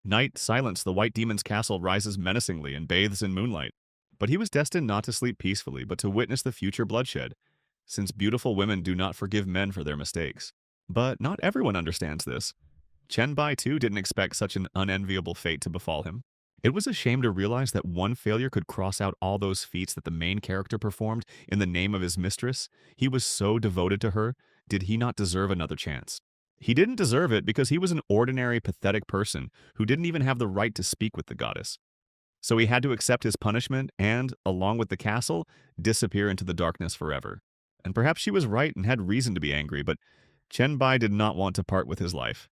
Night silence the white demon's castle rises menacingly and bathes in moonlight. But he was destined not to sleep peacefully, but to witness the future bloodshed, since beautiful women do not forgive men for their mistakes. But not everyone understands this. Chen Bai too didn't expect such an unenviable fate to befall him. It was a shame to realize that one failure could cross out all those feats that the main character performed in the name of his mistress. He was so devoted to her. Did he not deserve another chance? He didn't deserve it because he was an ordinary, pathetic person who didn't even have the right to speak with the goddess. So he had to accept his punishment and, along with the castle, disappear into the darkness forever. And perhaps she was right and had reason to be angry, but Chen Bai did not want to part with his life.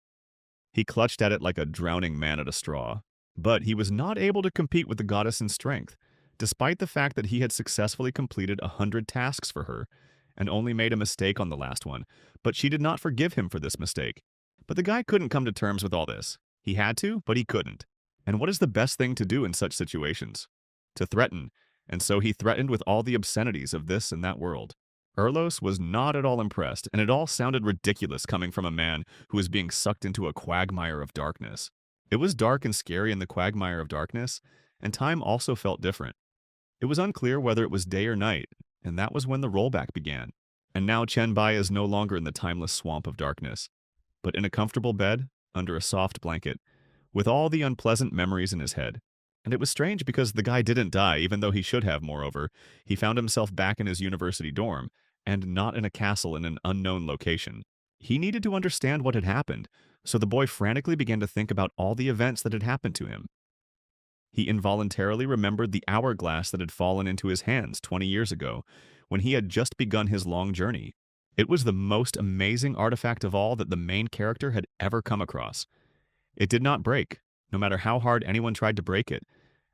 He clutched at it like a drowning man at a straw. But he was not able to compete with the goddess in strength, despite the fact that he had successfully completed 100 tasks for her, and only made a mistake on the last one. But she did not forgive him for this mistake. But the guy couldn't come to terms with all this. He had to, but he couldn't. And what is the best thing to do in such situations? To threaten, and so he threatened with all the obscenities of this and that world. Erlos was not at all impressed, and it all sounded ridiculous coming from a man who was being sucked into a quagmire of darkness. It was dark and scary in the quagmire of darkness, and time also felt different. It was unclear whether it was day or night, and that was when the rollback began. And now Chen Bai is no longer in the timeless swamp of darkness, but in a comfortable bed, under a soft blanket, with all the unpleasant memories in his head. And it was strange because the guy didn't die, even though he should have, moreover. He found himself back in his university dorm, and not in a castle in an unknown location. He needed to understand what had happened, so the boy frantically began to think about all the events that had happened to him. He involuntarily remembered the hourglass that had fallen into his hands 20 years ago, when he had just begun his long journey. It was the most amazing artifact of all that the main character had ever come across. It did not break, no matter how hard anyone tried to break it,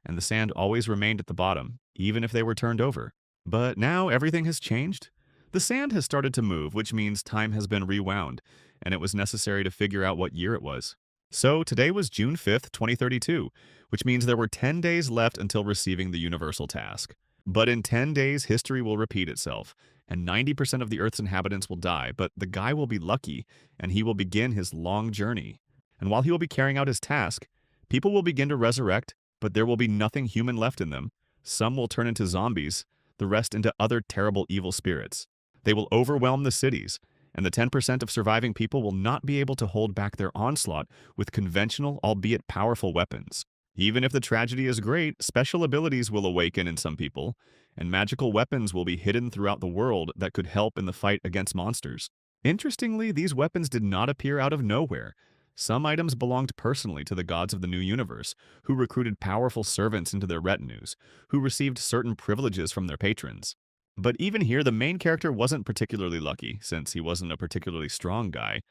and the sand always remained at the bottom, even if they were turned over. But now everything has changed. The sand has started to move, which means time has been rewound, and it was necessary to figure out what year it was. So today was June 5th, 2032, which means there were 10 days left until receiving the universal task. But in 10 days, history will repeat itself, and 90% of the Earth's inhabitants will die, but the guy will be lucky, and he will begin his long journey. And while he will be carrying out his task, people will begin to resurrect, but there will be nothing human left in them. Some will turn into zombies, the rest into other terrible evil spirits. They will overwhelm the cities, and the 10% of surviving people will not be able to hold back their onslaught with conventional, albeit powerful weapons. Even if the tragedy is great, special abilities will awaken in some people, and magical weapons will be hidden throughout the world that could help in the fight against monsters. Interestingly, these weapons did not appear out of nowhere. Some items belonged personally to the gods of the new universe, who recruited powerful servants into their retinues, who received certain privileges from their patrons. But even here, the main character wasn't particularly lucky, since he wasn't a particularly strong guy,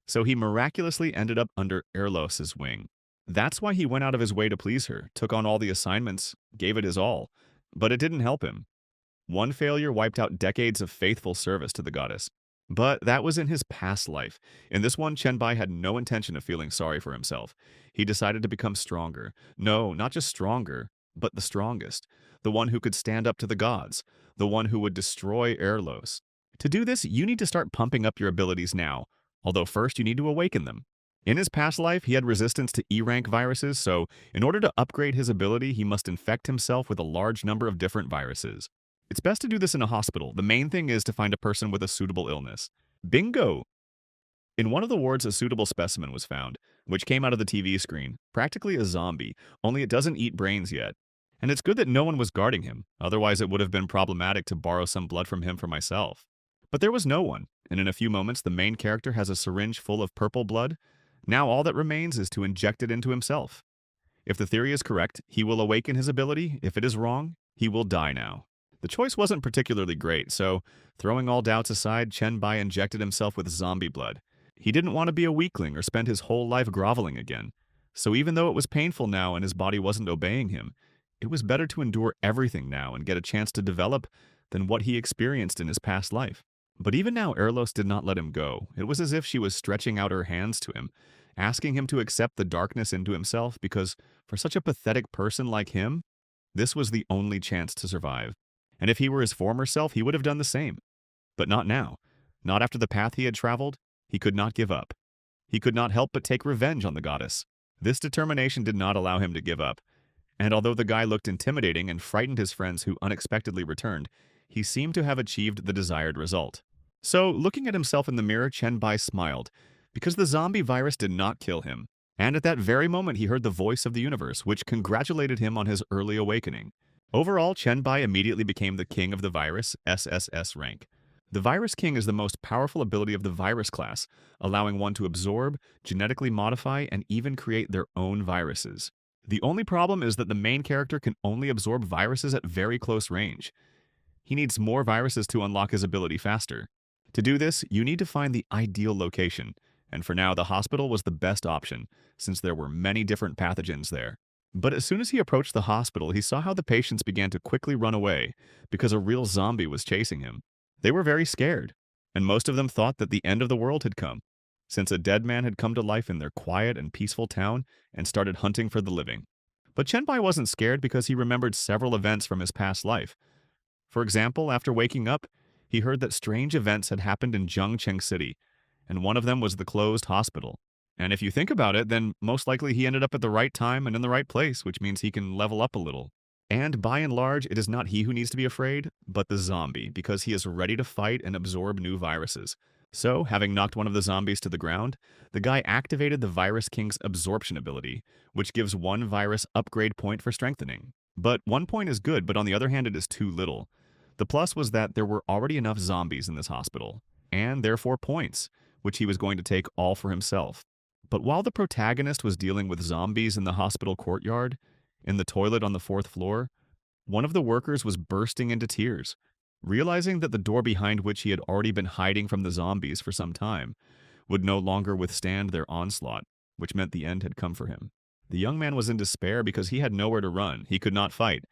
so he miraculously ended up under Erlos's wing. That's why he went out of his way to please her, took on all the assignments, gave it his all. But it didn't help him. One failure wiped out decades of faithful service to the goddess. But that was in his past life. In this one, Chen Bai had no intention of feeling sorry for himself. He decided to become stronger. No, not just stronger, but the strongest. The one who could stand up to the gods. The one who would destroy Erlos. To do this, you need to start pumping up your abilities now, although first you need to awaken them. In his past life, he had resistance to E-rank viruses, so in order to upgrade his ability, he must infect himself with a large number of different viruses. It's best to do this in a hospital. The main thing is to find a person with a suitable illness. Bingo! In one of the wards, a suitable specimen was found, which came out of the TV screen, practically a zombie, only it doesn't eat brains yet. And it's good that no one was guarding him, otherwise it would have been problematic to borrow some blood from him for myself. But there was no one, and in a few moments the main character has a syringe full of purple blood. Now all that remains is to inject it into himself. If the theory is correct, he will awaken his ability. If it is wrong, he will die now. The choice wasn't particularly great, so, throwing all doubts aside, Chen Bai injected himself with zombie blood. He didn't want to be a weakling or spend his whole life groveling again. So even though it was painful now and his body wasn't obeying him, it was better to endure everything now and get a chance to develop than what he experienced in his past life. But even now, Erlos did not let him go. It was as if she was stretching out her hands to him, asking him to accept the darkness into himself because, for such a pathetic person like him, this was the only chance to survive. And if he were his former self, he would have done the same. But not now. Not after the path he had traveled. He could not give up. He could not help but take revenge on the goddess. This determination did not allow him to give up, and although the guy looked intimidating and frightened his friends who unexpectedly returned, he seemed to have achieved the desired result. So, looking at himself in the mirror, Chenbai smiled, because the zombie virus did not kill him. And at that very moment, he heard the voice of the universe, which congratulated him on his early awakening. Overall, Chenbai immediately became the king of the virus, SSS rank. The Virus King is the most powerful ability of the virus class, allowing one to absorb, genetically modify, and even create their own viruses. The only problem is that the main character can only absorb viruses at very close range. He needs more viruses to unlock his ability faster. To do this, you need to find the ideal location, and for now the hospital was the best option, since there were many different pathogens there. But as soon as he approached the hospital, he saw how the patients began to quickly run away, because a real zombie was chasing him. They were very scared, and most of them thought that the end of the world had come, since a dead man had come to life in their quiet and peaceful town and started hunting for the living. But Chenbai wasn't scared because he remembered several events from his past life. For example, after waking up, he heard that strange events had happened in Zhengcheng City, and one of them was the closed hospital. And if you think about it, then most likely he ended up at the right time and in the right place, which means he can level up a little. And by and large, it is not he who needs to be afraid, but the zombie, because he is ready to fight and absorb new viruses. So, having knocked one of the zombies to the ground, the guy activated the Virus King's absorption ability, which gives one virus upgrade point for strengthening. But 1 point is good, but on the other hand, it is too little. The plus was that there were already enough zombies in this hospital, and therefore points, which he was going to take all for himself. But while the protagonist was dealing with zombies in the hospital courtyard, in the toilet on the 4th floor, one of the workers was bursting into tears, realizing that the door behind which he had already been hiding from the zombies for some time would no longer withstand their onslaught, which meant the end had come for him. The young man was in despair because he had nowhere to run, he could not fight,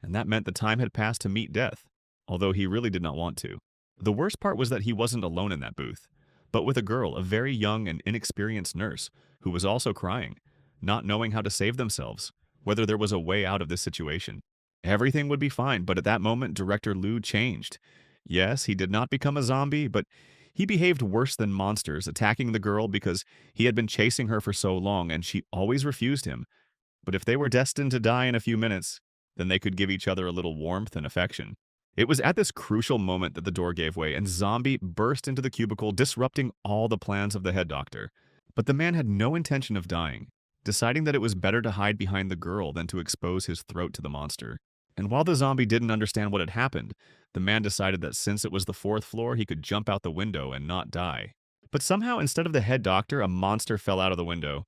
and that meant the time had passed to meet death, although he really did not want to. The worst part was that he wasn't alone in that booth, but with a girl, a very young and inexperienced nurse, who was also crying, not knowing how to save themselves, whether there was a way out of this situation. Everything would be fine, but at that moment, Director Liu changed. Yes, he did not become a zombie, but he behaved worse than monsters, attacking the girl because he had been chasing her for so long and she always refused him. But if they were destined to die in a few minutes, then they could give each other a little warmth and affection. It was at this crucial moment that the door gave way and Zombie burst into the cubicle, disrupting all the plans of the head doctor. But the man had no intention of dying, deciding that it was better to hide behind the girl than to expose his throat to the monster. And while the zombie didn't understand what had happened, the man decided that since it was the 4th floor, he could jump out the window and not die. But somehow, instead of the head doctor, a monster fell out of the window,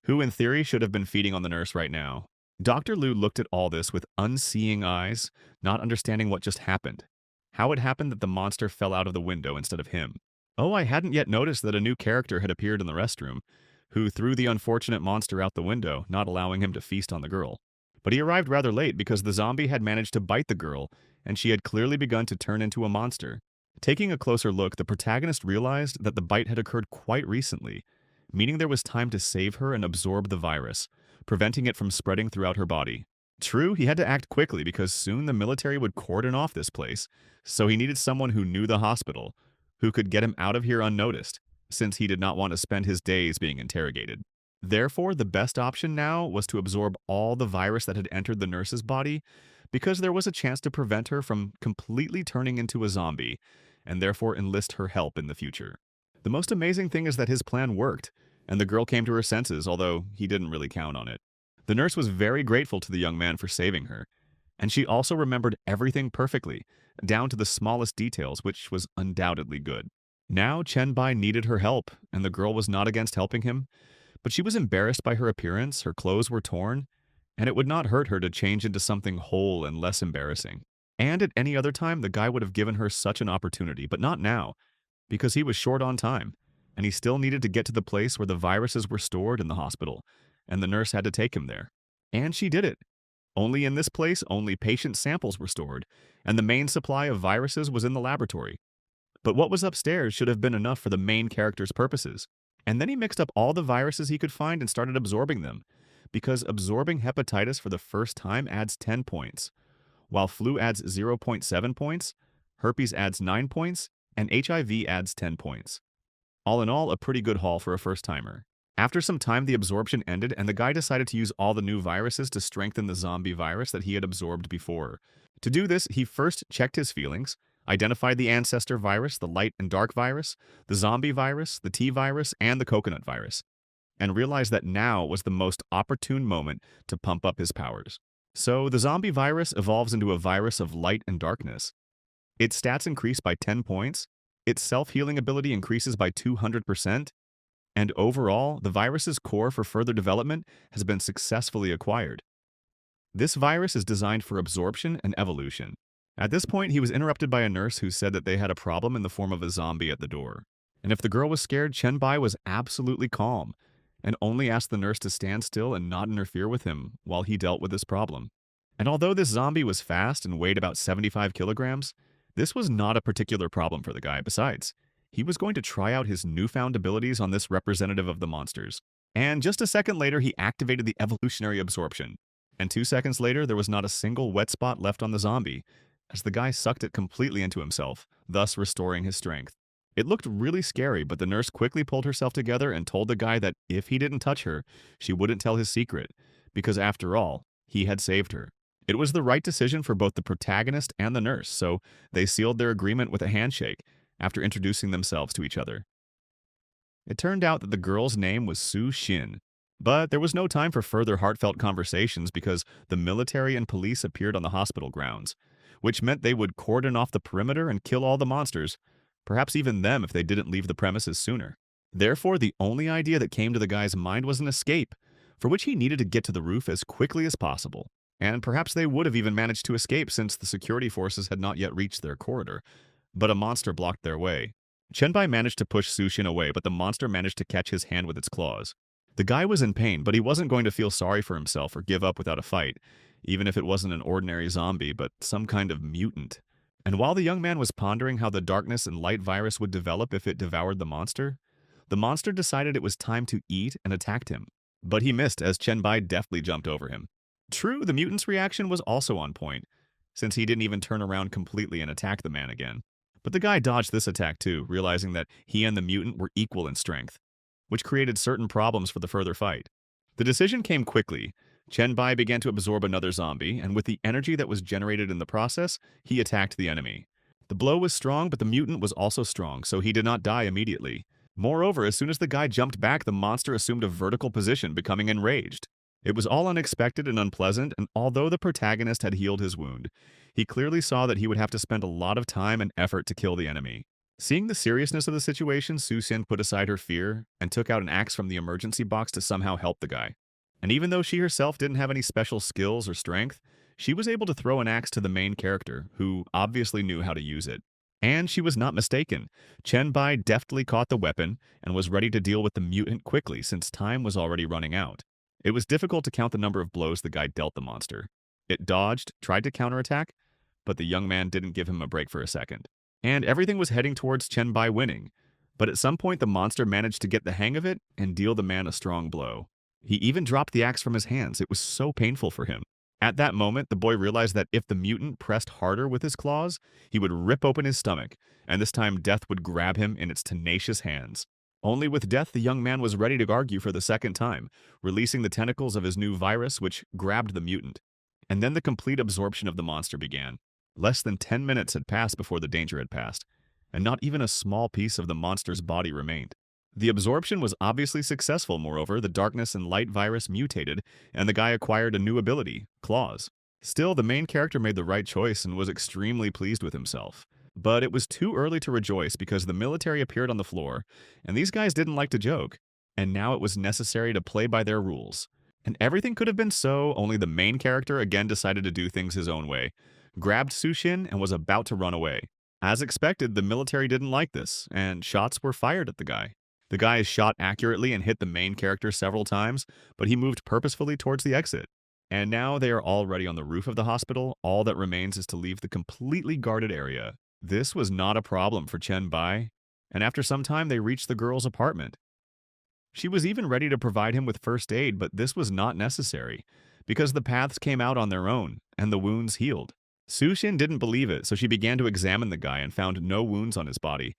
who in theory should have been feeding on the nurse right now. Dr. Liu looked at all this with unseeing eyes, not understanding what just happened. How it happened that the monster fell out of the window instead of him. Oh, I hadn't yet noticed that a new character had appeared in the restroom, who threw the unfortunate monster out the window, not allowing him to feast on the girl. But he arrived rather late because the zombie had managed to bite the girl, and she had clearly begun to turn into a monster. Taking a closer look, the protagonist realized that the bite had occurred quite recently, meaning there was time to save her and absorb the virus, preventing it from spreading throughout her body. True, he had to act quickly because soon the military would cordon off this place, so he needed someone who knew the hospital, who could get him out of here unnoticed, since he did not want to spend his days being interrogated. Therefore, the best option now was to absorb all the virus that had entered the nurse's body, because there was a chance to prevent her from completely turning into a zombie, and therefore enlist her help in the future. The most amazing thing is that his plan worked, and the girl came to her senses, although he didn't really count on it. The nurse was very grateful to the young man for saving her, and she also remembered everything perfectly, down to the smallest details, which was undoubtedly good. Now Chenbai needed her help, and the girl was not against helping him, but she was embarrassed by her appearance, her clothes were torn, and it would not hurt her to change into something whole and less embarrassing. And at any other time, the guy would have given her such an opportunity, but not now, because he was short on time, and he still needed to get to the place where the viruses were stored in the hospital, and the nurse had to take him there. And she did it. Only in this place, only patient samples were stored, and the main supply of viruses was in the laboratory. But what was upstairs should have been enough for the main character's purposes. And then he mixed up all the viruses he could find and started absorbing them, because absorbing hepatitis for the first time adds 10 points, while flu adds 0.7 points, herpes adds 9 points, and HIV adds 10 points. All in all, a pretty good haul for a first-timer. After some time, the absorption ended, and the guy decided to use all the new viruses to strengthen the zombie virus that he had absorbed before. To do this, he first checked his feelings, identified the ancestor virus, the light and dark virus, the zombie virus, the T virus, and the coconut virus, and realized that now was the most opportune moment to pump up his powers. So the zombie virus evolves into a virus of light and darkness. Its stats increase by 10 points, its self-healing ability increases by 200%, and overall, the virus's core for further development has been successfully acquired. This virus is designed for absorption and evolution. At this point, he was interrupted by a nurse who said that they had a problem in the form of a zombie at the door. And if the girl was scared, Chenbai was absolutely calm and only asked the nurse to stand still and not interfere with him while he dealt with this problem. And although this zombie was fast and weighed about 75 kilograms, this was not a particular problem for the guy. Besides, he was going to try out his newfound abilities on this representative of the monsters. And just a second later, he activated the evolutionary absorption. And 2 seconds later, there was not a single wet spot left on the zombie, as the guy sucked it completely into himself, thus restoring his strength. It looked really scary, but the nurse quickly pulled herself together and told the guy that if he didn't touch her, she wouldn't tell his secret, because after all, he had saved her. It was the right decision for both the protagonist and the nurse, so they sealed their agreement with a handshake after introducing themselves to each other. It turned out that the girl's name was Su Xin, but there was no time for further heartfelt conversations because the military and police appeared on the hospital grounds, which meant they would cordon off the perimeter and kill all the monsters, perhaps even them if they didn't leave the premises sooner. Therefore, the only idea that came to the guy's mind was an escape, for which he needed to get to the roof as quickly as possible. And perhaps they would have even managed to escape since the security forces had not yet reached their corridor, but a monster blocked their way. Chenbai managed to push Sushin away, but the monster managed to catch his hand with its claws. The guy was in pain, but he wasn't going to feel sorry for himself or give up without a fight, even if it wasn't an ordinary zombie, but some kind of mutant. And while the young man was pondering how the darkness and light virus would develop if it devoured the monster decided it was time to eat and attacked him. But he missed as Chenbai deftly jumped over him. True, the mutant's reaction was also on point, since he didn't even turn around completely and attack the man again. But the guy dodged this attack too, realizing that he and the mutant were equal in strength, which created certain problems for the further fight. The decision came quickly. Chenbai began to absorb another zombie, and with the energy that was generated in the process, he attacked the enemy. The blow was strong, but the mutant was also strong, so he did not die immediately. Moreover, as soon as the guy jumped back, the monster assumed a vertical position, becoming enraged. It was all unexpected and unpleasant, and although the protagonist had healed his wound, he clearly saw that he would have to spend a lot of time and effort to kill the enemy. Seeing the seriousness of the situation, Su-Sin put aside her fear and took out an axe from the emergency box to somehow help the guy. And even though she herself didn't have any special skills or strength, she was able to throw an axe to the main character, who obviously knew how to use it. And she was not mistaken. Chenbai deftly caught the weapon and was ready to deal with the mutant quickly since time was already running out. It was difficult to count the number of blows the guy dealt the monster. It dodged, tried to counterattack, but the young man didn't give him a break for a second. And everything was heading towards Chenbai winning, but at some point the monster managed to get the hang of it and deal the man a strong blow. He even dropped the axe from his hands. It was so painful for him. At that moment, the boy realized that if the mutant pressed harder with his claws, he would rip open his stomach, and this time death would grab him in its tenacious hands. Only with death, the young man was ready to argue for the second time, releasing the tentacles of his new virus, which grabbed the mutant. And then the complete absorption of the monster began. Less than 10 minutes had passed before the danger had passed, and not even a small piece of the monster's body remained. The absorption was obviously successful. Moreover, the darkness and light virus mutated, and the guy acquired a new ability, claws. Still, the main character made the right choice and was extremely pleased with himself. But it was too early to rejoice because the military appeared on the floor, and these guys didn't like to joke, and now it was necessary to play by their rules. And everything could have been so, only the main character again decided to do things his own way, grabbed Sushin and was about to run away. As expected, the military didn't like this, and shots were fired at the guy. The guy shot accurately and hit the main character several times, but he moved purposefully towards the exit. And now they are already on the roof of the hospital. All that remains is to leave the completely guarded area. This was not a problem for Chenbai, and after some time they reached the girl's apartment. She was even ready to provide him with first aid, but this was not necessary, because the paths came out on their own, and the wounds healed. Sushin didn't believe it, so she began to examine the guy and found no wounds on his body,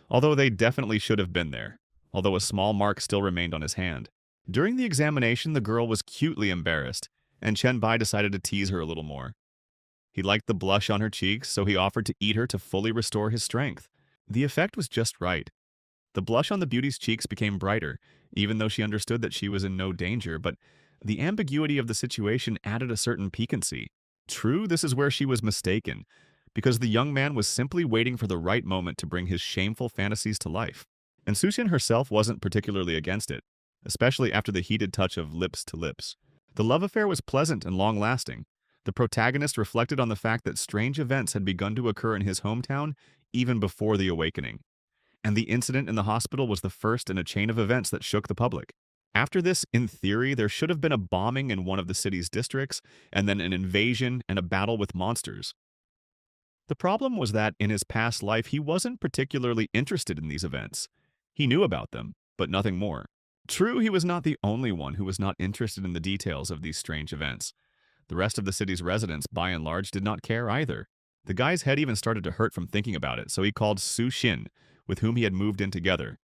although they definitely should have been there. although a small mark still remained on his hand. During the examination, the girl was cutely embarrassed, and Chen Bai decided to tease her a little more. He liked the blush on her cheeks, so he offered to eat her to fully restore his strength. The effect was just right. The blush on the beauty's cheeks became brighter, even though she understood that she was in no danger, but the ambiguity of the situation added a certain piquancy. True, this is where she was mistaken, because the young man was simply waiting for the right moment to bring his shameful fantasies to life. And Sushin herself wasn't particularly against it, especially after the heated touch of lips to lips. The love affair was pleasant and long-lasting. The protagonist reflected on the fact that strange events had begun to occur in his hometown even before the awakening. And the incident in the hospital was the first in a chain of events that shook the public. After this, in theory, there should have been a bombing in one of the city's districts, and then an invasion and a battle with monsters. The problem was that in his past life, he wasn't particularly interested in these events. He knew about them, but nothing more. True, he was not the only one who was not interested in the details of these strange events. The rest of the city's residents, by and large, did not care either. The guy's head even started to hurt from thinking about it, so he called Su Xin, with whom he had moved in together.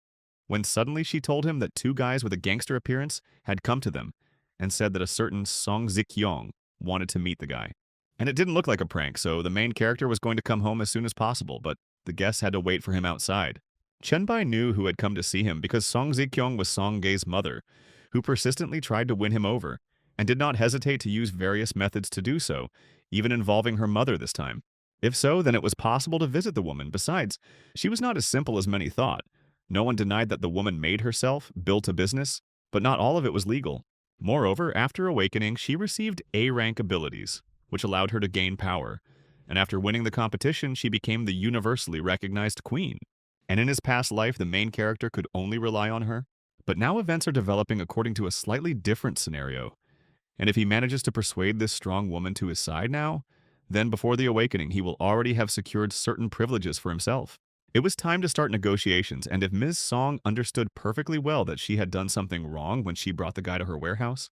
When suddenly she told him that two guys with a gangster appearance had come to them and said that a certain Song Zikyong wanted to meet the guy. And it didn't look like a prank, so the main character was going to come home as soon as possible, but the guests had to wait for him outside. Chenbai knew who had come to see him because Song Zikyong was Song Gei's mother, who persistently tried to win him over, and did not hesitate to use various methods to do so, even involving her mother this time. If so, then it was possible to visit the woman. Besides, she was not as simple as many thought. No one denied that the woman made herself, built a business, but not all of it was legal. Moreover, after awakening, she received A-rank abilities, which allowed her to gain power, and after winning the competition, she became the universally recognized queen. And in his past life, the main character could only rely on her. But now events are developing according to a slightly different scenario. And if he manages to persuade this strong woman to his side now, then before the awakening, he will already have secured certain privileges for himself. It was time to start negotiations, and if Ms. Song understood perfectly well that she had done something wrong when she brought the guy to her warehouse,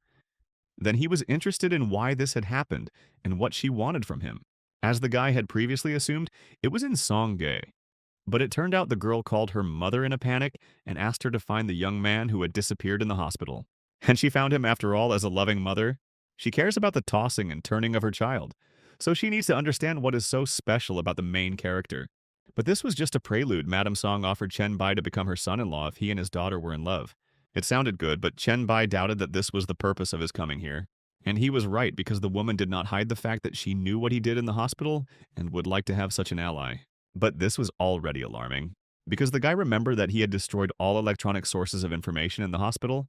then he was interested in why this had happened and what she wanted from him. As the guy had previously assumed, it was in Song Gei. But it turned out the girl called her mother in a panic and asked her to find the young man who had disappeared in the hospital. And she found him after all as a loving mother. She cares about the tossing and turning of her child, so she needs to understand what is so special about the main character. But this was just a prelude. Madame Song offered Chen Bai to become her son-in-law if he and his daughter were in love. It sounded good, but Chen Bai doubted that this was the purpose of his coming here. And he was right, because the woman did not hide the fact that she knew what he did in the hospital and would like to have such an ally. But this was already alarming, because the guy remembered that he had destroyed all electronic sources of information in the hospital.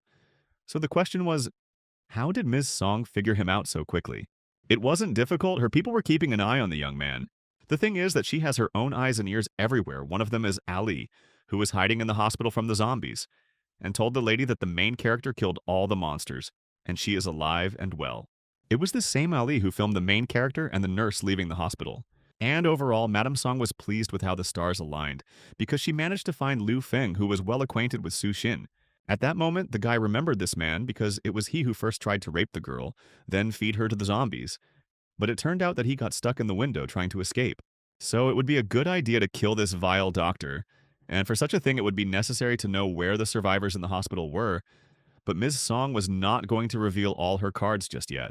So the question was, how did Ms. Song figure him out so quickly? It wasn't difficult. Her people were keeping an eye on the young man. The thing is that she has her own eyes and ears everywhere. One of them is Ali, who was hiding in the hospital from the zombies, and told the lady that the main character killed all the monsters, and she is alive and well. It was the same Ali who filmed the main character and the nurse leaving the hospital. And overall, Madame Song was pleased with how the stars aligned, because she managed to find Liu Feng, who was well acquainted with Su Xin. At that moment, the guy remembered this man because it was he who first tried to rape the girl, then feed her to the zombies. But it turned out that he got stuck in the window trying to escape. So it would be a good idea to kill this vile doctor, and for such a thing it would be necessary to know where the survivors in the hospital were, but Ms. Song was not going to reveal all her cards just yet.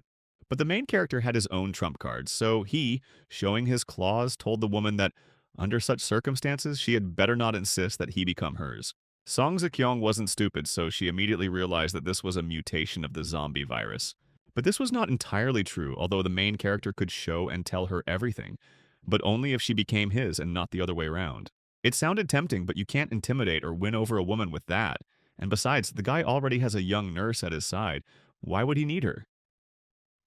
But the main character had his own trump cards, so he, showing his claws, told the woman that, under such circumstances, she had better not insist that he become hers. Song Zikyong wasn't stupid, so she immediately realized that this was a mutation of the zombie virus. But this was not entirely true, although the main character could show and tell her everything, but only if she became his and not the other way around. It sounded tempting, but you can't intimidate or win over a woman with that. And besides, the guy already has a young nurse at his side. Why would he need her?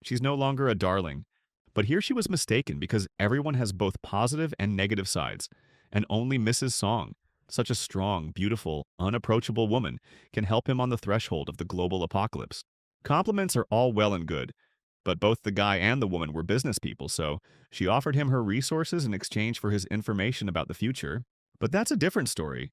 She's no longer a darling. But here she was mistaken, because everyone has both positive and negative sides, and only Mrs. Song, such a strong, beautiful, unapproachable woman, can help him on the threshold of the global apocalypse. Compliments are all well and good, but both the guy and the woman were business people, so she offered him her resources in exchange for his information about the future. But that's a different story.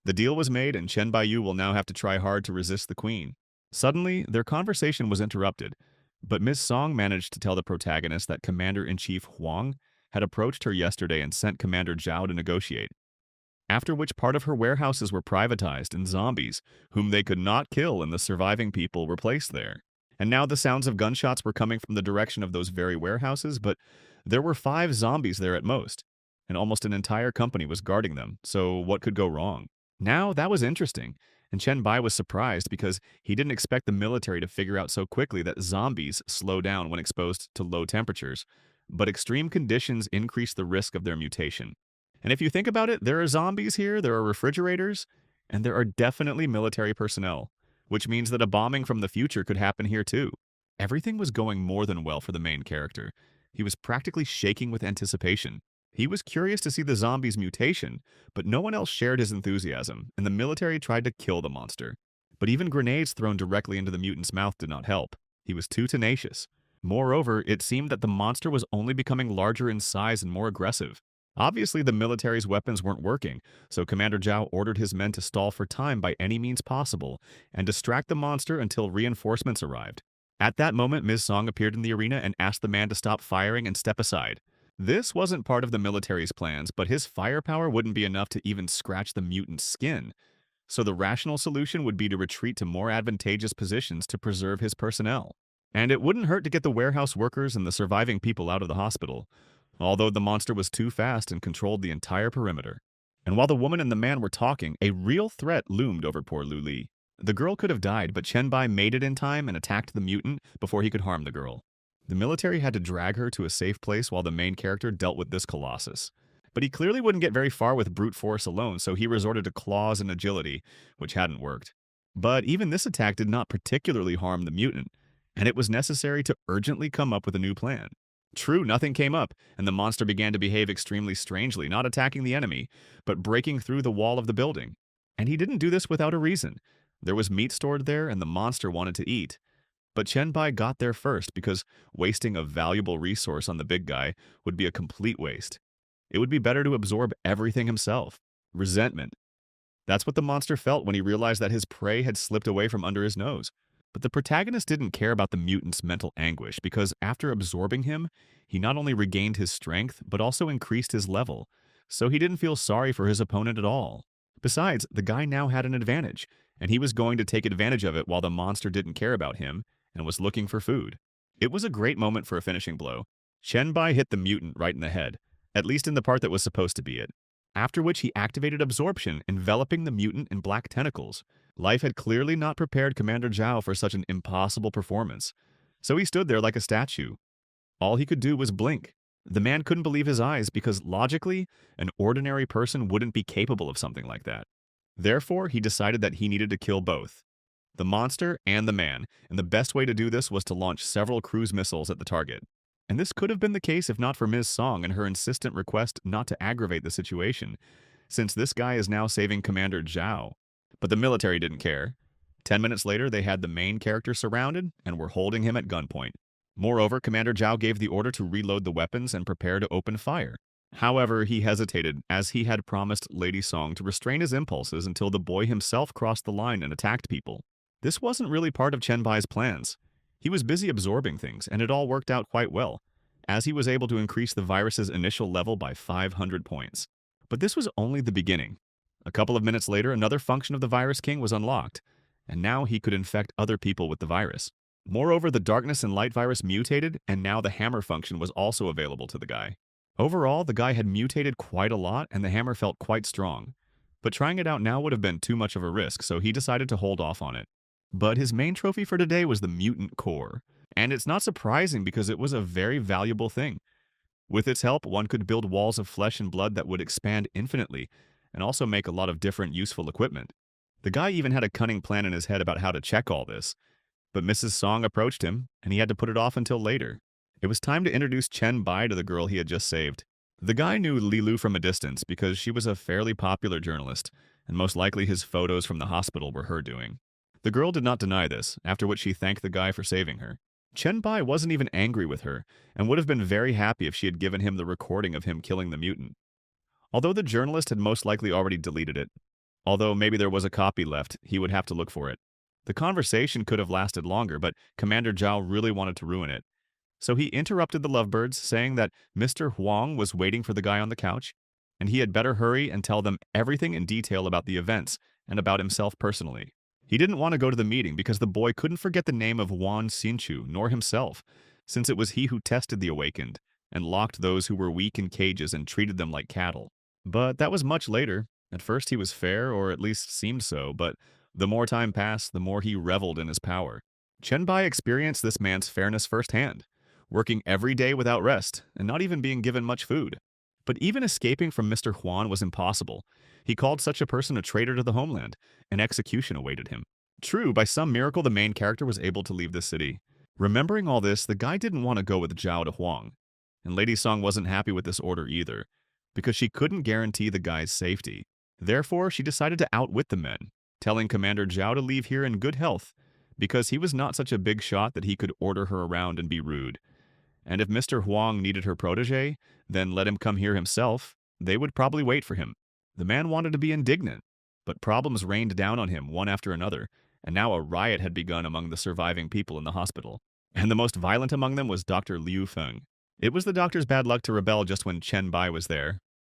The deal was made, and Chen Baiyu will now have to try hard to resist the queen. Suddenly, their conversation was interrupted, but Miss Song managed to tell the protagonist that Commander-in-Chief Huang had approached her yesterday and sent Commander Zhao to negotiate. after which part of her warehouses were privatized and zombies, whom they could not kill and the surviving people were placed there. And now the sounds of gunshots were coming from the direction of those very warehouses, but there were 5 zombies there at most, and almost an entire company was guarding them, so what could go wrong? Now that was interesting, and Chen Bai was surprised because he didn't expect the military to figure out so quickly that zombies slow down when exposed to low temperatures, but extreme conditions increase the risk of their mutation. And if you think about it, there are zombies here, there are refrigerators, and there are definitely military personnel, which means that a bombing from the future could happen here too. Everything was going more than well for the main character. He was practically shaking with anticipation. He was curious to see the zombie's mutation, but no one else shared his enthusiasm, and the military tried to kill the monster. But even grenades thrown directly into the mutant's mouth did not help. He was too tenacious. Moreover, it seemed that the monster was only becoming larger in size and more aggressive. Obviously, the military's weapons weren't working, so Commander Zhao ordered his men to stall for time by any means possible and distract the monster until reinforcements arrived. At that moment, Ms. Song appeared in the arena and asked the man to stop firing and step aside. This wasn't part of the military's plans, but his firepower wouldn't be enough to even scratch the mutant's skin. So the rational solution would be to retreat to more advantageous positions to preserve his personnel. And it wouldn't hurt to get the warehouse workers and the surviving people out of the hospital, although the monster was too fast and controlled the entire perimeter. And while the woman and the man were talking, a real threat loomed over poor Lu Li. The girl could have died, but Chen Bai made it in time and attacked the mutant before he could harm the girl. The military had to drag her to a safe place while the main character dealt with this colossus. But he clearly wouldn't get very far with brute force alone, so he resorted to claws and agility, which hadn't worked. But even this attack did not particularly harm the mutant, and it was necessary to urgently come up with a new plan. True, nothing came up, and the monster began to behave extremely strangely, not attacking the enemy, but breaking through the wall of the building. And he didn't do this without a reason. There was meat stored there, and the monster wanted to eat. But Chen Bai got there first because wasting a valuable resource on the big guy would be a complete waste. It would be better to absorb everything himself. Resentment. That's what the monster felt when he realized that his prey had slipped away from under his nose. But the protagonist didn't care about the mutant's mental anguish because after absorbing him, he not only regained his strength, but also increased his level. So he didn't feel sorry for his opponent at all. Besides, the guy now had an advantage, and he was going to take advantage of it while the monster didn't care about him and was looking for food. It was a great moment for a finishing blow. Chen Bai hit the mutant right in the head, at least in the part that was supposed to be it. After which he activated absorption, enveloping the mutant in black tentacles. Life had clearly not prepared Commander Zhao for such an impossible performance, so he stood there like a statue. All he could do was blink. The man couldn't believe his eyes because, logically, an ordinary person wouldn't be capable of something like that. Therefore, he decided that he needed to kill both, the monster and the man, and the best way to do this was to launch several cruise missiles at the target. And this could have been the case if not for Ms. Song and her insistent request not to aggravate the situation, since this guy is now saving Commander Zhao. But the military didn't care. 10 minutes later, they had the main character surrounded and were holding him at gunpoint. Moreover, Commander Zhao gave the order to reload the weapons and prepare to open fire. However, he hesitated, as he had promised Lady Song to restrain his impulses until the boy himself crossed the line and attacked people. This wasn't really part of Chen Bai's plans. He was busy absorbing things, and it all worked out quite well, as he was able to increase the virus's initial level by 500 points. But this was only the beginning. A couple of minutes later, another function of the Virus King was unlocked, and now he could infect other people with the virus. Moreover, the Darkness and Light virus mutated, and now the Hammer function was also available to the guy. Overall, the guy had mutated quite a lot, and the hammer felt quite strong. But trying it out now would have been too much of a risk, so he decided to hold off on it. But his main trophy for today was the mutant core, and it's not surprising because it was a very valuable thing. With its help, one could build walls of flesh and blood that would expand infinitely, and also make a lot of different useful equipment. The guy even had a cunning plan in his head about how to check all this, but Mrs. Song approached him, and he had to put it off until later. It was time to introduce Chen Bai to the girl he had just saved. The guy knew Li Lu from a distance because she was a fairly popular journalist, and most likely his photos from the hospital were her doing. The girl did not deny this, after which she thanked the guy for saving her. Chen Bai wasn't even angry with her, and would have been very happy if she had given him the recording of him killing the mutant. Although the journalist had most likely already deleted it. Although maybe there was a copy left, he would have to look for it. The conversation could have lasted longer, but Commander Zhao really wanted to ruin it. So he interrupted the lovebirds, saying that Mr. Huang was waiting for the guy on the couch. and he had better hurry and tell them everything in detail about the events and about himself personally. He didn't want to go to the meeting because the boy couldn't forget the name of Wan Xinchu, nor himself, since it was he who tested the awakened and locked those who were weak in cages and treated them like cattle. But that was much later. At first he was fair, or at least seemed so, but the more time passed, the more he reveled in his power. Chen Bai experienced this man's fairness firsthand, working every day without rest and not even being given much food. But even escaping from Mr. Huan was impossible. He called such a person a traitor to the homeland, and execution awaited him. True, by some miracle the main character was able to leave the city. Remembering all this, the guy didn't want to go with Zhao to Huang, and Lady Song wasn't happy with this order either, because she couldn't guarantee the guy's safety. Therefore, she decided to outwit the men, telling Commander Zhao to leave here in good health, because he was not such a big shot that he could order her around and be rude. And if Mr. Huang needed her protege, then let him come here himself. They would probably wait for him. The man wanted to be indignant, but problems rained down on him one after another, and now a riot had begun among the surviving people in the hospital. And the most violent among them was Dr. Liu Feng. It was the doctor's bad luck to rebel just when Chen Bai was there.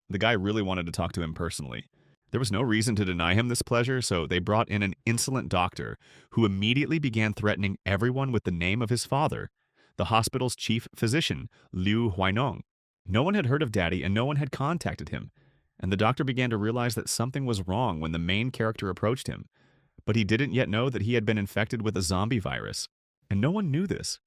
The guy really wanted to talk to him personally. There was no reason to deny him this pleasure, so they brought in an insolent doctor who immediately began threatening everyone with the name of his father, the hospital's chief physician, Liu Huinong. No one had heard of Daddy and no one had contacted him, and the doctor began to realize that something was wrong when the main character approached him. But he didn't yet know that he had been infected with a zombie virus, and no one knew this.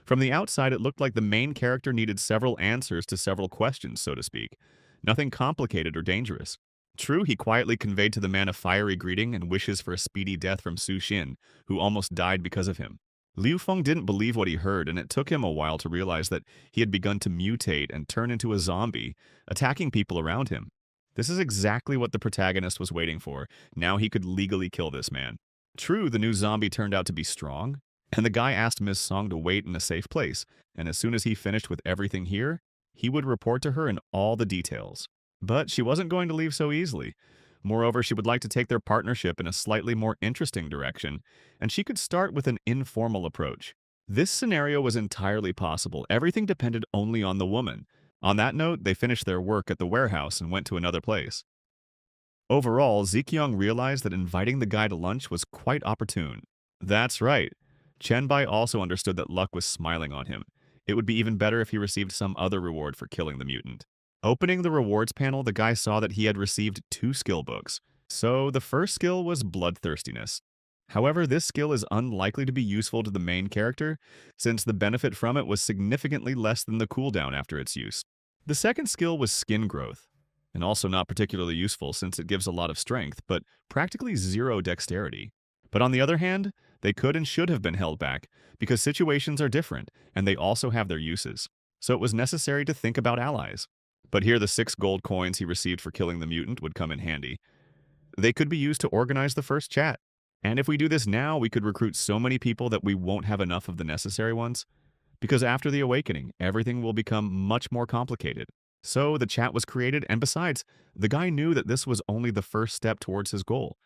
From the outside, it looked like the main character needed several answers to several questions, so to speak. Nothing complicated or dangerous. True, he quietly conveyed to the man a fiery greeting and wishes for a speedy death from Su Xin, who almost died because of him. Liu Feng didn't believe what he heard, and it took him a while to realize that he had begun to mutate and turn into a zombie, attacking people around him. This is exactly what the protagonist was waiting for. Now he could legally kill this man. True, the new zombie turned out to be strong, and the guy asked Ms. Song to wait in a safe place, and as soon as he finished with everything here, he would report to her in all the details. But she wasn't going to leave so easily. Moreover, she would like to take their partnership in a slightly more interesting direction, and she could start with an informal approach. This scenario was entirely possible. Everything depended only on the woman. On that note, they finished their work at the warehouse and went to another place. Overall, Zikyong realized that inviting the guy to lunch was quite opportune. That's right. Chen Bai also understood that luck was smiling on him. It would be even better if he received some other reward for killing the mutant. Opening the rewards panel, the guy saw that he had received 2 skill books. So the first skill was bloodthirstiness. However, this skill is unlikely to be useful to the main character, since the benefit from it was significantly less than the cooldown after its use. The second skill was skin growth, and also not particularly useful since it gives a lot of strength, but practically 0 dexterity. But on the other hand, they could and should have been held back, because situations are different, and they also have their uses. So it was necessary to think about allies. But here the 6 gold coins he received for killing the mutant would come in handy. They could be used to organize the first chat. And if we do this now, we could recruit so many people that we won't have enough of the necessary ones. Because after the awakening, everything will become much more complicated. So the chat was created, and besides, the guy knew that this was only the first step towards his goal.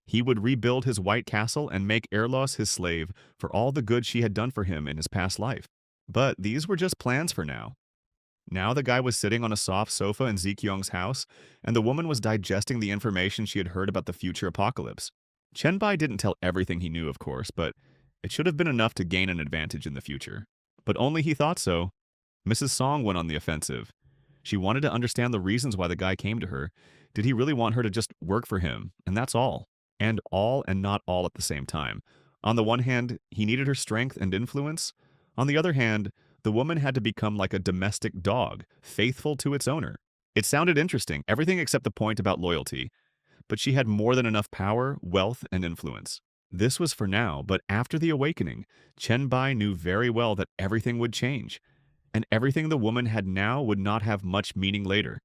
He would rebuild his white castle and make Erlos his slave for all the good she had done for him in his past life. But these were just plans for now. Now the guy was sitting on a soft sofa in Zikyong's house, and the woman was digesting the information she had heard about the future apocalypse. Chen Bai didn't tell everything he knew, of course, but it should have been enough to gain an advantage in the future. But only he thought so. Mrs. Song went on the offensive. She wanted to understand the reasons why the guy came to her. Did he really want her to just work for him? And that's all. And all and not all at the same time. On the one hand, he needed her strength and influence. On the other hand, the woman had to become like a domestic dog, faithful to its owner. It sounded interesting, everything except the point about loyalty. But she had more than enough power, wealth, and influence. This was for now, but after the awakening, Chen Bai knew very well that everything would change. And everything the woman had now would not have much meaning later,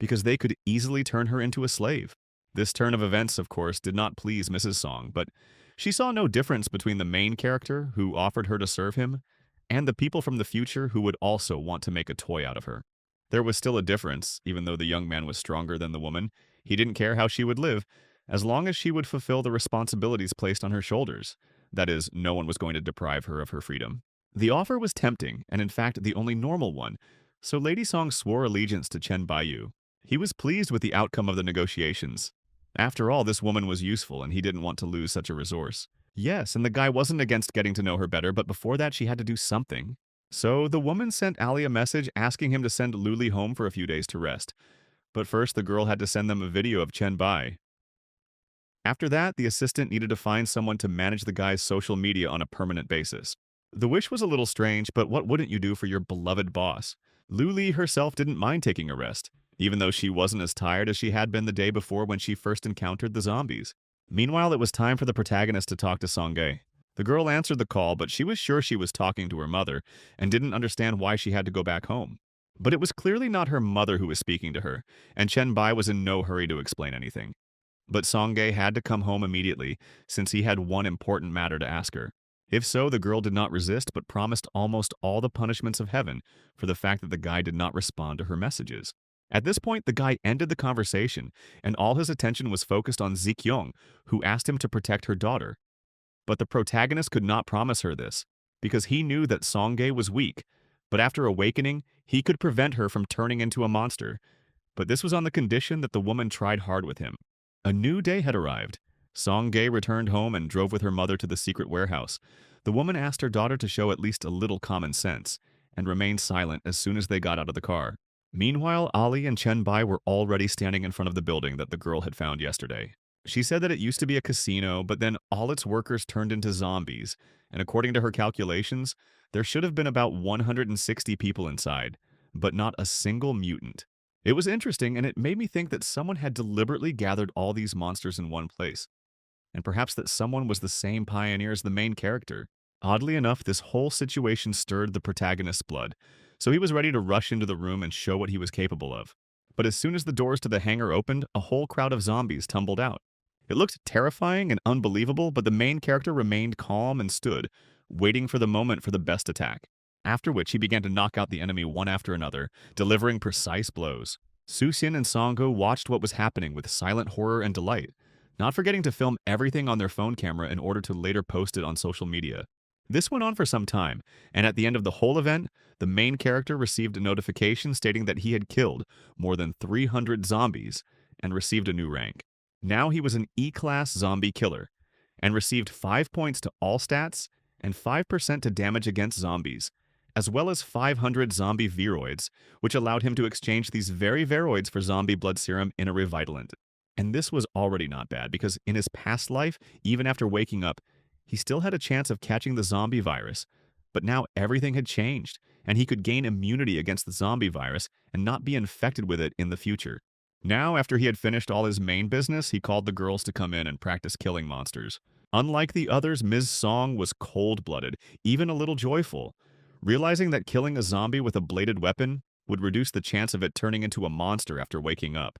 because they could easily turn her into a slave. This turn of events, of course, did not please Mrs. Song, but she saw no difference between the main character, who offered her to serve him, and the people from the future who would also want to make a toy out of her. There was still a difference, even though the young man was stronger than the woman. He didn't care how she would live, as long as she would fulfill the responsibilities placed on her shoulders. That is, no one was going to deprive her of her freedom. The offer was tempting, and in fact the only normal one, so Lady Song swore allegiance to Chen Baiyu. He was pleased with the outcome of the negotiations. After all, this woman was useful and he didn't want to lose such a resource. Yes, and the guy wasn't against getting to know her better, but before that she had to do something. So the woman sent Ali a message asking him to send Luli home for a few days to rest. But first the girl had to send them a video of Chen Bai. After that, the assistant needed to find someone to manage the guy's social media on a permanent basis. The wish was a little strange, but what wouldn't you do for your beloved boss? Luli herself didn't mind taking a rest, even though she wasn't as tired as she had been the day before when she first encountered the zombies. Meanwhile, it was time for the protagonist to talk to Songgae. The girl answered the call, but she was sure she was talking to her mother and didn't understand why she had to go back home. But it was clearly not her mother who was speaking to her, and Chen Bai was in no hurry to explain anything. But Songgae had to come home immediately, since he had one important matter to ask her. If so, the girl did not resist, but promised almost all the punishments of heaven for the fact that the guy did not respond to her messages. At this point, the guy ended the conversation, and all his attention was focused on Zikyong, who asked him to protect her daughter. But the protagonist could not promise her this, because he knew that Songgae was weak, but after awakening, he could prevent her from turning into a monster. But this was on the condition that the woman tried hard with him. A new day had arrived. Songgae returned home and drove with her mother to the secret warehouse. The woman asked her daughter to show at least a little common sense, and remained silent as soon as they got out of the car. Meanwhile, Ali and Chen Bai were already standing in front of the building that the girl had found yesterday. She said that it used to be a casino, but then all its workers turned into zombies, and according to her calculations, there should have been about 160 people inside, but not a single mutant. It was interesting, and it made me think that someone had deliberately gathered all these monsters in one place, and perhaps that someone was the same pioneer as the main character. Oddly enough, this whole situation stirred the protagonist's blood, so he was ready to rush into the room and show what he was capable of. But as soon as the doors to the hangar opened, a whole crowd of zombies tumbled out. It looked terrifying and unbelievable, but the main character remained calm and stood, waiting for the moment for the best attack. After which he began to knock out the enemy one after another, delivering precise blows. Suxin and Songgo watched what was happening with silent horror and delight, not forgetting to film everything on their phone camera in order to later post it on social media. This went on for some time, and at the end of the whole event, the main character received a notification stating that he had killed more than 300 zombies and received a new rank. Now he was an E-class zombie killer, and received 5 points to all stats and 5% to damage against zombies, as well as 500 zombie viroids, which allowed him to exchange these very viroids for zombie blood serum in a revitalent. And this was already not bad, because in his past life, even after waking up, he still had a chance of catching the zombie virus. But now everything had changed, and he could gain immunity against the zombie virus and not be infected with it in the future. Now, after he had finished all his main business, he called the girls to come in and practice killing monsters. Unlike the others, Ms. Song was cold-blooded, even a little joyful, realizing that killing a zombie with a bladed weapon would reduce the chance of it turning into a monster after waking up.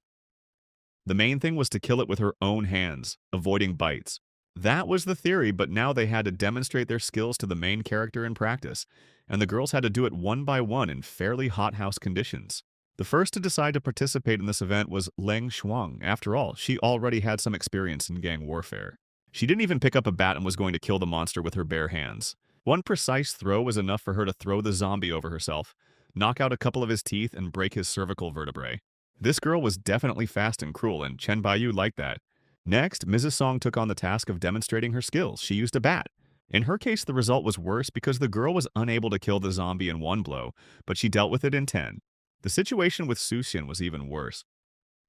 The main thing was to kill it with her own hands, avoiding bites. That was the theory, but now they had to demonstrate their skills to the main character in practice, and the girls had to do it one by one in fairly hothouse conditions. The first to decide to participate in this event was Leng Shuang. After all, she already had some experience in gang warfare. She didn't even pick up a bat and was going to kill the monster with her bare hands. One precise throw was enough for her to throw the zombie over herself, knock out a couple of his teeth, and break his cervical vertebrae. This girl was definitely fast and cruel, and Chen Baiyu liked that. Next, Mrs. Song took on the task of demonstrating her skills. She used a bat. In her case, the result was worse because the girl was unable to kill the zombie in one blow, but she dealt with it in 10. The situation with Suxin was even worse.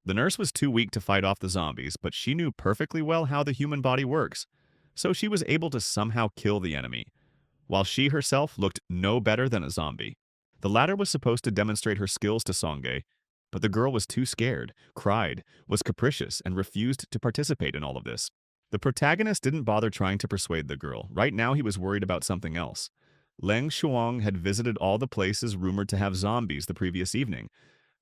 The nurse was too weak to fight off the zombies, but she knew perfectly well how the human body works, so she was able to somehow kill the enemy, while she herself looked no better than a zombie. The latter was supposed to demonstrate her skills to Songgae, but the girl was too scared, cried, was capricious, and refused to participate in all of this. The protagonist didn't bother trying to persuade the girl. Right now he was worried about something else. Leng Shuang had visited all the places rumored to have zombies the previous evening,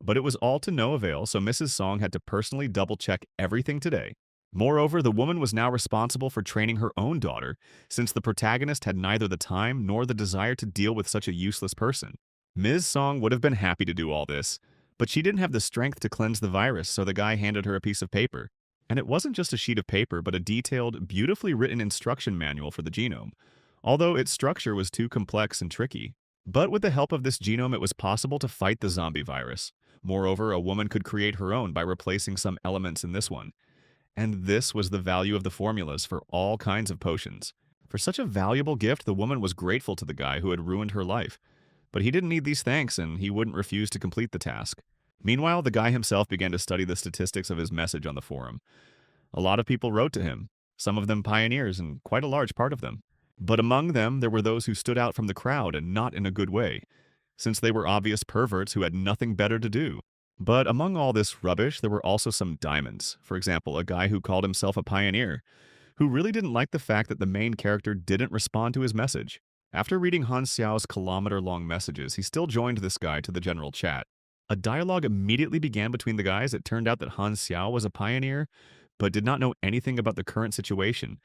but it was all to no avail, so Mrs. Song had to personally double-check everything today. Moreover, the woman was now responsible for training her own daughter, since the protagonist had neither the time nor the desire to deal with such a useless person. Ms. Song would have been happy to do all this, but she didn't have the strength to cleanse the virus, so the guy handed her a piece of paper. And it wasn't just a sheet of paper, but a detailed, beautifully written instruction manual for the genome, although its structure was too complex and tricky. But with the help of this genome, it was possible to fight the zombie virus. Moreover, a woman could create her own by replacing some elements in this one. And this was the value of the formulas for all kinds of potions. For such a valuable gift, the woman was grateful to the guy who had ruined her life. But he didn't need these thanks, and he wouldn't refuse to complete the task. Meanwhile, the guy himself began to study the statistics of his message on the forum. A lot of people wrote to him, some of them pioneers, and quite a large part of them. But among them, there were those who stood out from the crowd, and not in a good way, since they were obvious perverts who had nothing better to do. But among all this rubbish, there were also some diamonds. For example, a guy who called himself a pioneer, who really didn't like the fact that the main character didn't respond to his message. After reading Han Xiao's kilometer-long messages, he still joined this guy to the general chat. A dialogue immediately began between the guys. It turned out that Han Xiao was a pioneer, but did not know anything about the current situation.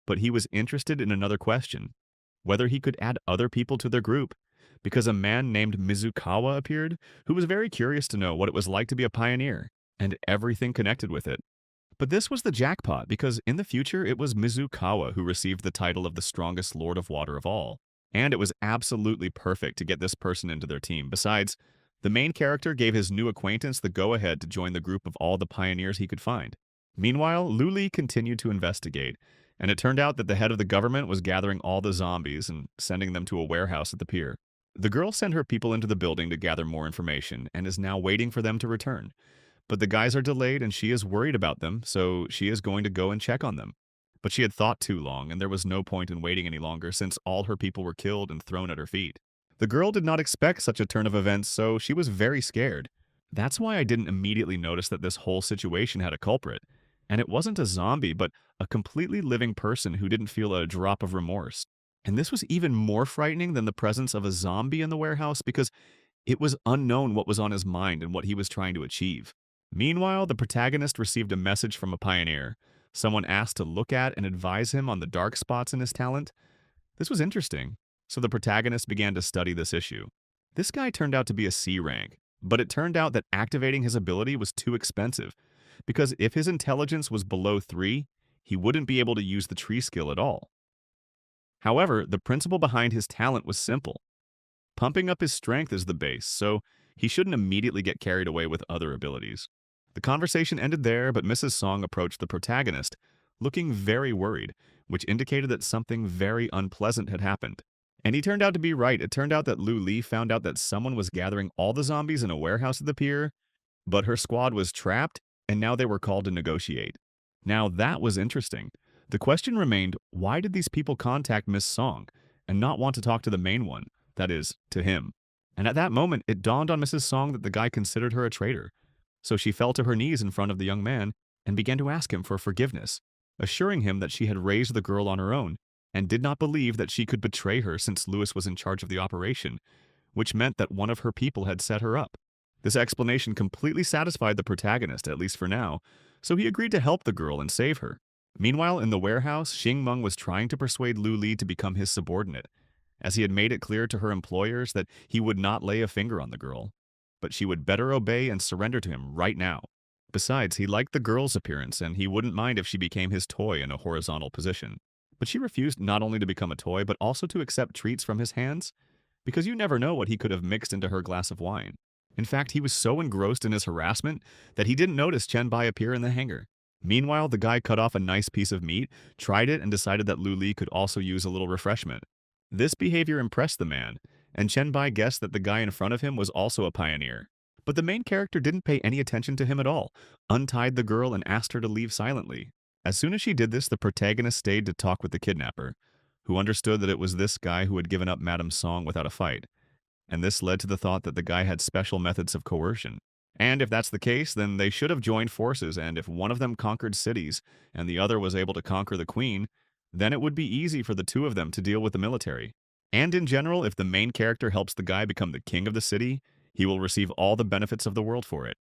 But he was interested in another question, whether he could add other people to their group, because a man named Mizukawa appeared, who was very curious to know what it was like to be a pioneer, and everything connected with it. But this was the jackpot, because in the future it was Mizukawa who received the title of the strongest Lord of Water of all. And it was absolutely perfect to get this person into their team. Besides, the main character gave his new acquaintance the go-ahead to join the group of all the pioneers he could find. Meanwhile, Lu Li continued to investigate, and it turned out that the head of the government was gathering all the zombies and sending them to a warehouse at the pier. The girl sent her people into the building to gather more information and is now waiting for them to return. But the guys are delayed and she is worried about them, so she is going to go and check on them. But she had thought too long, and there was no point in waiting any longer since all her people were killed and thrown at her feet. The girl did not expect such a turn of events, so she was very scared. That's why I didn't immediately notice that this whole situation had a culprit. And it wasn't a zombie, but a completely living person who didn't feel a drop of remorse. And this was even more frightening than the presence of a zombie in the warehouse because it was unknown what was on his mind and what he was trying to achieve. Meanwhile, the protagonist received a message from a pioneer. Someone asked to look at and advise him on the dark spots in his talent. This was interesting, so the protagonist began to study this issue. This guy turned out to be a C rank, but it turned out that activating his ability was too expensive, because if his intelligence was below 3, he wouldn't be able to use the tree skill at all. However, the principle behind his talent was simple. Pumping up his strength is the base, so he shouldn't immediately get carried away with other abilities. The conversation ended there, but Mrs. Song approached the protagonist, looking very worried, which indicated that something very unpleasant had happened. And he turned out to be right. It turned out that Lu Li found out that someone was gathering all the zombies in a warehouse at the pier, but her squad was trapped, and now they were called to negotiate. Now that was interesting. The question remained, why did these people contact Miss Song and not want to talk to the main one, that is, to him? And at that moment, it dawned on Mrs. Song that the guy considered her a traitor. So she fell to her knees in front of the young man and began to ask him for forgiveness, assuring him that she had raised the girl on her own and did not believe that she could betray her since Lewis was in charge of the operation, which meant that one of her people had set her up. This explanation completely satisfied the protagonist, at least for now, so he agreed to help the girl and save her. Meanwhile, in the warehouse, Xing Meng was trying to persuade Lu Li to become his subordinate, as he had made it clear to her employers that he would not lay a finger on the girl, but she would better obey and surrender to him right now. Besides, he liked the girl's appearance, and he wouldn't mind if she became his toy in a horizontal position. But she refused not only to become a toy, but also to accept treats from his hands, because you never know what he could have mixed into her glass of wine. In fact, he was so engrossed in his harassment that he didn't notice Chen Bai appear in the hangar. Meanwhile, the guy cut off a nice piece of meat, tried it, and decided that Lu Li could also use a little refreshment. This behavior impressed the man, and Chen Bai guessed that the guy in front of him was also a pioneer. But the main character didn't pay any attention to him at all, untied the girl and asked her to leave silently. As soon as she did this, the protagonist stayed to talk with the kidnapper, who understood that it was this guy who had given up Madame Song without a fight. And this led to the thought that the guy had special methods of coercion. And if that's the case, then they should have joined forces, and if one of them conquered cities and the other was able to conquer the queen, then it would be easy for the two of them to deal with the military. And in general, if the main character helps the guy become the king of the city, he will receive all the benefits of the world for it.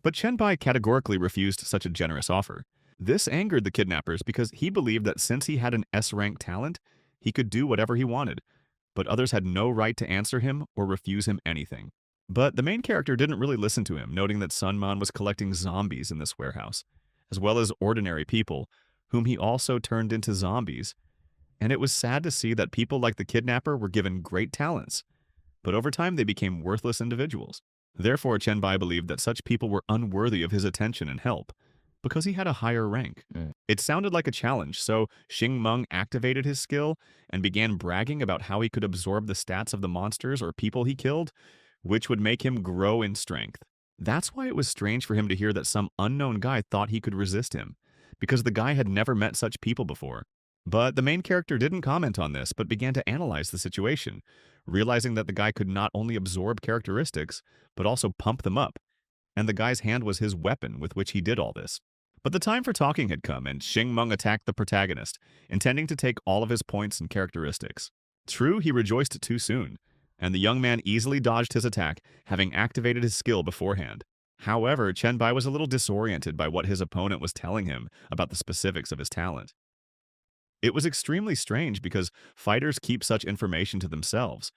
But Chen Bai categorically refused such a generous offer. This angered the kidnappers because he believed that since he had an S-rank talent, he could do whatever he wanted, but others had no right to answer him or refuse him anything. But the main character didn't really listen to him, noting that Sun Man was collecting zombies in this warehouse, as well as ordinary people, whom he also turned into zombies. And it was sad to see that people like the kidnapper were given great talents, but over time they became worthless individuals. Therefore, Chenbai believed that such people were unworthy of his attention and help, because he had a higher rank. It sounded like a challenge, so Xing Meng activated his skill and began bragging about how he could absorb the stats of the monsters or people he killed, which would make him grow in strength. That's why it was strange for him to hear that some unknown guy thought he could resist him, because the guy had never met such people before. But the main character didn't comment on this, but began to analyze the situation, realizing that the guy could not only absorb characteristics, but also pump them up, and the guy's hand was his weapon with which he did all this. But the time for talking had come, and Xing Meng attacked the protagonist, intending to take all of his points and characteristics. True, he rejoiced too soon, and the young man easily dodged his attack, having activated his skill beforehand. However, Chenbai was a little disoriented by what his opponent was telling him about the specifics of his talent. It was extremely strange because fighters keep such information to themselves,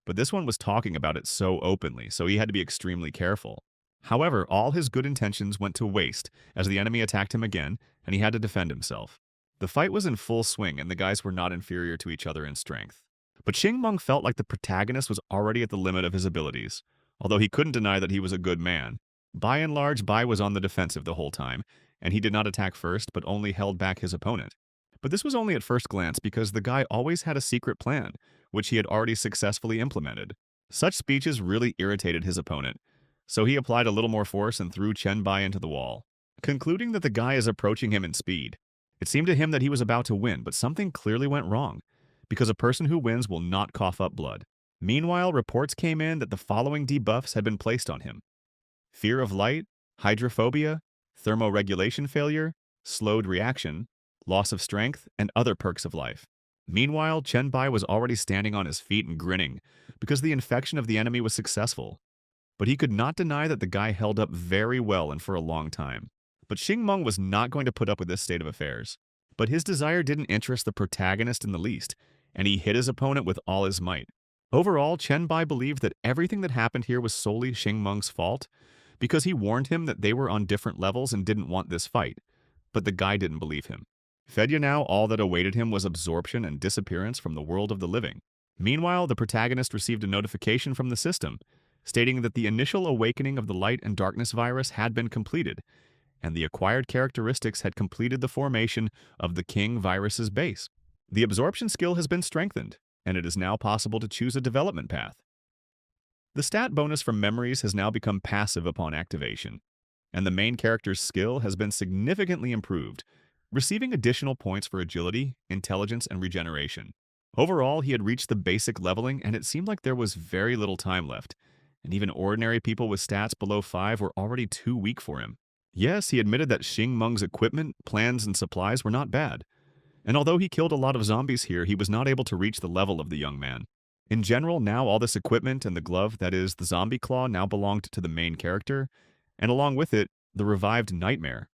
but this one was talking about it so openly, so he had to be extremely careful. However, all his good intentions went to waste as the enemy attacked him again, and he had to defend himself. The fight was in full swing, and the guys were not inferior to each other in strength. But Xing Meng felt like the protagonist was already at the limit of his abilities, although he couldn't deny that he was a good man. By and large, Bai was on the defensive the whole time, and he did not attack first, but only held back his opponent. But this was only at first glance because the guy always had a secret plan, which he had already successfully implemented. Such speeches really irritated his opponent, so he applied a little more force and threw Chenbai into the wall. Concluding that the guy is approaching him in speed, it seemed to him that he was about to win, but something clearly went wrong, because a person who wins will not cough up blood. Meanwhile, reports came in that the following debuffs had been placed on him: fear of light, hydrophobia, thermoregulation failure, slowed reaction, loss of strength, and other perks of life. Meanwhile, Chenbai was already standing on his feet and grinning because the infection of the enemy was successful. But he could not deny that the guy held up very well and for a long time. But Xing Meng was not going to put up with this state of affairs. But his desire didn't interest the protagonist in the least, and he hit his opponent with all his might. Overall, Chenbai believed that everything that happened here was solely Xing Meng's fault, because he warned him that they were on different levels and didn't want this fight. But the guy didn't believe him. Fedya now, all that awaited him was absorption and disappearance from the world of the living. Meanwhile, the protagonist received a notification from the system, stating that the initial awakening of the light and darkness virus had been completed, and the acquired characteristics had completed the formation of the King virus's base. The absorption skill has been strengthened, and it is now possible to choose a development path. The stat bonus from memories has now become passive upon activation, and the main character's skill has been significantly improved, receiving additional points for agility, intelligence, and regeneration. Overall, he had reached the basic leveling, and it seemed like there was very little time left, and even ordinary people with stats below 5 were already too weak for him. Yes, he admitted that Xing Meng's equipment, plans, and supplies were not bad, and although he killed a lot of zombies here, he was not able to reach the level of the young man. In general, now all this equipment and the glove, that is, the zombie claw, now belonged to the main character, and along with it, the revived nightmare,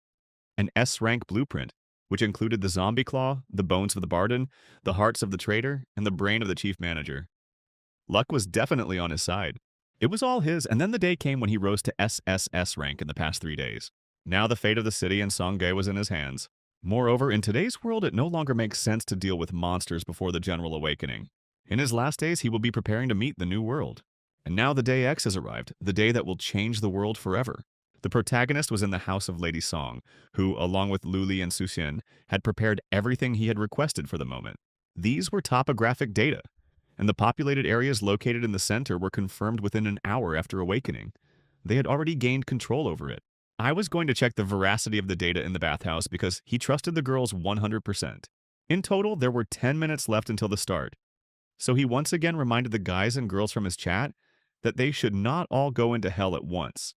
an S-rank blueprint, which included the zombie claw, the bones of the Barden, the hearts of the traitor, and the brain of the chief manager. Luck was definitely on his side. It was all his, and then the day came when he rose to SSS rank in the past 3 days. Now the fate of the city and Songgye was in his hands. Moreover, in today's world, it no longer makes sense to deal with monsters before the general awakening. In his last days, he will be preparing to meet the new world. And now the day X has arrived, the day that will change the world forever. The protagonist was in the house of Lady Song, who, along with Luli and Suxian, had prepared everything he had requested for the moment. These were topographic data, and the populated areas located in the center were confirmed within an hour after awakening. They had already gained control over it. I was going to check the veracity of the data in the bathhouse because he trusted the girls 100%. In total, there were 10 minutes left until the start. So he once again reminded the guys and girls from his chat that they should not all go into hell at once.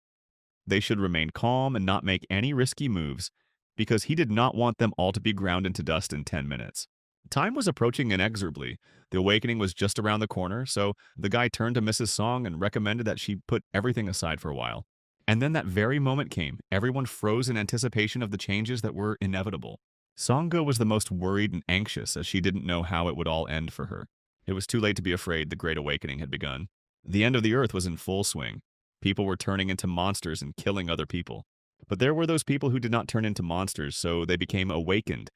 They should remain calm and not make any risky moves because he did not want them all to be ground into dust in 10 minutes. Time was approaching inexorably. The awakening was just around the corner, so the guy turned to Mrs. Song and recommended that she put everything aside for a while. And then that very moment came. Everyone froze in anticipation of the changes that were inevitable. Songgye was the most worried and anxious as she didn't know how it would all end for her. It was too late to be afraid. The Great Awakening had begun. The end of the earth was in full swing. People were turning into monsters and killing other people. But there were those people who did not turn into monsters, so they became awakened,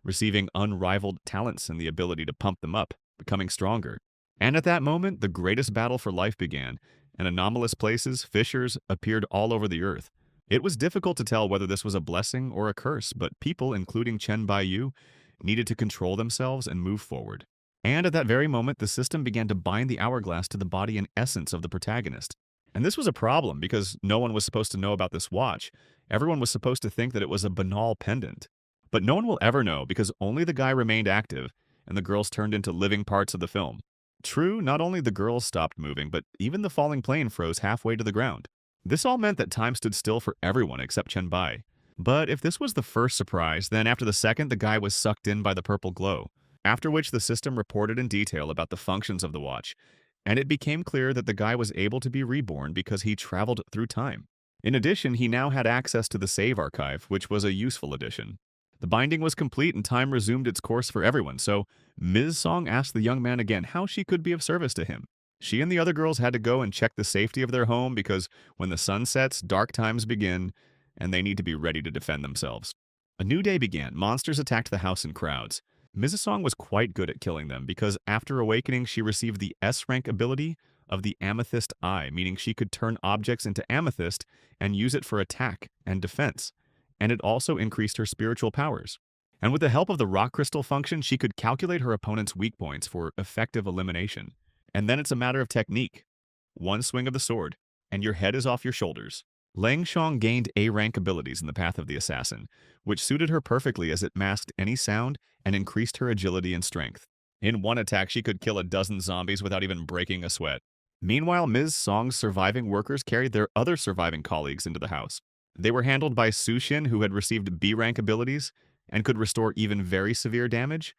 receiving unrivaled talents and the ability to pump them up, becoming stronger. And at that moment, the greatest battle for life began, and anomalous places, fissures, appeared all over the earth. It was difficult to tell whether this was a blessing or a curse, but people, including Chen Baiyu, needed to control themselves and move forward. And at that very moment, the system began to bind the hourglass to the body and essence of the protagonist. And this was a problem because no one was supposed to know about this watch. Everyone was supposed to think that it was a banal pendant. But no one will ever know because only the guy remained active, and the girls turned into living parts of the film. True, not only the girls stopped moving, but even the falling plane froze halfway to the ground. This all meant that time stood still for everyone except Chen Bai. But if this was the first surprise, then after the second, the guy was sucked in by the purple glow. After which the system reported in detail about the functions of the watch, and it became clear that the guy was able to be reborn because he traveled through time. In addition, he now had access to the save archive, which was a useful addition. The binding was complete and time resumed its course for everyone, so Ms. Song asked the young man again how she could be of service to him. She and the other girls had to go and check the safety of their home because when the sun sets, dark times begin, and they need to be ready to defend themselves. A new day began. Monsters attacked the house in crowds. Mrs. Song was quite good at killing them because after awakening, she received the S-rank ability of the Amethyst Eye, meaning she could turn objects into amethyst and use it for attack and defense. And it also increased her spiritual powers. And with the help of the rock crystal function, she could calculate her opponent's weak points for effective elimination. And then it's a matter of technique. One swing of the sword, and your head is off your shoulders. Lang Shong gained A-rank abilities in the path of the assassin, which suited her perfectly as it masked any sound and increased her agility and strength. In one attack, she could kill a dozen zombies without even breaking a sweat. Meanwhile, Ms. Song's surviving workers carried their other surviving colleagues into the house. They were handled by Su Xin, who had received B-rank abilities and could restore even very severe damage.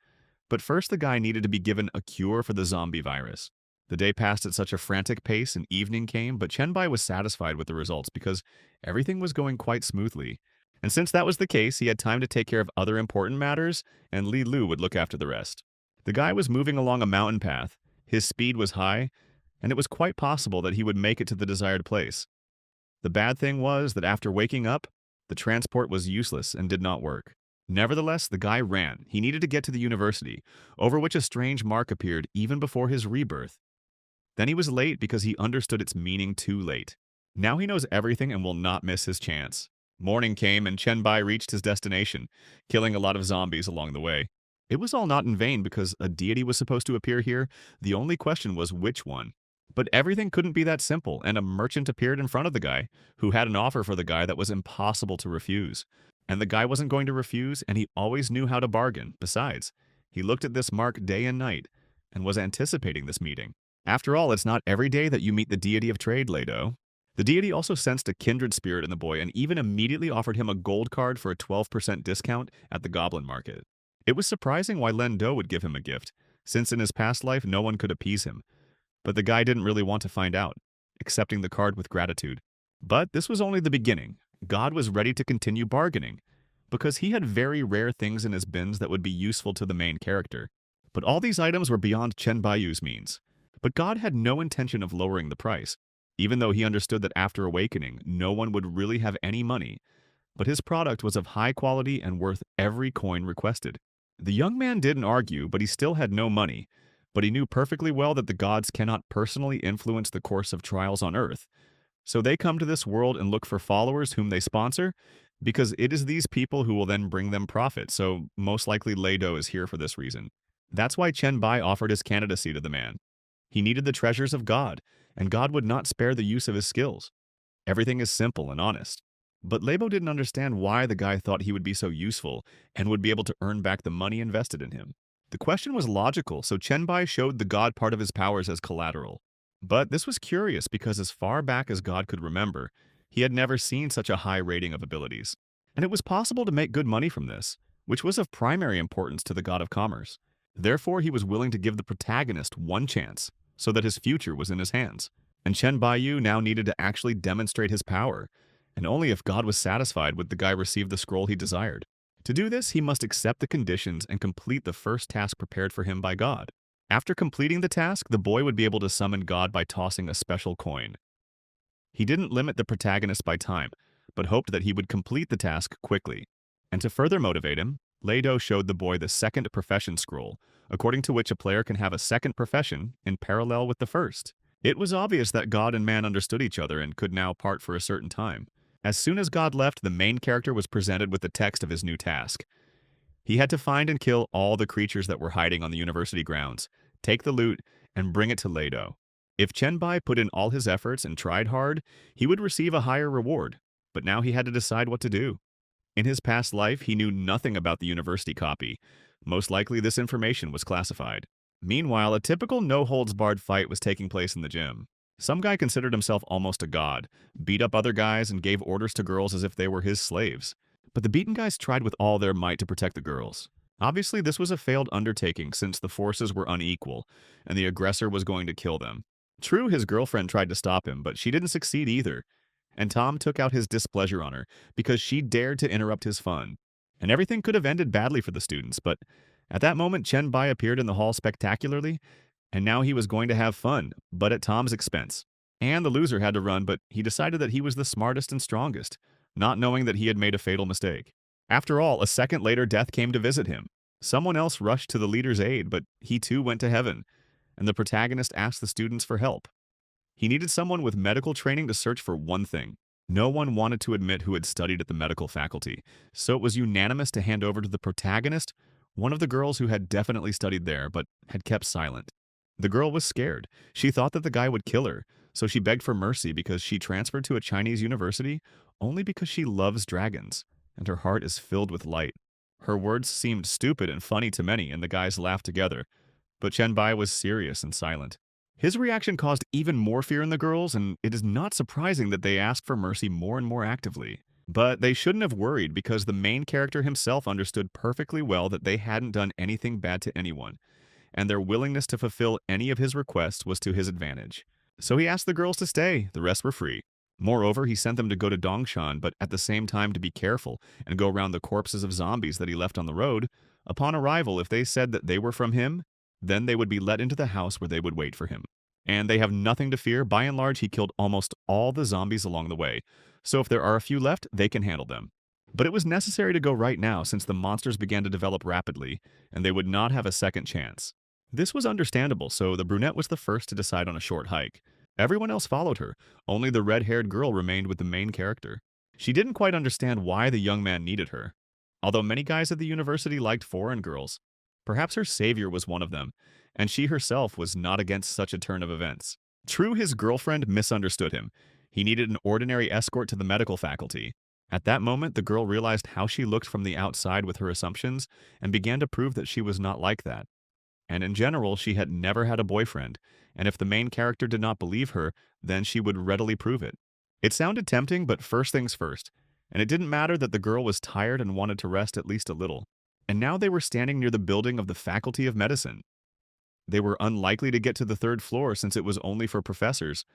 But first, the guy needed to be given a cure for the zombie virus. The day passed at such a frantic pace and evening came, but Chen Bai was satisfied with the results because everything was going quite smoothly. And since that was the case, he had time to take care of other important matters, and Li Lu would look after the rest. The guy was moving along a mountain path, his speed was high, and it was quite possible that he would make it to the desired place. The bad thing was that after waking up, the transport was useless and did not work. Nevertheless, the guy ran. He needed to get to the university, over which a strange mark appeared even before his rebirth. Then he was late because he understood its meaning too late. Now he knows everything and will not miss his chance. Morning came and Chen Bai reached his destination, killing a lot of zombies along the way. It was all not in vain because a deity was supposed to appear here. The only question was which one. But everything couldn't be that simple, and a merchant appeared in front of the guy, who had an offer for the guy that was impossible to refuse. And the guy wasn't going to refuse, and he always knew how to bargain. Besides, he looked at this mark day and night, and was anticipating this meeting. After all, it's not every day that you meet the deity of trade, Lado. The deity also sensed a kindred spirit in the boy and even immediately offered him a gold card for a 12% discount at the goblin market. It was surprising why Len Do would give him a gift, since in his past life no one could appease him. But the guy didn't really want to find out, accepting the card with gratitude. But this was only the beginning. God was ready to continue bargaining, because he had very rare things in his bins that would be useful to the main character. But all these items were beyond Chen Baiyu's means. But God had no intention of lowering the price, even though he understood that after awakening, no one would really have any money. But his product was of high quality and worth every coin requested. The young man didn't argue, but he still had no money. But he knew perfectly well that the gods cannot personally influence the course of trials on Earth. So they come to this world and look for followers whom they sponsor, because it is these people who will then bring them profit, so most likely Lado is here for this reason. That's why Chen Bai offered his candidacy to the man. He needed the treasures of God, and God would not spare the use of his skills. Everything is simple and honest. But Labo didn't understand why the guy thought he would be so useful and would be able to earn back the money invested in him. The question was logical, so Chen Bai showed the God part of his powers as collateral. But this was curious because as far back as God could remember, he had never seen such a high rating of abilities. And it was possible to make good money from this, which was of primary importance to the God of Commerce. Therefore, he was willing to give the protagonist one chance, so that his future was in his hands. And Chen Baiyu now needed to actually demonstrate his power, and only if God was satisfied would the guy receive the scroll he desired. To do this, he must accept the conditions and complete the first task prepared for him by God. After completing the task, the boy would be able to summon God by tossing a special coin. He didn't limit the protagonist by time, but hoped that he would complete the task quickly. And to further motivate him, Lado showed the boy the second profession scroll, according to which a player can have a second profession in parallel with the first. It was obvious that God and man understood each other and could now part for a certain time. As soon as God left, the main character was presented with the text of his new task. He had to find and kill all the creatures that were hiding on the university grounds, take the loot, and bring it to Lado. If Chenbai put in all his efforts and tried hard, he would receive a higher reward, but now he had to decide what to do. In his past life, he knew nothing about the university copy. Most likely, this information was classified. Meanwhile, a typical no-holds-barred fight was taking place in the gym. Some guy considered himself almost a god, beat up other guys, and gave orders to girls as if they were his slaves. But the beaten guys tried with all their might to protect the girls. Obviously, this was a failed undertaking since the forces were unequal, and the aggressor was going to kill them. True, his girlfriend tried to stop him, but she didn't succeed either. And Tom took out his displeasure on her because she dared to interrupt his fun. And everything could have ended badly for the students, but at that moment, Chen Bai appeared in the hall spectacularly, and now he was going to have fun, but at Tom's expense. And the loser had to run, but he decided that he was the smartest and strongest, not knowing that he had made a fatal mistake. After all, a second later, death came to visit him. Someone else rushed to the leader's aid, but he too went to heaven, and the protagonist asked the students for help. He needed someone with medical training to search for one thing. No one wanted to admit who had studied at the medical faculty, so it was unanimous to hand over to the protagonist, one of the girls who had definitely studied there but had kept silent. The girl was scared. She thought that the guy would kill her, so she begged for mercy because she transferred to a Chinese university only because she loves dragons, and her heart is filled with light. Her words seemed stupid and funny to many, and the guys laughed together, but Chen Bai was serious and silent. His reaction caused even more fear in the girls, and it is not surprising that they asked for mercy more and more actively. But they shouldn't have worried because the main character himself understood perfectly well that they hadn't done anything bad to anyone, and their willingness to fulfill any of his requests was to his advantage. So he asked the girls to stay, the rest were free. Moreover, he sent them to go to Dongshan, but at the same time to be careful and go around the corpses of zombies that he left on the road. Upon arrival, if they said that they were from him, then they would be let into the house where they would wait for him. And they have nothing to fear. By and large, he killed almost all the zombies along the way, so if there are a few left, they can handle them. But it was necessary to go right now since the monsters began to develop rapidly, and they would not have a second chance. This was understandable, so the brunette was the first to decide on a short hike. Everyone else followed her, only the red-haired girl remained with the main character. She didn't quite understand why the young man needed her. Although many guys at the university liked foreign girls, perhaps her savior was one of them, and she herself was not against such a turn of events. True, his girlfriend misunderstood him. He needed an ordinary escort to the medical faculty. At that moment, the girl realized how she looked from the outside with her assumptions and began to prove that she was not like that. And in general, she had never had a boyfriend, and if the main character did not believe her, then she would readily prove it. It sounded tempting, but first things first, and it didn't matter that the girl was tired and wanted to rest at least a little. And now they were standing near the building of the Faculty of Medicine. They were unlikely to get to the third floor since it was only for professors,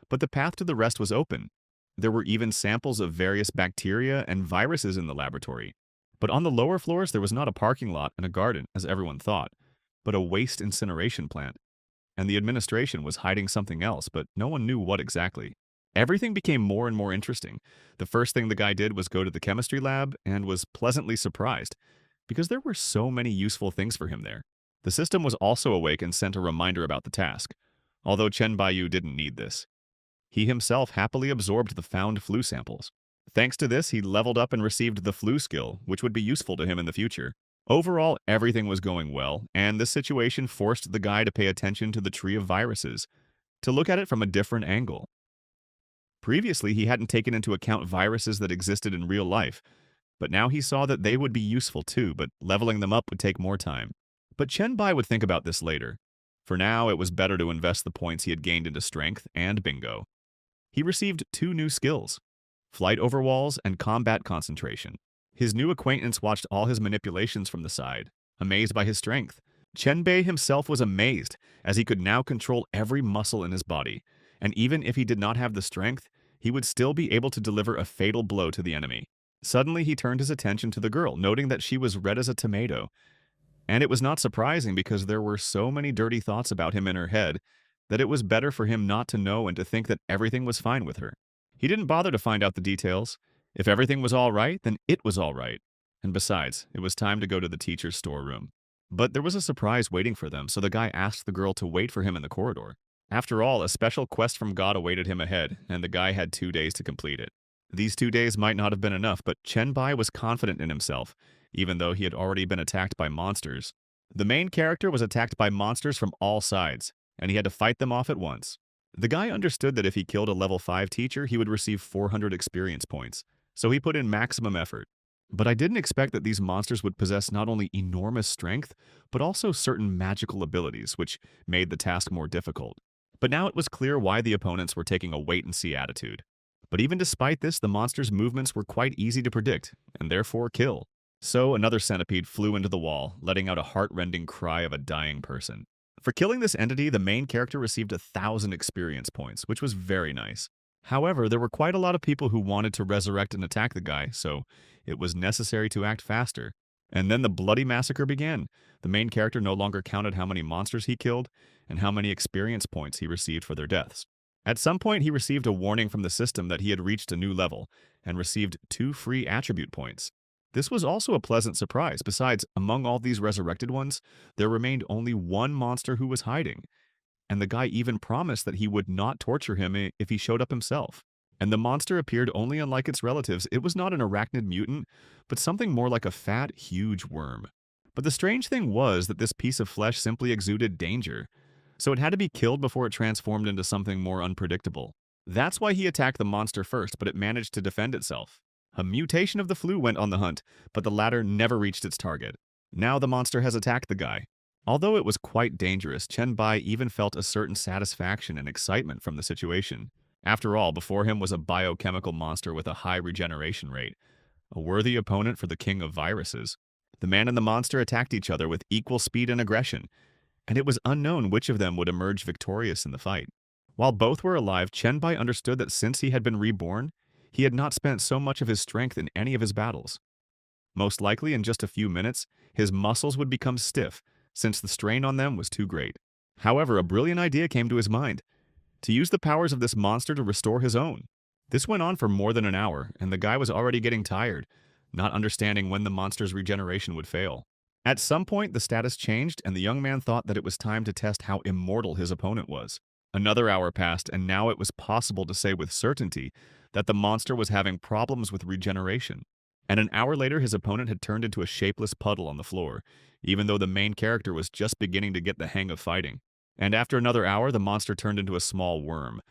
but the path to the rest was open. There were even samples of various bacteria and viruses in the laboratory. But on the lower floors, there was not a parking lot and a garden, as everyone thought, but a waste incineration plant. And the administration was hiding something else, but no one knew what exactly. Everything became more and more interesting. The first thing the guy did was go to the chemistry lab and was pleasantly surprised, because there were so many useful things for him there. The system was also awake and sent a reminder about the task, although Chen Baiyu didn't need this. He himself happily absorbed the found flu samples. Thanks to this, he leveled up and received the flu skill, which would be useful to him in the future. Overall, everything was going well, and this situation forced the guy to pay attention to the tree of viruses, to look at it from a different angle. Previously, he hadn't taken into account viruses that existed in real life, but now he saw that they would be useful too, but leveling them up would take more time. But Chen Bai would think about this later. For now, it was better to invest the points he had gained into strength and bingo. He received 2 new skills, flight over walls and combat concentration. His new acquaintance watched all his manipulations from the side, amazed by his strength. Chen Bei himself was amazed, as he could now control every muscle in his body, and even if he did not have the strength, he would still be able to deliver a fatal blow to the enemy. Suddenly, he turned his attention to the girl, noting that she was red as a tomato. And it was not surprising because there were so many dirty thoughts about him in her head that it was better for him not to know and to think that everything was fine with her. He didn't bother to find out the details. If everything was all right, then it was all right. And besides, it was time to go to the teacher's storeroom. But there was a surprise waiting for them, so the guy asked the girl to wait for him in the corridor. After all, a special quest from God awaited him ahead, and the guy had 2 days to complete it. These 2 days might not have been enough, but Chenbai was confident in himself, even though he had already been attacked by monsters. The main character was attacked by monsters from all sides, and he had to fight them off at once. The guy understood that if he killed a level 5 teacher, he would receive 400 experience points, so he put in maximum effort. But I didn't expect that these monsters would possess not only enormous strength, but also certain magical abilities, which made the task more difficult. But now it was clear why the opponents were taking a wait-and-see attitude. But even despite this, the monster's movements were quite easy to predict, and therefore kill. So another centipede flew into the wall, letting out a heart-rending cry of a dying person. For killing this entity, the main character received 1,000 experience points, which was very nice. However, there were quite a lot of people who wanted to resurrect and attack the guy, so it was necessary to act faster. And then the bloody massacre began. The main character no longer counted how many monsters he killed and how many experience points he received for their deaths. At some point, he received a warning from the system that he had reached a new level and received 2 free attribute points. This was also a pleasant surprise. Besides, among all these resurrected ones, there remained only one monster who was hiding, and the guy even promised that he would not torture him if he showed up himself. And the monster appeared only unlike its relatives. It was not an arachnid mutant, but something more like a fat, huge worm. But the strange thing was that this piece of flesh simply exuded danger, so it had to be killed before it transformed into something more unpredictable. That's why he attacked the monster first, but it managed to defend itself. A mutation of the flu went on the hunt, but the latter never reached its target. Now the monster has attacked the guy. Although it was quite dangerous, Chenbai even felt a certain satisfaction and excitement from the situation. After all, before him was a biochemical monster with a high regeneration rate, a worthy opponent for the king of viruses. The man and the monster attacked each other with equal speed and aggression, and it was unknown which of them would emerge victorious in the fight. While both were alive, Chenbai understood that since he had been reborn, he had not spent so much of his strength in any of his battles. Most likely, in just a few minutes, his muscles would become stiff, since the strain on them was too great. However, a brilliant idea came to his mind: to use the powers of this monster to restore his own. This went on for more than an hour, and the guy was already getting tired, not understanding when the monster's regeneration would fail. At some point, the status changed, and the young man thought that it was time to test how immortal his opponent was. Another hour passed, and now it was possible to say with certainty that the monster was having problems with regeneration. And an hour later, his opponent had turned into a shapeless puddle on the floor, even though the main character was just beginning to get the hang of fighting. And after another hour, the monster turned into a small worm.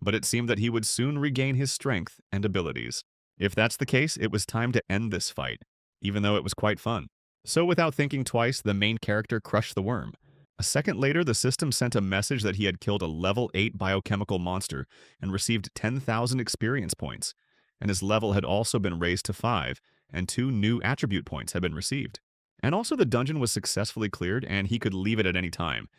But it seemed that he would soon regain his strength and abilities. If that's the case, it was time to end this fight, even though it was quite fun. So without thinking twice, the main character crushed the worm. A second later, the system sent a message that he had killed a level 8 biochemical monster and received 10,000 experience points, and his level had also been raised to 5, and 2 new attribute points had been received. And also the dungeon was successfully cleared, and he could leave it at any time.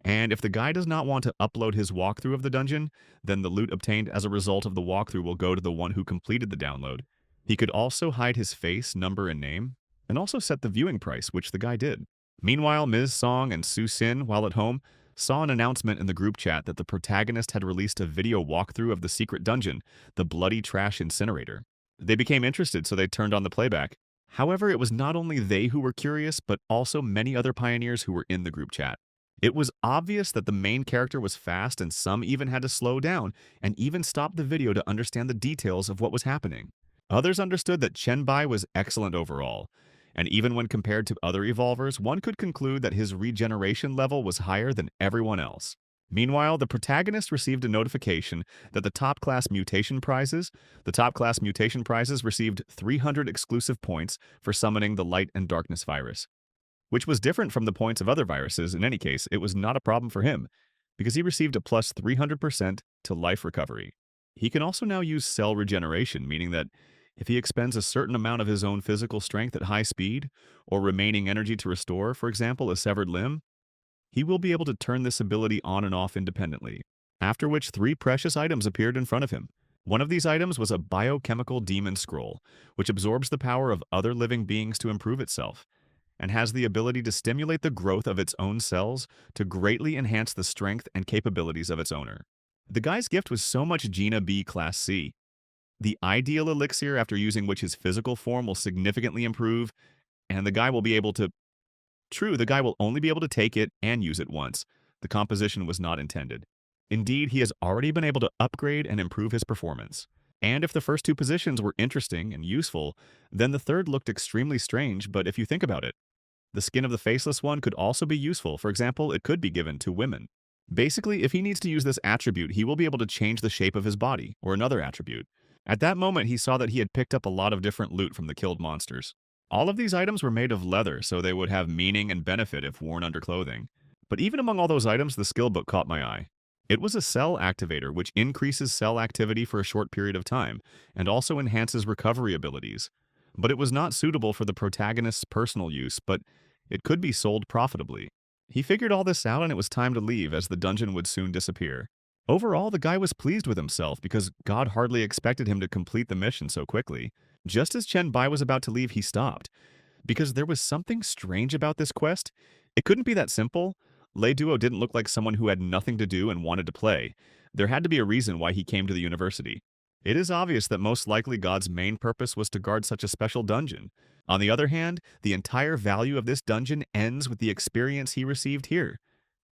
And if the guy does not want to upload his walkthrough of the dungeon, then the loot obtained as a result of the walkthrough will go to the one who completed the download. He could also hide his face, number, and name, and also set the viewing price, which the guy did. Meanwhile, Ms. Song and Su Sin, while at home, saw an announcement in the group chat that the protagonist had released a video walkthrough of the secret dungeon, the Bloody Trash Incinerator. They became interested, so they turned on the playback. However, it was not only they who were curious, but also many other pioneers who were in the group chat. It was obvious that the main character was fast, and some even had to slow down and even stop the video to understand the details of what was happening. Others understood that Chenbai was excellent overall, and even when compared to other evolvers, one could conclude that his regeneration level was higher than everyone else. Meanwhile, the protagonist received a notification that the top class mutation prizes received 300 exclusive points for summoning the Light and Darkness virus, which was different from the points of other viruses. In any case, it was not a problem for him, because he received a plus 300% to life recovery. He can also now use cell regeneration, meaning that if he expends a certain amount of his own physical strength at high speed, or remaining energy to restore, for example, a severed limb, he will be able to turn this ability on and off independently, after which 3 precious items appeared in front of him. One of these items was a biochemical demon scroll, which absorbs the power of other living beings to improve itself, and has the ability to stimulate the growth of its own cells to greatly enhance the strength and capabilities of its owner. The guy's gift was so much Gina B Class C, the ideal elixir after using which his physical form will significantly improve, and the guy will be able to True, the guy will only be able to take it and use it once. The composition was not intended. Indeed, he has already been able to upgrade and improve his performance. And if the first two positions were interesting and useful, then the third looked extremely strange, but if you think about it, the skin of the faceless one could also be useful. For example, it could be given to women. Basically, if he needs to use this attribute, he will be able to change the shape of his body, or another attribute. At that moment, he saw that he had picked up a lot of different loot from the killed monsters. All of these items were made of leather, so they would have meaning and benefit if worn under clothing. But even among all those items, the skill book caught my eye. It was a cell activator, which increases cell activity for a short period of time, and also enhances recovery abilities. But it was not suitable for the protagonist's personal use, but it could be sold profitably. He figured all this out and it was time to leave as the dungeon would soon disappear. Overall, the guy was pleased with himself because God hardly expected him to complete the mission so quickly. Just as Chen Bai was about to leave, he stopped. Because there was something strange about this quest. It couldn't be that simple. Lei Duo didn't look like someone who had nothing to do and wanted to play. There had to be a reason why he came to the university. It is obvious that most likely God's main purpose was to guard such a special dungeon. On the other hand, the entire value of this dungeon ends with the experience he received here.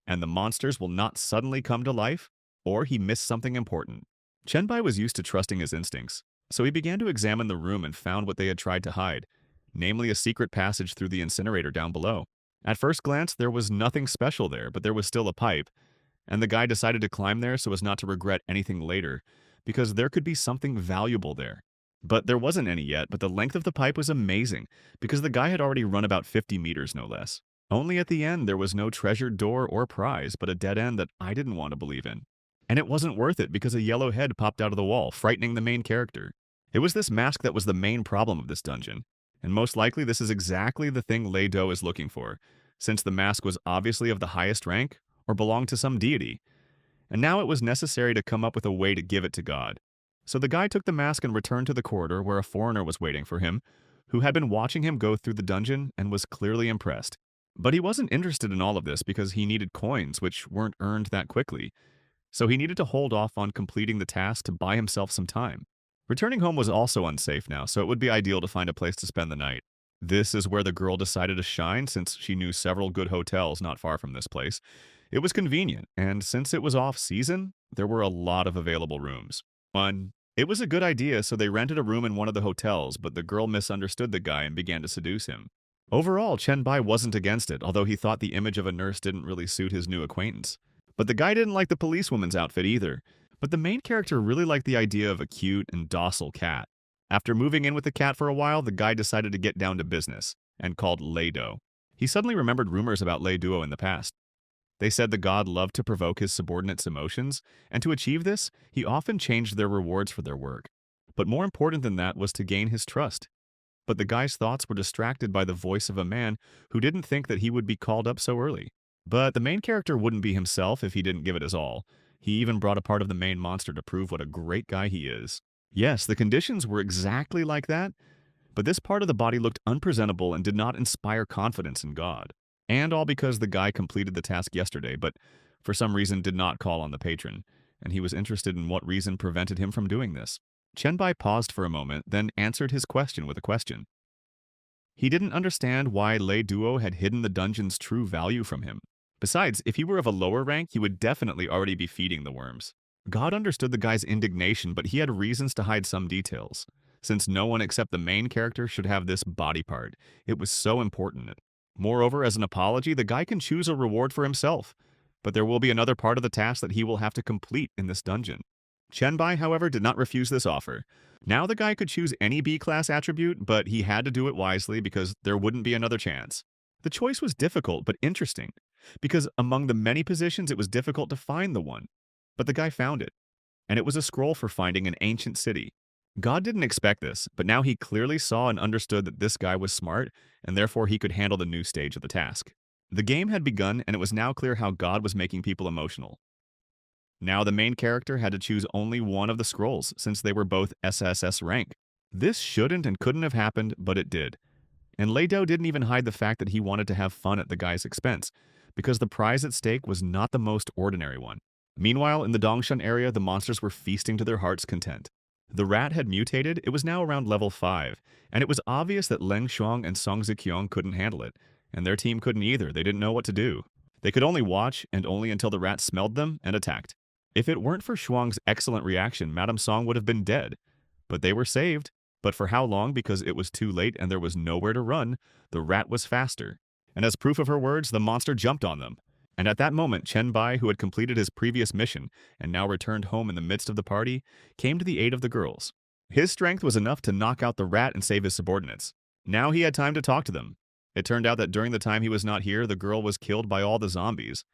And the monsters will not suddenly come to life, or he missed something important. Chen Bai was used to trusting his instincts, so he began to examine the room and found what they had tried to hide, namely a secret passage through the incinerator down below. At first glance, there was nothing special there, but there was still a pipe, and the guy decided to climb there so as not to regret anything later, because there could be something valuable there. But there wasn't any yet, but the length of the pipe was amazing, because the guy had already run about 50 meters no less. Only at the end there was no treasured door or prize, but a dead end that I didn't want to believe in. And it wasn't worth it because a yellow head popped out of the wall, frightening the main character. It was this mask that was the main problem of this dungeon, and most likely this is exactly the thing Lei Do is looking for, since the mask was obviously of the highest rank or belonged to some deity. And now it was necessary to come up with a way to give it to God. So the guy took the mask and returned to the corridor where a foreigner was waiting for him, who had been watching him go through the dungeon and was clearly impressed. But he wasn't interested in all of this because he needed coins, which weren't earned that quickly. So he needed to hold off on completing the task to buy himself some time. Returning home was also unsafe now, so it would be ideal to find a place to spend the night. This is where the girl decided to shine since she knew several good hotels not far from this place. It was convenient, and since it was off-season, there were a lot of available rooms. It was a good idea, so they rented a room in one of the hotels, but the girl misunderstood the guy and began to seduce him. Overall, Chen Bai wasn't against it, although he thought the image of a nurse didn't really suit his new acquaintance. But the guy didn't like the policewoman's outfit either. But the main character really liked the idea of a cute and docile cat. After moving in with the cat for a while, the guy decided to get down to business, and called Lei Do. He suddenly remembered rumors about Lei Duo in the past. They said the god loved to provoke his subordinates' emotions, and to achieve this, he often changed their rewards for their work. But more important than that was to gain his trust. But the guy's thoughts were distracted by the voice of a man who didn't think that he would be called up so early. But the main character wouldn't be himself if he didn't give it his all. He even brought a part of the main monster to prove what a great guy he is. Yes, the conditions were exactly like that, but this part of the body looked unpresentable and did not inspire confidence in God. And all because the guy completed the task yesterday, but for some reason did not call on the patron, and he was interested in what reason prevented him from doing this. Chen Bai paused for a moment, then answered his question with a question. He didn't understand why Lei Duo had hidden the dungeon's true value from him. Besides, if he were of a lower rank, he would definitely already be feeding the worms. God understood the guy's indignation, but he had reasons to hide some details. Since no one except the main character should have this body part, it was so important. Moreover, as an apology, the guy can choose a reward for himself, but there will be another part of the task that he will have to complete in this dungeon. Chen Bai, however, did not refuse this offer. Now the guy could choose any B-class attribute, but he had to do it wisely because there wouldn't be another chance. The choice was difficult but interesting, because among the many positions it was difficult to find the one. But the guy found it, and it was a scroll for finding an ancient city. God didn't expect this, but now he clearly saw and understood that this guy was smart, and therefore he could handle the new stage of the task. The game had begun, and it was now clear how God was making people emotional. Now the main character had to choose only one of the scrolls, since they were both SSS rank. This shouldn't and couldn't have happened, but it did. And Lei Do didn't even hide the fact that he wanted to have fun at the guy's expense, because the prize at stake was not the most ordinary one. Meanwhile, in the Dongshan area, the monsters were feasting to their heart's content. The rat had mutated, it was now around level 5, and it was obvious that Leng Shuang and Song Ziqiang couldn't handle it, and their team couldn't either. They didn't know what to do. They could only watch, and only until the rats smelled them and attacked. If it weren't for Shuang's excellent reaction, Madame Song would have been dead. But they were saved. But for how long? Because it was too late and there was nowhere to run. The rat was faster. And as proof of her words, the monster jumped on them. And at that moment, Chen Bai, who had completed his previous mission and now returned home in the midst of the party, came to the aid of the girls. His strength was enough to knock out the rat and save his subordinates. Now he had time to talk to them. It turned out that during the time he was not here, the girl was killed by all the zombies.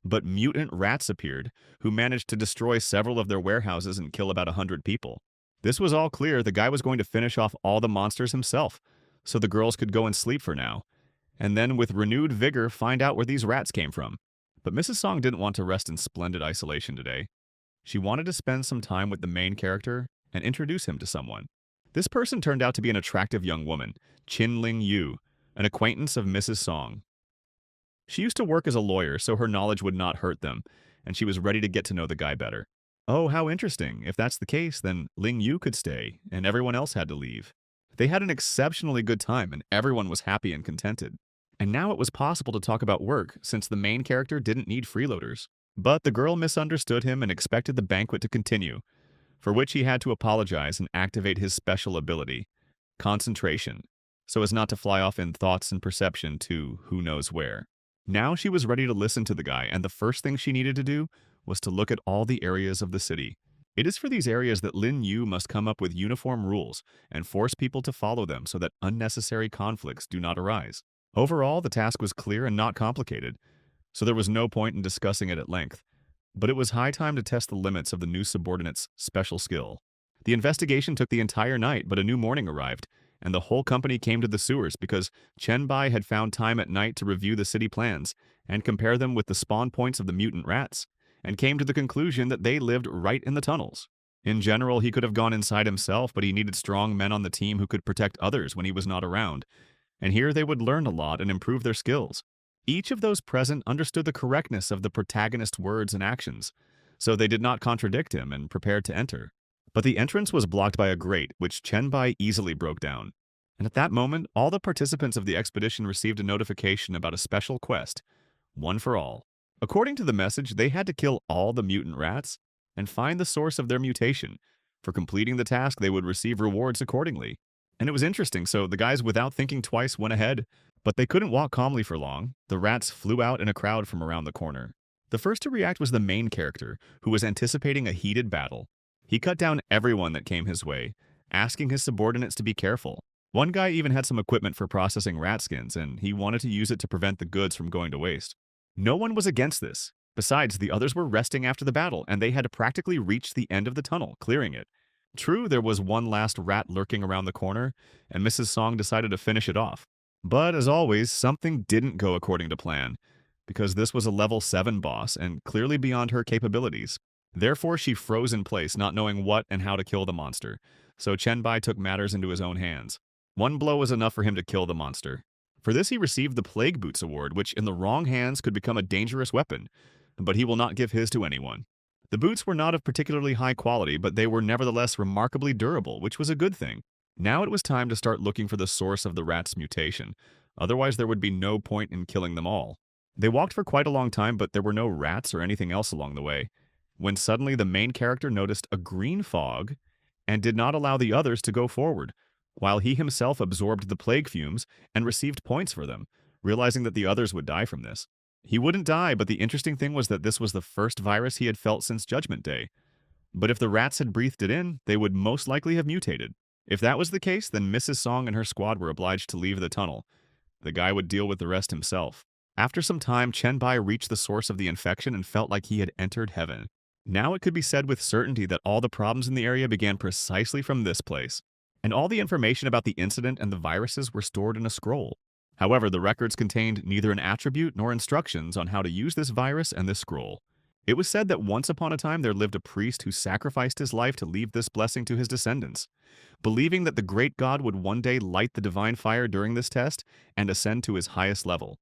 But mutant rats appeared, who managed to destroy several of their warehouses and kill about 100 people. This was all clear. The guy was going to finish off all the monsters himself, so the girls could go and sleep for now, and then with renewed vigor find out where these rats came from. But Mrs. Song didn't want to rest in splendid isolation today. She wanted to spend some time with the main character and introduce him to someone. This person turned out to be an attractive young woman, Chin Ling Yu, an acquaintance of Mrs. Song. She used to work as a lawyer, so her knowledge would not hurt them, and she was ready to get to know the guy better. Oh, how interesting. If that's the case, then Ling Yu could stay, and everyone else had to leave. They had an exceptionally good time, and everyone was happy and contented. And now it was possible to talk about work, since the main character didn't need freeloaders. But the girl misunderstood him and expected the banquet to continue, for which he had to apologize and activate his special ability, concentration, so as not to fly off in thoughts and perception to who knows where. Now she was ready to listen to the guy, and the first thing she needed to do was to look at all the areas of the city. It is for these areas that Lin Yu must come up with uniform rules and force people to follow them so that unnecessary conflicts do not arise. Overall, the task was clear and not complicated, so there was no point in discussing it at length. But it was high time to test the limits of the new subordinate's special skill. The investigation took the entire night, but a new morning arrived, and the whole company came to the sewers because Chen Bai had found time at night to review the city plans and compare them with the spawn points of the mutant rats, and came to the conclusion that they lived right in the tunnels. In general, he could have gone inside himself, but he needed strong men on the team who could protect others when he was not around, and here they would learn a lot and improve their skills. Each of those present understood the correctness of the protagonist's words and actions, so they did not contradict him and prepared to enter. But the entrance was blocked by a grate, which Chen Bai easily broke down. And at that moment, all the participants of the expedition received a notification about a special quest, one for all. According to the message, they had to kill all the mutant rats and find the source of their mutation. For completing the task, they would receive rewards accordingly. And it was interesting, so the guys, without thinking twice, went ahead. But they couldn't walk calmly for long. The rats flew out in a crowd from around the corner. The first to react was the main character, who was anticipating a heated battle. He cut down everyone that came his way, asking his subordinates to be careful. One guy even had some equipment for processing rat skins, and he wanted to use it to prevent the goods from going to waste. No one was against this. Besides, the others were resting after the battle, and they had practically reached the end of the tunnel, clearing it. True, there was one last rat lurking around the corner, and Mrs. Song decided to finish it off. But as always, something didn't go according to plan, because this was a level 7 boss and clearly beyond her capabilities. Therefore, she froze in place, not knowing what and how to kill the monster, so Chen Bai took matters into his own hands. One blow was enough for him to kill the monster. For this, he received the Plague Boots Award, which in the wrong hands could become a dangerous weapon, but he will not give his to anyone. The boots were not of particularly high quality, but they were nevertheless remarkably durable, which was a good thing. Now it was time to start looking for the source of the rat's mutation, otherwise there would be no point in killing them all. They walked for quite a long time, but there were no rats or anything else along the way, when suddenly the main character noticed a green fog and did not allow the others to go forward, while he himself absorbed the plague fumes and received points for them, realizing that the others would die from this. He wouldn't die, but the interesting thing was that this was the first virus he had felt since Judgment Day. But if the rats had breathed it in, they would most likely have mutated. If that was the case, then Mrs. Song and her squad were obliged to leave the tunnel. The guy would deal with the rest himself. After some time, Chen Bai reached the source of the infection and felt like he had entered heaven. Now it could be said with certainty that all the problems in the area began precisely from this place, and all the information about the incident and the viruses were stored in a scroll. However, the records contained neither an attribute nor instructions on how to use this virus and this scroll. It was said that once upon a time there lived a priest who sacrificed his life to leave this blessing to his descendants, believing that the great god would one day light the divine fire during this test and ascend to his highest level.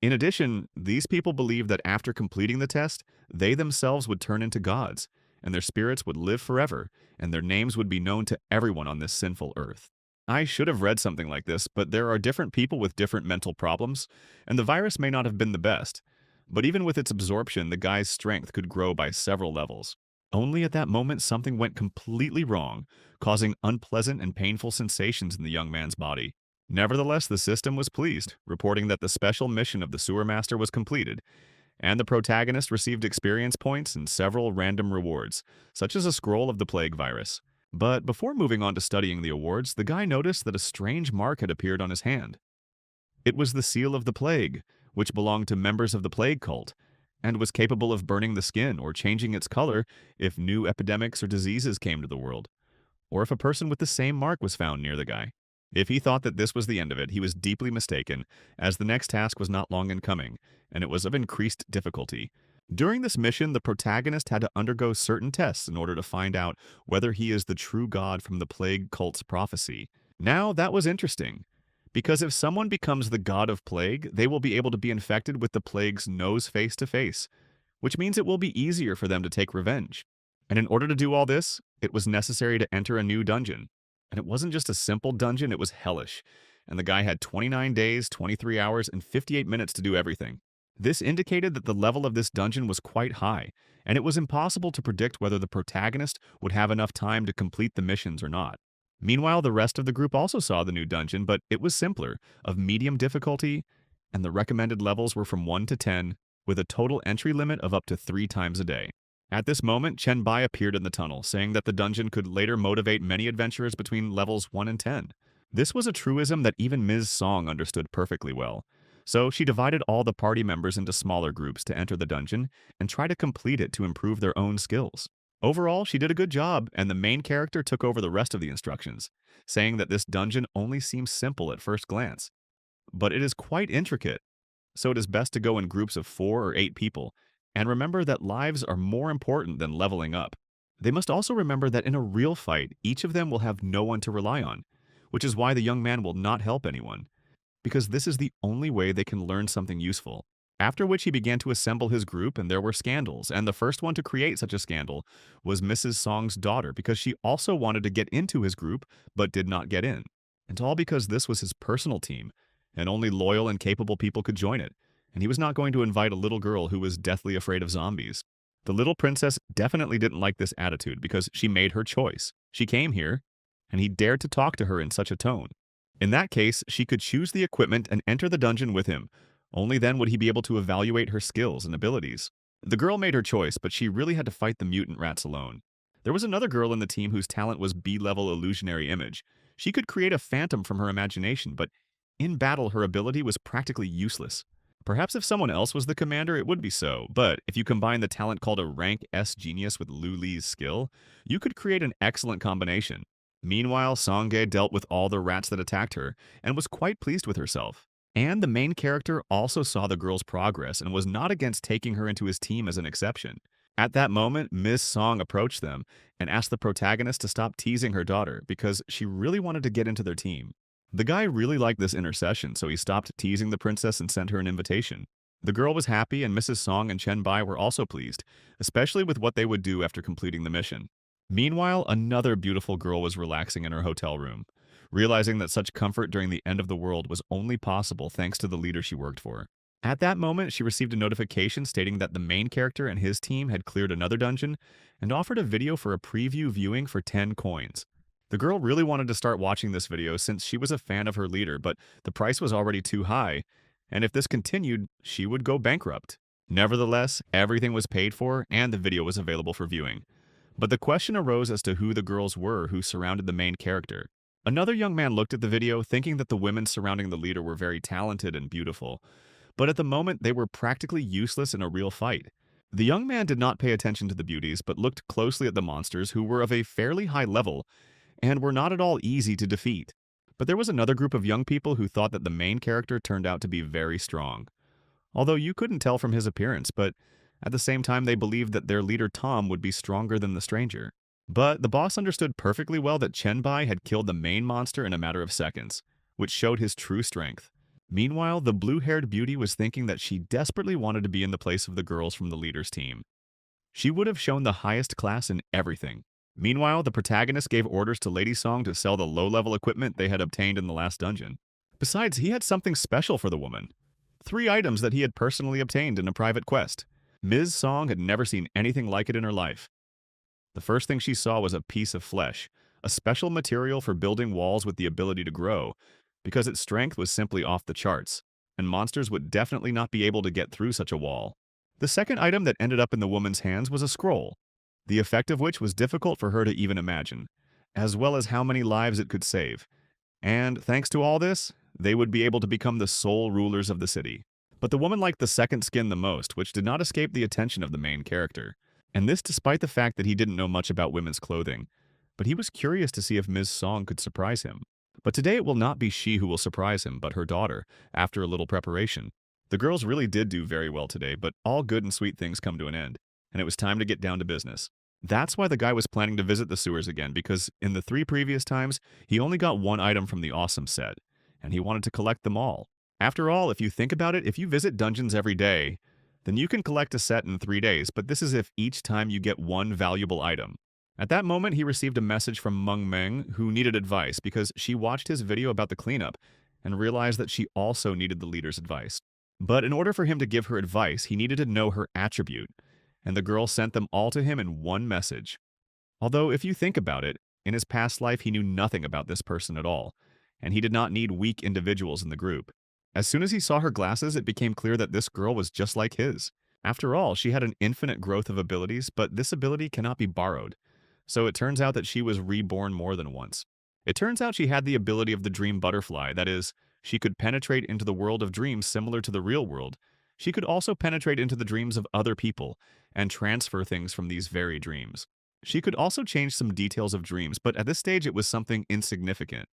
In addition, these people believed that after completing the test, they themselves would turn into gods, and their spirits would live forever, and their names would be known to everyone on this sinful earth. I should have read something like this, but there are different people with different mental problems, and the virus may not have been the best. But even with its absorption, the guy's strength could grow by several levels. Only at that moment, something went completely wrong, causing unpleasant and painful sensations in the young man's body. Nevertheless, the system was pleased, reporting that the special mission of the sewer master was completed, and the protagonist received experience points and several random rewards, such as a scroll of the plague virus. But before moving on to studying the awards, the guy noticed that a strange mark had appeared on his hand. It was the seal of the plague, which belonged to members of the plague cult, and was capable of burning the skin or changing its color if new epidemics or diseases came to the world, or if a person with the same mark was found near the guy. If he thought that this was the end of it, he was deeply mistaken, as the next task was not long in coming, and it was of increased difficulty. During this mission, the protagonist had to undergo certain tests in order to find out whether he is the true god from the plague cult's prophecy. Now, that was interesting, because if someone becomes the god of plague, they will be able to be infected with the plague's nose face to face, which means it will be easier for them to take revenge. And in order to do all this, it was necessary to enter a new dungeon. And it wasn't just a simple dungeon, it was hellish. And the guy had 29 days, 23 hours, and 58 minutes to do everything. This indicated that the level of this dungeon was quite high, and it was impossible to predict whether the protagonist would have enough time to complete the missions or not. Meanwhile, the rest of the group also saw the new dungeon, but it was simpler, of medium difficulty, and the recommended levels were from 1 to 10, with a total entry limit of up to 3 times a day. At this moment, Chen Bai appeared in the tunnel, saying that the dungeon could later motivate many adventurers between levels 1 and 10. This was a truism that even Ms. Song understood perfectly well. So she divided all the party members into smaller groups to enter the dungeon and try to complete it to improve their own skills. Overall, she did a good job, and the main character took over the rest of the instructions, saying that this dungeon only seems simple at first glance, but it is quite intricate, so it is best to go in groups of 4 or 8 people, and remember that lives are more important than leveling up. They must also remember that in a real fight, each of them will have no one to rely on, which is why the young man will not help anyone, because this is the only way they can learn something useful. After which he began to assemble his group, and there were scandals, and the first one to create such a scandal was Mrs. Song's daughter, because she also wanted to get into his group, but did not get in. And all because this was his personal team, and only loyal and capable people could join it, and he was not going to invite a little girl who was deathly afraid of zombies. The little princess definitely didn't like this attitude, because she made her choice. She came here, and he dared to talk to her in such a tone. In that case, she could choose the equipment and enter the dungeon with him. Only then would he be able to evaluate her skills and abilities. The girl made her choice, but she really had to fight the mutant rats alone. There was another girl in the team whose talent was B-level illusionary image. She could create a phantom from her imagination, but in battle her ability was practically useless. Perhaps if someone else was the commander, it would be so, but if you combine the talent called a rank S genius with Lu Li's skill, you could create an excellent combination. Meanwhile, Songye dealt with all the rats that attacked her, and was quite pleased with herself. And the main character also saw the girl's progress and was not against taking her into his team as an exception. At that moment, Ms. Song approached them and asked the protagonist to stop teasing her daughter because she really wanted to get into their team. The guy really liked this intercession, so he stopped teasing the princess and sent her an invitation. The girl was happy, and Mrs. Song and Chen Bai were also pleased, especially with what they would do after completing the mission. Meanwhile, another beautiful girl was relaxing in her hotel room, realizing that such comfort during the end of the world was only possible thanks to the leader she worked for. At that moment, she received a notification stating that the main character and his team had cleared another dungeon and offered a video for a preview viewing for 10 coins. The girl really wanted to start watching this video since she was a fan of her leader, but the price was already too high, and if this continued, she would go bankrupt. Nevertheless, everything was paid for and the video was available for viewing. But the question arose as to who the girls were who surrounded the main character. Another young man looked at the video thinking that the women surrounding the leader were very talented and beautiful, but at the moment they were practically useless in a real fight. The young man did not pay attention to the beauties, but looked closely at the monsters who were of a fairly high level and were not at all easy to defeat. But there was another group of young people who thought that the main character turned out to be very strong. Although you couldn't tell from his appearance, but at the same time they believed that their leader Tom would be stronger than the stranger. But the boss understood perfectly well that Chen Bai had killed the main monster in a matter of seconds, which showed his true strength. Meanwhile, the blue-haired beauty was thinking that she desperately wanted to be in the place of the girls from the leader's team. She would have shown the highest class in everything, Meanwhile, the protagonist gave orders to Lady Song to sell the low-level equipment they had obtained in the last dungeon. Besides, he had something special for the woman. 3 items that he had personally obtained in a private quest. Ms. Song had never seen anything like it in her life. The first thing she saw was a piece of flesh, a special material for building walls with the ability to grow, because its strength was simply off the charts, and monsters would definitely not be able to get through such a wall. The second item that ended up in the woman's hands was a scroll, the effect of which was difficult for her to even imagine, as well as how many lives it could save. And thanks to all this, they would be able to become the sole rulers of the city. But the woman liked the second skin the most, which did not escape the attention of the main character. And this despite the fact that he didn't know much about women's clothing. But he was curious to see if Ms. Song could surprise him. But today it will not be she who will surprise him, but her daughter, after a little preparation. The girls really did do very well today, but all good and sweet things come to an end, and it was time to get down to business. That's why the guy was planning to visit the sewers again, because in the 3 previous times, he only got 1 item from the awesome set, and he wanted to collect them all. After all, if you think about it, if you visit dungeons every day, then you can collect a set in 3 days, but this is if each time you get 1 valuable item. At that moment, he received a message from Mung Meng, who needed advice because she watched his video about the cleanup and realized that she also needed the leader's advice. But in order for him to give her advice, he needed to know her attribute, and the girl sent them all to him in 1 message. Although, if you think about it, in his past life he knew nothing about this person at all, and he did not need weak individuals in the group. As soon as he saw her glasses, it became clear that this girl was just like his. After all, she had an infinite growth of abilities, but this ability cannot be borrowed. So it turns out that she was reborn more than once. It turns out she had the ability of the dream butterfly, that is, she could penetrate into the world of dreams similar to the real world. She could also penetrate into the dreams of other people and transfer things from these very dreams. She could also change some details of dreams, but at this stage it was something insignificant.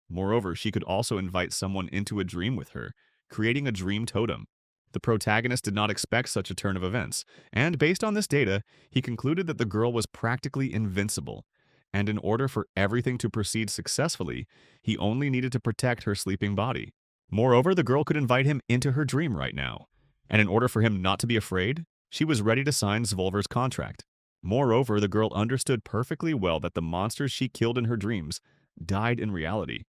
Moreover, she could also invite someone into a dream with her, creating a dream totem. The protagonist did not expect such a turn of events, and based on this data, he concluded that the girl was practically invincible, and in order for everything to proceed successfully, he only needed to protect her sleeping body. Moreover, the girl could invite him into her dream right now, and in order for him not to be afraid, she was ready to sign Svolver's contract. Moreover, the girl understood perfectly well that the monsters she killed in her dreams died in reality,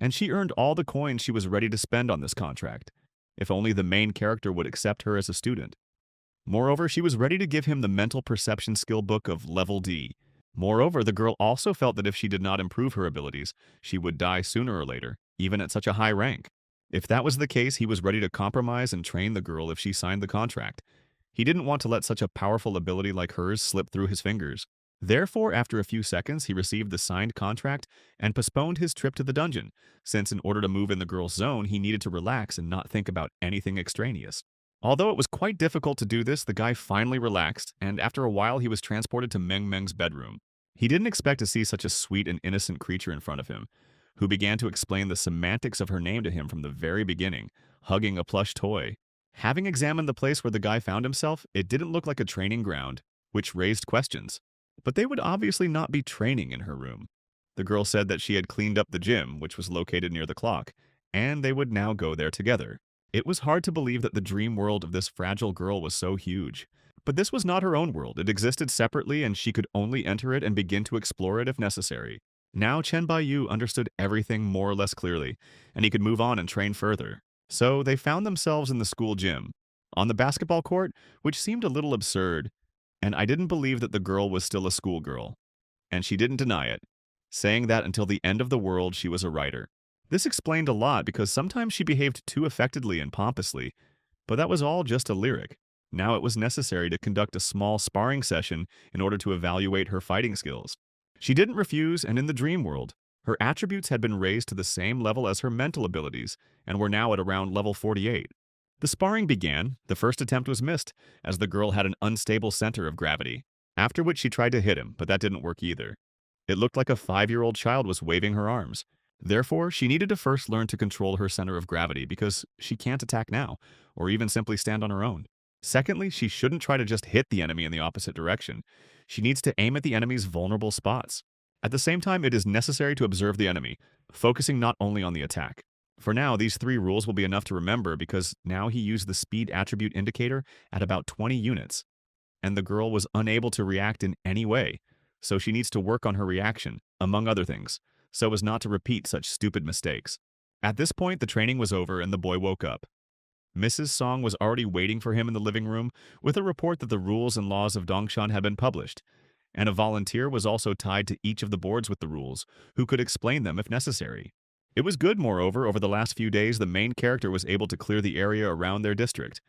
and she earned all the coins she was ready to spend on this contract, if only the main character would accept her as a student. Moreover, she was ready to give him the mental perception skill book of level D. Moreover, the girl also felt that if she did not improve her abilities, she would die sooner or later, even at such a high rank. If that was the case, he was ready to compromise and train the girl if she signed the contract. He didn't want to let such a powerful ability like hers slip through his fingers. Therefore, after a few seconds, he received the signed contract and postponed his trip to the dungeon, since in order to move in the girl's zone, he needed to relax and not think about anything extraneous. Although it was quite difficult to do this, the guy finally relaxed, and after a while he was transported to Meng Meng's bedroom. He didn't expect to see such a sweet and innocent creature in front of him, who began to explain the semantics of her name to him from the very beginning, hugging a plush toy. Having examined the place where the guy found himself, it didn't look like a training ground, which raised questions. But they would obviously not be training in her room. The girl said that she had cleaned up the gym, which was located near the clock, and they would now go there together. It was hard to believe that the dream world of this fragile girl was so huge. But this was not her own world. It existed separately, and she could only enter it and begin to explore it if necessary. Now Chen Baiyu understood everything more or less clearly, and he could move on and train further. So they found themselves in the school gym, on the basketball court, which seemed a little absurd, and I didn't believe that the girl was still a schoolgirl. And she didn't deny it, saying that until the end of the world she was a writer. This explained a lot because sometimes she behaved too affectedly and pompously, but that was all just a lyric. Now it was necessary to conduct a small sparring session in order to evaluate her fighting skills. She didn't refuse, and in the dream world, her attributes had been raised to the same level as her mental abilities and were now at around level 48. The sparring began. The first attempt was missed, as the girl had an unstable center of gravity, after which she tried to hit him, but that didn't work either. It looked like a 5-year-old child was waving her arms. Therefore, she needed to first learn to control her center of gravity because she can't attack now, or even simply stand on her own. Secondly, she shouldn't try to just hit the enemy in the opposite direction. She needs to aim at the enemy's vulnerable spots. At the same time, it is necessary to observe the enemy, focusing not only on the attack. For now, these 3 rules will be enough to remember because now he used the speed attribute indicator at about 20 units, and the girl was unable to react in any way, so she needs to work on her reaction, among other things, so as not to repeat such stupid mistakes. At this point, the training was over and the boy woke up. Mrs. Song was already waiting for him in the living room with a report that the rules and laws of Dongshan had been published, and a volunteer was also tied to each of the boards with the rules, who could explain them if necessary. It was good, moreover, over the last few days the main character was able to clear the area around their district.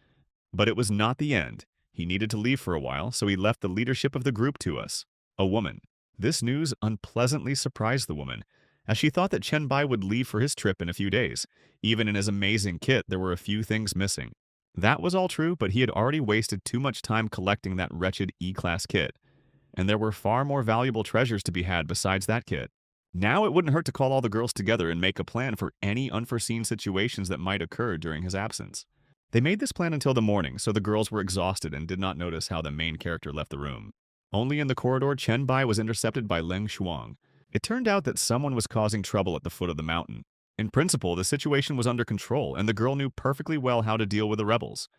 But it was not the end. He needed to leave for a while, so he left the leadership of the group to us, a woman. This news unpleasantly surprised the woman, as she thought that Chen Bai would leave for his trip in a few days. Even in his amazing kit, there were a few things missing. That was all true, but he had already wasted too much time collecting that wretched E-Class kit, and there were far more valuable treasures to be had besides that kit. Now it wouldn't hurt to call all the girls together and make a plan for any unforeseen situations that might occur during his absence. They made this plan until the morning, so the girls were exhausted and did not notice how the main character left the room. Only in the corridor, Chen Bai was intercepted by Leng Shuang. It turned out that someone was causing trouble at the foot of the mountain. In principle, the situation was under control, and the girl knew perfectly well how to deal with the rebels.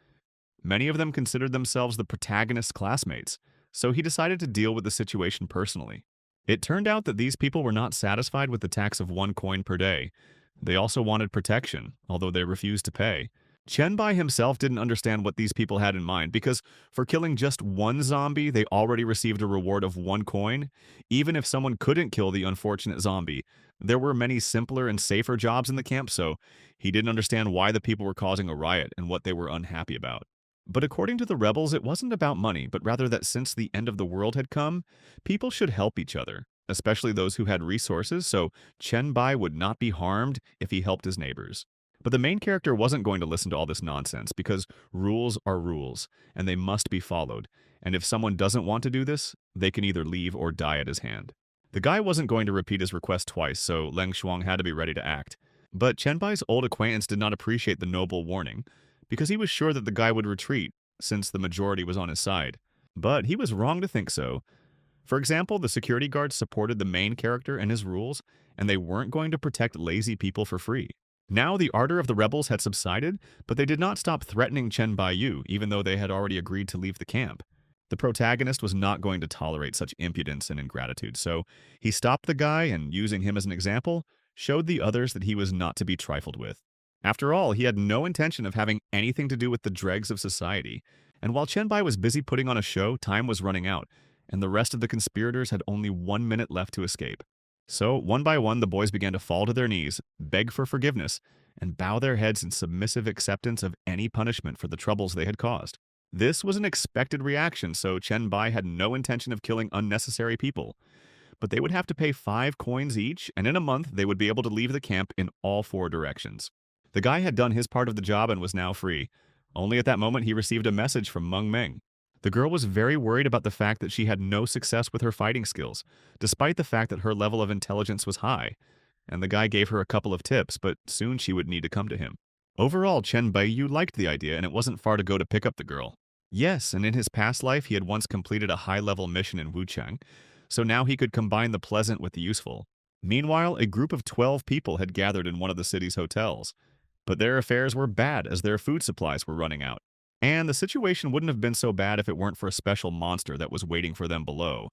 Many of them considered themselves the protagonist's classmates, so he decided to deal with the situation personally. It turned out that these people were not satisfied with the tax of 1 coin per day. They also wanted protection, although they refused to pay. Chen Bai himself didn't understand what these people had in mind, because for killing just one zombie, they already received a reward of 1 coin. Even if someone couldn't kill the unfortunate zombie, there were many simpler and safer jobs in the camp, so he didn't understand why the people were causing a riot and what they were unhappy about. But according to the rebels, it wasn't about money, but rather that since the end of the world had come, people should help each other, especially those who had resources, so Chen Bai would not be harmed if he helped his neighbors. But the main character wasn't going to listen to all this nonsense, because rules are rules, and they must be followed, and if someone doesn't want to do this, they can either leave or die at his hand. The guy wasn't going to repeat his request twice, so Leng Shuang had to be ready to act. But Chen Bai's old acquaintance did not appreciate the noble warning, because he was sure that the guy would retreat, since the majority was on his side. But he was wrong to think so. For example, the security guards supported the main character and his rules, and they weren't going to protect lazy people for free. Now the ardor of the rebels had subsided, but they did not stop threatening Chen Baiyu, even though they had already agreed to leave the camp. The protagonist was not going to tolerate such impudence and ingratitude, so he stopped the guy and, using him as an example, showed the others that he was not to be trifled with. After all, he had no intention of having anything to do with the dregs of society, and while Chen Bai was busy putting on a show, time was running out, and the rest of the conspirators had only 1 minute left to escape. So, one by one, the boys began to fall to their knees, beg for forgiveness, and bow their heads in submissive acceptance of any punishment for the troubles they had caused. This was an expected reaction, so Chen Bai had no intention of killing unnecessary people. But they would have to pay 5 coins each, and in a month they would be able to leave the camp in all 4 directions. The guy had done his part of the job and was now free. Only at that moment he received a message from Meng Meng. The girl was very worried about the fact that she had no success with her fighting skills, despite the fact that her level of intelligence was high. And the guy gave her a couple of tips, but soon she would need to come to him. Overall, Chen Baiyu liked the idea, and it wasn't far to go to pick up the girl. Yes, and in his past life he had once completed a high-level mission in Wuchang, so now he could combine the pleasant with the useful. Meanwhile, a group of 12 people had gathered in one of the city's hotels. But their affairs were bad as their food supplies were running out. And the situation wouldn't have been so bad if it weren't for a special monster that was waiting for them below.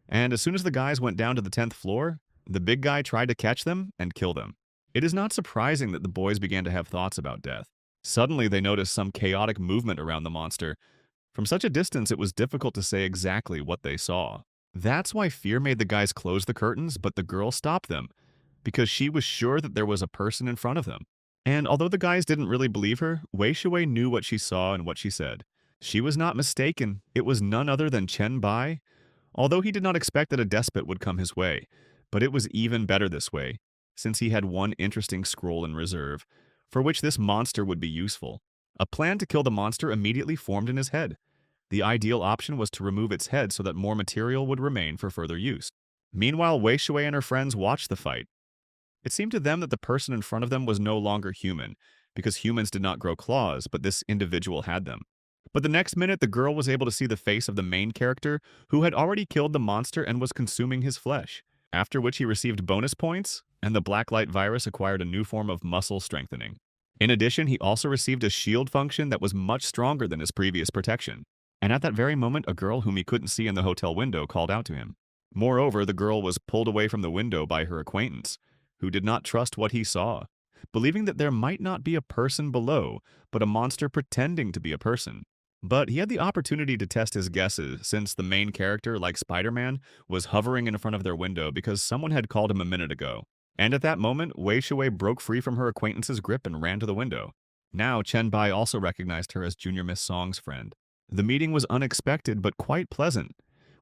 And as soon as the guys went down to the 10th floor, the big guy tried to catch them and kill them. It is not surprising that the boys began to have thoughts about death. Suddenly they noticed some chaotic movement around the monster. From such a distance, it was difficult to say exactly what they saw. That's why fear made the guys close the curtains, but the girl stopped them, because she was sure that there was a person in front of them. And although the guys didn't really believe her, Wei Shui knew what she saw and what she said. She was not mistaken. It was none other than Chen Bai. Although he did not expect that a despot would come his way, but it was even better this way, since he had one interesting scroll in reserve, for which this monster would be useful. A plan to kill the monster immediately formed in his head. The ideal option was to remove its head so that more material would remain for further use. Meanwhile, Wei Shui and her friends watched the fight. It seemed to them that the person in front of them was no longer human, because humans did not grow claws, but this individual had them. But the next minute, the girl was able to see the face of the main character, who had already killed the monster and was consuming his flesh, after which he received bonus points, and the Blacklight virus acquired a new form of muscle strengthening. In addition, he also received a shield function that was much stronger than his previous protection. And at that very moment, a girl whom he couldn't see in the hotel window called out to him. Moreover, the girl was pulled away from the window by her acquaintance, who did not trust what he saw, believing that there might not be a person below, but a monster pretending to be a person. But he had the opportunity to test his guesses since the main character, like Spider-Man, was hovering in front of their window because someone had called him a minute ago. And at that moment, Wei Shui broke free from her acquaintance's grip and ran to the window. Now, Chen Bai also recognized her as Junior Miss Song's friend. The meeting was unexpected but quite pleasant,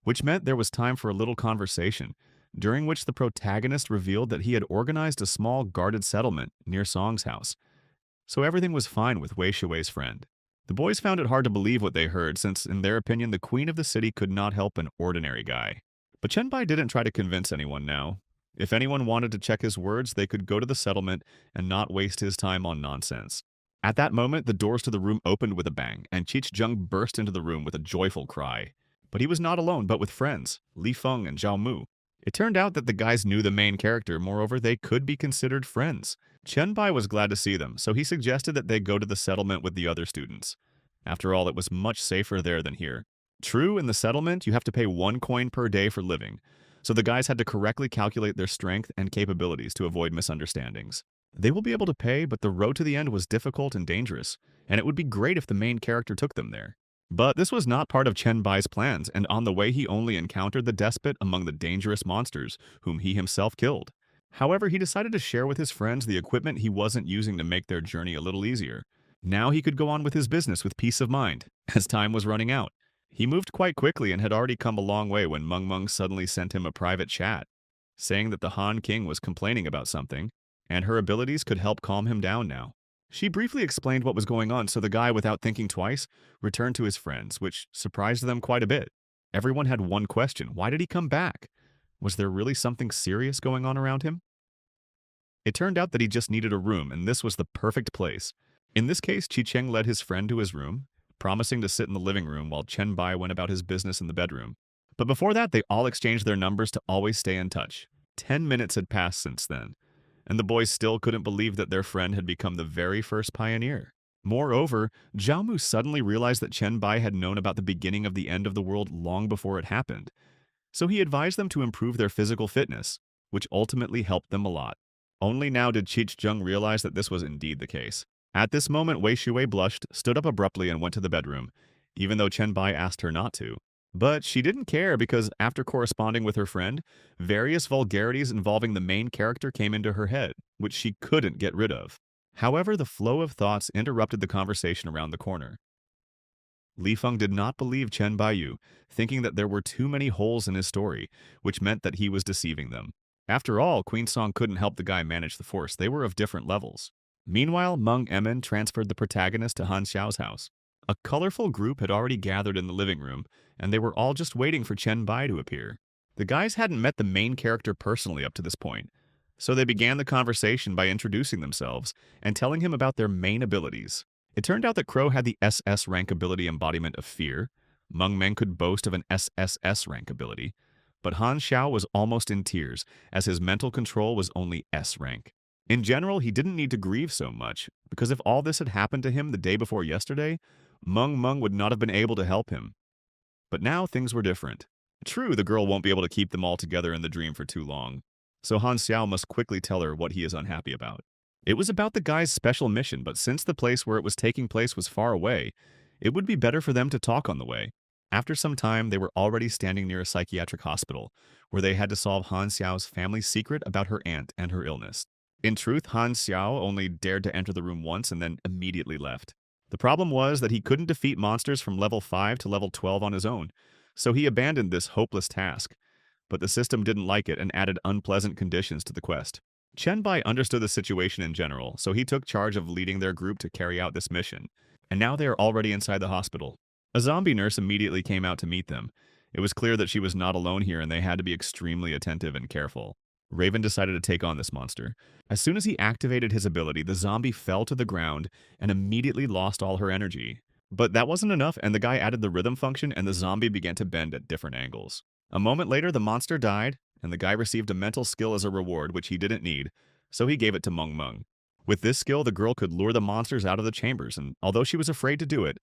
which meant there was time for a little conversation, during which the protagonist revealed that he had organized a small guarded settlement near Song's house. So everything was fine with Wei Shui's friend. The boys found it hard to believe what they heard since, in their opinion, the queen of the city could not help an ordinary guy. But Chen Bai didn't try to convince anyone now. If anyone wanted to check his words, they could go to the settlement and not waste his time on nonsense. At that moment, the doors to the room opened with a bang, and Cheech Jung burst into the room with a joyful cry. But he was not alone, but with friends, Li Feng and Zhao Mu. It turned out that the guys knew the main character, moreover, they could be considered friends. Chen Bai was glad to see them, so he suggested that they go to the settlement with the other students. After all, it was much safer there than here. True, in the settlement, you have to pay 1 coin per day for living, so the guys had to correctly calculate their strength and capabilities to avoid misunderstandings. They will be able to pay, but the road to the end was difficult and dangerous, and it would be great if the main character took them there. But this was not part of Chen Bai's plans, and on the way he only encountered the despot among the dangerous monsters, whom he himself killed. However, he decided to share with his friends the equipment he wasn't using to make their journey a little easier. Now he could go on with his business with peace of mind, as time was running out. He moved quite quickly and had already come a long way when Meng Meng suddenly sent him a private chat, saying that the Han King was complaining about something, and her abilities could help calm him down now. She briefly explained what was going on, so the guy, without thinking twice, returned to his friends, which surprised them quite a bit. Everyone had one question: why did he come back? Was there really something serious going on around him? It turned out that he just needed a room, and this was the perfect place. In this case, Chi Cheng led his friend to his room, promising to sit in the living room while Chen Bai went about his business in the bedroom. But before that, they all exchanged their numbers to always stay in touch. 10 minutes had passed since then, and the boys still couldn't believe that their friend had become the very first pioneer. Moreover, Zhao Mu suddenly realized that Chen Bai had known about the beginning of the end of the world long before it happened, so he advised them to improve their physical fitness, which ultimately helped them a lot. Only now did Cheech Jung realize that this was indeed the case. At this moment, Wei Shui blushed, stood up abruptly, and went to the bedroom, even though Chen Bai asked her not to. But she didn't care because, after corresponding with her friend, various vulgarities involving the main character came into her head, which she couldn't get rid of. However, the flow of thoughts interrupted the conversation around the corner. Li Feng did not believe Chen Baiyu, thinking that there were too many holes in his story, which meant that he was deceiving them. After all, Queen Song couldn't help the guy manage the force. They were of different levels. Meanwhile, Meng Emin transferred the protagonist to Han Xiao's house. A colorful group had already gathered in the living room, and they were all just waiting for Chen Bai to appear. The guys hadn't met the main character personally up to this point, so they began the conversation by introducing themselves and telling him about their main abilities. It turned out that Crow had the SS rank ability embodiment of fear, Meng Meng could boast of an SSS rank ability, but Han Xiao was almost in tears, as his mental control was only S rank. In general, he didn't need to grieve so much, because if all this had happened to him the day before yesterday, Meng Meng would not have been able to help him. But now things were different. True, the girl won't be able to keep them all together in the dream for too long, so Han Xiao must quickly tell her what he is unhappy about. It was about the guy's special mission, but since the place where it was taking place was far away, it would be better for them to talk on the way. After some time, they were already standing near a psychiatric hospital, where they had to solve Han Xiao's family secret about her aunt and her illness. In truth, Han Xiao only dared to enter the room once and then immediately left. The problem was that he couldn't defeat monsters from level 5 to level 12 on his own, so he abandoned this hopeless task. But the system didn't like it and added unpleasant conditions to the quest. Chen Bai understood the situation in general, so he took charge of leading their group to carry out this mission, and now they are already inside the hospital. A zombie nurse immediately came out to meet them. It was clear that she was not alone here and they had to be extremely attentive and careful. Raven decided to take on this monster. As soon as he activated his ability, the zombie fell to the ground and immediately lost all her energy. But that wasn't enough, and the guy added the rhythm function and the zombie began to bend at different angles. A moment later, the monster died, and the guy received a mental skill as a reward, which he didn't need, so he gave it to Meng Meng. With this skill, the girl could lure the monsters out of the chambers, and although she was afraid to do it,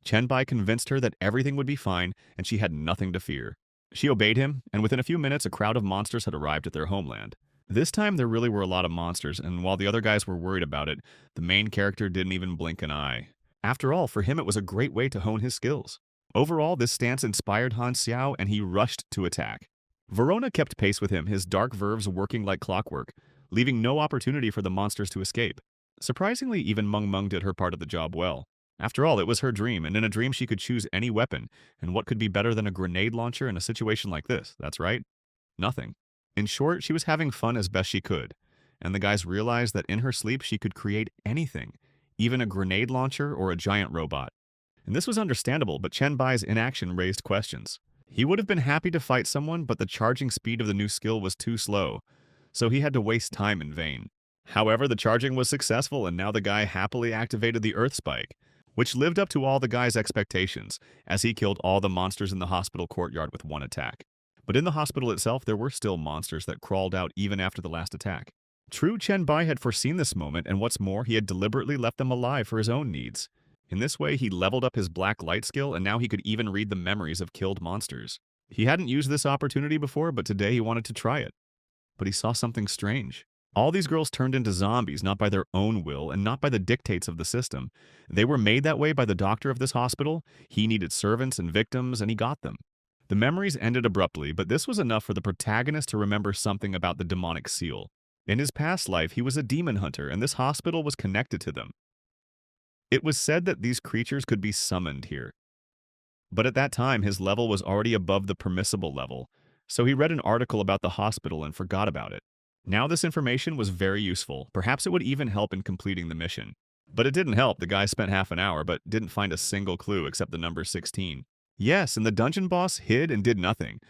Chen Bai convinced her that everything would be fine and she had nothing to fear. She obeyed him, and within a few minutes a crowd of monsters had arrived at their homeland. This time there really were a lot of monsters, and while the other guys were worried about it, the main character didn't even blink an eye. After all, for him it was a great way to hone his skills. Overall, this stance inspired Han Xiao, and he rushed to attack. Verona kept pace with him, his dark verves working like clockwork, leaving no opportunity for the monsters to escape. Surprisingly, even Meng did her part of the job well. After all, it was her dream, and in a dream she could choose any weapon, and what could be better than a grenade launcher in a situation like this? That's right, nothing. In short, she was having fun as best she could, and the guys realized that in her sleep she could create anything, even a grenade launcher or a giant robot. And this was understandable, but Chen Bai's inaction raised questions. He would have been happy to fight someone, but the charging speed of the new skill was too slow, so he had to waste time in vain. However, the charging was successful, and now the guy happily activated the Earth Spike, which lived up to all the guy's expectations, as he killed all the monsters in the hospital courtyard with one attack. But in the hospital itself, there were still monsters that crawled out even after the last attack. True, Chen Bai had foreseen this moment, and what's more, he had deliberately left them alive for his own needs. In this way, he leveled up his black light skill, and now he could even read the memories of killed monsters. He hadn't used this opportunity before, but today he wanted to try it. But he saw something strange. All these girls turned into zombies, not by their own will and not by the dictates of the system. They were made that way by the doctor of this hospital. He needed servants and victims, and he got them. The memories ended abruptly, but this was enough for the protagonist to remember something about the demonic seal. In his past life, he was a demon hunter, and this hospital was connected to them. It was said that these creatures could be summoned here. But at that time, his level was already above the permissible level, so he read an article about the hospital and forgot about it. Now this information was very useful. Perhaps it would even help in completing the mission. But it didn't help. The guy spent half an hour, but didn't find a single clue except the number 16. Yes, and the dungeon boss hid and did nothing.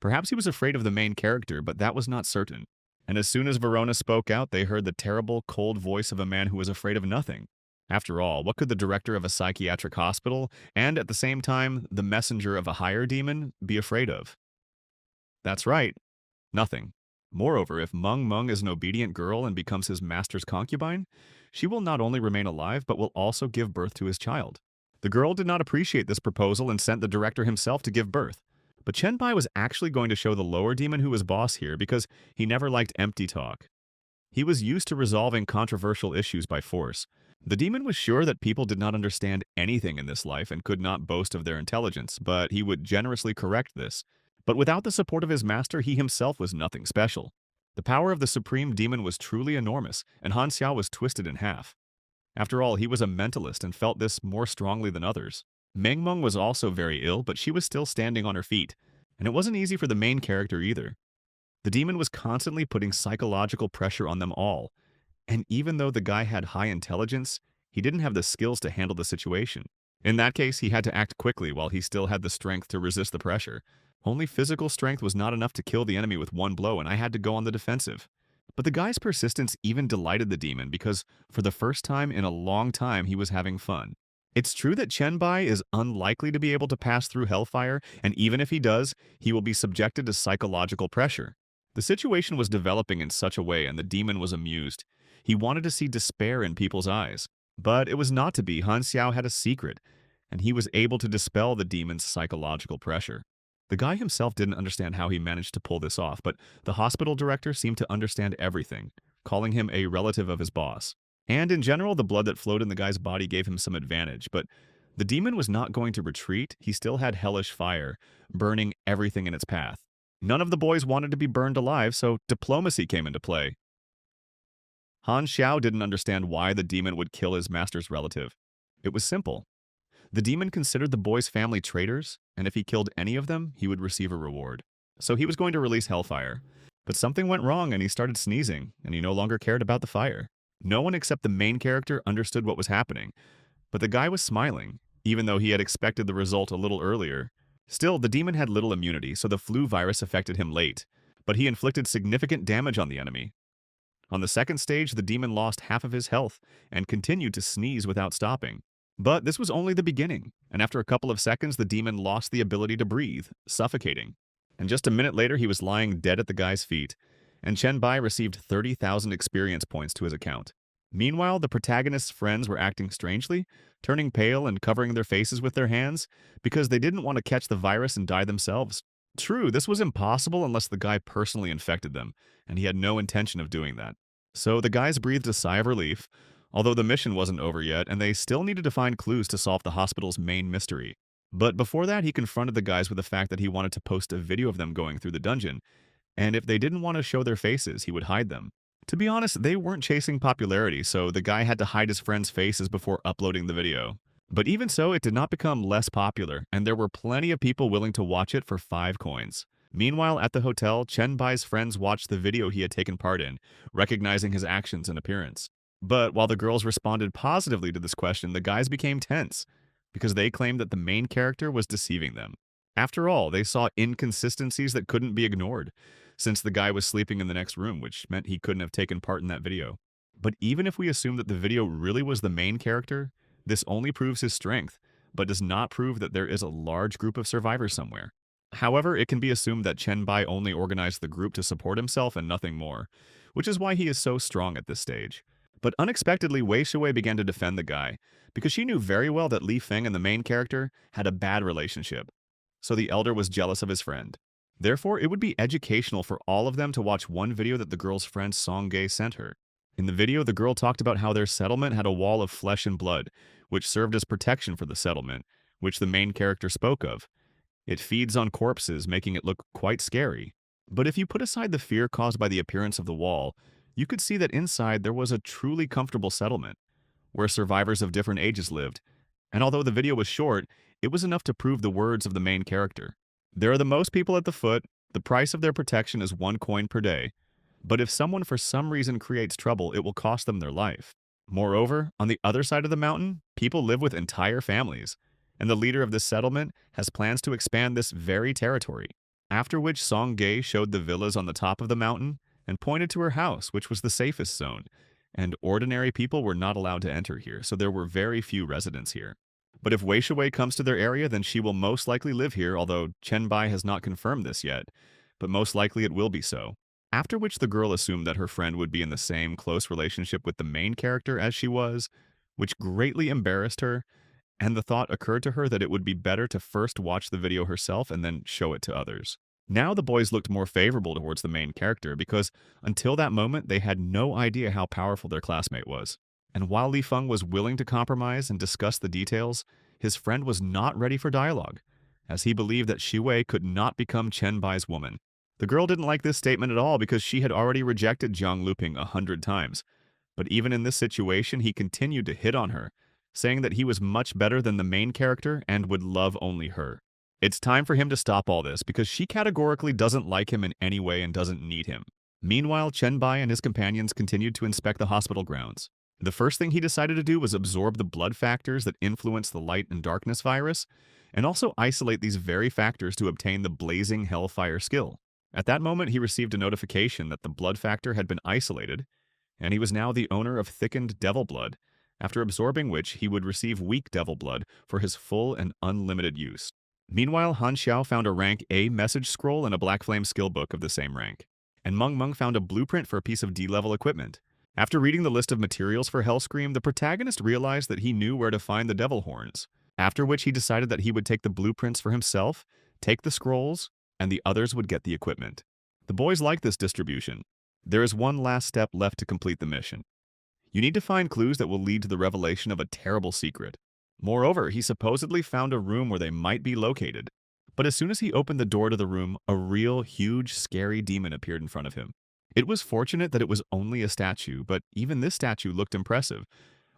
Perhaps he was afraid of the main character, but that was not certain. And as soon as Verona spoke out, they heard the terrible, cold voice of a man who was afraid of nothing. After all, what could the director of a psychiatric hospital, and at the same time, the messenger of a higher demon, be afraid of? That's right, nothing. Moreover, if Meng is an obedient girl and becomes his master's concubine, she will not only remain alive, but will also give birth to his child. The girl did not appreciate this proposal and sent the director himself to give birth. But Chen Bai was actually going to show the lower demon who was boss here because he never liked empty talk. He was used to resolving controversial issues by force. The demon was sure that people did not understand anything in this life and could not boast of their intelligence, but he would generously correct this. But without the support of his master, he himself was nothing special. The power of the supreme demon was truly enormous, and Han Xiao was twisted in half. After all, he was a mentalist and felt this more strongly than others. Meng was also very ill, but she was still standing on her feet, and it wasn't easy for the main character either. The demon was constantly putting psychological pressure on them all, and even though the guy had high intelligence, he didn't have the skills to handle the situation. In that case, he had to act quickly while he still had the strength to resist the pressure. Only physical strength was not enough to kill the enemy with one blow, and I had to go on the defensive. But the guy's persistence even delighted the demon because, for the first time in a long time, he was having fun. It's true that Chen Bai is unlikely to be able to pass through hellfire, and even if he does, he will be subjected to psychological pressure. The situation was developing in such a way, and the demon was amused. He wanted to see despair in people's eyes. But it was not to be. Han Xiao had a secret, and he was able to dispel the demon's psychological pressure. The guy himself didn't understand how he managed to pull this off, but the hospital director seemed to understand everything, calling him a relative of his boss. And in general, the blood that flowed in the guy's body gave him some advantage, but the demon was not going to retreat. He still had hellish fire, burning everything in its path. None of the boys wanted to be burned alive, so diplomacy came into play. Han Xiao didn't understand why the demon would kill his master's relative. It was simple. The demon considered the boys' family traitors, and if he killed any of them, he would receive a reward. So he was going to release hellfire. But something went wrong and he started sneezing, and he no longer cared about the fire. No one except the main character understood what was happening, but the guy was smiling, even though he had expected the result a little earlier. Still, the demon had little immunity, so the flu virus affected him late, but he inflicted significant damage on the enemy. On the second stage, the demon lost half of his health and continued to sneeze without stopping. But this was only the beginning, and after a couple of seconds, the demon lost the ability to breathe, suffocating. And just a minute later, he was lying dead at the guy's feet, and Chen Bai received 30,000 experience points to his account. Meanwhile, the protagonist's friends were acting strangely, turning pale and covering their faces with their hands, because they didn't want to catch the virus and die themselves. True, this was impossible unless the guy personally infected them, and he had no intention of doing that. So the guys breathed a sigh of relief, although the mission wasn't over yet, and they still needed to find clues to solve the hospital's main mystery. But before that, he confronted the guys with the fact that he wanted to post a video of them going through the dungeon, and if they didn't want to show their faces, he would hide them. To be honest, they weren't chasing popularity, so the guy had to hide his friends' faces before uploading the video. But even so, it did not become less popular, and there were plenty of people willing to watch it for 5 coins. Meanwhile, at the hotel, Chen Bai's friends watched the video he had taken part in, recognizing his actions and appearance. But while the girls responded positively to this question, the guys became tense, because they claimed that the main character was deceiving them. After all, they saw inconsistencies that couldn't be ignored, since the guy was sleeping in the next room, which meant he couldn't have taken part in that video. But even if we assume that the video really was the main character, this only proves his strength, but does not prove that there is a large group of survivors somewhere. However, it can be assumed that Chen Bai only organized the group to support himself and nothing more, which is why he is so strong at this stage. But unexpectedly, Wei Shui began to defend the guy, because she knew very well that Li Feng and the main character had a bad relationship, so the elder was jealous of his friend. Therefore, it would be educational for all of them to watch one video that the girl's friend Song Ge sent her. In the video, the girl talked about how their settlement had a wall of flesh and blood, which served as protection for the settlement, which the main character spoke of. It feeds on corpses, making it look quite scary. But if you put aside the fear caused by the appearance of the wall, you could see that inside there was a truly comfortable settlement, where survivors of different ages lived. And although the video was short, it was enough to prove the words of the main character. There are the most people at the foot, the price of their protection is 1 coin per day. But if someone for some reason creates trouble, it will cost them their life. Moreover, on the other side of the mountain, people live with entire families, and the leader of this settlement has plans to expand this very territory. After which Song Ge showed the villas on the top of the mountain and pointed to her house, which was the safest zone, and ordinary people were not allowed to enter here, so there were very few residents here. But if Wei Shui comes to their area, then she will most likely live here, although Chen Bai has not confirmed this yet, but most likely it will be so. After which the girl assumed that her friend would be in the same close relationship with the main character as she was, which greatly embarrassed her, and the thought occurred to her that it would be better to first watch the video herself and then show it to others. Now the boys looked more favorable towards the main character because until that moment they had no idea how powerful their classmate was. And while Li Feng was willing to compromise and discuss the details, his friend was not ready for dialogue, as he believed that Shi Wei could not become Chen Bai's woman. The girl didn't like this statement at all because she had already rejected Jiang Luping 100 times. But even in this situation, he continued to hit on her, saying that he was much better than the main character and would love only her. It's time for him to stop all this because she categorically doesn't like him in any way and doesn't need him. Meanwhile, Chen Bai and his companions continued to inspect the hospital grounds. The first thing he decided to do was absorb the blood factors that influence the light and darkness virus, and also isolate these very factors to obtain the blazing hellfire skill. At that moment, he received a notification that the blood factor had been isolated, and he was now the owner of thickened devil blood, after absorbing which he would receive weak devil blood for his full and unlimited use. Meanwhile, Han Xiao found a rank A message scroll and a Black Flame skill book of the same rank, and Meng Meng found a blueprint for a piece of D-level equipment. After reading the list of materials for Hellscream, the protagonist realized that he knew where to find the devil horns, after which he decided that he would take the blueprints for himself, take the scrolls, and the others would get the equipment. The boys liked this distribution. There is one last step left to complete the mission. You need to find clues that will lead to the revelation of a terrible secret. Moreover, he supposedly found a room where they might be located. But as soon as he opened the door to the room, a real, huge, scary demon appeared in front of him. It was fortunate that it was only a statue, but even this statue looked impressive,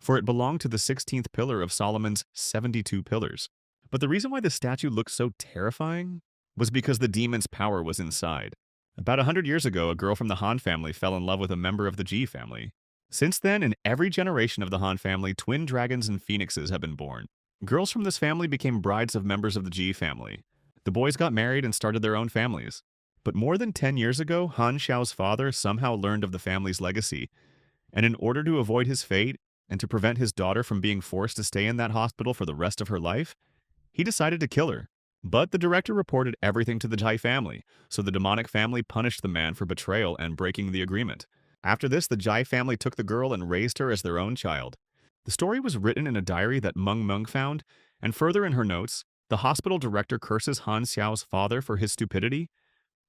for it belonged to the 16th pillar of Solomon's 72 pillars. But the reason why the statue looked so terrifying was because the demon's power was inside. About 100 years ago, a girl from the Han family fell in love with a member of the Ji family. Since then, in every generation of the Han family, twin dragons and phoenixes have been born. Girls from this family became brides of members of the Ji family. The boys got married and started their own families. But more than 10 years ago, Han Xiao's father somehow learned of the family's legacy, and in order to avoid his fate and to prevent his daughter from being forced to stay in that hospital for the rest of her life, he decided to kill her. But the director reported everything to the Jai family, so the demonic family punished the man for betrayal and breaking the agreement. After this, the Jai family took the girl and raised her as their own child. The story was written in a diary that Meng Meng found, and further in her notes, The hospital director curses Han Xiao's father for his stupidity,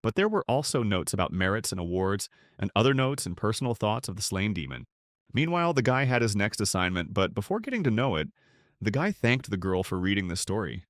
but there were also notes about merits and awards, and other notes and personal thoughts of the slain demon. Meanwhile, the guy had his next assignment, but before getting to know it, the guy thanked the girl for reading the story.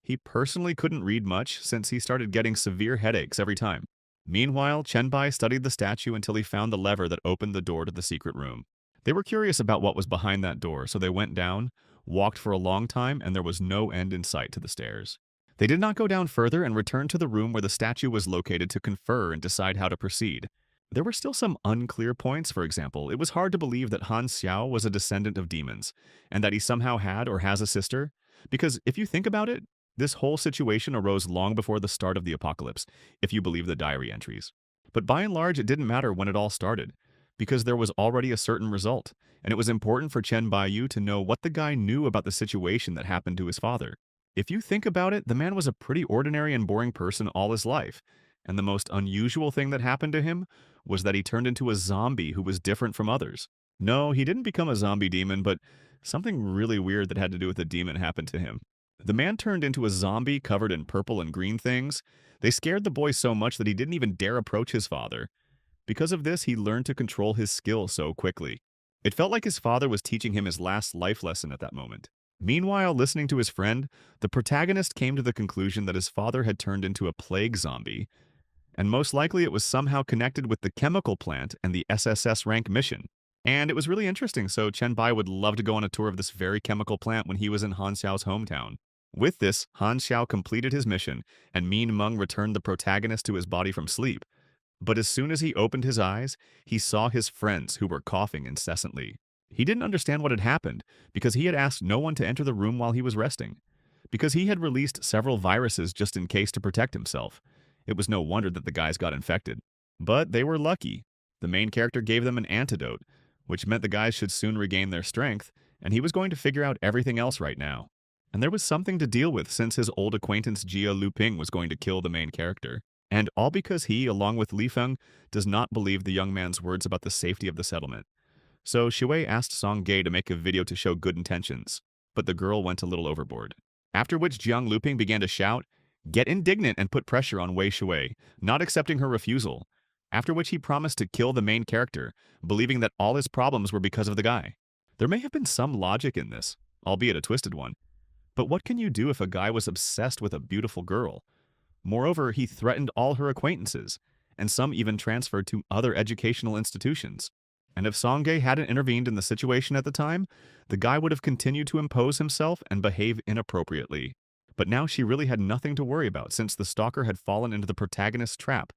He personally couldn't read much since he started getting severe headaches every time. Meanwhile, Chenbai studied the statue until he found the lever that opened the door to the secret room. They were curious about what was behind that door, so they went down, walked for a long time, and there was no end in sight to the stairs. They did not go down further and returned to the room where the statue was located to confer and decide how to proceed. There were still some unclear points. For example, it was hard to believe that Han Xiao was a descendant of demons, and that he somehow had or has a sister, because if you think about it, this whole situation arose long before the start of the apocalypse, if you believe the diary entries. But by and large, it didn't matter when it all started, because there was already a certain result, and it was important for Chen Baiyu to know what the guy knew about the situation that happened to his father. If you think about it, the man was a pretty ordinary and boring person all his life, and the most unusual thing that happened to him was that he turned into a zombie who was different from others. No, he didn't become a zombie demon, but something really weird that had to do with a demon happened to him. The man turned into a zombie covered in purple and green things. They scared the boy so much that he didn't even dare approach his father. Because of this, he learned to control his skill so quickly. It felt like his father was teaching him his last life lesson at that moment. Meanwhile, listening to his friend, the protagonist came to the conclusion that his father had turned into a plague zombie, and most likely it was somehow connected with the chemical plant and the SSS rank mission. And it was really interesting, so Chen Bai would love to go on a tour of this very chemical plant when he was in Han Xiao's hometown. With this, Han Xiao completed his mission, and Min Meng returned the protagonist to his body from sleep. But as soon as he opened his eyes, he saw his friends who were coughing incessantly. He didn't understand what had happened, because he had asked no one to enter the room while he was resting. Because he had released several viruses just in case to protect himself. It was no wonder that the guys got infected. But they were lucky. The main character gave them an antidote, which meant the guys should soon regain their strength, and he was going to figure out everything else right now. And there was something to deal with since his old acquaintance Jia Luping was going to kill the main character. And all because he, along with Li Feng, does not believe the young man's words about the safety of the settlement. So Shui asked Song Ge to make a video to show good intentions, but the girl went a little overboard. After which Jiang Luping began to shout, get indignant and put pressure on Wei Shui, not accepting her refusal, after which he promised to kill the main character, believing that all his problems were because of the guy. There may have been some logic in this, albeit a twisted one. But what can you do if a guy was obsessed with a beautiful girl? Moreover, he threatened all her acquaintances, and some even transferred to other educational institutions. And if Song Ge hadn't intervened in the situation at the time, the guy would have continued to impose himself and behave inappropriately. But now she really had nothing to worry about since the stalker had fallen into the protagonist's trap,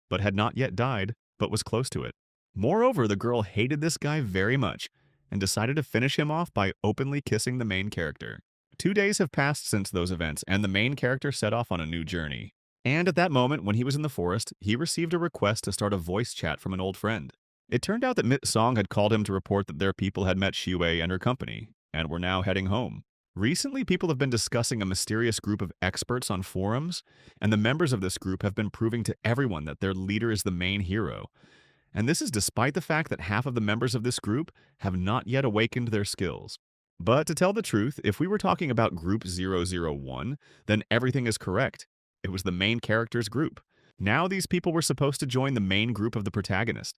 but had not yet died, but was close to it. Moreover, the girl hated this guy very much, and decided to finish him off by openly kissing the main character. 2 days have passed since those events, and the main character set off on a new journey. And at that moment, when he was in the forest, he received a request to start a voice chat from an old friend. It turned out that Mit Song had called him to report that their people had met Xue and her company, and were now heading home. Recently, people have been discussing a mysterious group of experts on forums, and the members of this group have been proving to everyone that their leader is the main hero. And this is despite the fact that half of the members of this group have not yet awakened their skills. But to tell the truth, if we were talking about Group 001, then everything is correct. It was the main character's group. Now these people were supposed to join the main group of the protagonist,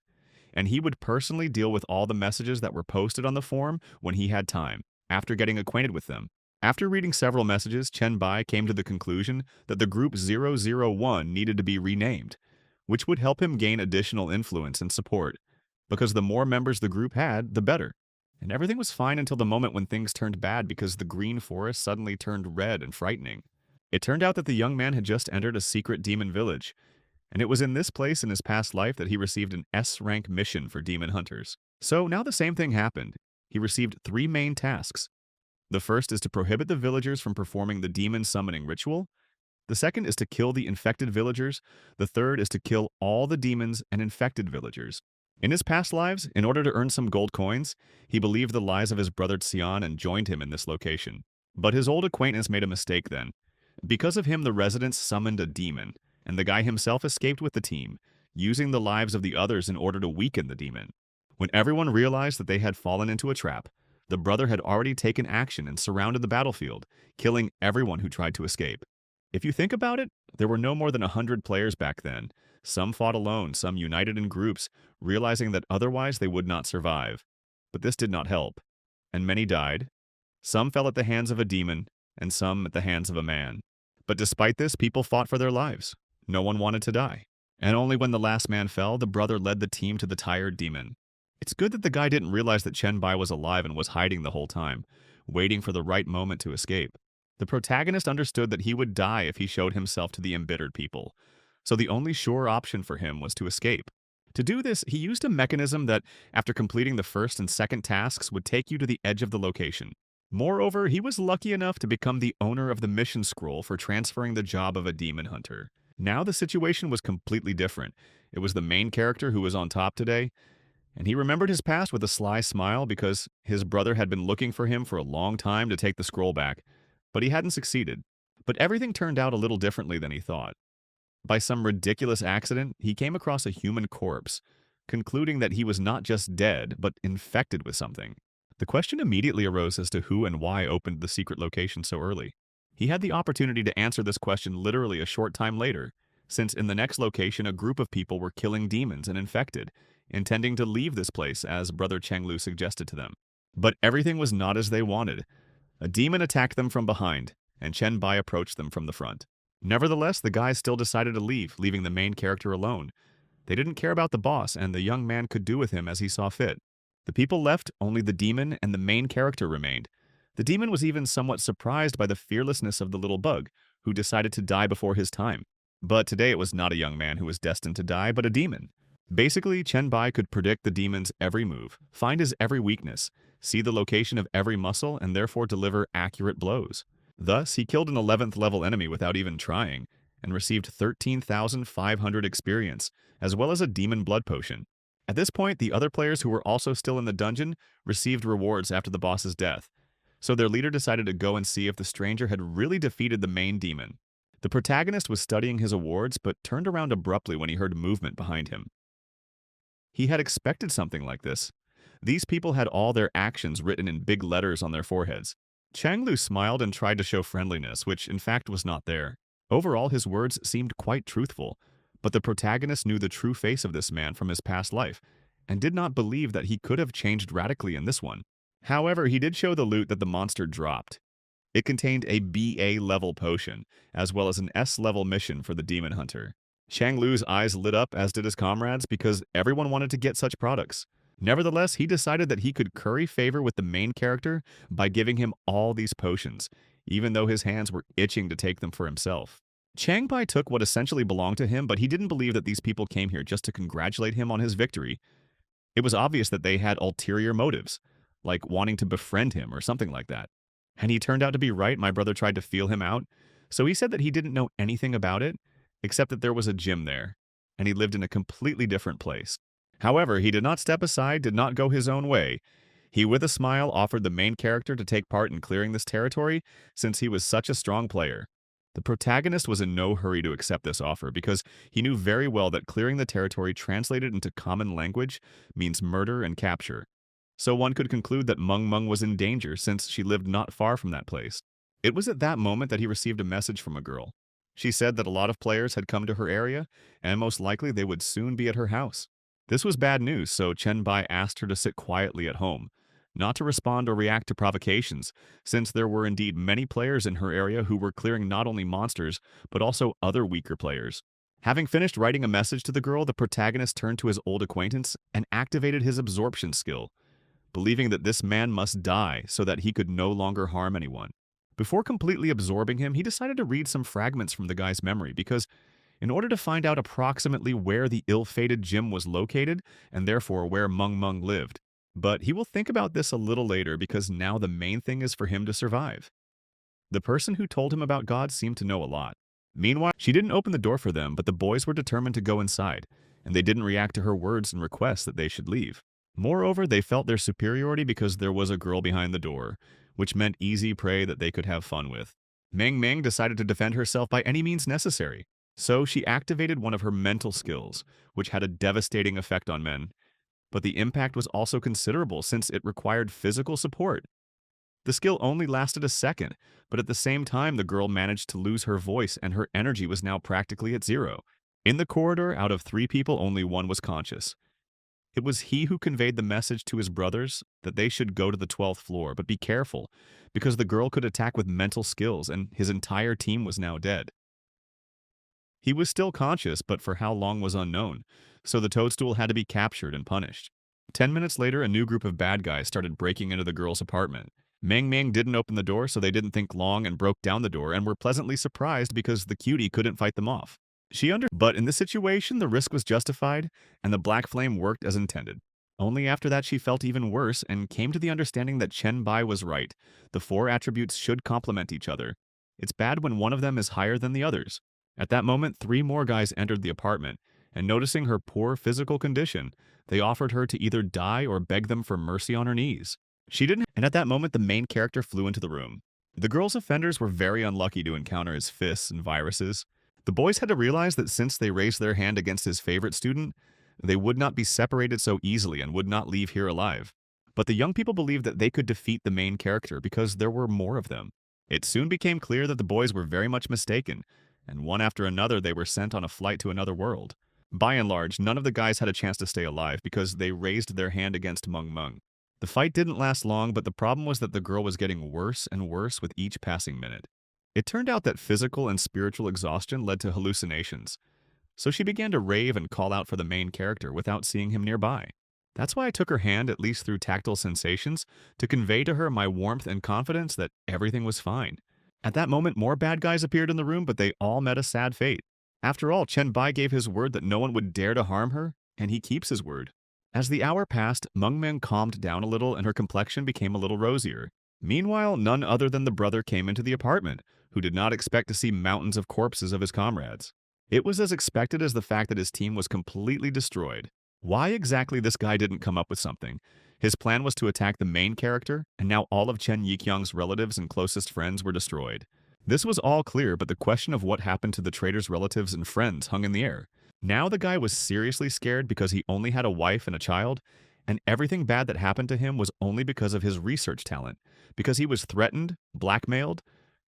and he would personally deal with all the messages that were posted on the forum when he had time, after getting acquainted with them. After reading several messages, Chen Bai came to the conclusion that the Group 001 needed to be renamed, which would help him gain additional influence and support, because the more members the group had, the better. And everything was fine until the moment when things turned bad because the green forest suddenly turned red and frightening. It turned out that the young man had just entered a secret demon village, and it was in this place in his past life that he received an S-rank mission for demon hunters. So now the same thing happened. He received 3 main tasks. The first is to prohibit the villagers from performing the demon summoning ritual. The second is to kill the infected villagers. The third is to kill all the demons and infected villagers. In his past lives, in order to earn some gold coins, he believed the lies of his brother Xian and joined him in this location. But his old acquaintance made a mistake then. Because of him, the residents summoned a demon, and the guy himself escaped with the team, using the lives of the others in order to weaken the demon. When everyone realized that they had fallen into a trap, The brother had already taken action and surrounded the battlefield, killing everyone who tried to escape. If you think about it, there were no more than 100 players back then. Some fought alone, some united in groups, realizing that otherwise they would not survive. But this did not help, and many died. Some fell at the hands of a demon, and some at the hands of a man. But despite this, people fought for their lives. No one wanted to die. And only when the last man fell, the brother led the team to the tired demon. It's good that the guy didn't realize that Chen Bai was alive and was hiding the whole time, waiting for the right moment to escape. The protagonist understood that he would die if he showed himself to the embittered people, so the only sure option for him was to escape. To do this, he used a mechanism that, after completing the first and second tasks, would take you to the edge of the location. Moreover, he was lucky enough to become the owner of the mission scroll for transferring the job of a demon hunter. Now the situation was completely different. It was the main character who was on top today, and he remembered his past with a sly smile because his brother had been looking for him for a long time to take the scroll back, but he hadn't succeeded. But everything turned out a little differently than he thought. By some ridiculous accident, he came across a human corpse, concluding that he was not just dead, but infected with something. The question immediately arose as to who and why opened the secret location so early. He had the opportunity to answer this question literally a short time later, since in the next location a group of people were killing demons and infected, intending to leave this place as Brother Chenglu suggested to them. But everything was not as they wanted. A demon attacked them from behind, and Chen Bai approached them from the front. Nevertheless, the guys still decided to leave, leaving the main character alone. They didn't care about the boss, and the young man could do with him as he saw fit. The people left, only the demon and the main character remained. The demon was even somewhat surprised by the fearlessness of the little bug, who decided to die before his time. But today it was not a young man who was destined to die, but a demon. Basically, Chen Bai could predict the demon's every move, find his every weakness, see the location of every muscle, and therefore deliver accurate blows. Thus, he killed an 11th level enemy without even trying, and received 13,500 experience, as well as a demon blood potion. At this point, the other players who were also still in the dungeon received rewards after the boss's death, so their leader decided to go and see if the stranger had really defeated the main demon. The protagonist was studying his awards, but turned around abruptly when he heard movement behind him. He had expected something like this. These people had all their actions written in big letters on their foreheads. Changlu smiled and tried to show friendliness, which in fact was not there. Overall, his words seemed quite truthful, but the protagonist knew the true face of this man from his past life, and did not believe that he could have changed radically in this one. However, he did show the loot that the monster dropped. It contained a BA-level potion, as well as an S-level mission for the demon hunter. Changlu's eyes lit up, as did his comrades, because everyone wanted to get such products. Nevertheless, he decided that he could curry favor with the main character by giving him all these potions, even though his hands were itching to take them for himself. Chang Bai took what essentially belonged to him, but he didn't believe that these people came here just to congratulate him on his victory. It was obvious that they had ulterior motives, like wanting to befriend him or something like that. And he turned out to be right. My brother tried to feel him out, so he said that he didn't know anything about it, except that there was a gym there, and he lived in a completely different place. However, he did not step aside, did not go his own way. He, with a smile, offered the main character to take part in clearing this territory, since he was such a strong player. The protagonist was in no hurry to accept this offer, because he knew very well that clearing the territory translated into common language means murder and capture. So one could conclude that Meng Meng was in danger, since she lived not far from that place. It was at that moment that he received a message from a girl. She said that a lot of players had come to her area, and most likely they would soon be at her house. This was bad news, so Chen Bai asked her to sit quietly at home, not to respond or react to provocations, since there were indeed many players in her area who were clearing not only monsters, but also other weaker players. Having finished writing a message to the girl, the protagonist turned to his old acquaintance and activated his absorption skill, believing that this man must die so that he could no longer harm anyone. Before completely absorbing him, he decided to read some fragments from the guy's memory, because in order to find out approximately where the ill-fated gym was located, and therefore where Meng Meng lived. But he will think about this a little later, because now the main thing is for him to survive. The person who told him about God seemed to know a lot. Meanwhile, she didn't open the door for them, but the boys were determined to go inside, and they didn't react to her words and requests that they should leave. Moreover, they felt their superiority because there was a girl behind the door, which meant easy prey that they could have fun with. Meng Meng decided to defend herself by any means necessary, so she activated one of her mental skills, which had a devastating effect on men. but the impact was also considerable since it required physical support. The skill only lasted a second, but at the same time the girl managed to lose her voice and her energy was now practically at zero. In the corridor, out of 3 people, only one was conscious. It was he who conveyed the message to his brothers that they should go to the 12th floor, but be careful, because the girl could attack with mental skills and his entire team was now dead. He was still conscious, but for how long was unknown, so the toadstool had to be captured and punished. 10 minutes later, a new group of bad guys started breaking into the girl's apartment. Mang didn't open the door, so they didn't think long and broke down the door and were pleasantly surprised because the cutie couldn't fight them off. But in this situation, the risk was justified, and the black flame worked as intended. Only after that she felt even worse and came to the understanding that Chen Bai was right. The 4 attributes should complement each other. It's bad when one of them is higher than the others. At that moment, 3 more guys entered the apartment, and noticing her poor physical condition, they offered her to either die or beg them for mercy on her knees. She didn't, and at that moment the main character flew into the room. The girl's offenders were very unlucky to encounter his fists and viruses. The boys had to realize that since they raised their hand against his favorite student, they would not be separated so easily and would not leave here alive. But the young people believed that they could defeat the main character because there were more of them. It soon became clear that the boys were very much mistaken, and one after another they were sent on a flight to another world. By and large, none of the guys had a chance to stay alive because they raised their hand against Meng. The fight didn't last long, but the problem was that the girl was getting worse and worse with each passing minute. It turned out that physical and spiritual exhaustion led to hallucinations, so she began to rave and call out for the main character without seeing him nearby. That's why I took her hand, at least through tactile sensations, to convey to her my warmth and confidence that everything was fine. At that moment, more bad guys appeared in the room, but they all met a sad fate. After all, Chen Bai gave his word that no one would dare to harm her, and he keeps his word. As the hour passed, Meng calmed down a little and her complexion became a little rosier. Meanwhile, none other than the brother came into the apartment, who did not expect to see mountains of corpses of his comrades. It was as expected as the fact that his team was completely destroyed. Why exactly this guy didn't come up with something? His plan was to attack the main character, and now all of Chen Yiqiang's relatives and closest friends were destroyed. This was all clear, but the question of what happened to the traitor's relatives and friends hung in the air. Now the guy was seriously scared because he only had a wife and a child, and everything bad that happened to him was only because of his research talent, because he was threatened, blackmailed,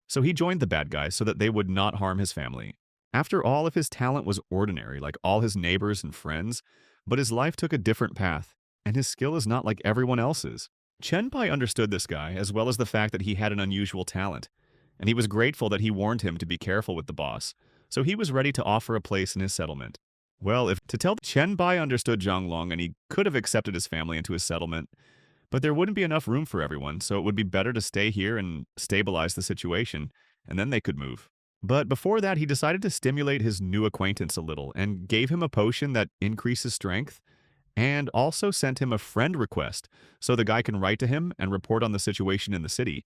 so he joined the bad guys so that they would not harm his family. After all, if his talent was ordinary like all his neighbors and friends, but his life took a different path, and his skill is not like everyone else's. Chen Bai understood this guy, as well as the fact that he had an unusual talent, and he was grateful that he warned him to be careful with the boss, so he was ready to offer a place in his settlement. Well, Chen Bai understood Zhang Long and he could have accepted his family into his settlement, but there wouldn't be enough room for everyone, so it would be better to stay here and stabilize the situation, and then they could move. But before that, he decided to stimulate his new acquaintance a little and gave him a potion that increases strength, and also sent him a friend request so the guy can write to him and report on the situation in the city.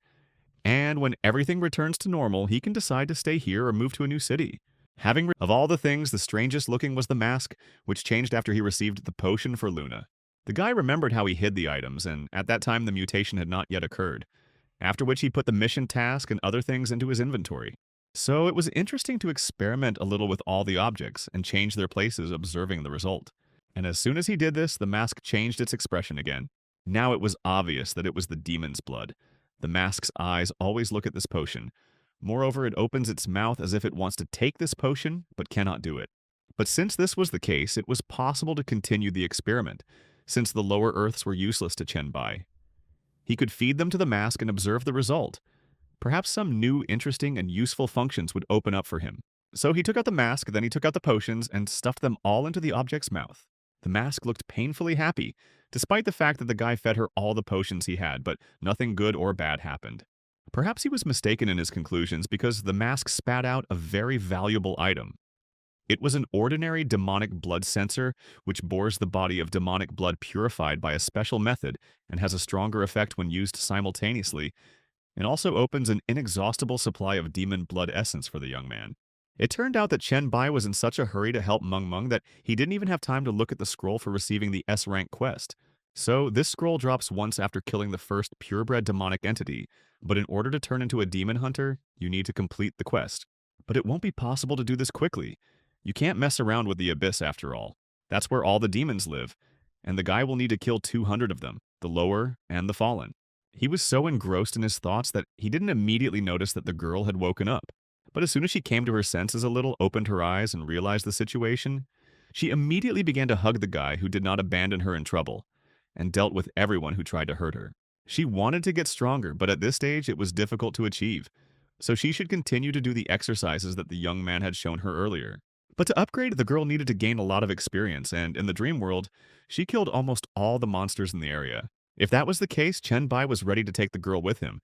And when everything returns to normal, he can decide to stay here or move to a new city. Of all the things, the strangest looking was the mask, which changed after he received the potion for Luna. The guy remembered how he hid the items, and at that time the mutation had not yet occurred, after which he put the mission task and other things into his inventory. So it was interesting to experiment a little with all the objects and change their places, observing the result. And as soon as he did this, the mask changed its expression again. Now it was obvious that it was the demon's blood. The mask's eyes always look at this potion. Moreover, it opens its mouth as if it wants to take this potion, but cannot do it. But since this was the case, it was possible to continue the experiment, since the lower earths were useless to Chen Bai. He could feed them to the mask and observe the result. Perhaps some new, interesting, and useful functions would open up for him. So he took out the mask, then he took out the potions, and stuffed them all into the object's mouth. The mask looked painfully happy, despite the fact that the guy fed her all the potions he had, but nothing good or bad happened. Perhaps he was mistaken in his conclusions because the mask spat out a very valuable item. It was an ordinary demonic blood sensor, which bores the body of demonic blood purified by a special method and has a stronger effect when used simultaneously, and also opens an inexhaustible supply of demon blood essence for the young man. It turned out that Chen Bai was in such a hurry to help Meng that he didn't even have time to look at the scroll for receiving the S-rank quest. So this scroll drops once after killing the first purebred demonic entity, but in order to turn into a demon hunter, you need to complete the quest. But it won't be possible to do this quickly. You can't mess around with the abyss after all. That's where all the demons live, and the guy will need to kill 200 of them, the lower and the fallen. He was so engrossed in his thoughts that he didn't immediately notice that the girl had woken up. But as soon as she came to her senses a little, opened her eyes, and realized the situation, she immediately began to hug the guy who did not abandon her in trouble, and dealt with everyone who tried to hurt her. She wanted to get stronger, but at this stage it was difficult to achieve, so she should continue to do the exercises that the young man had shown her earlier. But to upgrade, the girl needed to gain a lot of experience, and in the dream world, she killed almost all the monsters in the area. If that was the case, Chen Bai was ready to take the girl with him,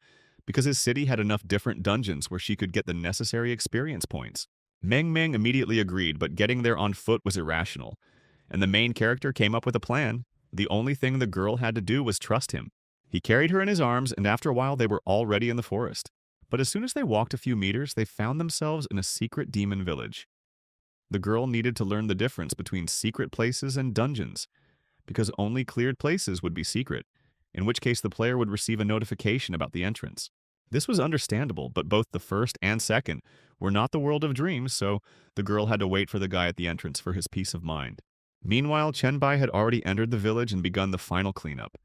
because his city had enough different dungeons where she could get the necessary experience points. Meng Meng immediately agreed, but getting there on foot was irrational, and the main character came up with a plan. The only thing the girl had to do was trust him. He carried her in his arms, and after a while they were already in the forest. But as soon as they walked a few meters, they found themselves in a secret demon village. The girl needed to learn the difference between secret places and dungeons, because only cleared places would be secret, in which case the player would receive a notification about the entrance. This was understandable, but both the first and second were not the world of dreams, so the girl had to wait for the guy at the entrance for his peace of mind. Meanwhile, Chen Bai had already entered the village and begun the final cleanup.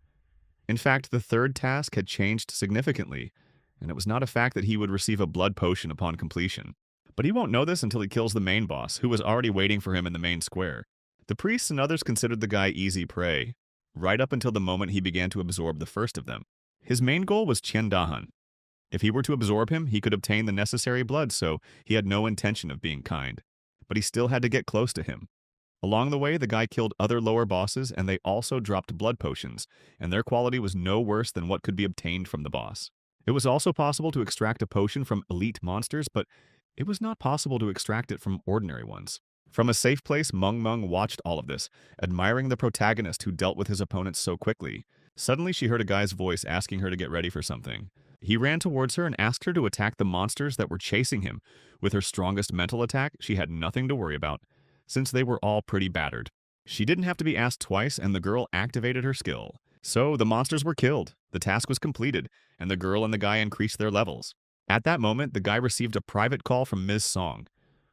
In fact, the third task had changed significantly, and it was not a fact that he would receive a blood potion upon completion. But he won't know this until he kills the main boss, who was already waiting for him in the main square. The priests and others considered the guy easy prey, right up until the moment he began to absorb the first of them. His main goal was Qian Dahan. If he were to absorb him, he could obtain the necessary blood, so he had no intention of being kind. But he still had to get close to him. Along the way, the guy killed other lower bosses, and they also dropped blood potions, and their quality was no worse than what could be obtained from the boss. It was also possible to extract a potion from elite monsters, but it was not possible to extract it from ordinary ones. From a safe place, Meng Meng watched all of this, admiring the protagonist who dealt with his opponents so quickly. Suddenly, she heard a guy's voice asking her to get ready for something. He ran towards her and asked her to attack the monsters that were chasing him. With her strongest mental attack, she had nothing to worry about, since they were all pretty battered. She didn't have to be asked twice, and the girl activated her skill. So the monsters were killed, the task was completed, and the girl and the guy increased their levels. At that moment, the guy received a private call from Ms. Song,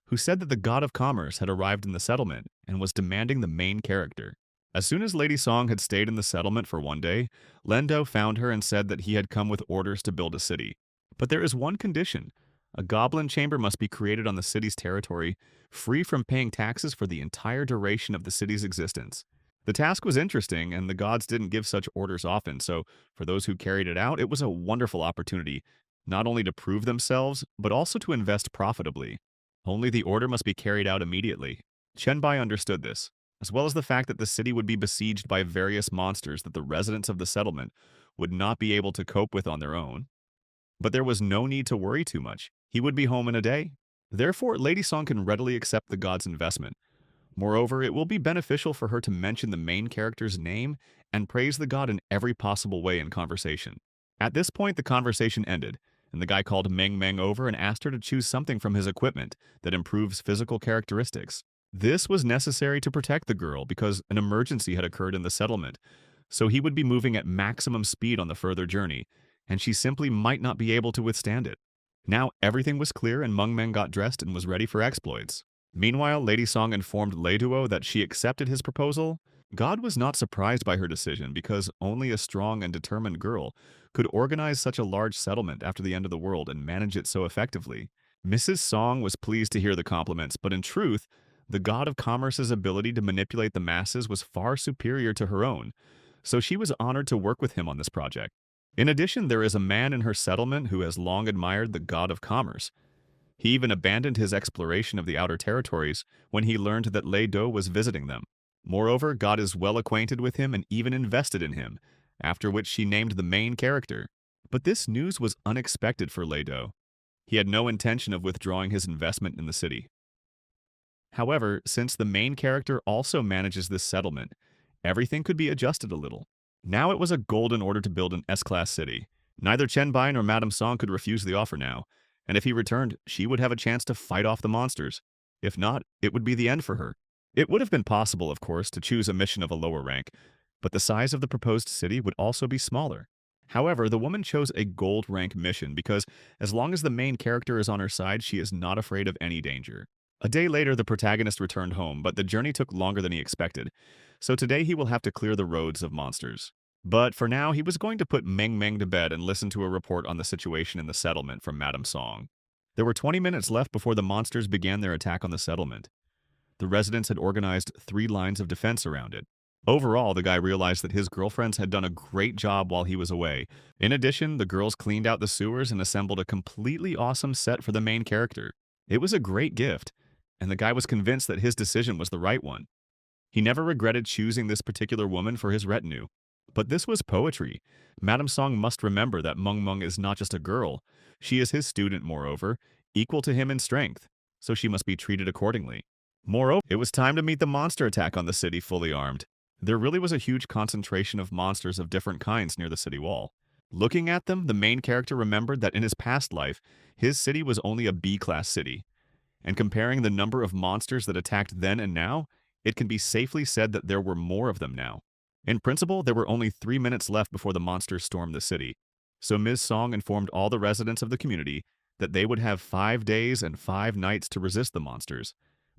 who said that the god of commerce had arrived in the settlement and was demanding the main character. As soon as Lady Song had stayed in the settlement for one day, Lendo found her and said that he had come with orders to build a city. But there is one condition. A goblin chamber must be created on the city's territory, free from paying taxes for the entire duration of the city's existence. The task was interesting, and the gods didn't give such orders often, so for those who carried it out, it was a wonderful opportunity, not only to prove themselves, but also to invest profitably. Only the order must be carried out immediately. Chen Bai understood this, as well as the fact that the city would be besieged by various monsters that the residents of the settlement would not be able to cope with on their own. But there was no need to worry too much. He would be home in a day. Therefore, Lady Song can readily accept the god's investment. Moreover, it will be beneficial for her to mention the main character's name and praise the god in every possible way in conversation. At this point, the conversation ended, and the guy called Meng Meng over and asked her to choose something from his equipment that improves physical characteristics. This was necessary to protect the girl because an emergency had occurred in the settlement, so he would be moving at maximum speed on the further journey, and she simply might not be able to withstand it. Now everything was clear, and Meng Meng got dressed and was ready for exploits. Meanwhile, Lady Song informed Lei Duo that she accepted his proposal. God was not surprised by her decision because only a strong and determined girl could organize such a large settlement after the end of the world and manage it so effectively. Mrs. Song was pleased to hear the compliments, but in truth, the god of commerce's ability to manipulate the masses was far superior to her own, so she was honored to work with him on this project. In addition, there is a man in her settlement who has long admired the god of commerce. He even abandoned his exploration of the outer territories when he learned that Lei Do was visiting them. Moreover, God is well acquainted with him and even invested in him, after which she named the main character. But this news was unexpected for Lei Do. He had no intention of withdrawing his investment in the city. However, since the main character also manages this settlement, everything could be adjusted a little. Now it was a golden order to build an S-class city. Neither Chen Bai nor Madame Song could refuse the offer now, and if he returned, she would have a chance to fight off the monsters. If not, it would be the end for her. It would have been possible, of course, to choose a mission of a lower rank, but the size of the proposed city would also be smaller. However, the woman chose a gold rank mission because as long as the main character is on her side, she is not afraid of any danger. A day later, the protagonist returned home, but the journey took longer than he expected. so today he will have to clear the roads of monsters. But for now, he was going to put Meng Meng to bed and listen to a report on the situation in the settlement from Madame Song. There were 20 minutes left before the monsters began their attack on the settlement. The residents had organized 3 lines of defense around it. Overall, the guy realized that his girlfriends had done a great job while he was away. In addition, the girls cleaned out the sewers and assembled a completely awesome set for the main character. It was a great gift, and the guy was convinced that his decision was the right one. He never regretted choosing this particular woman for his retinue. But this was poetry. Madame Song must remember that Meng Meng is not just a girl. She is his student, moreover, equal to him in strength, so she must be treated accordingly. Moreover, it was time to meet the monster attack on the city fully armed. There really was a huge concentration of monsters of different kinds near the city wall. Looking at them, the main character remembered that in his past life, his city was only a B-class city. And comparing the number of monsters that attacked then and now, it can be safely said that there were more of them now. In principle, there were only 3 minutes left before the monsters stormed the city. So Ms. Song informed all the residents of the community that they would have 5 days and 5 nights to resist the monsters,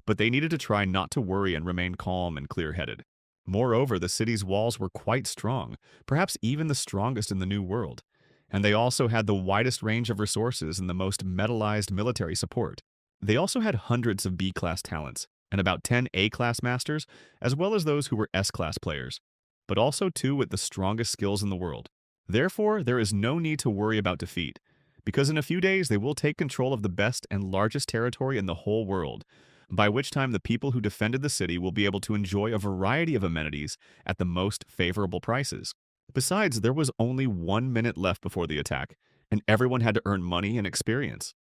but they needed to try not to worry and remain calm and clear-headed. Moreover, the city's walls were quite strong, perhaps even the strongest in the New World, and they also had the widest range of resources and the most metallized military support. They also had hundreds of B-class talents, and about 10 A-class masters, as well as those who were S-class players, but also 2 with the strongest skills in the world. Therefore, there is no need to worry about defeat, because in a few days they will take control of the best and largest territory in the whole world, by which time the people who defended the city will be able to enjoy a variety of amenities at the most favorable prices. Besides, there was only 1 minute left before the attack, and everyone had to earn money and experience.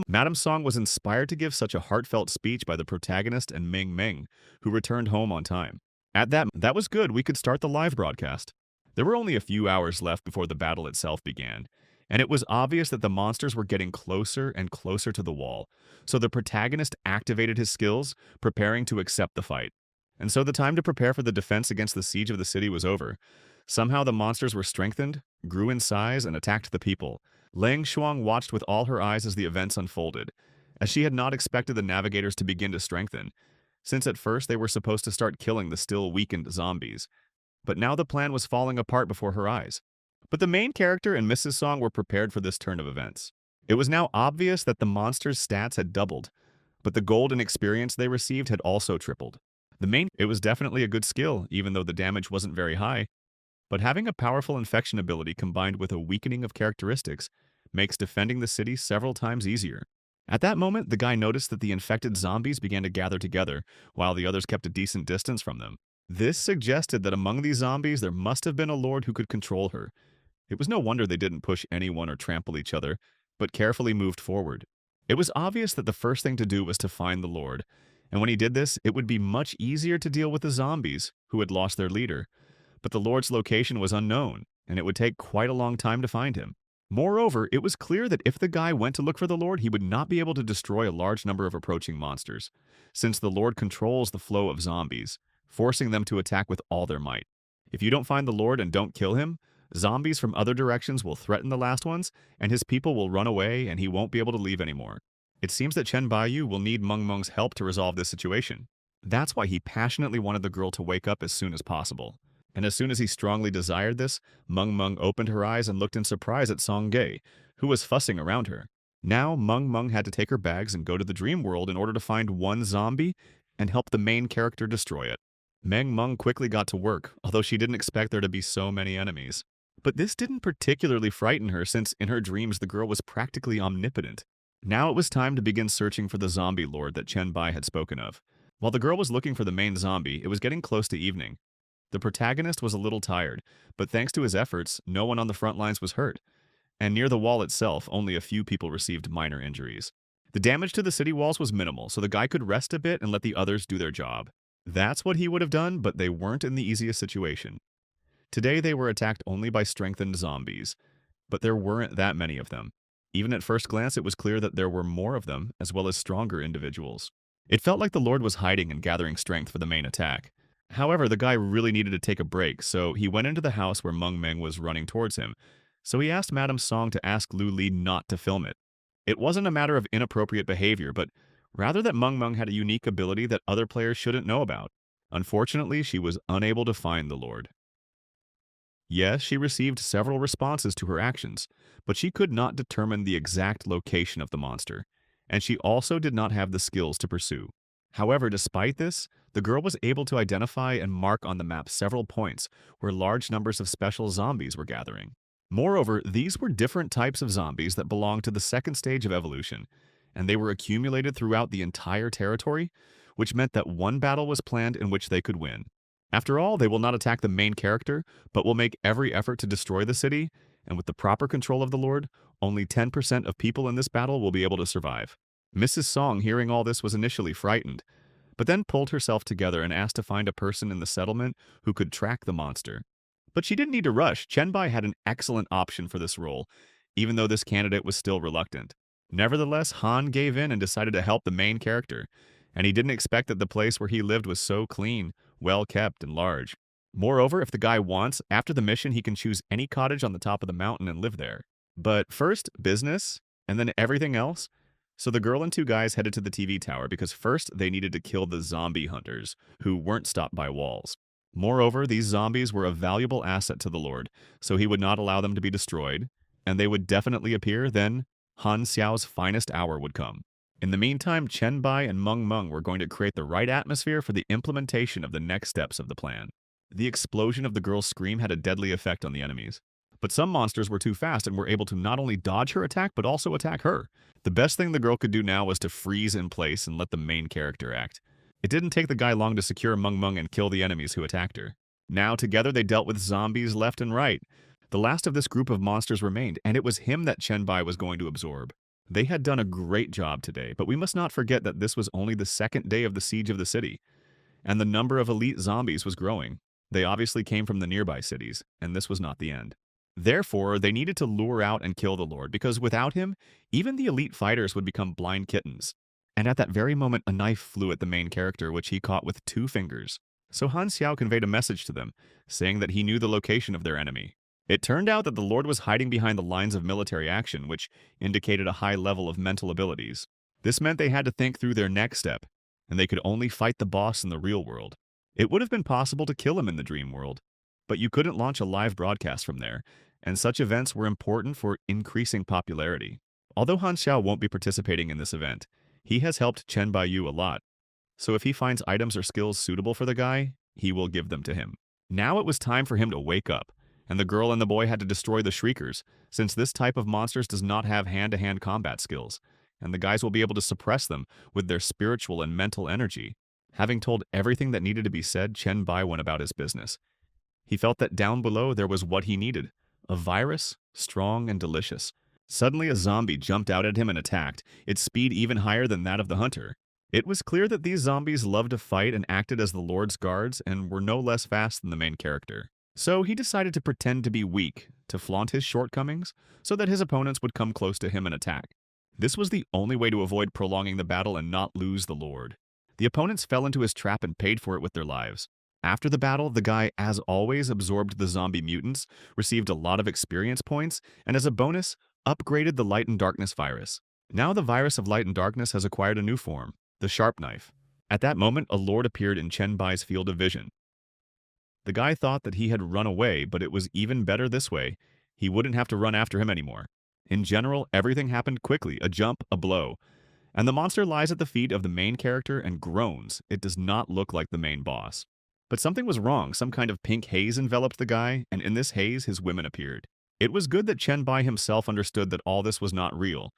Madame Song was inspired to give such a heartfelt speech by the protagonist and Meng Meng, who returned home on time. That was good, we could start the live broadcast. There were only a few hours left before the battle itself began, and it was obvious that the monsters were getting closer and closer to the wall, so the protagonist activated his skills, preparing to accept the fight. And so the time to prepare for the defense against the siege of the city was over. Somehow the monsters were strengthened, grew in size, and attacked the people. Lang Shuang watched with all her eyes as the events unfolded, as she had not expected the navigators to begin to strengthen, since at first they were supposed to start killing the still weakened zombies. But now the plan was falling apart before her eyes. But the main character and Mrs. Song were prepared for this turn of events. It was now obvious that the monsters' stats had doubled, but the gold and experience they received had also tripled. It was definitely a good skill, even though the damage wasn't very high, but having a powerful infection ability combined with a weakening of characteristics makes defending the city several times easier. At that moment, the guy noticed that the infected zombies began to gather together, while the others kept a decent distance from them. This suggested that among these zombies there must have been a lord who could control her. It was no wonder they didn't push anyone or trample each other, but carefully moved forward. It was obvious that the first thing to do was to find the lord, and when he did this, it would be much easier to deal with the zombies, who had lost their leader. But the lord's location was unknown, and it would take quite a long time to find him. Moreover, it was clear that if the guy went to look for the lord, he would not be able to destroy a large number of approaching monsters, since the lord controls the flow of zombies, forcing them to attack with all their might. If you don't find the lord and don't kill him, zombies from other directions will threaten the last ones, and his people will run away and he won't be able to leave anymore. It seems that Chen Baiyu will need Meng Meng's help to resolve this situation. That's why he passionately wanted the girl to wake up as soon as possible. And as soon as he strongly desired this, Meng Meng opened her eyes and looked in surprise at Song Ge, who was fussing around her. Now, Meng Meng had to take her bags and go to the dream world in order to find one zombie and help the main character destroy it. Meng Meng quickly got to work, although she didn't expect there to be so many enemies. But this didn't particularly frighten her since in her dreams the girl was practically omnipotent. Now it was time to begin searching for the zombie lord that Chen Bai had spoken of. While the girl was looking for the main zombie, it was getting close to evening. The protagonist was a little tired, but thanks to his efforts, no one on the front lines was hurt. And near the wall itself, only a few people received minor injuries. The damage to the city walls was minimal, so the guy could rest a bit and let the others do their job. That's what he would have done, but they weren't in the easiest situation. Today they were attacked only by strengthened zombies, but there weren't that many of them. Even at first glance, it was clear that there were more of them, as well as stronger individuals. It felt like the Lord was hiding and gathering strength for the main attack. However, the guy really needed to take a break, so he went into the house where Meng Meng was running towards him. So he asked Madame Song to ask Lu Li not to film it. It wasn't a matter of inappropriate behavior, but rather that Meng Meng had a unique ability that other players shouldn't know about. Unfortunately, she was unable to find the Lord. Yes, she received several responses to her actions, but she could not determine the exact location of the monster, and she also did not have the skills to pursue. However, despite this, the girl was able to identify and mark on the map several points where large numbers of special zombies were gathering. Moreover, these were different types of zombies that belonged to the second stage of evolution, and they were accumulated throughout the entire territory, which meant that one battle was planned in which they could win. After all, they will not attack the main character, but will make every effort to destroy the city, and with the proper control of the Lord, only 10% of people in this battle will be able to survive. Mrs. Song, hearing all this, was initially frightened, but then pulled herself together and asked to find a person in the settlement who could track the monster. But she didn't need to rush. Chenbai had an excellent option for this role, even though this candidate was still reluctant. Nevertheless, Han gave in and decided to help the main character, and he didn't expect that the place where he lived was so clean, well kept, and large. Moreover, if the guy wants, after the mission he can choose any cottage on the top of the mountain and live there. But first, business, and then everything else. So the girl and two guys headed to the TV tower because first they needed to kill the zombie hunters, who weren't stopped by walls. Moreover, these zombies were a valuable asset to the Lord, so he would not allow them to be destroyed, and they would definitely appear, then Han Xiao's finest hour would come. In the meantime, Chen Bai and Meng Meng were going to create the right atmosphere for the implementation of the next steps of the plan. The explosion of the girl's scream had a deadly effect on the enemies. But some monsters were too fast and were able to not only dodge her attack, but also attack her. The best thing the girl could do now was to freeze in place and let the main character act. It didn't take the guy long to secure Meng Meng and kill the enemies who attacked her. Now, together, they dealt with zombies left and right. The last of this group of monsters remained, and it was him that Chen Bai was going to absorb. They had done a great job today, but we must not forget that this was only the second day of the siege of the city, and the number of elite zombies was growing. They obviously came from the nearby cities, and this was not the end. Therefore, they needed to lure out and kill the Lord, because without him, even the elite fighters would become blind kittens. And at that very moment, a knife flew at the main character, which he caught with 2 fingers. So Han Xiao conveyed a message to them, saying that he knew the location of their enemy. It turned out that the Lord was hiding behind the lines of military action, which indicated a high level of mental abilities. This meant they had to think through their next step, and they could only fight the boss in the real world. It would have been possible to kill him in the dream world, but you couldn't launch a live broadcast from there, and such events were important for increasing popularity. Although Han Xiao won't be participating in this event, he has helped Chen Baiyu a lot, so if he finds items or skills suitable for the guy, he will give them to him. Now it was time for him to wake up, and the girl and the boy had to destroy the Shriekers, since this type of monsters does not have hand-to-hand combat skills, and the guys will be able to suppress them with their spiritual and mental energy. Having told everything that needed to be said, Chen Bai went about his business. He felt that down below there was what he needed, a virus, strong and delicious. Suddenly a zombie jumped out at him and attacked, its speed even higher than that of the hunter. It was clear that these zombies loved to fight and acted as the Lord's guards and were no less fast than the main character. So he decided to pretend to be weak, to flaunt his shortcomings, so that his opponents would come close to him and attack. This was the only way to avoid prolonging the battle and not lose the Lord. The opponents fell into his trap and paid for it with their lives. After the battle, the guy, as always, absorbed the zombie mutants, received a lot of experience points, and as a bonus, upgraded the Light and Darkness virus. Now the virus of Light and Darkness has acquired a new form, the Sharp Knife. At that moment, a lord appeared in Chen Bai's field of vision. The guy thought that he had run away, but it was even better this way. He wouldn't have to run after him anymore. In general, everything happened quickly, a jump, a blow. And the monster lies at the feet of the main character and groans. It does not look like the main boss. But something was wrong. Some kind of pink haze enveloped the guy, and in this haze his women appeared. It was good that Chen Bai himself understood that all this was not real,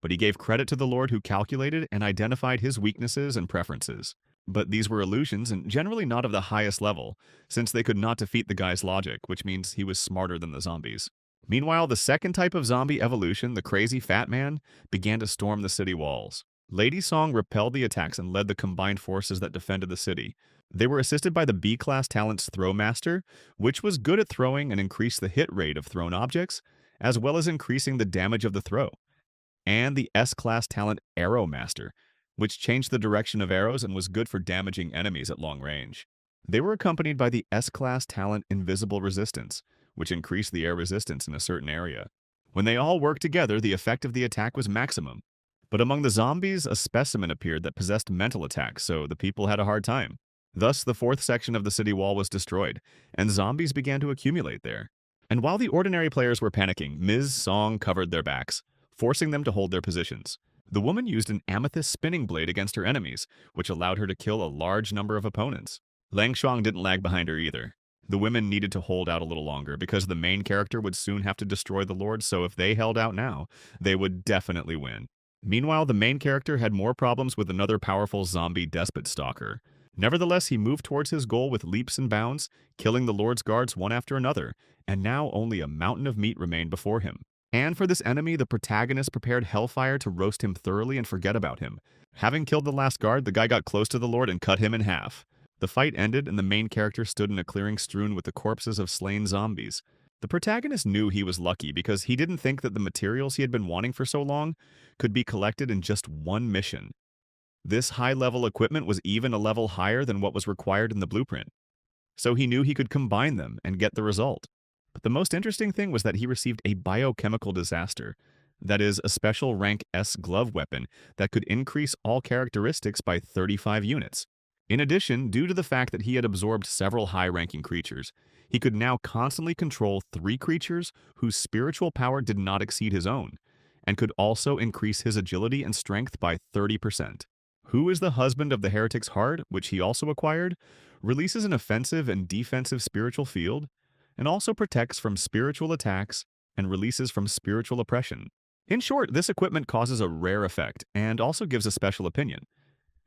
but he gave credit to the Lord who calculated and identified his weaknesses and preferences. But these were illusions, and generally not of the highest level, since they could not defeat the guy's logic, which means he was smarter than the zombies. Meanwhile, the second type of zombie evolution, the crazy fat man, began to storm the city walls. Lady Song repelled the attacks and led the combined forces that defended the city. They were assisted by the B-class talent's Throwmaster, which was good at throwing and increased the hit rate of thrown objects, as well as increasing the damage of the throw. And the S-class talent Arrowmaster, which changed the direction of arrows and was good for damaging enemies at long range. They were accompanied by the S-class talent Invisible Resistance, which increased the air resistance in a certain area. When they all worked together, the effect of the attack was maximum. But among the zombies, a specimen appeared that possessed mental attacks, so the people had a hard time. Thus, the fourth section of the city wall was destroyed, and zombies began to accumulate there. And while the ordinary players were panicking, Ms. Song covered their backs, forcing them to hold their positions. The woman used an amethyst spinning blade against her enemies, which allowed her to kill a large number of opponents. Lang Shuang didn't lag behind her either. The women needed to hold out a little longer because the main character would soon have to destroy the Lord, so if they held out now, they would definitely win. Meanwhile, the main character had more problems with another powerful zombie despot stalker. Nevertheless, he moved towards his goal with leaps and bounds, killing the Lord's guards one after another, and now only a mountain of meat remained before him. And for this enemy, the protagonist prepared hellfire to roast him thoroughly and forget about him. Having killed the last guard, the guy got close to the Lord and cut him in half. The fight ended, and the main character stood in a clearing strewn with the corpses of slain zombies. The protagonist knew he was lucky because he didn't think that the materials he had been wanting for so long could be collected in just one mission. This high-level equipment was even a level higher than what was required in the blueprint, so he knew he could combine them and get the result. But the most interesting thing was that he received a biochemical disaster, that is, a special rank S glove weapon that could increase all characteristics by 35 units. In addition, due to the fact that he had absorbed several high-ranking creatures, he could now constantly control 3 creatures whose spiritual power did not exceed his own, and could also increase his agility and strength by 30%. Who is the husband of the heretic's heart, which he also acquired, releases an offensive and defensive spiritual field, and also protects from spiritual attacks and releases from spiritual oppression. In short, this equipment causes a rare effect and also gives a special opinion.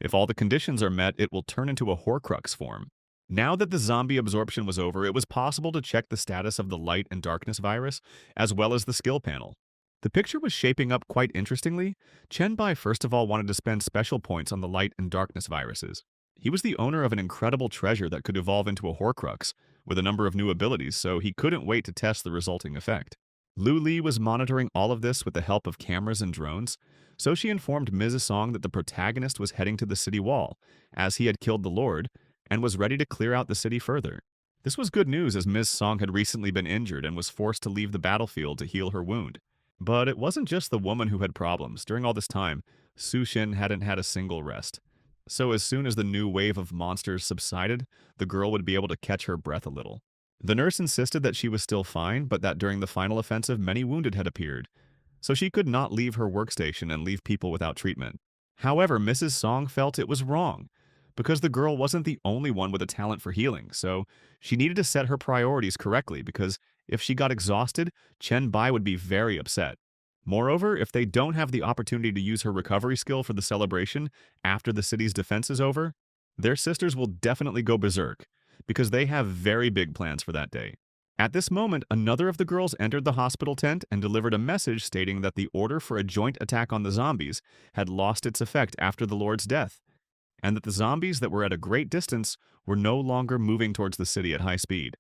If all the conditions are met, it will turn into a Horcrux form. Now that the zombie absorption was over, it was possible to check the status of the light and darkness virus, as well as the skill panel. The picture was shaping up quite interestingly. Chen Bai first of all wanted to spend special points on the light and darkness viruses. He was the owner of an incredible treasure that could evolve into a Horcrux, with a number of new abilities, so he couldn't wait to test the resulting effect. Lu Li was monitoring all of this with the help of cameras and drones, so she informed Ms. Song that the protagonist was heading to the city wall, as he had killed the Lord, and was ready to clear out the city further. This was good news as Ms. Song had recently been injured and was forced to leave the battlefield to heal her wound. But it wasn't just the woman who had problems. During all this time, Su Xin hadn't had a single rest. So as soon as the new wave of monsters subsided, the girl would be able to catch her breath a little. The nurse insisted that she was still fine, but that during the final offensive many wounded had appeared, so she could not leave her workstation and leave people without treatment. However, Mrs. Song felt it was wrong, because the girl wasn't the only one with a talent for healing, so she needed to set her priorities correctly because if she got exhausted, Chen Bai would be very upset. Moreover, if they don't have the opportunity to use her recovery skill for the celebration after the city's defense is over, their sisters will definitely go berserk, because they have very big plans for that day. At this moment, another of the girls entered the hospital tent and delivered a message stating that the order for a joint attack on the zombies had lost its effect after the Lord's death, and that the zombies that were at a great distance were no longer moving towards the city at high speed.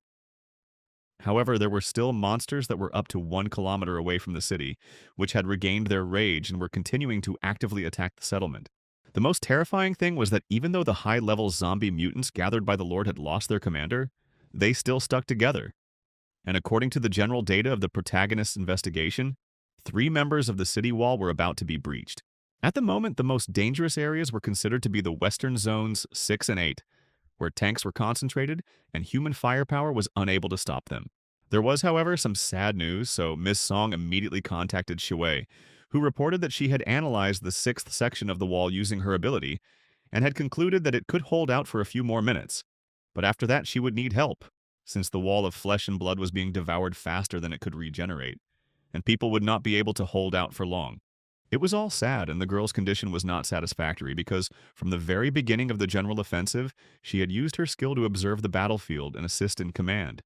However, there were still monsters that were up to 1 kilometer away from the city, which had regained their rage and were continuing to actively attack the settlement. The most terrifying thing was that even though the high-level zombie mutants gathered by the Lord had lost their commander, they still stuck together. And according to the general data of the protagonist's investigation, 3 members of the city wall were about to be breached. At the moment, the most dangerous areas were considered to be the western zones 6 and 8, where tanks were concentrated and human firepower was unable to stop them. There was, however, some sad news, so Ms. Song immediately contacted Shui, who reported that she had analyzed the 6th section of the wall using her ability and had concluded that it could hold out for a few more minutes. But after that, she would need help, since the wall of flesh and blood was being devoured faster than it could regenerate, and people would not be able to hold out for long. It was all sad, and the girl's condition was not satisfactory because, from the very beginning of the general offensive, she had used her skill to observe the battlefield and assist in command,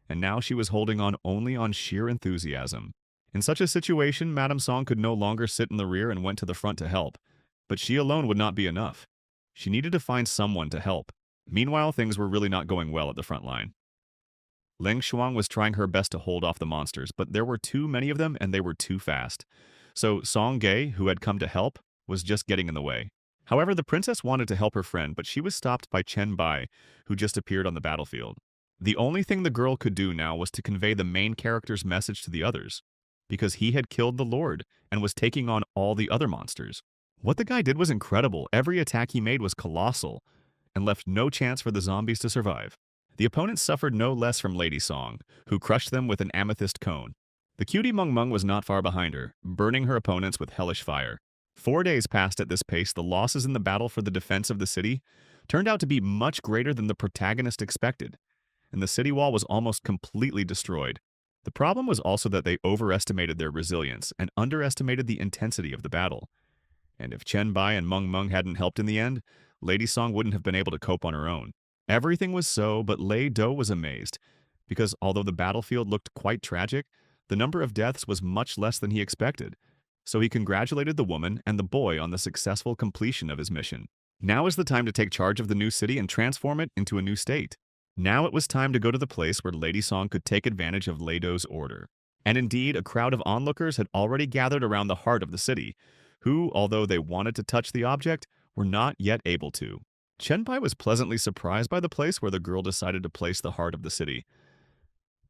and now she was holding on only on sheer enthusiasm. In such a situation, Madame Song could no longer sit in the rear and went to the front to help, but she alone would not be enough. She needed to find someone to help. Meanwhile, things were really not going well at the front line. Leng Shuang was trying her best to hold off the monsters, but there were too many of them and they were too fast. So Song Ge, who had come to help, was just getting in the way. However, the princess wanted to help her friend, but she was stopped by Chen Bai, who just appeared on the battlefield. The only thing the girl could do now was to convey the main character's message to the others, because he had killed the Lord and was taking on all the other monsters. What the guy did was incredible. Every attack he made was colossal, and left no chance for the zombies to survive. The opponents suffered no less from Lady Song, who crushed them with an amethyst cone. The cutie Mung Mung was not far behind her, burning her opponents with hellish fire. 4 days passed at this pace. The losses in the battle for the defense of the city turned out to be much greater than the protagonist expected, and the city wall was almost completely destroyed. The problem was also that they overestimated their resilience and underestimated the intensity of the battle. And if Chen Bai and Mung Mung hadn't helped in the end, Lady Song wouldn't have been able to cope on her own. Everything was so, but Lei Do was amazed, because although the battlefield looked quite tragic, the number of deaths was much less than he expected. So he congratulated the woman and the boy on the successful completion of his mission. Now is the time to take charge of the new city and transform it into a new state. Now it was time to go to the place where Lady Song could take advantage of Lei Do's order. And indeed, a crowd of onlookers had already gathered around the heart of the city, who, although they wanted to touch the object, were not yet able to. Chen Bai was pleasantly surprised by the place where the girl decided to place the heart of the city.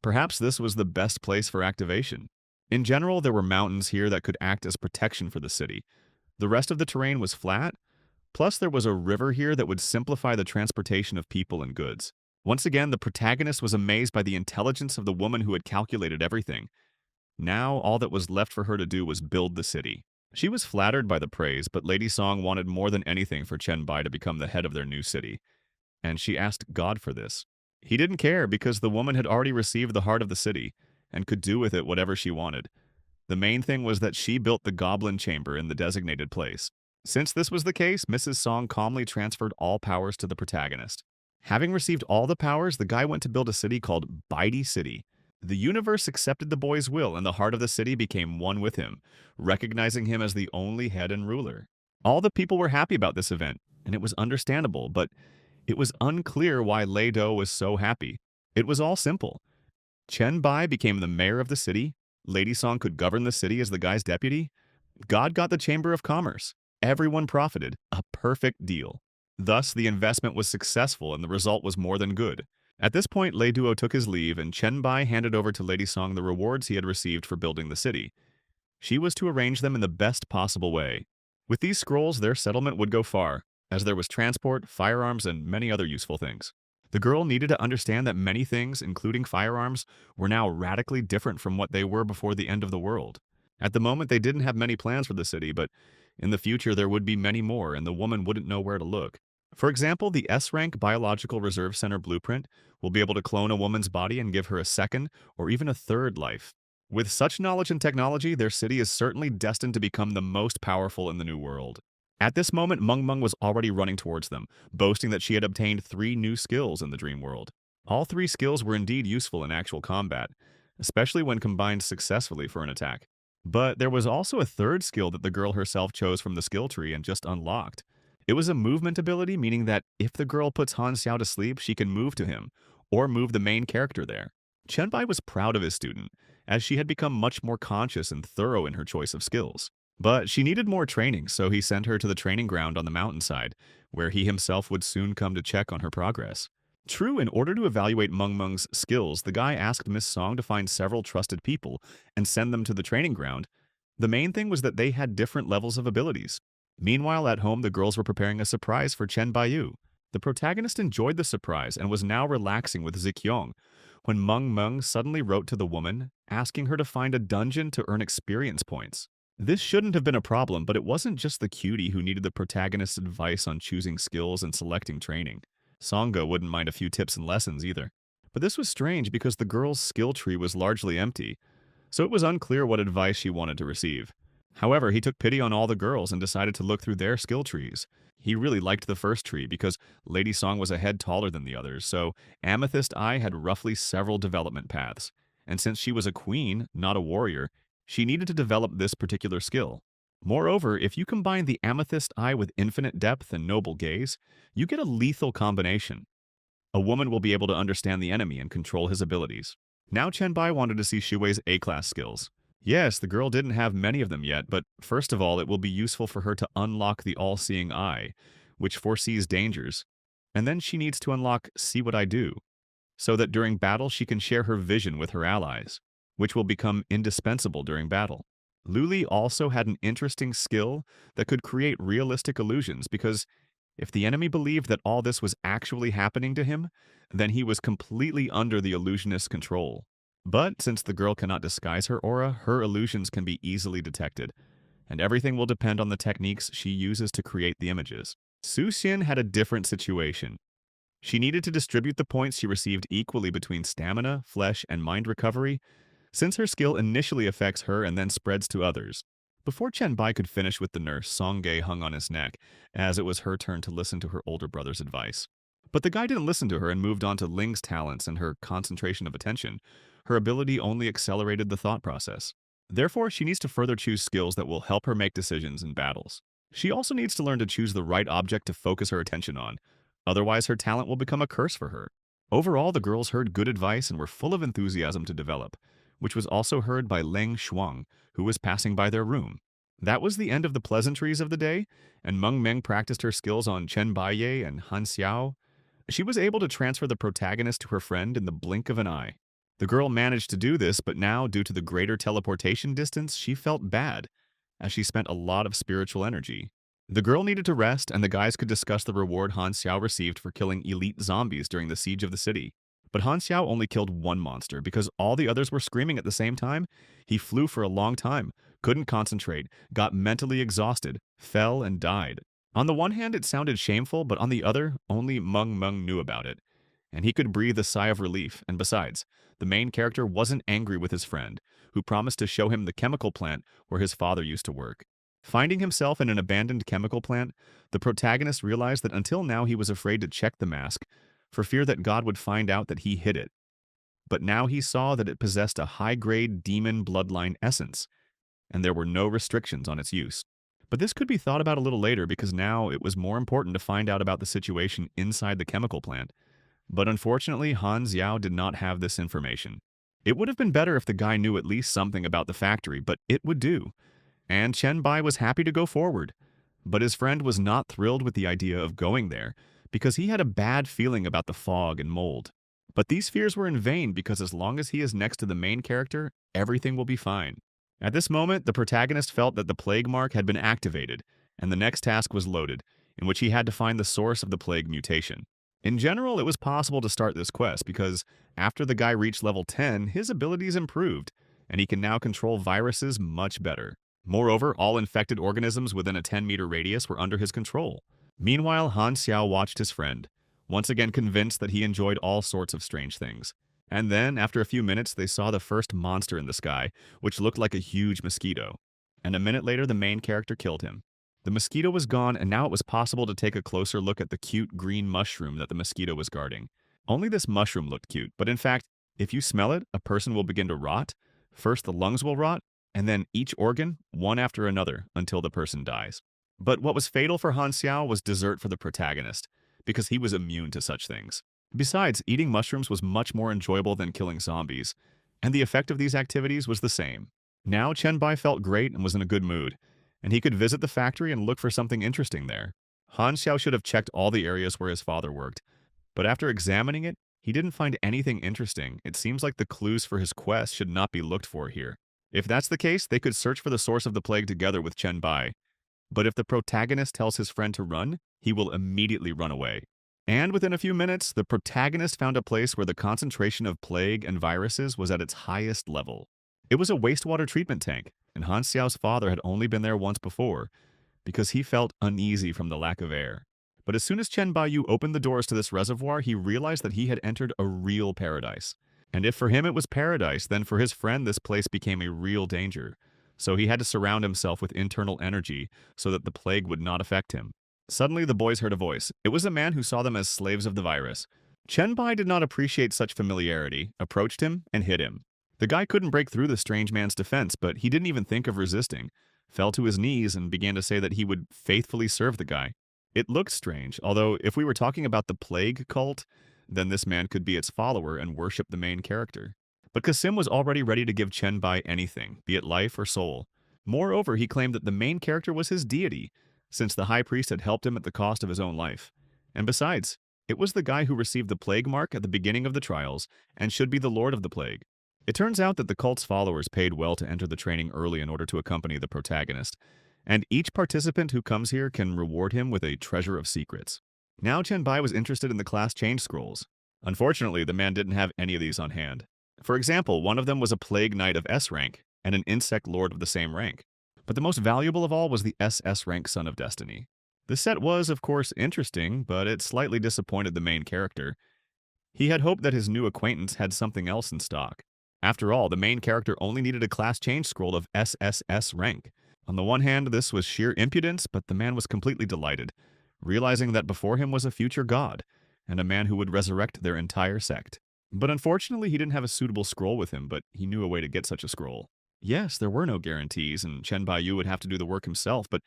Perhaps this was the best place for activation. In general, there were mountains here that could act as protection for the city. The rest of the terrain was flat, plus there was a river here that would simplify the transportation of people and goods. Once again, the protagonist was amazed by the intelligence of the woman who had calculated everything. Now, all that was left for her to do was build the city. She was flattered by the praise, but Lady Song wanted more than anything for Chen Bai to become the head of their new city, and she asked God for this. He didn't care because the woman had already received the heart of the city and could do with it whatever she wanted. The main thing was that she built the goblin chamber in the designated place. Since this was the case, Mrs. Song calmly transferred all powers to the protagonist. Having received all the powers, the guy went to build a city called Bitey City. The universe accepted the boy's will, and the heart of the city became one with him, recognizing him as the only head and ruler. All the people were happy about this event, and it was understandable, but it was unclear why Lei Do was so happy. It was all simple. Chen Bai became the mayor of the city, Lady Song could govern the city as the guy's deputy, God got the Chamber of Commerce, everyone profited, a perfect deal. Thus, the investment was successful and the result was more than good. At this point, Lei Duo took his leave and Chen Bai handed over to Lady Song the rewards he had received for building the city. She was to arrange them in the best possible way. With these scrolls, their settlement would go far, as there was transport, firearms, and many other useful things. The girl needed to understand that many things, including firearms, were now radically different from what they were before the end of the world. At the moment, they didn't have many plans for the city, but in the future there would be many more, and the woman wouldn't know where to look. For example, the S-Rank Biological Reserve Center blueprint will be able to clone a woman's body and give her a second or even a third life. With such knowledge and technology, their city is certainly destined to become the most powerful in the new world. At this moment, Mung Mung was already running towards them, boasting that she had obtained 3 new skills in the dream world. All 3 skills were indeed useful in actual combat, especially when combined successfully for an attack. But there was also a third skill that the girl herself chose from the skill tree and just unlocked. It was a movement ability, meaning that if the girl puts Han Xiao to sleep, she can move to him, or move the main character there. Chen Bai was proud of his student, as she had become much more conscious and thorough in her choice of skills. But she needed more training, so he sent her to the training ground on the mountainside, where he himself would soon come to check on her progress. True, in order to evaluate Mung Mung's skills, the guy asked Miss Song to find several trusted people and send them to the training ground. The main thing was that they had different levels of abilities. Meanwhile, at home, the girls were preparing a surprise for Chen Baiyu. The protagonist enjoyed the surprise and was now relaxing with Zikyong, when Mung Mung suddenly wrote to the woman, asking her to find a dungeon to earn experience points. This shouldn't have been a problem, but it wasn't just the cutie who needed the protagonist's advice on choosing skills and selecting training. Songo wouldn't mind a few tips and lessons either. But this was strange because the girl's skill tree was largely empty, so it was unclear what advice she wanted to receive. However, he took pity on all the girls and decided to look through their skill trees. He really liked the first tree because Lady Song was a head taller than the others, so Amethyst Eye had roughly several development paths. And since she was a queen, not a warrior, she needed to develop this particular skill. Moreover, if you combine the Amethyst Eye with infinite depth and noble gaze, you get a lethal combination. A woman will be able to understand the enemy and control his abilities. Now Chen Bai wanted to see Shu Wei's A-class skills. Yes, the girl didn't have many of them yet, but first of all, it will be useful for her to unlock the all-seeing eye, which foresees dangers. And then she needs to unlock See What I Do, so that during battle she can share her vision with her allies, which will become indispensable during battle. Luli also had an interesting skill that could create realistic illusions because If the enemy believed that all this was actually happening to him, then he was completely under the illusionist's control. But since the girl cannot disguise her aura, her illusions can be easily detected, and everything will depend on the techniques she uses to create the images. Su Xin had a different situation. She needed to distribute the points she received equally between stamina, flesh, and mind recovery, since her skill initially affects her and then spreads to others. Before Chen Bai could finish with the nurse, Song Ge hung on his neck, as it was her turn to listen to her older brother's advice. But the guy didn't listen to her and moved on to Ling's talents and her concentration of attention. Her ability only accelerated the thought process. Therefore, she needs to further choose skills that will help her make decisions in battles. She also needs to learn to choose the right object to focus her attention on. Otherwise, her talent will become a curse for her. Overall, the girls heard good advice and were full of enthusiasm to develop, which was also heard by Leng Shuang, who was passing by their room. That was the end of the pleasantries of the day, and Meng Meng practiced her skills on Chen Baiye and Han Xiao. She was able to transfer the protagonist to her friend in the blink of an eye. The girl managed to do this, but now, due to the greater teleportation distance, she felt bad, as she spent a lot of spiritual energy. The girl needed to rest, and the guys could discuss the reward Han Xiao received for killing elite zombies during the siege of the city. But Han Xiao only killed one monster because all the others were screaming at the same time. He flew for a long time, couldn't concentrate, got mentally exhausted, fell, and died. On the one hand, it sounded shameful, but on the other, only Meng Meng knew about it. And he could breathe a sigh of relief, and besides, the main character wasn't angry with his friend, who promised to show him the chemical plant where his father used to work. Finding himself in an abandoned chemical plant, the protagonist realized that until now he was afraid to check the mask, for fear that God would find out that he hid it. But now he saw that it possessed a high-grade demon bloodline essence, and there were no restrictions on its use. But this could be thought about a little later because now it was more important to find out about the situation inside the chemical plant. But unfortunately, Han Xiao did not have this information. It would have been better if the guy knew at least something about the factory, but it would do. And Chen Bai was happy to go forward. But his friend was not thrilled with the idea of going there, because he had a bad feeling about the fog and mold. But these fears were in vain because as long as he is next to the main character, everything will be fine. At this moment, the protagonist felt that the plague mark had been activated, and the next task was loaded, in which he had to find the source of the plague mutation. In general, it was possible to start this quest because after the guy reached level 10, his abilities improved, and he can now control viruses much better. Moreover, all infected organisms within a 10-meter radius were under his control. Meanwhile, Han Xiao watched his friend, once again convinced that he enjoyed all sorts of strange things. And then, after a few minutes, they saw the first monster in the sky, which looked like a huge mosquito. And a minute later, the main character killed him. The mosquito was gone, and now it was possible to take a closer look at the cute green mushroom that the mosquito was guarding. Only this mushroom looked cute, but in fact, if you smell it, a person will begin to rot. First, the lungs will rot, and then each organ, one after another, until the person dies. But what was fatal for Han Xiao was dessert for the protagonist, because he was immune to such things. Besides, eating mushrooms was much more enjoyable than killing zombies, and the effect of these activities was the same. Now Chen Bai felt great and was in a good mood, and he could visit the factory and look for something interesting there. Han Xiao should have checked all the areas where his father worked, but after examining it, he didn't find anything interesting. It seems like the clues for his quest should not be looked for here. If that's the case, they could search for the source of the plague together with Chen Bai. But if the protagonist tells his friend to run, he will immediately run away. And within a few minutes, the protagonist found a place where the concentration of plague and viruses was at its highest level. It was a wastewater treatment tank, and Han Xiao's father had only been there once before, because he felt uneasy from the lack of air. But as soon as Chen Baiyu opened the doors to this reservoir, he realized that he had entered a real paradise. And if for him it was paradise, then for his friend this place became a real danger. So he had to surround himself with internal energy so that the plague would not affect him. Suddenly the boys heard a voice. It was a man who saw them as slaves of the virus. Chen Bai did not appreciate such familiarity, approached him, and hit him. The guy couldn't break through the strange man's defense, but he didn't even think of resisting, fell to his knees and began to say that he would faithfully serve the guy. It looked strange, although if we were talking about the plague cult, then this man could be its follower and worship the main character. But Kasim was already ready to give Chen Bai anything, be it life or soul. Moreover, he claimed that the main character was his deity, since the high priest had helped him at the cost of his own life. And besides, it was the guy who received the plague mark at the beginning of the trials and should be the lord of the plague. It turns out that the cult's followers paid well to enter the training early in order to accompany the protagonist, and each participant who comes here can reward him with a treasure of secrets. Now Chen Bai was interested in the class change scrolls. Unfortunately, the man didn't have any of these on hand. For example, one of them was a Plague Knight of S rank and an Insect Lord of the same rank. But the most valuable of all was the SS rank Son of Destiny. The set was, of course, interesting, but it slightly disappointed the main character. He had hoped that his new acquaintance had something else in stock. After all, the main character only needed a class change scroll of SSS rank. On the one hand, this was sheer impudence, but the man was completely delighted, realizing that before him was a future god, and a man who would resurrect their entire sect. But unfortunately, he didn't have a suitable scroll with him, but he knew a way to get such a scroll. Yes, there were no guarantees, and Chen Baiyu would have to do the work himself, but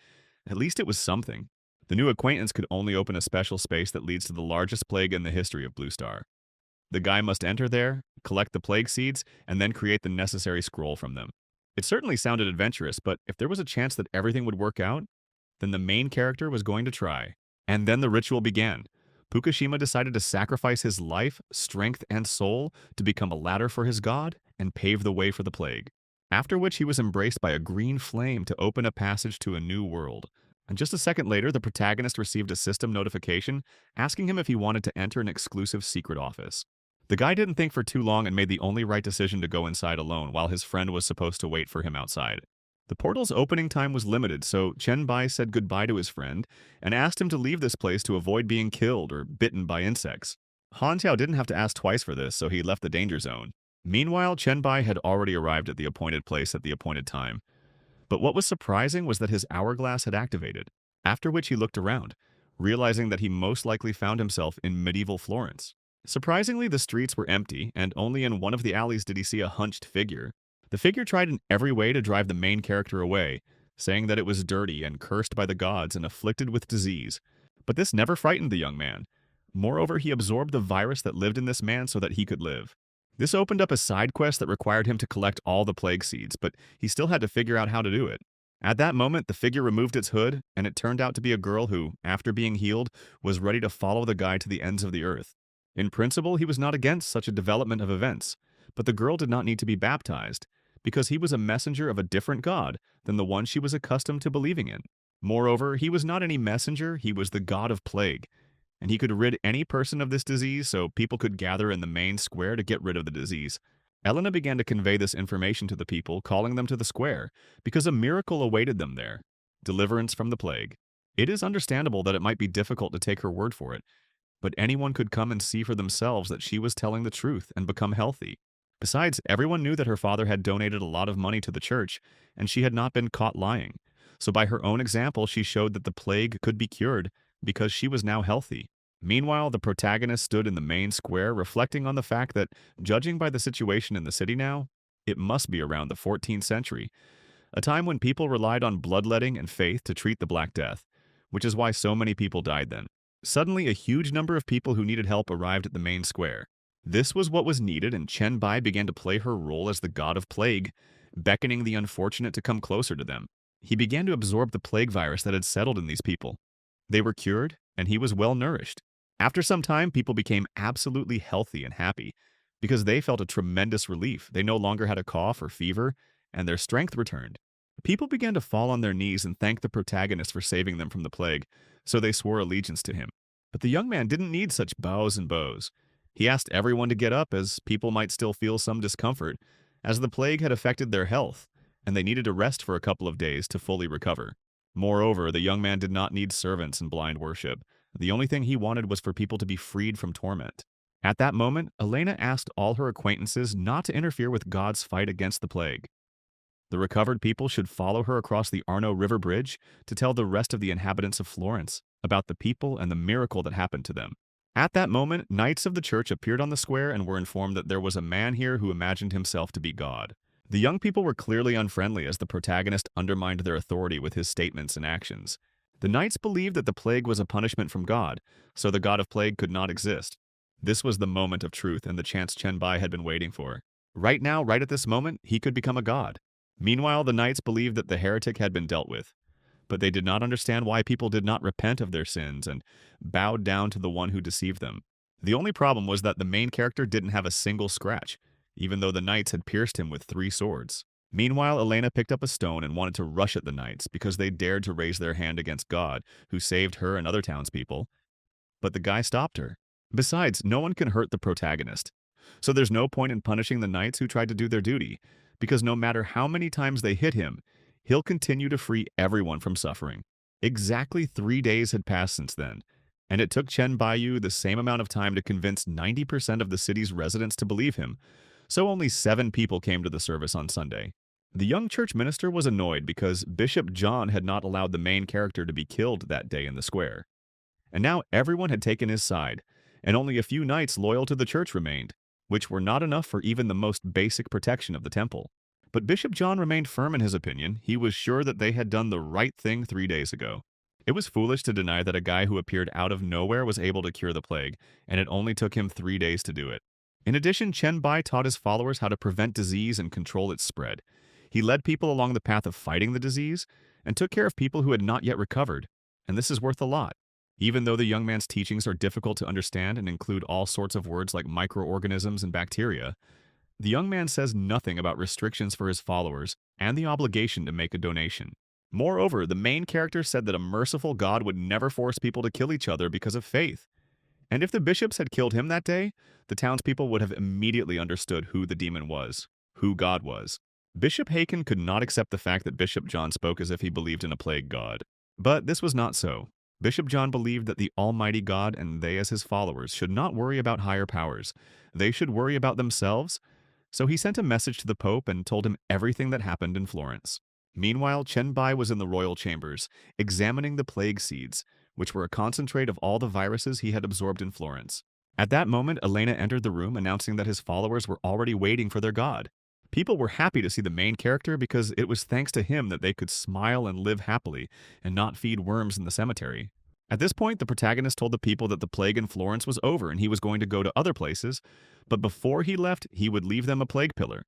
at least it was something. The new acquaintance could only open a special space that leads to the largest plague in the history of Blue Star. The guy must enter there, collect the plague seeds, and then create the necessary scroll from them. It certainly sounded adventurous, but if there was a chance that everything would work out, then the main character was going to try. And then the ritual began. Fukushima decided to sacrifice his life, strength, and soul to become a ladder for his god and pave the way for the plague. After which he was embraced by a green flame to open a passage to a new world. And just a second later, the protagonist received a system notification asking him if he wanted to enter an exclusive secret office. The guy didn't think for too long and made the only right decision to go inside alone while his friend was supposed to wait for him outside. The portal's opening time was limited, so Chen Bai said goodbye to his friend and asked him to leave this place to avoid being killed or bitten by insects. Han Tiao didn't have to ask twice for this, so he left the danger zone. Meanwhile, Chen Bai had already arrived at the appointed place at the appointed time. But what was surprising was that his hourglass had activated, after which he looked around, realizing that he most likely found himself in medieval Florence. Surprisingly, the streets were empty, and only in one of the alleys did he see a hunched figure. The figure tried in every way to drive the main character away, saying that it was dirty and cursed by the gods and afflicted with disease. But this never frightened the young man. Moreover, he absorbed the virus that lived in this man so that he could live. This opened up a side quest that required him to collect all the plague seeds, but he still had to figure out how to do it. At that moment, the figure removed its hood, and it turned out to be a girl who, after being healed, was ready to follow the guy to the ends of the earth. In principle, he was not against such a development of events, but the girl did not need to be baptized, because he was a messenger of a different god than the one she was accustomed to believing in. Moreover, he was not any messenger, he was the god of plague, and he could rid any person of this disease so people could gather in the main square to get rid of the disease. Elena began to convey this information to the people, calling them to the square, because a miracle awaited them there: deliverance from the plague. It is understandable that it might be difficult to take her word for it, but anyone could come and see for themselves that she was telling the truth and become healthy. Besides, everyone knew that her father had donated a lot of money to the church, and she had not been caught lying. So by her own example, she showed that the plague could be cured because she was now healthy. Meanwhile, the protagonist stood in the main square, reflecting on the fact that, judging by the situation in the city now, it must be around the 14th century, a time when people relied on bloodletting and faith to treat the Black Death, which is why so many people died then. Suddenly, a huge number of people who needed help arrived at the main square. This was what was needed, and Chen Bai began to play her role as the god of plague, beckoning the unfortunate to come closer to them. He began to absorb the plague virus that had settled in these people. They were cured, and he was well nourished. After some time, people became absolutely healthy and happy, because they felt a tremendous relief. They no longer had a cough or fever, and their strength returned. People began to fall on their knees and thank the protagonist for saving them from the plague, so they swore allegiance to him. But the young man didn't need such bows and bows. He asked everyone to get up, as people might still feel some discomfort, as the plague had affected their health, and they needed to rest for a couple of days to fully recover. Moreover, the young man did not need servants and blind worship. The only thing he wanted was for people to be freed from torment. At that moment, Elena asked all her acquaintances not to interfere with God's fight against the plague. The recovered people should follow her across the Arno River Bridge to tell the rest of the inhabitants of Florence about the people and the miracle that happened to them. At that moment, knights of the church appeared on the square and were informed that there was a man here who imagined himself to be God. The young people were clearly unfriendly as the protagonist undermined their authority with his statements and actions. The knights believed that the plague was a punishment from God, so the god of plague could not exist. This was the moment of truth and the chance Chen Bai had been waiting for. Right now, right at this moment, he could become a god. Meanwhile, the knights believed that the heretic had been dealt with, but they did not understand why people did not repent of their sins and bowed down to the one who deceived them. The only problem was that the main character didn't have a single scratch, even though the knights had pierced him with 3 swords. Meanwhile, Elena picked up a stone and wanted to rush at the knights because they dared to raise their hand against God, who saved her and other townspeople. But the guy stopped her. Besides, no one can hurt the protagonist. So there's no point in punishing the knights who tried to do their duty, because no matter how many times they hit him, he'll continue to free everyone from suffering. Exactly 3 days had passed since then, and it took Chen Baiyu the same amount of time to convince 90% of the city's residents to believe him, so only 7 people came to the service on Sunday. The young church minister was annoyed because Bishop John had not allowed the main character to be killed that day in the square. And now everyone had taken his side, and only a few knights loyal to the church remained, which were not enough for even the most basic protection of the temple. But Bishop John remained firm in his opinion. He was sure that they had done the right thing 3 days ago. It was foolish to deny that a guy who appeared out of nowhere was able to cure the plague, and it only took him 3 days to do it. In addition, Chen Bai taught his followers how to prevent disease and control its spread. He led people along the path of fighting the disease and took care of people who had not yet recovered, and this is worth a lot. Even though the young man's teachings are difficult to understand and include all sorts of words like microorganisms and bacteria, the young man says nothing about restrictions for his followers and the obligation to make a donation. Moreover, the main character said that a merciful God would never force people to kill each other because of faith. And if the bishops had killed him that day, the townspeople would have immediately understood who the demon was, who God was. Bishop Haken could not accept the fact that Bishop John spoke as if he believed in a plague god. But this was not so. Bishop John believed that the Almighty God and they as his followers should not worry about higher powers. They should worry about themselves. So he sent a message to the Pope and told him everything that happened in Florence. Meanwhile, Chen Bai was in the royal chambers, examining the plague seeds, which were a concentrate of all the viruses he had absorbed in Florence. At that moment, Elena entered the room announcing that his followers were already waiting for their god. People were happy to see the main character because it was thanks to him that they could smile and live happily and not feed worms in the cemetery. At this point, the protagonist told the people that the plague in Florence was over and he was going to go to other places, but before he left, he would leave them a plague pillar.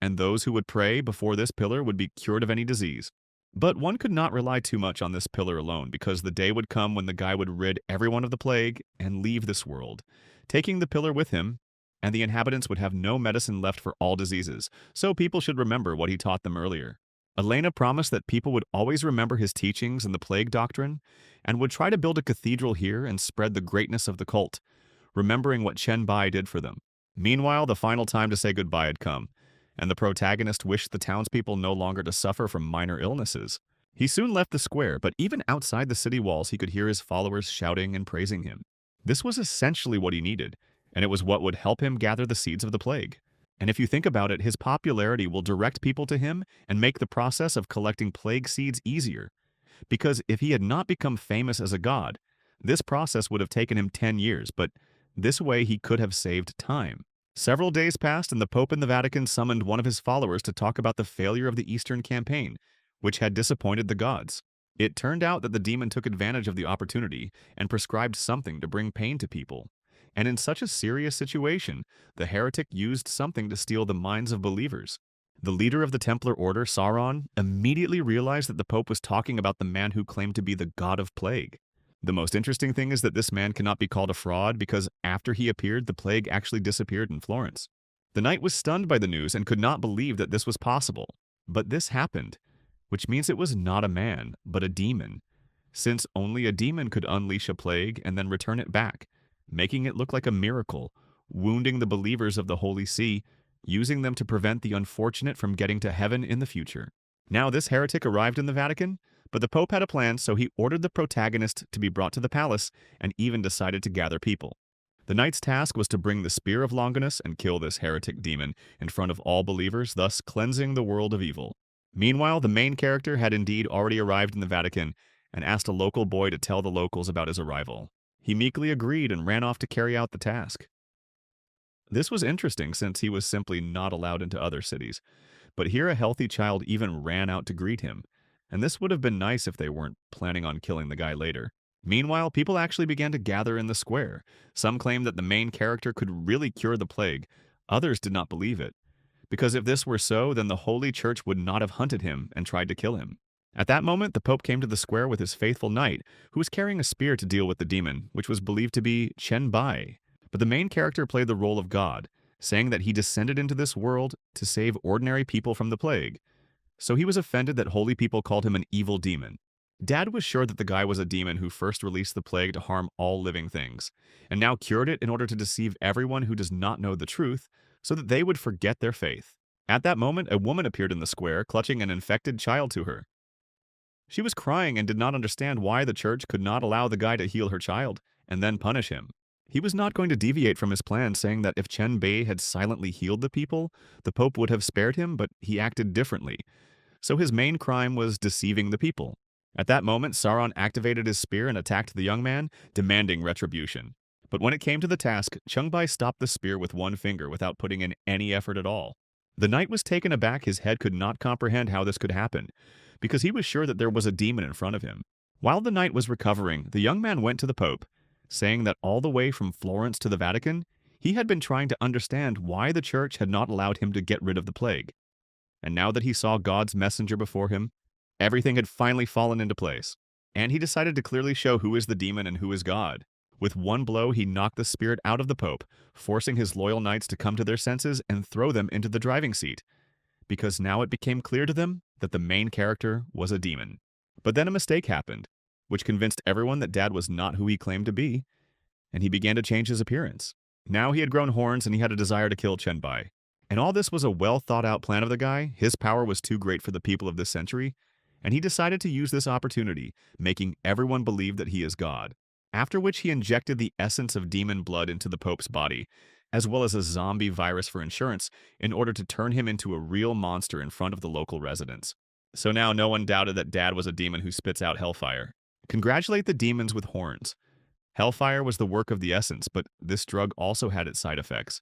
And those who would pray before this pillar would be cured of any disease. But one could not rely too much on this pillar alone because the day would come when the guy would rid everyone of the plague and leave this world, taking the pillar with him, and the inhabitants would have no medicine left for all diseases, so people should remember what he taught them earlier. Elena promised that people would always remember his teachings and the plague doctrine, and would try to build a cathedral here and spread the greatness of the cult, remembering what Chen Bai did for them. Meanwhile, the final time to say goodbye had come, and the protagonist wished the townspeople no longer to suffer from minor illnesses. He soon left the square, but even outside the city walls he could hear his followers shouting and praising him. This was essentially what he needed, and it was what would help him gather the seeds of the plague. And if you think about it, his popularity will direct people to him and make the process of collecting plague seeds easier. Because if he had not become famous as a god, this process would have taken him 10 years, but this way he could have saved time. Several days passed and the Pope in the Vatican summoned one of his followers to talk about the failure of the Eastern campaign, which had disappointed the gods. It turned out that the demon took advantage of the opportunity and prescribed something to bring pain to people. And in such a serious situation, the heretic used something to steal the minds of believers. The leader of the Templar Order, Sauron, immediately realized that the Pope was talking about the man who claimed to be the god of plague. The most interesting thing is that this man cannot be called a fraud because after he appeared, the plague actually disappeared in Florence. The knight was stunned by the news and could not believe that this was possible. But this happened, which means it was not a man, but a demon, since only a demon could unleash a plague and then return it back, making it look like a miracle, wounding the believers of the Holy See, using them to prevent the unfortunate from getting to heaven in the future. Now this heretic arrived in the Vatican, but the Pope had a plan, so he ordered the protagonist to be brought to the palace and even decided to gather people. The knight's task was to bring the spear of Longinus and kill this heretic demon in front of all believers, thus cleansing the world of evil. Meanwhile, the main character had indeed already arrived in the Vatican and asked a local boy to tell the locals about his arrival. He meekly agreed and ran off to carry out the task. This was interesting since he was simply not allowed into other cities, but here a healthy child even ran out to greet him, and this would have been nice if they weren't planning on killing the guy later. Meanwhile, people actually began to gather in the square. Some claimed that the main character could really cure the plague. Others did not believe it, because if this were so, then the Holy Church would not have hunted him and tried to kill him. At that moment, the Pope came to the square with his faithful knight, who was carrying a spear to deal with the demon, which was believed to be Chen Bai. But the main character played the role of God, saying that he descended into this world to save ordinary people from the plague. So he was offended that holy people called him an evil demon. Dad was sure that the guy was a demon who first released the plague to harm all living things, and now cured it in order to deceive everyone who does not know the truth, so that they would forget their faith. At that moment, a woman appeared in the square, clutching an infected child to her. She was crying and did not understand why the church could not allow the guy to heal her child, and then punish him. He was not going to deviate from his plan, saying that if Chen Bei had silently healed the people, the Pope would have spared him, but he acted differently. So his main crime was deceiving the people. At that moment, Sauron activated his spear and attacked the young man, demanding retribution. But when it came to the task, Cheng Bai stopped the spear with one finger without putting in any effort at all. The knight was taken aback. His head could not comprehend how this could happen, because he was sure that there was a demon in front of him. While the knight was recovering, the young man went to the Pope, saying that all the way from Florence to the Vatican, he had been trying to understand why the church had not allowed him to get rid of the plague. And now that he saw God's messenger before him, everything had finally fallen into place, and he decided to clearly show who is the demon and who is God. With one blow, he knocked the spirit out of the Pope, forcing his loyal knights to come to their senses and throw them into the driving seat, because now it became clear to them that the main character was a demon. But then a mistake happened, which convinced everyone that Dad was not who he claimed to be, and he began to change his appearance. Now he had grown horns and he had a desire to kill Chen Bai. And all this was a well-thought-out plan of the guy. His power was too great for the people of this century, and he decided to use this opportunity, making everyone believe that he is God. After which he injected the essence of demon blood into the Pope's body, as well as a zombie virus for insurance, in order to turn him into a real monster in front of the local residents. So now no one doubted that Dad was a demon who spits out hellfire. Congratulate the demons with horns. Hellfire was the work of the essence, but this drug also had its side effects.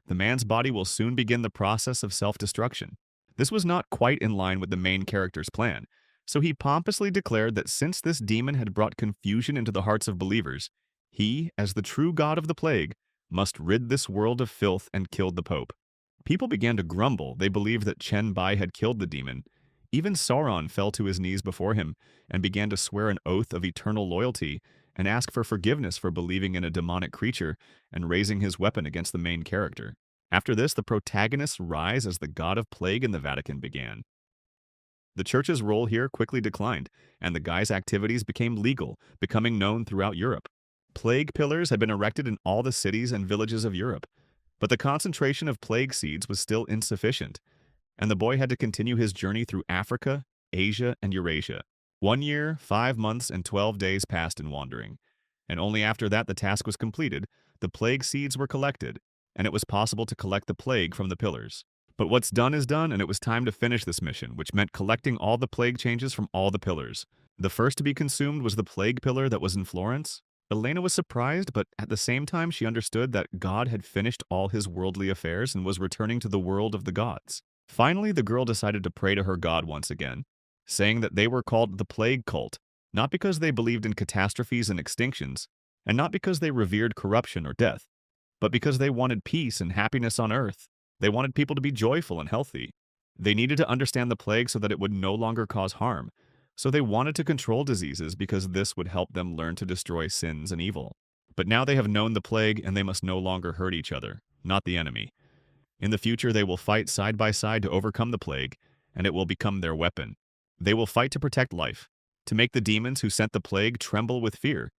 The man's body will soon begin the process of self-destruction. This was not quite in line with the main character's plan, so he pompously declared that since this demon had brought confusion into the hearts of believers, he, as the true god of the plague, must rid this world of filth and kill the Pope. People began to grumble. They believed that Chen Bai had killed the demon. Even Sauron fell to his knees before him and began to swear an oath of eternal loyalty and ask for forgiveness for believing in a demonic creature and raising his weapon against the main character. After this, the protagonist's rise as the god of plague in the Vatican began. The church's role here quickly declined, and the guy's activities became legal, becoming known throughout Europe. Plague pillars had been erected in all the cities and villages of Europe, but the concentration of plague seeds was still insufficient, and the boy had to continue his journey through Africa, Asia, and Eurasia. 1 year, 5 months, and 12 days passed in wandering, and only after that the task was completed, the plague seeds were collected, and it was possible to collect the plague from the pillars. But what's done is done, and it was time to finish this mission, which meant collecting all the plague changes from all the pillars. The first to be consumed was the plague pillar that was in Florence. Elena was surprised, but at the same time she understood that God had finished all his worldly affairs and was returning to the world of the gods. Finally, the girl decided to pray to her God once again, saying that they were called the Plague Cult, not because they believed in catastrophes and extinctions, and not because they revered corruption or death, but because they wanted peace and happiness on earth. They wanted people to be joyful and healthy. They needed to understand the plague so that it would no longer cause harm. So they wanted to control diseases because this would help them learn to destroy sins and evil. But now they have known the plague and they must no longer hurt each other, not the enemy. In the future, they will fight side by side to overcome the plague, and it will become their weapon. They will fight to protect life, to make the demons who sent the plague tremble with fear.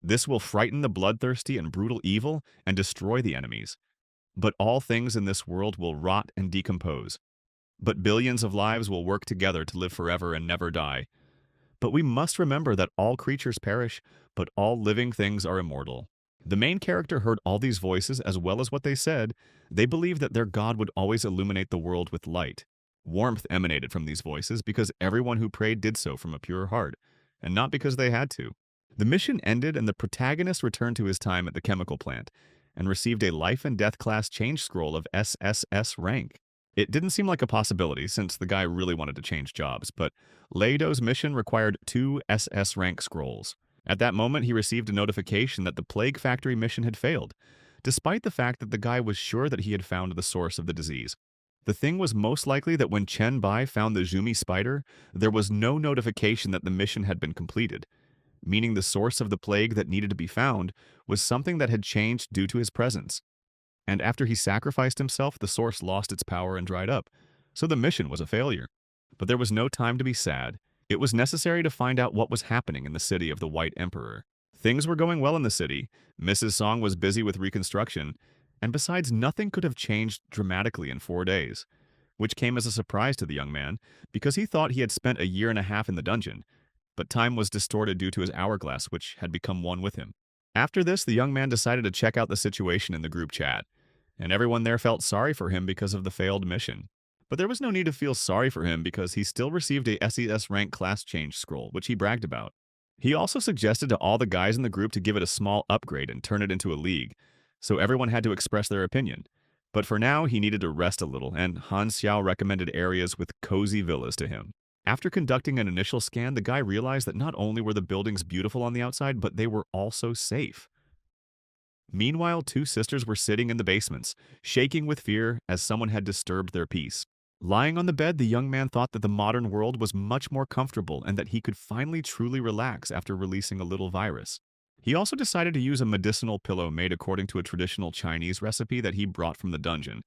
This will frighten the bloodthirsty and brutal evil and destroy the enemies. But all things in this world will rot and decompose. But billions of lives will work together to live forever and never die. But we must remember that all creatures perish, but all living things are immortal. The main character heard all these voices as well as what they said. They believed that their God would always illuminate the world with light. Warmth emanated from these voices because everyone who prayed did so from a pure heart, and not because they had to. The mission ended and the protagonist returned to his time at the chemical plant and received a life and death class change scroll of SSS rank. It didn't seem like a possibility since the guy really wanted to change jobs, but Leido's mission required 2 SS rank scrolls. At that moment, he received a notification that the Plague Factory mission had failed, despite the fact that the guy was sure that he had found the source of the disease. The thing was most likely that when Chen Bai found the Zhumi spider, there was no notification that the mission had been completed, meaning the source of the plague that needed to be found was something that had changed due to his presence. And after he sacrificed himself, the source lost its power and dried up. So the mission was a failure. But there was no time to be sad. It was necessary to find out what was happening in the city of the White Emperor. Things were going well in the city. Mrs. Song was busy with reconstruction. And besides, nothing could have changed dramatically in 4 days, which came as a surprise to the young man because he thought he had spent a year and a half in the dungeon. But time was distorted due to his hourglass, which had become one with him. After this, the young man decided to check out the situation in the group chat, and everyone there felt sorry for him because of the failed mission. But there was no need to feel sorry for him because he still received a SES rank class change scroll, which he bragged about. He also suggested to all the guys in the group to give it a small upgrade and turn it into a league, so everyone had to express their opinion. But for now, he needed to rest a little, and Han Xiao recommended areas with cozy villas to him. After conducting an initial scan, the guy realized that not only were the buildings beautiful on the outside, but they were also safe. Meanwhile, 2 sisters were sitting in the basements, shaking with fear as someone had disturbed their peace. Lying on the bed, the young man thought that the modern world was much more comfortable and that he could finally truly relax after releasing a little virus. He also decided to use a medicinal pillow made according to a traditional Chinese recipe that he brought from the dungeon,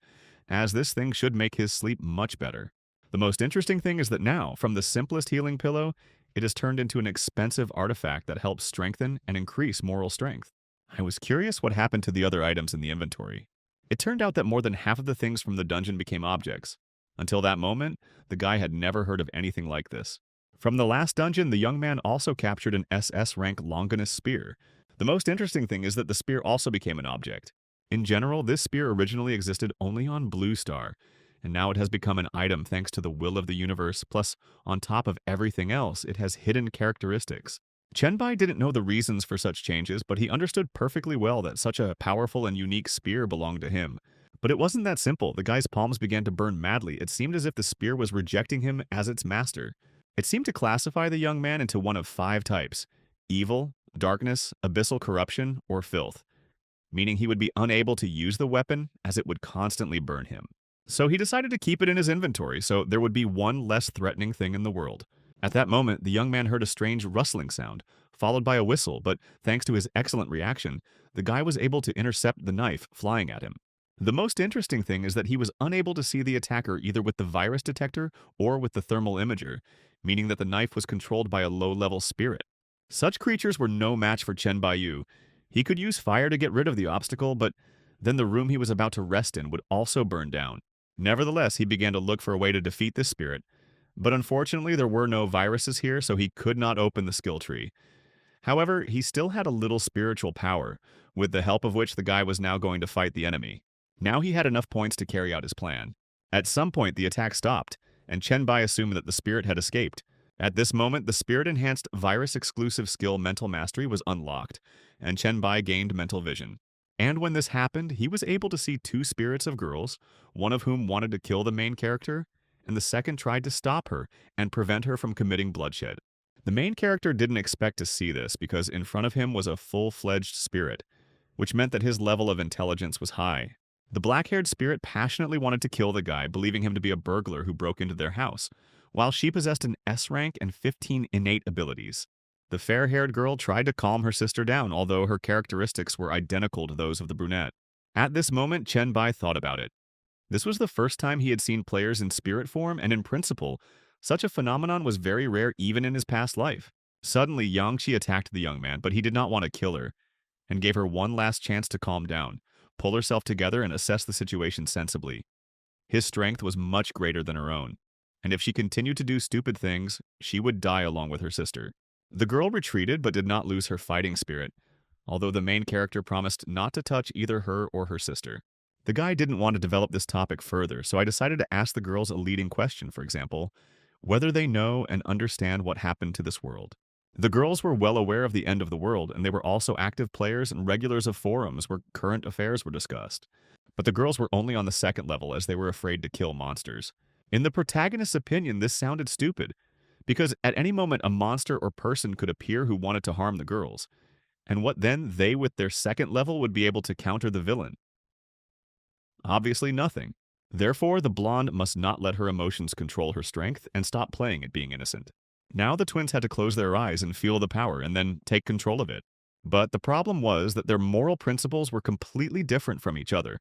as this thing should make his sleep much better. The most interesting thing is that now, from the simplest healing pillow, it has turned into an expensive artifact that helps strengthen and increase moral strength. I was curious what happened to the other items in the inventory. It turned out that more than half of the things from the dungeon became objects. Until that moment, the guy had never heard of anything like this. From the last dungeon, the young man also captured an SS rank Longinus spear. The most interesting thing is that the spear also became an object. In general, this spear originally existed only on Blue Star, and now it has become an item thanks to the will of the universe, plus, on top of everything else, it has hidden characteristics. Chenbai didn't know the reasons for such changes, but he understood perfectly well that such a powerful and unique spear belonged to him. But it wasn't that simple. The guy's palms began to burn madly. It seemed as if the spear was rejecting him as its master. It seemed to classify the young man into one of 5 types: evil, darkness, abyssal corruption, or filth, meaning he would be unable to use the weapon as it would constantly burn him. So he decided to keep it in his inventory so there would be one less threatening thing in the world. At that moment, the young man heard a strange rustling sound, followed by a whistle, but thanks to his excellent reaction, the guy was able to intercept the knife flying at him. The most interesting thing is that he was unable to see the attacker either with the virus detector or with the thermal imager, meaning that the knife was controlled by a low-level spirit. Such creatures were no match for Chen Baiyu. He could use fire to get rid of the obstacle, but then the room he was about to rest in would also burn down. Nevertheless, he began to look for a way to defeat this spirit, but unfortunately there were no viruses here, so he could not open the skill tree. However, he still had a little spiritual power, with the help of which the guy was now going to fight the enemy. Now he had enough points to carry out his plan. At some point, the attack stopped, and Chen Bai assumed that the spirit had escaped. At this moment, the spirit-enhanced virus-exclusive skill Mental Mastery was unlocked, and Chen Bai gained mental vision. And when this happened, he was able to see 2 spirits of girls, one of whom wanted to kill the main character, and the second tried to stop her and prevent her from committing bloodshed. The main character didn't expect to see this because in front of him was a full-fledged spirit, which meant that his level of intelligence was high. The black-haired spirit passionately wanted to kill the guy, believing him to be a burglar who broke into their house, while she possessed an S rank and 15 innate abilities. The fair-haired girl tried to calm her sister down, although her characteristics were identical to those of the brunette. At this moment, Chen Bai thought about it. This was the first time he had seen players in spirit form, and in principle, such a phenomenon was very rare even in his past life. Suddenly, Yangqi attacked the young man, but he did not want to kill her, and gave her one last chance to calm down, pull herself together, and assess the situation sensibly. His strength was much greater than her own, and if she continued to do stupid things, she would die along with her sister. The girl retreated but did not lose her fighting spirit, although the main character promised not to touch either her or her sister. The guy didn't want to develop this topic further, so I decided to ask the girls a leading question, for example, whether they know and understand what happened to this world. The girls were well aware of the end of the world, and they were also active players and regulars of forums where current affairs were discussed. But the girls were only on the 2nd level as they were afraid to kill monsters. In the protagonist's opinion, this sounded stupid, because at any moment a monster or person could appear who wanted to harm the girls. And what then they with their 2nd level would be able to counter the villain? Obviously nothing. Therefore, the blonde must not let her emotions control her strength and stop playing at being innocent. Now the twins had to close their eyes and feel the power and then take control of it. But the problem was that their moral principles were completely different from each other.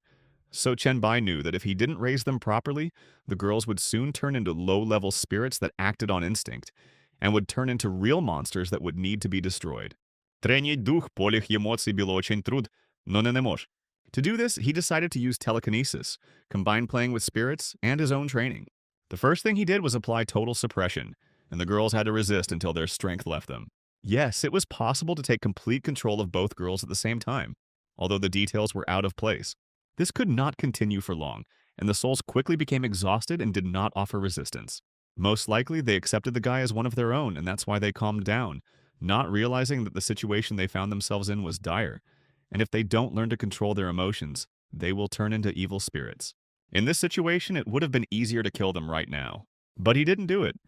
So Chen Bai knew that if he didn't raise them properly, the girls would soon turn into low-level spirits that acted on instinct, and would turn into real monsters that would need to be destroyed. Тренить дух полих эмоций было очень труд, но не мож. To do this, he decided to use telekinesis, combine playing with spirits, and his own training. The first thing he did was apply total suppression, and the girls had to resist until their strength left them. Yes, it was possible to take complete control of both girls at the same time, although the details were out of place. This could not continue for long, and the souls quickly became exhausted and did not offer resistance. Most likely, they accepted the guy as one of their own, and that's why they calmed down, not realizing that the situation they found themselves in was dire. And if they don't learn to control their emotions, they will turn into evil spirits. In this situation, it would have been easier to kill them right now. But he didn't do it.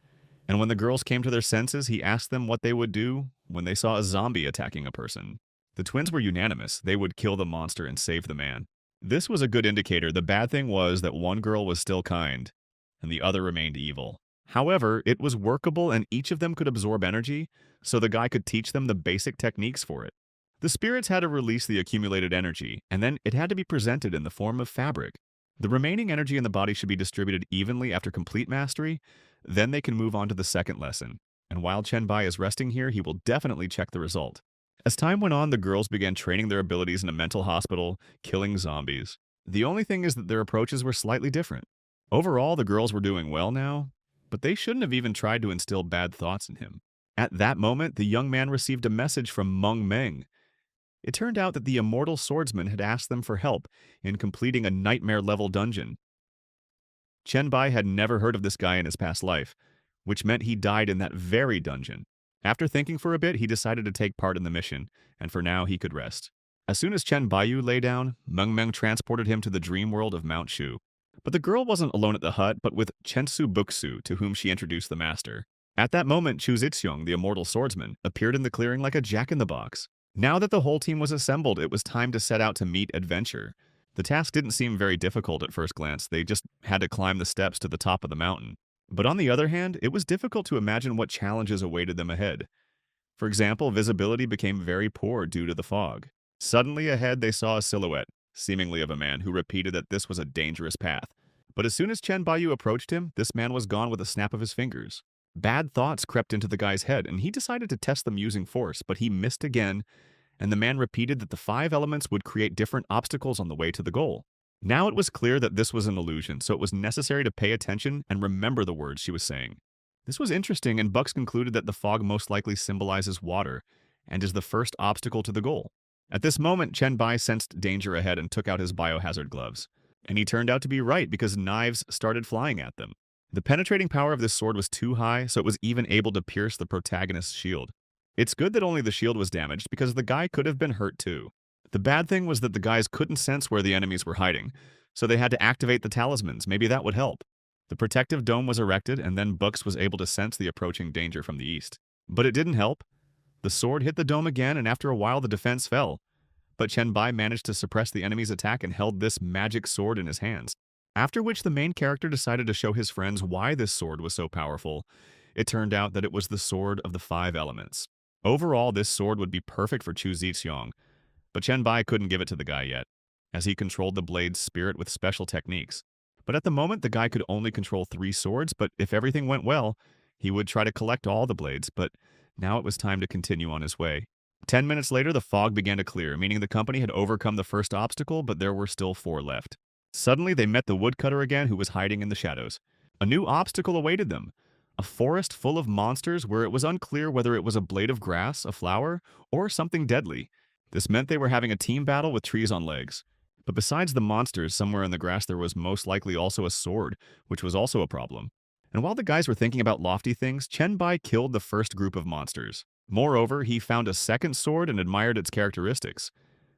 And when the girls came to their senses, he asked them what they would do when they saw a zombie attacking a person. The twins were unanimous. They would kill the monster and save the man. This was a good indicator. The bad thing was that one girl was still kind, and the other remained evil. However, it was workable and each of them could absorb energy, so the guy could teach them the basic techniques for it. The spirits had to release the accumulated energy, and then it had to be presented in the form of fabric. The remaining energy in the body should be distributed evenly after complete mastery, then they can move on to the second lesson. And while Chen Bai is resting here, he will definitely check the result. As time went on, the girls began training their abilities in a mental hospital, killing zombies. The only thing is that their approaches were slightly different. Overall, the girls were doing well now, but they shouldn't have even tried to instill bad thoughts in him. At that moment, the young man received a message from Meng Meng. It turned out that the immortal swordsman had asked them for help in completing a nightmare-level dungeon. Chen Bai had never heard of this guy in his past life, which meant he died in that very dungeon. After thinking for a bit, he decided to take part in the mission, and for now he could rest. As soon as Chen Baiyu lay down, Meng Meng transported him to the dream world of Mount Shu. But the girl wasn't alone at the hut, but with Chensu Buksu, to whom she introduced the master. At that moment, Chu Zixiong, the immortal swordsman, appeared in the clearing like a jack-in-the-box. Now that the whole team was assembled, it was time to set out to meet adventure. The task didn't seem very difficult at first glance. They just had to climb the steps to the top of the mountain. But on the other hand, it was difficult to imagine what challenges awaited them ahead. For example, visibility became very poor due to the fog. Suddenly ahead they saw a silhouette, seemingly of a man, who repeated that this was a dangerous path. But as soon as Chen Baiyu approached him, this man was gone with a snap of his fingers. Bad thoughts crept into the guy's head, and he decided to test them using force, but he missed again, and the man repeated that the 5 elements would create different obstacles on the way to the goal. Now it was clear that this was an illusion, so it was necessary to pay attention and remember the words she was saying. This was interesting, and Bucks concluded that the fog most likely symbolizes water and is the first obstacle to the goal. At this moment, Chen Bai sensed danger ahead and took out his biohazard gloves. And he turned out to be right because knives started flying at them. The penetrating power of this sword was too high, so it was even able to pierce the protagonist's shield. It's good that only the shield was damaged because the guy could have been hurt too. The bad thing was that the guys couldn't sense where the enemies were hiding, so they had to activate the talismans. Maybe that would help. The protective dome was erected, and then Bucks was able to sense the approaching danger from the east. But it didn't help. The sword hit the dome again, and after a while the defense fell. But Chen Bai managed to suppress the enemy's attack and held this magic sword in his hands. After which the main character decided to show his friends why this sword was so powerful. It turned out that it was the sword of the 5 elements. Overall, this sword would be perfect for Chu Zixiong, but Chen Bai couldn't give it to the guy yet, as he controlled the blade's spirit with special techniques. But at the moment, the guy could only control 3 swords, but if everything went well, he would try to collect all the blades, but now it was time to continue on his way. 10 minutes later, the fog began to clear, meaning the company had overcome the first obstacle, but there were still 4 left. Suddenly, they met the woodcutter again, who was hiding in the shadows. A new obstacle awaited them. A forest full of monsters where it was unclear whether it was a blade of grass, a flower, or something deadly. This meant they were having a team battle with trees on legs. But besides the monsters, somewhere in the grass there was most likely also a sword, which was also a problem. And while the guys were thinking about lofty things, Chen Bai killed the first group of monsters. Moreover, he found a second sword and admired its characteristics,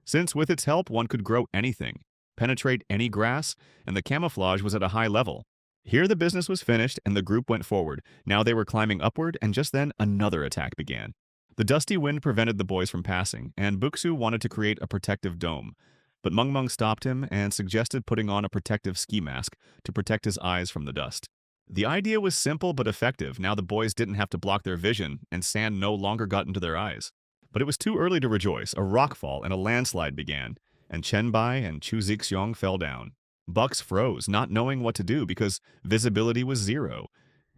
since with its help one could grow anything, penetrate any grass, and the camouflage was at a high level. Here the business was finished and the group went forward. Now they were climbing upward, and just then another attack began. The dusty wind prevented the boys from passing, and Buksu wanted to create a protective dome. But Meng Meng stopped him and suggested putting on a protective ski mask to protect his eyes from the dust. The idea was simple but effective. Now the boys didn't have to block their vision, and sand no longer got into their eyes. But it was too early to rejoice. A rockfall and a landslide began, and Chen Bai and Chu Zixiong fell down. Bucks froze, not knowing what to do because visibility was zero,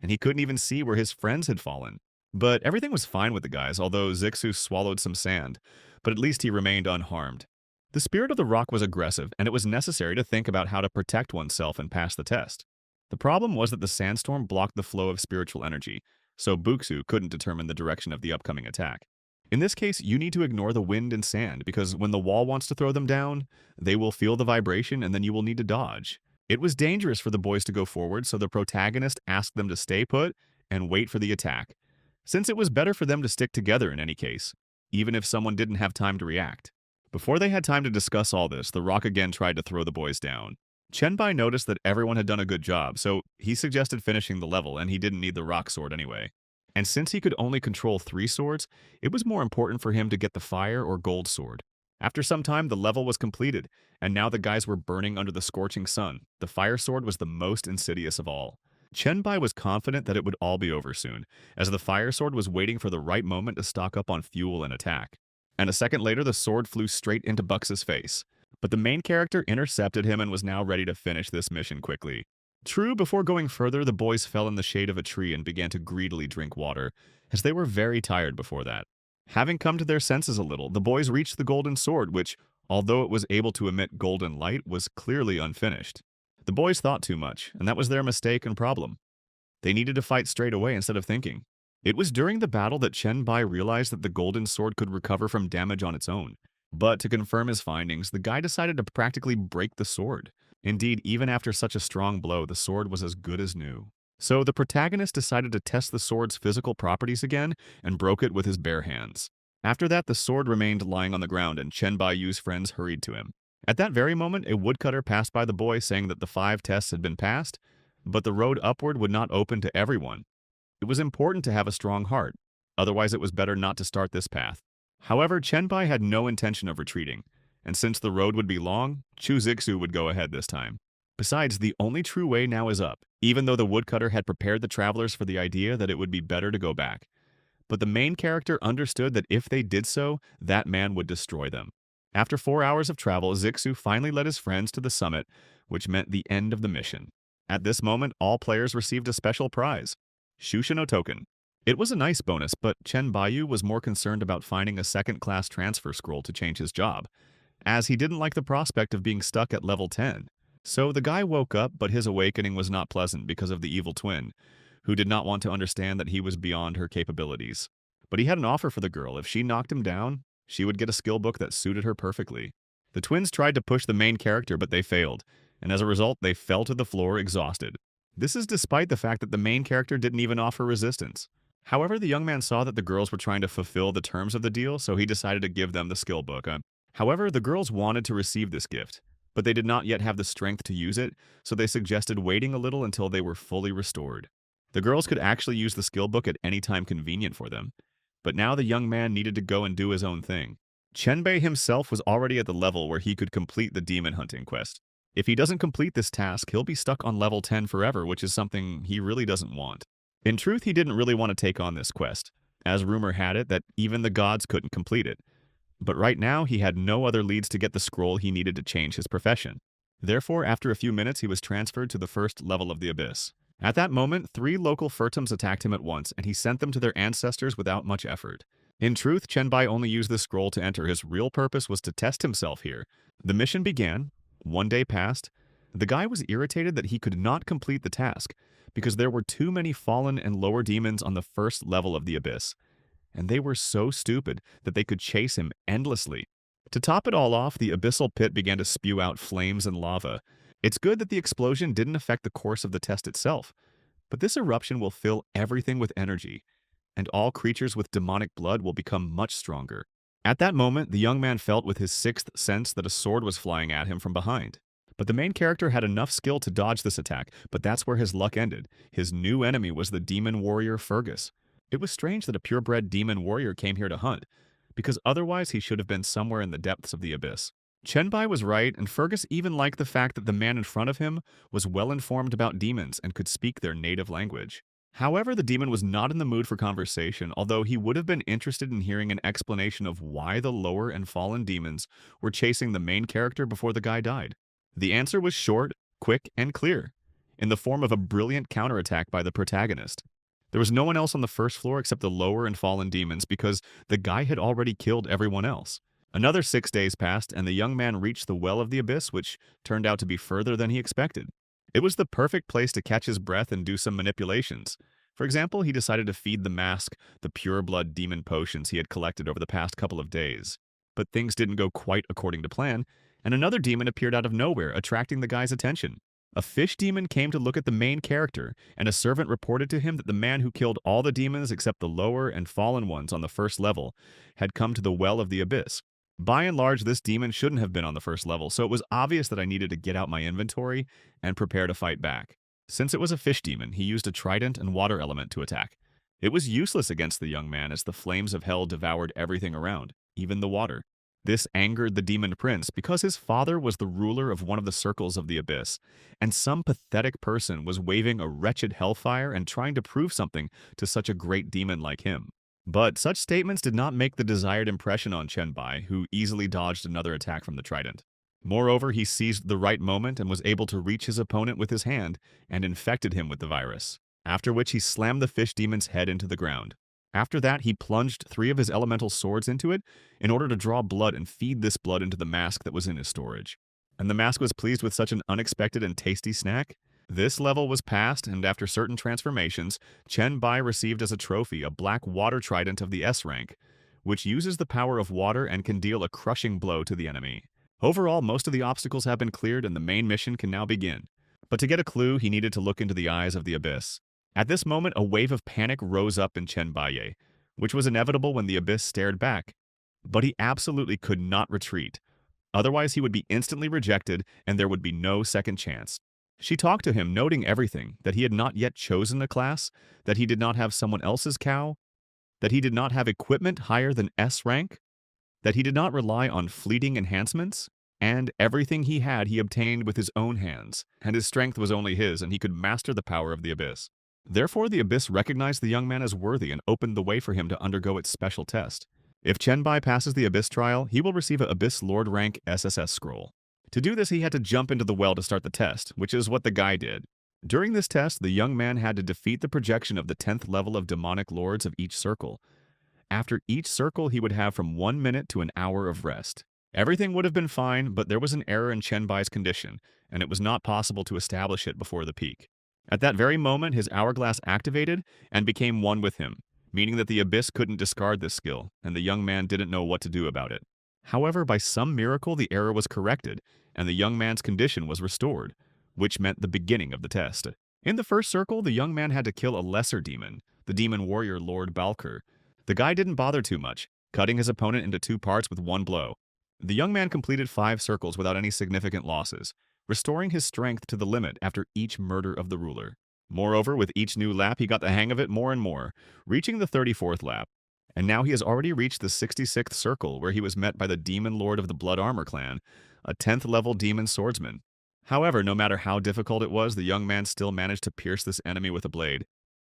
and he couldn't even see where his friends had fallen. But everything was fine with the guys, although Zixu swallowed some sand, but at least he remained unharmed. The spirit of the rock was aggressive, and it was necessary to think about how to protect oneself and pass the test. The problem was that the sandstorm blocked the flow of spiritual energy, so Buxu couldn't determine the direction of the upcoming attack. In this case, you need to ignore the wind and sand, because when the wall wants to throw them down, they will feel the vibration and then you will need to dodge. It was dangerous for the boys to go forward, so the protagonist asked them to stay put and wait for the attack, since it was better for them to stick together in any case, even if someone didn't have time to react. Before they had time to discuss all this, the rock again tried to throw the boys down. Chenbai noticed that everyone had done a good job, so he suggested finishing the level, and he didn't need the rock sword anyway. And since he could only control 3 swords, it was more important for him to get the fire or gold sword. After some time, the level was completed, and now the guys were burning under the scorching sun. The fire sword was the most insidious of all. Chenbai was confident that it would all be over soon, as the fire sword was waiting for the right moment to stock up on fuel and attack. And a second later, the sword flew straight into Bux's face. But the main character intercepted him and was now ready to finish this mission quickly. True, before going further, the boys fell in the shade of a tree and began to greedily drink water, as they were very tired before that. Having come to their senses a little, the boys reached the golden sword, which, although it was able to emit golden light, was clearly unfinished. The boys thought too much, and that was their mistake and problem. They needed to fight straight away instead of thinking. It was during the battle that Chenbai realized that the golden sword could recover from damage on its own. But to confirm his findings, the guy decided to practically break the sword. Indeed, even after such a strong blow, the sword was as good as new. So the protagonist decided to test the sword's physical properties again and broke it with his bare hands. After that, the sword remained lying on the ground and Chenbai Yu's friends hurried to him. At that very moment, a woodcutter passed by the boy saying that the 5 tests had been passed, but the road upward would not open to everyone. It was important to have a strong heart, otherwise it was better not to start this path. However, Chenbai had no intention of retreating, and since the road would be long, Chu Zixu would go ahead this time. Besides, the only true way now is up, even though the woodcutter had prepared the travelers for the idea that it would be better to go back. But the main character understood that if they did so, that man would destroy them. After 4 hours of travel, Zixu finally led his friends to the summit, which meant the end of the mission. At this moment, all players received a special prize, Shushino token. It was a nice bonus, but Chen Baiyu was more concerned about finding a second-class transfer scroll to change his job, as he didn't like the prospect of being stuck at level 10. So the guy woke up, but his awakening was not pleasant because of the evil twin, who did not want to understand that he was beyond her capabilities. But he had an offer for the girl. If she knocked him down, she would get a skill book that suited her perfectly. The twins tried to push the main character, but they failed, and as a result, they fell to the floor exhausted. This is despite the fact that the main character didn't even offer resistance. However, the young man saw that the girls were trying to fulfill the terms of the deal, so he decided to give them the skill book. However, the girls wanted to receive this gift, but they did not yet have the strength to use it, so they suggested waiting a little until they were fully restored. The girls could actually use the skill book at any time convenient for them, but now the young man needed to go and do his own thing. Chenbei himself was already at the level where he could complete the demon hunting quest. If he doesn't complete this task, he'll be stuck on level 10 forever, which is something he really doesn't want. In truth, he didn't really want to take on this quest, as rumor had it that even the gods couldn't complete it. But right now, he had no other leads to get the scroll he needed to change his profession. Therefore, after a few minutes, he was transferred to the first level of the abyss. At that moment, 3 local furtums attacked him at once, and he sent them to their ancestors without much effort. In truth, Chenbai only used this scroll to enter. His real purpose was to test himself here. The mission began. 1 day passed. The guy was irritated that he could not complete the task, because there were too many fallen and lower demons on the first level of the abyss, and they were so stupid that they could chase him endlessly. To top it all off, the abyssal pit began to spew out flames and lava. It's good that the explosion didn't affect the course of the test itself, but this eruption will fill everything with energy, and all creatures with demonic blood will become much stronger. At that moment, the young man felt with his 6th sense that a sword was flying at him from behind. But the main character had enough skill to dodge this attack, but that's where his luck ended. His new enemy was the demon warrior Fergus. It was strange that a purebred demon warrior came here to hunt, because otherwise he should have been somewhere in the depths of the abyss. Chenbai was right, and Fergus even liked the fact that the man in front of him was well informed about demons and could speak their native language. However, the demon was not in the mood for conversation, although he would have been interested in hearing an explanation of why the lower and fallen demons were chasing the main character before the guy died. The answer was short, quick, and clear, in the form of a brilliant counterattack by the protagonist. There was no one else on the first floor except the lower and fallen demons because the guy had already killed everyone else. Another 6 days passed, and the young man reached the Well of the Abyss, which turned out to be further than he expected. It was the perfect place to catch his breath and do some manipulations. For example, he decided to feed the mask the pure blood demon potions he had collected over the past couple of days. But things didn't go quite according to plan, and another demon appeared out of nowhere, attracting the guy's attention. A fish demon came to look at the main character, and a servant reported to him that the man who killed all the demons except the lower and fallen ones on the first level had come to the Well of the Abyss. By and large, this demon shouldn't have been on the first level, so it was obvious that I needed to get out my inventory and prepare to fight back. Since it was a fish demon, he used a trident and water element to attack. It was useless against the young man as the flames of hell devoured everything around, even the water. This angered the demon prince because his father was the ruler of one of the circles of the abyss, and some pathetic person was waving a wretched hellfire and trying to prove something to such a great demon like him. But such statements did not make the desired impression on Chenbai, who easily dodged another attack from the trident. Moreover, he seized the right moment and was able to reach his opponent with his hand and infected him with the virus, after which he slammed the fish demon's head into the ground. After that, he plunged 3 of his elemental swords into it in order to draw blood and feed this blood into the mask that was in his storage. And the mask was pleased with such an unexpected and tasty snack. This level was passed, and after certain transformations, Chen Bai received as a trophy a black water trident of the S rank, which uses the power of water and can deal a crushing blow to the enemy. Overall, most of the obstacles have been cleared and the main mission can now begin. But to get a clue, he needed to look into the eyes of the abyss. At this moment, a wave of panic rose up in Chen Baiye, which was inevitable when the abyss stared back. But he absolutely could not retreat. Otherwise, he would be instantly rejected and there would be no second chance. She talked to him, noting everything, that he had not yet chosen a class, that he did not have someone else's cow, that he did not have equipment higher than S rank, that he did not rely on fleeting enhancements, and everything he had he obtained with his own hands, and his strength was only his, and he could master the power of the abyss. Therefore, the abyss recognized the young man as worthy and opened the way for him to undergo its special test. If Chen Bai passes the abyss trial, he will receive a Abyss Lord rank SSS scroll. To do this, he had to jump into the well to start the test, which is what the guy did. During this test, the young man had to defeat the projection of the 10th level of demonic lords of each circle. After each circle, he would have from 1 minute to an hour of rest. Everything would have been fine, but there was an error in Chen Bai's condition, and it was not possible to establish it before the peak. At that very moment, his hourglass activated and became one with him, meaning that the abyss couldn't discard this skill, and the young man didn't know what to do about it. However, by some miracle, the error was corrected, and the young man's condition was restored, which meant the beginning of the test. In the first circle, the young man had to kill a lesser demon, the demon warrior Lord Balker. The guy didn't bother too much, cutting his opponent into 2 parts with 1 blow. The young man completed 5 circles without any significant losses, restoring his strength to the limit after each murder of the ruler. Moreover, with each new lap, he got the hang of it more and more, reaching the 34th lap. And now he has already reached the 66th circle, where he was met by the demon lord of the Blood Armor clan, a 10th level demon swordsman. However, no matter how difficult it was, the young man still managed to pierce this enemy with a blade.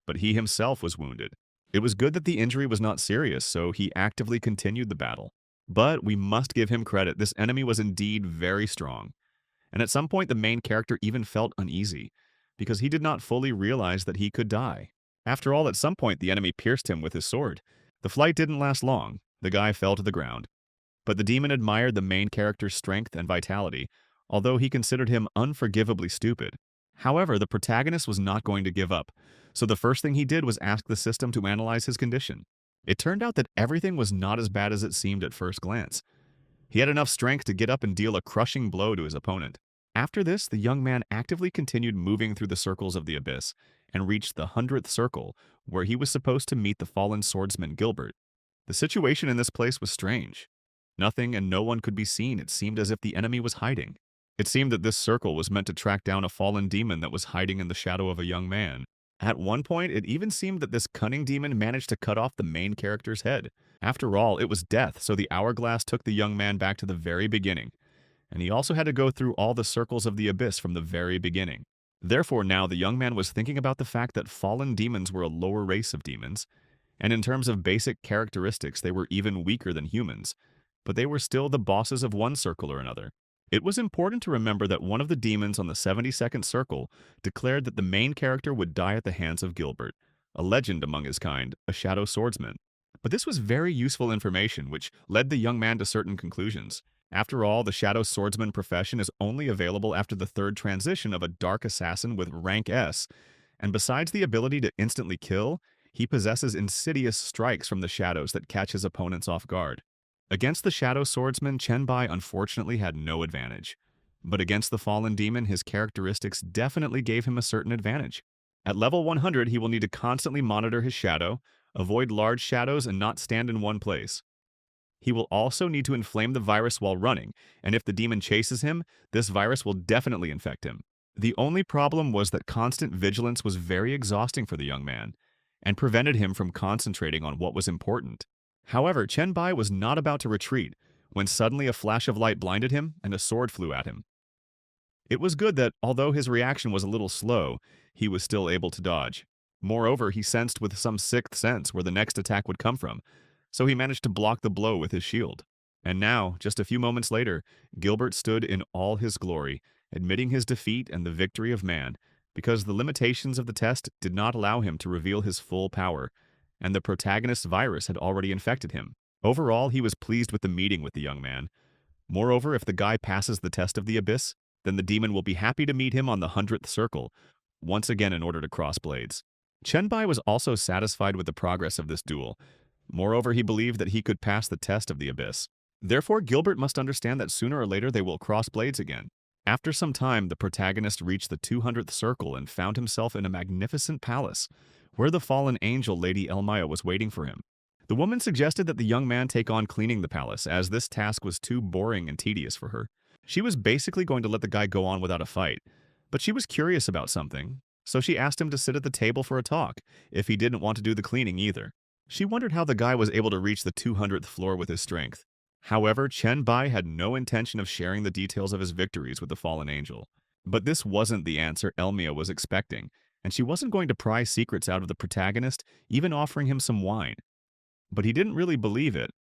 But he himself was wounded. It was good that the injury was not serious, so he actively continued the battle. But we must give him credit, this enemy was indeed very strong. And at some point the main character even felt uneasy, because he did not fully realize that he could die. After all, at some point the enemy pierced him with his sword. The flight didn't last long, the guy fell to the ground. But the demon admired the main character's strength and vitality, although he considered him unforgivably stupid. However, the protagonist was not going to give up, so the first thing he did was ask the system to analyze his condition. It turned out that everything was not as bad as it seemed at first glance. He had enough strength to get up and deal a crushing blow to his opponent. After this, the young man actively continued moving through the circles of the abyss and reached the 100th circle, where he was supposed to meet the fallen swordsman Gilbert. The situation in this place was strange. Nothing and no one could be seen. It seemed as if the enemy was hiding. It seemed that this circle was meant to track down a fallen demon that was hiding in the shadow of a young man. At one point, it even seemed that this cunning demon managed to cut off the main character's head. After all, it was death, so the hourglass took the young man back to the very beginning. And he also had to go through all the circles of the abyss from the very beginning. Therefore, now the young man was thinking about the fact that fallen demons were a lower race of demons, and in terms of basic characteristics, they were even weaker than humans, but they were still the bosses of one circle or another. It was important to remember that one of the demons on the 72nd circle declared that the main character would die at the hands of Gilbert, a legend among his kind, a shadow swordsman. But this was very useful information, which led the young man to certain conclusions. After all, the shadow swordsman profession is only available after the third transition of a dark assassin with rank S, and besides the ability to instantly kill, he possesses insidious strikes from the shadows that catch his opponents off guard. Against the shadow swordsman, Chenbai unfortunately had no advantage. But against the fallen demon, his characteristics definitely gave him a certain advantage. At level 100, he will need to constantly monitor his shadow, avoid large shadows, and not stand in one place. He will also need to inflame the virus while running, and if the demon chases him, this virus will definitely infect him. The only problem was that constant vigilance was very exhausting for the young man, and prevented him from concentrating on what was important. However, Chenbai was not about to retreat, when suddenly a flash of light blinded him and a sword flew at him. It was good that, although his reaction was a little slow, he was still able to dodge. Moreover, he sensed with some sixth sense where the next attack would come from, so he managed to block the blow with his shield. And now, just a few moments later, Gilbert stood in all his glory, admitting his defeat and the victory of man, because the limitations of the test did not allow him to reveal his full power, and the protagonist's virus had already infected him. Overall, he was pleased with the meeting with the young man. Moreover, if the guy passes the test of the abyss, then the demon will be happy to meet him on the 100th circle, once again in order to cross blades. Chenbai was also satisfied with the progress of this duel. Moreover, he believed that he could pass the test of the abyss. Therefore, Gilbert must understand that sooner or later they will cross blades again. After some time, the protagonist reached the 200th circle and found himself in a magnificent palace, where the fallen angel Lady Elmaya was waiting for him. The woman suggested that the young man take on cleaning the palace, as this task was too boring and tedious for her. She was basically going to let the guy go on without a fight, but she was curious about something, so she asked him to sit at the table for a talk, if he didn't want to do the cleaning either. She wondered how the guy was able to reach the 200th floor with his strength. However, Chenbai had no intention of sharing the details of his victories with the fallen angel. But this wasn't the answer Elmia was expecting, and she wasn't going to pry secrets out of the protagonist, even offering him some wine. But he didn't really believe it,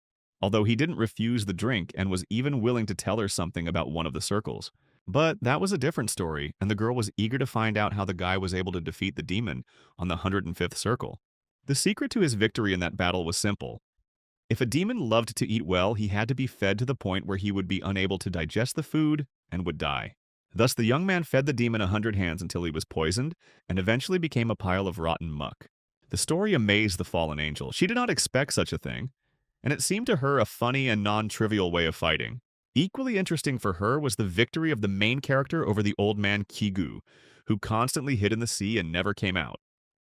although he didn't refuse the drink and was even willing to tell her something about one of the circles. But that was a different story, and the girl was eager to find out how the guy was able to defeat the demon on the 105th circle. The secret to his victory in that battle was simple. If a demon loved to eat well, he had to be fed to the point where he would be unable to digest the food and would die. Thus, the young man fed the demon 100 hands until he was poisoned and eventually became a pile of rotten muck. The story amazed the fallen angel. She did not expect such a thing, and it seemed to her a funny and non-trivial way of fighting. Equally interesting for her was the victory of the main character over the old man Kigu, who constantly hid in the sea and never came out.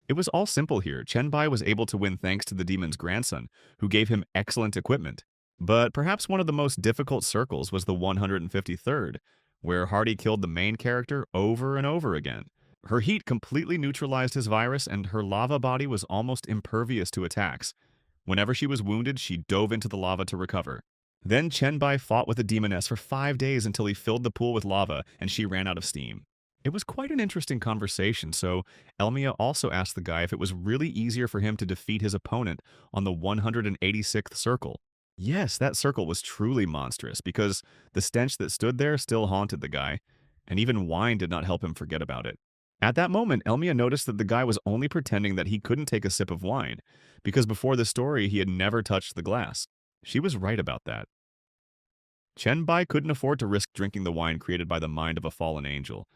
It was all simple here. Chenbai was able to win thanks to the demon's grandson, who gave him excellent equipment. But perhaps one of the most difficult circles was the 153rd, where Hardy killed the main character over and over again. Her heat completely neutralized his virus, and her lava body was almost impervious to attacks. Whenever she was wounded, she dove into the lava to recover. Then Chenbai fought with the demoness for 5 days until he filled the pool with lava and she ran out of steam. It was quite an interesting conversation, so Elmia also asked the guy if it was really easier for him to defeat his opponent on the 186th circle. Yes, that circle was truly monstrous because the stench that stood there still haunted the guy, and even wine did not help him forget about it. At that moment, Elmia noticed that the guy was only pretending that he couldn't take a sip of wine, because before the story he had never touched the glass. She was right about that. Chenbai couldn't afford to risk drinking the wine created by the mind of a fallen angel,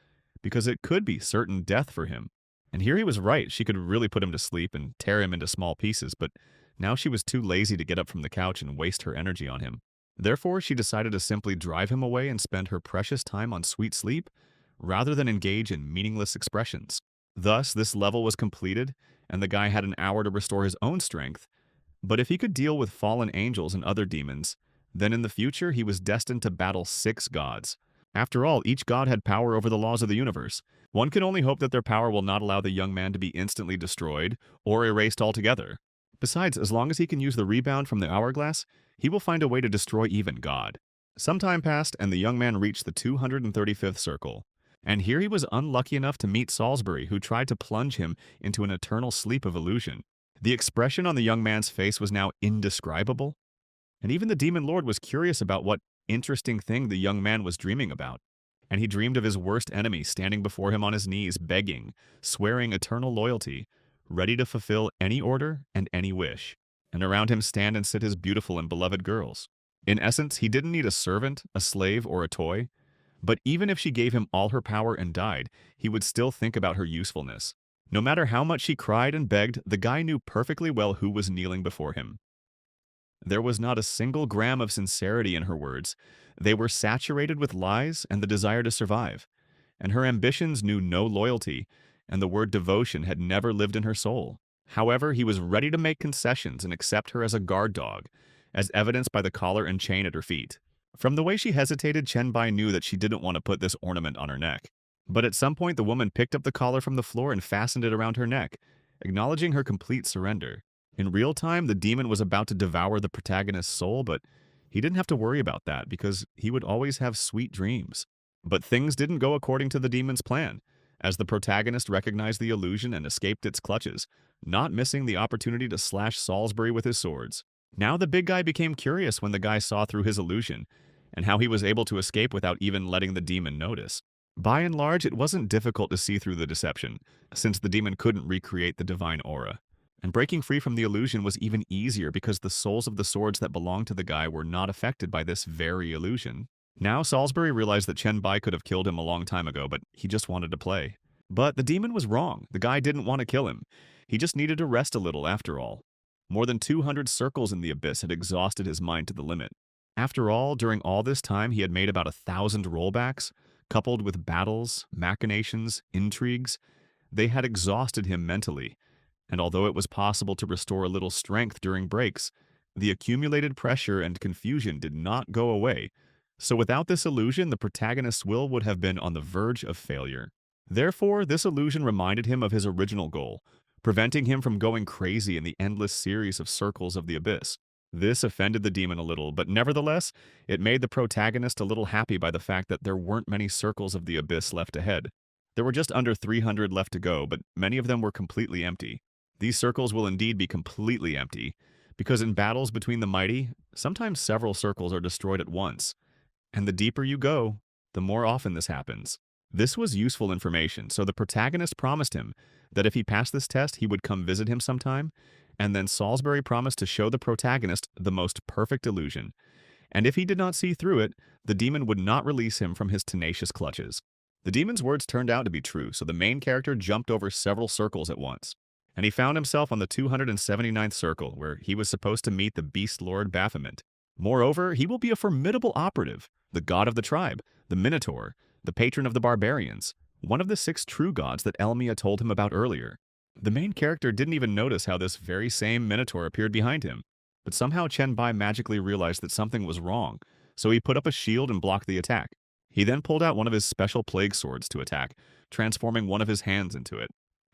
because it could be certain death for him. And here he was right. She could really put him to sleep and tear him into small pieces, but now she was too lazy to get up from the couch and waste her energy on him. Therefore, she decided to simply drive him away and spend her precious time on sweet sleep, rather than engage in meaningless expressions. Thus, this level was completed, and the guy had an hour to restore his own strength. But if he could deal with fallen angels and other demons, then in the future he was destined to battle 6 gods. After all, each god had power over the laws of the universe. One can only hope that their power will not allow the young man to be instantly destroyed or erased altogether. Besides, as long as he can use the rebound from the hourglass, he will find a way to destroy even God. Some time passed, and the young man reached the 235th circle. And here he was unlucky enough to meet Salisbury, who tried to plunge him into an eternal sleep of illusion. The expression on the young man's face was now indescribable, and even the demon lord was curious about what interesting thing the young man was dreaming about. And he dreamed of his worst enemy standing before him on his knees, begging, swearing eternal loyalty, ready to fulfill any order and any wish. And around him stand and sit his beautiful and beloved girls. In essence, he didn't need a servant, a slave, or a toy. But even if she gave him all her power and died, he would still think about her usefulness. No matter how much she cried and begged, the guy knew perfectly well who was kneeling before him. There was not a single gram of sincerity in her words. They were saturated with lies and the desire to survive. And her ambitions knew no loyalty, and the word devotion had never lived in her soul. However, he was ready to make concessions and accept her as a guard dog, as evidenced by the collar and chain at her feet. From the way she hesitated, Chen Bai knew that she didn't want to put this ornament on her neck. But at some point, the woman picked up the collar from the floor and fastened it around her neck, acknowledging her complete surrender. In real time, the demon was about to devour the protagonist's soul, but he didn't have to worry about that because he would always have sweet dreams. But things didn't go according to the demon's plan, as the protagonist recognized the illusion and escaped its clutches, not missing the opportunity to slash Salisbury with his swords. Now the big guy became curious when the guy saw through his illusion, and how he was able to escape without even letting the demon notice. By and large, it wasn't difficult to see through the deception, since the demon couldn't recreate the divine aura. And breaking free from the illusion was even easier because the souls of the swords that belonged to the guy were not affected by this very illusion. Now Salisbury realized that Chen Bai could have killed him a long time ago, but he just wanted to play. But the demon was wrong. The guy didn't want to kill him. He just needed to rest a little after all. More than 200 circles in the abyss had exhausted his mind to the limit. After all, during all this time, he had made about 1,000 rollbacks, coupled with battles, machinations, intrigues. They had exhausted him mentally. And although it was possible to restore a little strength during breaks, the accumulated pressure and confusion did not go away. So without this illusion, the protagonist's will would have been on the verge of failure. Therefore, this illusion reminded him of his original goal, preventing him from going crazy in the endless series of circles of the abyss. This offended the demon a little, but nevertheless, it made the protagonist a little happy by the fact that there weren't many circles of the abyss left ahead. There were just under 300 left to go, but many of them were completely empty. These circles will indeed be completely empty, because in battles between the mighty, sometimes several circles are destroyed at once. And the deeper you go, the more often this happens. This was useful information, so the protagonist promised him that if he passed this test, he would come visit him sometime, and then Salisbury promised to show the protagonist the most perfect illusion. And if he did not see through it, the demon would not release him from his tenacious clutches. The demon's words turned out to be true, so the main character jumped over several circles at once. And he found himself on the 279th circle, where he was supposed to meet the Beast Lord Baphomet. Moreover, he will be a formidable operative, the god of the tribe, the Minotaur, the patron of the barbarians, one of the 6 true gods that Elmia told him about earlier. The main character didn't even notice how this very same Minotaur appeared behind him, but somehow Chen Bai magically realized that something was wrong, so he put up a shield and blocked the attack. He then pulled out one of his special plague swords to attack, transforming one of his hands into it.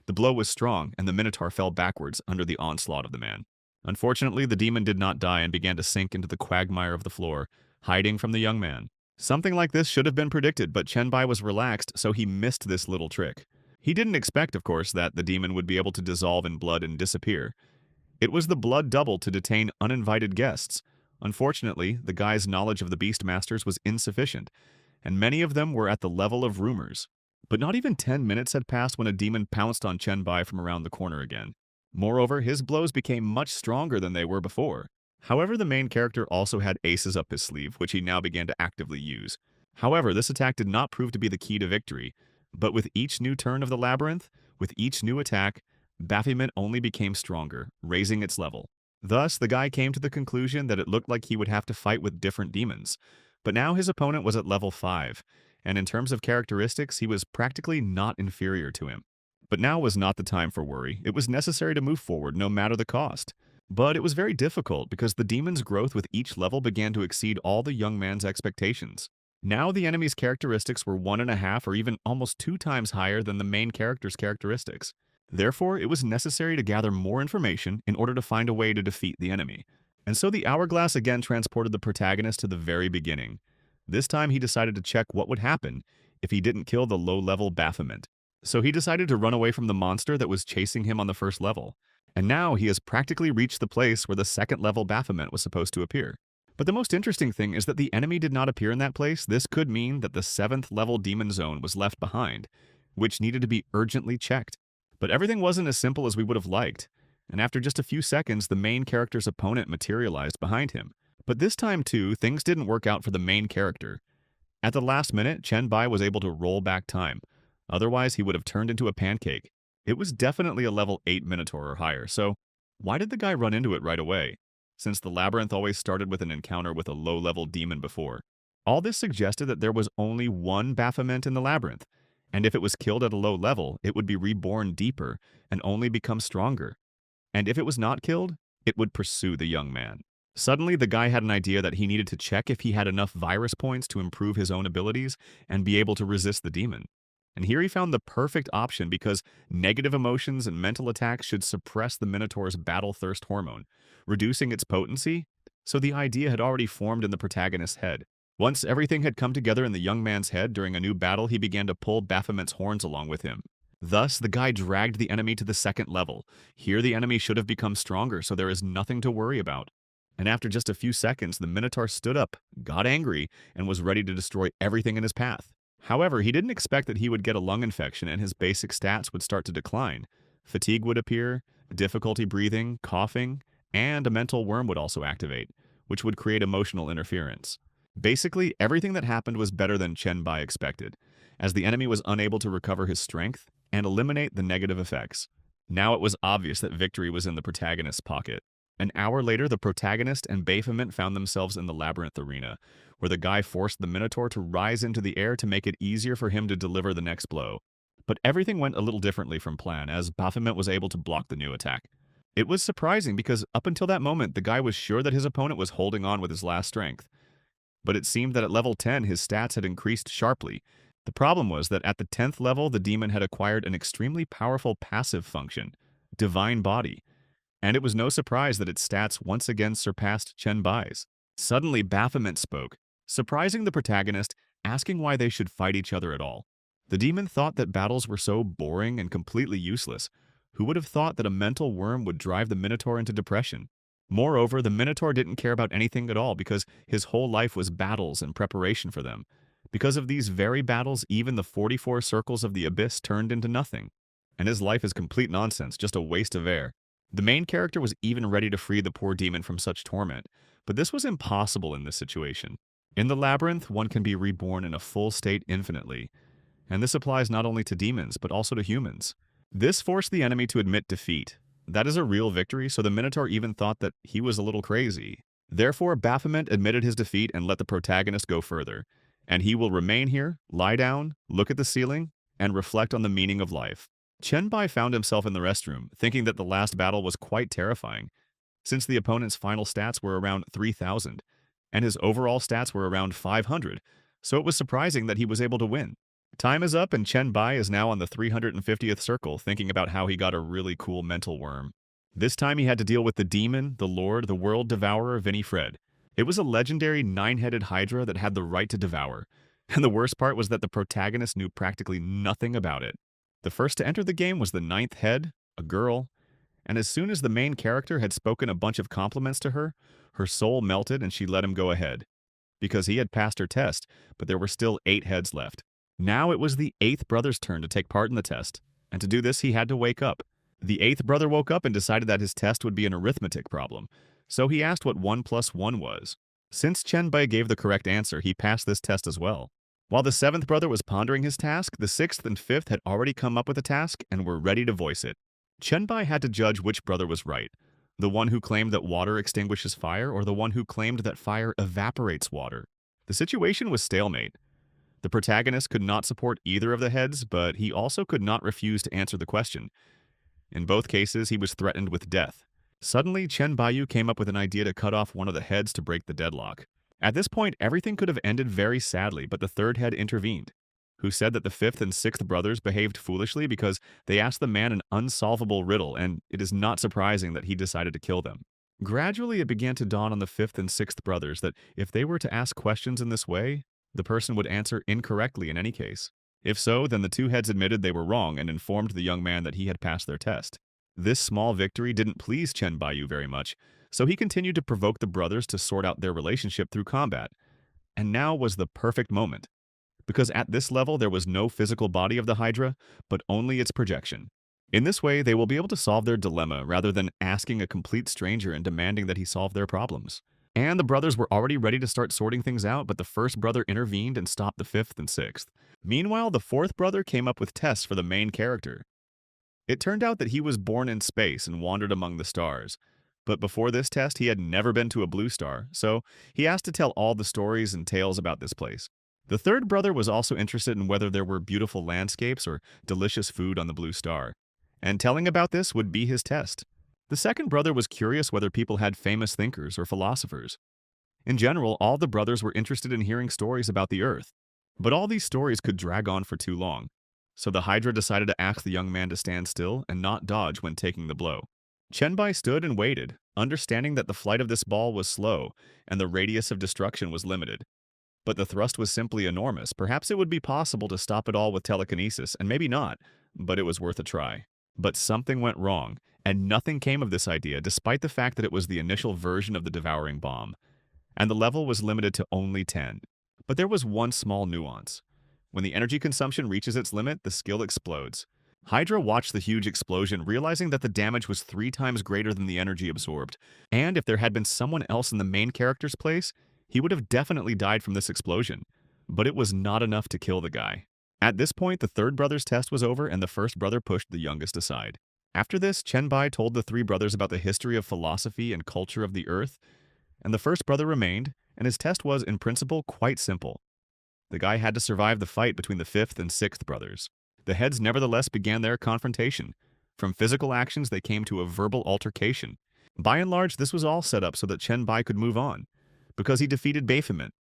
The blow was strong, and the Minotaur fell backwards under the onslaught of the man. Unfortunately, the demon did not die and began to sink into the quagmire of the floor, hiding from the young man. Something like this should have been predicted, but Chen Bai was relaxed, so he missed this little trick. He didn't expect, of course, that the demon would be able to dissolve in blood and disappear. It was the blood double to detain uninvited guests. Unfortunately, the guy's knowledge of the Beastmasters was insufficient, and many of them were at the level of rumors. But not even 10 minutes had passed when a demon pounced on Chen Bai from around the corner again. Moreover, his blows became much stronger than they were before. However, the main character also had aces up his sleeve, which he now began to actively use. However, this attack did not prove to be the key to victory, but with each new turn of the labyrinth, with each new attack, Baphomet only became stronger, raising its level. Thus, the guy came to the conclusion that it looked like he would have to fight with different demons. But now his opponent was at level 5, and in terms of characteristics, he was practically not inferior to him. But now was not the time for worry. It was necessary to move forward no matter the cost. But it was very difficult because the demon's growth with each level began to exceed all the young man's expectations. Now the enemy's characteristics were 1.5 or even almost 2 times higher than the main character's characteristics. Therefore, it was necessary to gather more information in order to find a way to defeat the enemy. And so the hourglass again transported the protagonist to the very beginning. This time he decided to check what would happen if he didn't kill the low-level Baphomet. So he decided to run away from the monster that was chasing him on the first level. And now he has practically reached the place where the second-level Baphomet was supposed to appear. But the most interesting thing is that the enemy did not appear in that place. This could mean that the 7th level demon zone was left behind, which needed to be urgently checked. But everything wasn't as simple as we would have liked, and after just a few seconds, the main character's opponent materialized behind him. But this time too, things didn't work out for the main character. At the last minute, Chen Bai was able to roll back time. Otherwise, he would have turned into a pancake. It was definitely a level 8 Minotaur or higher, so why did the guy run into it right away, since the labyrinth always started with an encounter with a low-level demon before? All this suggested that there was only one Baphomet in the labyrinth, and if it was killed at a low level, it would be reborn deeper and only become stronger. And if it was not killed, it would pursue the young man. Suddenly, the guy had an idea that he needed to check if he had enough virus points to improve his own abilities and be able to resist the demon. And here he found the perfect option because negative emotions and mental attacks should suppress the Minotaur's battle thirst hormone, reducing its potency. So the idea had already formed in the protagonist's head. Once everything had come together in the young man's head during a new battle, he began to pull Baphomet's horns along with him. Thus, the guy dragged the enemy to the 2nd level. Here the enemy should have become stronger, so there is nothing to worry about. And after just a few seconds, the Minotaur stood up, got angry, and was ready to destroy everything in his path. However, he didn't expect that he would get a lung infection and his basic stats would start to decline. Fatigue would appear, difficulty breathing, coughing, and a mental worm would also activate, which would create emotional interference. Basically, everything that happened was better than Chen Bai expected, as the enemy was unable to recover his strength and eliminate the negative effects. Now it was obvious that victory was in the protagonist's pocket. An hour later, the protagonist and Baphomet found themselves in the labyrinth arena, where the guy forced the Minotaur to rise into the air to make it easier for him to deliver the next blow. But everything went a little differently from plan, as Baphomet was able to block the new attack. It was surprising because up until that moment, the guy was sure that his opponent was holding on with his last strength. But it seemed that at level 10, his stats had increased sharply. The problem was that at the 10th level, the demon had acquired an extremely powerful passive function, Divine Body. And it was no surprise that its stats once again surpassed Chen Bai's. Suddenly, Baphomet spoke, surprising the protagonist, asking why they should fight each other at all. The demon thought that battles were so boring and completely useless. Who would have thought that a mental worm would drive the Minotaur into depression? Moreover, the Minotaur didn't care about anything at all because his whole life was battles and preparation for them. Because of these very battles, even the 44 circles of the abyss turned into nothing. And his life is complete nonsense, just a waste of air. The main character was even ready to free the poor demon from such torment, but this was impossible in this situation. In the labyrinth, one can be reborn in a full state infinitely, and this applies not only to demons, but also to humans. This forced the enemy to admit defeat. That is a real victory, so the Minotaur even thought that he was a little crazy. Therefore, Baphomet admitted his defeat and let the protagonist go further. And he will remain here, lie down, look at the ceiling, and reflect on the meaning of life. Chen Bai found himself in the restroom, thinking that the last battle was quite terrifying, since the opponent's final stats were around 3,000, and his overall stats were around 500, so it was surprising that he was able to win. Time is up and Chen Bai is now on the 350th circle, thinking about how he got a really cool mental worm. This time he had to deal with the demon, the lord, the world devourer, Vinny Fred. It was a legendary 9-headed hydra that had the right to devour, and the worst part was that the protagonist knew practically nothing about it. The first to enter the game was the 9th head, a girl, and as soon as the main character had spoken a bunch of compliments to her, her soul melted and she let him go ahead. Because he had passed her test, but there were still 8 heads left. Now it was the 8th brother's turn to take part in the test, and to do this he had to wake up. The 8th brother woke up and decided that his test would be an arithmetic problem, so he asked what 1 plus 1 was. Since Chen Bai gave the correct answer, he passed this test as well. While the 7th brother was pondering his task, the 6th and 5th had already come up with a task and were ready to voice it. Chen Bai had to judge which brother was right, the one who claimed that water extinguishes fire or the one who claimed that fire evaporates water. The situation was stalemate. The protagonist could not support either of the heads, but he also could not refuse to answer the question. In both cases, he was threatened with death. Suddenly, Chen Baiyu came up with an idea to cut off one of the heads to break the deadlock. At this point, everything could have ended very sadly, but the 3rd head intervened, who said that the 5th and 6th brothers behaved foolishly because they asked the man an unsolvable riddle, and it is not surprising that he decided to kill them. Gradually, it began to dawn on the 5th and 6th brothers that if they were to ask questions in this way, the person would answer incorrectly in any case. If so, then the 2 heads admitted they were wrong and informed the young man that he had passed their test. This small victory didn't please Chen Baiyu very much, So he continued to provoke the brothers to sort out their relationship through combat. And now was the perfect moment, because at this level there was no physical body of the Hydra, but only its projection. In this way, they will be able to solve their dilemma rather than asking a complete stranger and demanding that he solve their problems. And the brothers were already ready to start sorting things out, but the first brother intervened and stopped the fifth and sixth. Meanwhile, the fourth brother came up with tests for the main character. It turned out that he was born in space and wandered among the stars. But before this test, he had never been to a blue star, so he asked to tell all the stories and tales about this place. The third brother was also interested in whether there were beautiful landscapes or delicious food on the blue star, and telling about this would be his test. The second brother was curious whether people had famous thinkers or philosophers. In general, all the brothers were interested in hearing stories about the Earth, but all these stories could drag on for too long. So the Hydra decided to ask the young man to stand still and not dodge when taking the blow. Chenbai stood and waited, understanding that the flight of this ball was slow and the radius of destruction was limited. But the thrust was simply enormous. Perhaps it would be possible to stop it all with telekinesis, and maybe not, but it was worth a try. But something went wrong, and nothing came of this idea despite the fact that it was the initial version of the devouring bomb. And the level was limited to only 10. But there was one small nuance. When the energy consumption reaches its limit, the skill explodes. Hydra watched the huge explosion, realizing that the damage was 3 times greater than the energy absorbed. And if there had been someone else in the main character's place, he would have definitely died from this explosion. But it was not enough to kill the guy. At this point, the third brother's test was over and the first brother pushed the youngest aside. After this, Chenbai told the 3 brothers about the history of philosophy and culture of the Earth, and the first brother remained, and his test was, in principle, quite simple. The guy had to survive the fight between the 5th and 6th brothers. The heads nevertheless began their confrontation. From physical actions, they came to a verbal altercation. By and large, this was all set up so that Chenbai could move on, because he defeated Baphomet,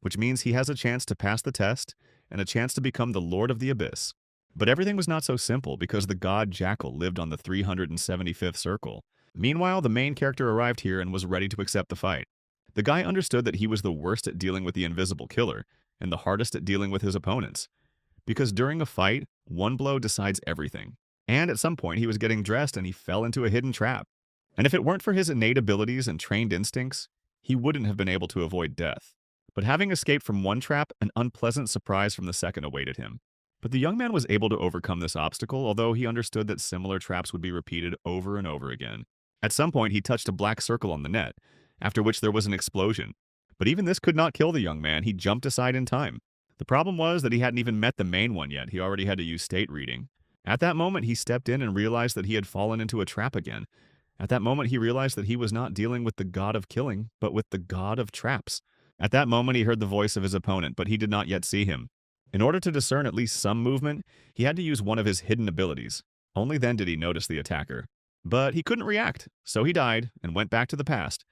which means he has a chance to pass the test and a chance to become the Lord of the Abyss. But everything was not so simple because the god Jackal lived on the 375th circle. Meanwhile, the main character arrived here and was ready to accept the fight. The guy understood that he was the worst at dealing with the invisible killer and the hardest at dealing with his opponents. Because during a fight, one blow decides everything. And at some point, he was getting dressed and he fell into a hidden trap. And if it weren't for his innate abilities and trained instincts, he wouldn't have been able to avoid death. But having escaped from one trap, an unpleasant surprise from the second awaited him. But the young man was able to overcome this obstacle, although he understood that similar traps would be repeated over and over again. At some point, he touched a black circle on the net, after which there was an explosion. But even this could not kill the young man. He jumped aside in time. The problem was that he hadn't even met the main one yet. He already had to use state reading. At that moment, he stepped in and realized that he had fallen into a trap again. At that moment, he realized that he was not dealing with the god of killing, but with the god of traps. At that moment, he heard the voice of his opponent, but he did not yet see him. In order to discern at least some movement, he had to use one of his hidden abilities. Only then did he notice the attacker. But he couldn't react, so he died and went back to the past,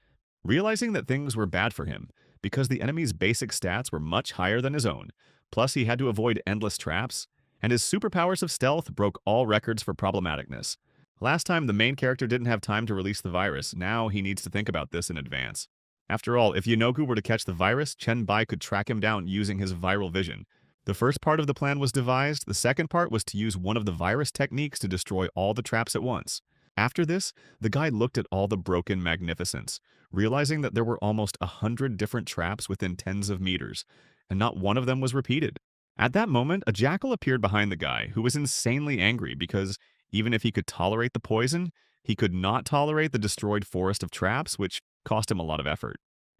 realizing that things were bad for him, because the enemy's basic stats were much higher than his own. Plus, he had to avoid endless traps, and his superpowers of stealth broke all records for problematicness. Last time, the main character didn't have time to release the virus. Now he needs to think about this in advance. After all, if Yenogu were to catch the virus, Chenbai could track him down using his viral vision. The first part of the plan was devised. The second part was to use one of the virus techniques to destroy all the traps at once. After this, the guy looked at all the broken magnificence, realizing that there were almost 100 different traps within tens of meters, and not one of them was repeated. At that moment, a jackal appeared behind the guy, who was insanely angry because even if he could tolerate the poison, he could not tolerate the destroyed forest of traps, which cost him a lot of effort.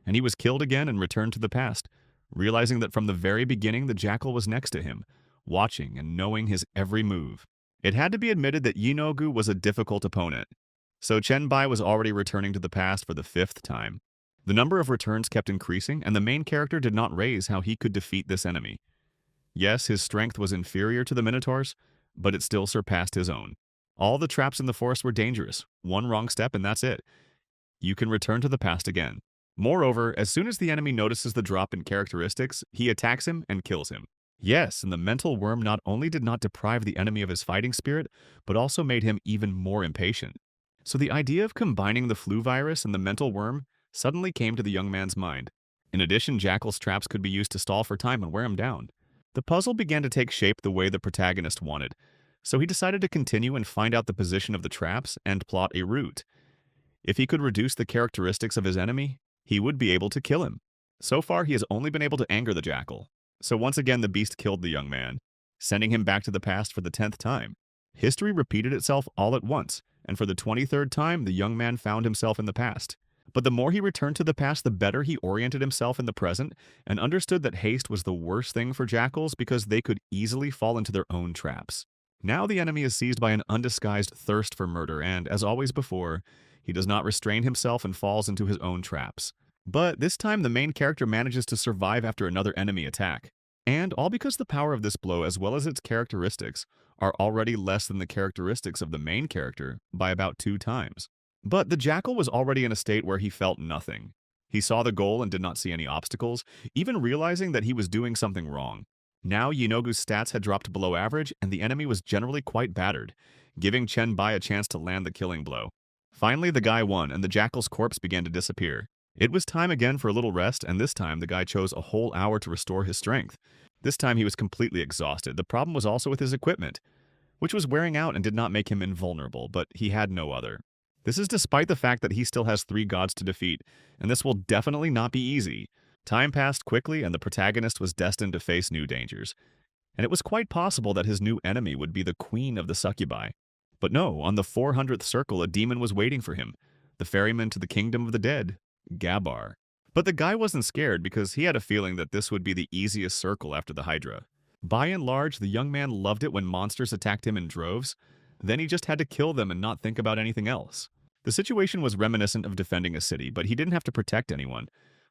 And he was killed again and returned to the past, realizing that from the very beginning the jackal was next to him, watching and knowing his every move. It had to be admitted that Yenogu was a difficult opponent, so Chenbai was already returning to the past for the 5th time. The number of returns kept increasing, and the main character did not raise how he could defeat this enemy. Yes, his strength was inferior to the Minotaur's, but it still surpassed his own. All the traps in the forest were dangerous. One wrong step and that's it. You can return to the past again. Moreover, as soon as the enemy notices the drop in characteristics, he attacks him and kills him. Yes, and the mental worm not only did not deprive the enemy of his fighting spirit, but also made him even more impatient. So the idea of combining the flu virus and the mental worm suddenly came to the young man's mind. In addition, Jackal's traps could be used to stall for time and wear him down. The puzzle began to take shape the way the protagonist wanted, so he decided to continue and find out the position of the traps and plot a route. If he could reduce the characteristics of his enemy, he would be able to kill him. So far, he has only been able to anger the jackal. So once again, the beast killed the young man, sending him back to the past for the 10th time. History repeated itself all at once, and for the 23rd time, the young man found himself in the past. But the more he returned to the past, the better he oriented himself in the present and understood that haste was the worst thing for jackals because they could easily fall into their own traps. Now the enemy is seized by an undisguised thirst for murder and, as always before, he does not restrain himself and falls into his own traps. But this time the main character manages to survive after another enemy attack. And all because the power of this blow as well as its characteristics are already less than the characteristics of the main character by about 2 times. But the jackal was already in a state where he felt nothing. He saw the goal and did not see any obstacles, even realizing that he was doing something wrong. Now Yinogu's stats had dropped below average and the enemy was generally quite battered, giving Chen Bai a chance to land the killing blow. Finally, the guy won and the jackal's corpse began to disappear. It was time again for a little rest, and this time the guy chose a whole hour to restore his strength. This time he was completely exhausted. The problem was also with his equipment, which was wearing out and did not make him invulnerable, but he had no other. This is despite the fact that he still has 3 gods to defeat, and this will definitely not be easy. Time passed quickly and the protagonist was destined to face new dangers. And it was quite possible that his new enemy would be the queen of the succubi. But no, on the 400th circle a demon was waiting for him, the ferryman to the kingdom of the dead, Gabar. But the guy wasn't scared because he had a feeling that this would be the easiest circle after the Hydra. By and large, the young man loved it when monsters attacked him in droves. Then he just had to kill them and not think about anything else. The situation was reminiscent of defending a city, but he didn't have to protect anyone.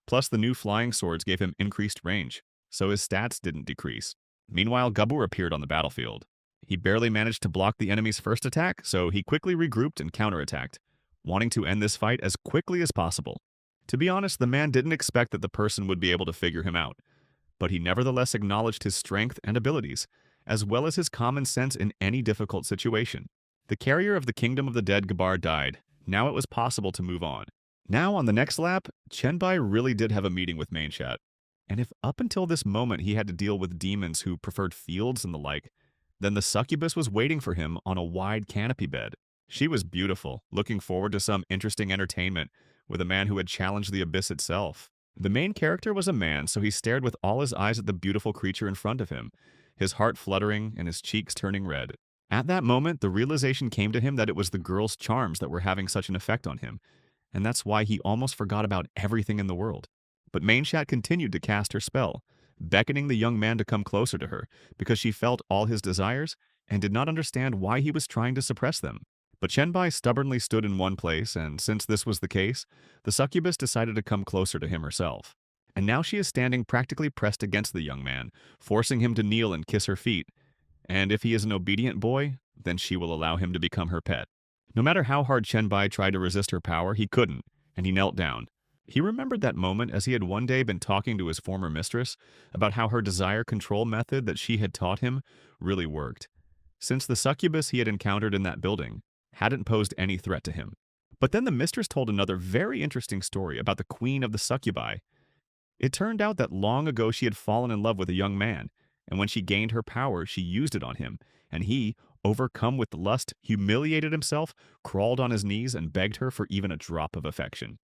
Plus, the new flying swords gave him increased range, so his stats didn't decrease. Meanwhile, Gabur appeared on the battlefield. He barely managed to block the enemy's first attack, so he quickly regrouped and counterattacked, wanting to end this fight as quickly as possible. To be honest, the man didn't expect that the person would be able to figure him out, but he nevertheless acknowledged his strength and abilities, as well as his common sense in any difficult situation. The carrier of the kingdom of the dead Gabar died. Now it was possible to move on. Now, on the next lap, Chen Bai really did have a meeting with Mainshat. And if up until this moment he had to deal with demons who preferred fields and the like, then the succubus was waiting for him on a wide canopy bed. She was beautiful, looking forward to some interesting entertainment with a man who had challenged the abyss itself. The main character was a man, so he stared with all his eyes at the beautiful creature in front of him, his heart fluttering and his cheeks turning red. At that moment, the realization came to him that it was the girl's charms that were having such an effect on him, and that's why he almost forgot about everything in the world. But Mainshat continued to cast her spell, beckoning the young man to come closer to her, because she felt all his desires and did not understand why he was trying to suppress them. But Chen Bai stubbornly stood in one place, and since this was the case, the succubus decided to come closer to him herself. And now she is standing practically pressed against the young man, forcing him to kneel and kiss her feet. And if he is an obedient boy, then she will allow him to become her pet. No matter how hard Chen Bai tried to resist her power, he couldn't, and he knelt down. He remembered that moment as he had one day been talking to his former mistress about how her desire control method that she had taught him really worked, since the succubus he had encountered in that building hadn't posed any threat to him. But then the mistress told another very interesting story about the queen of the succubi. It turned out that long ago she had fallen in love with a young man, and when she gained her power, she used it on him, and he, overcome with lust, humiliated himself, crawled on his knees, and begged her for even a drop of affection.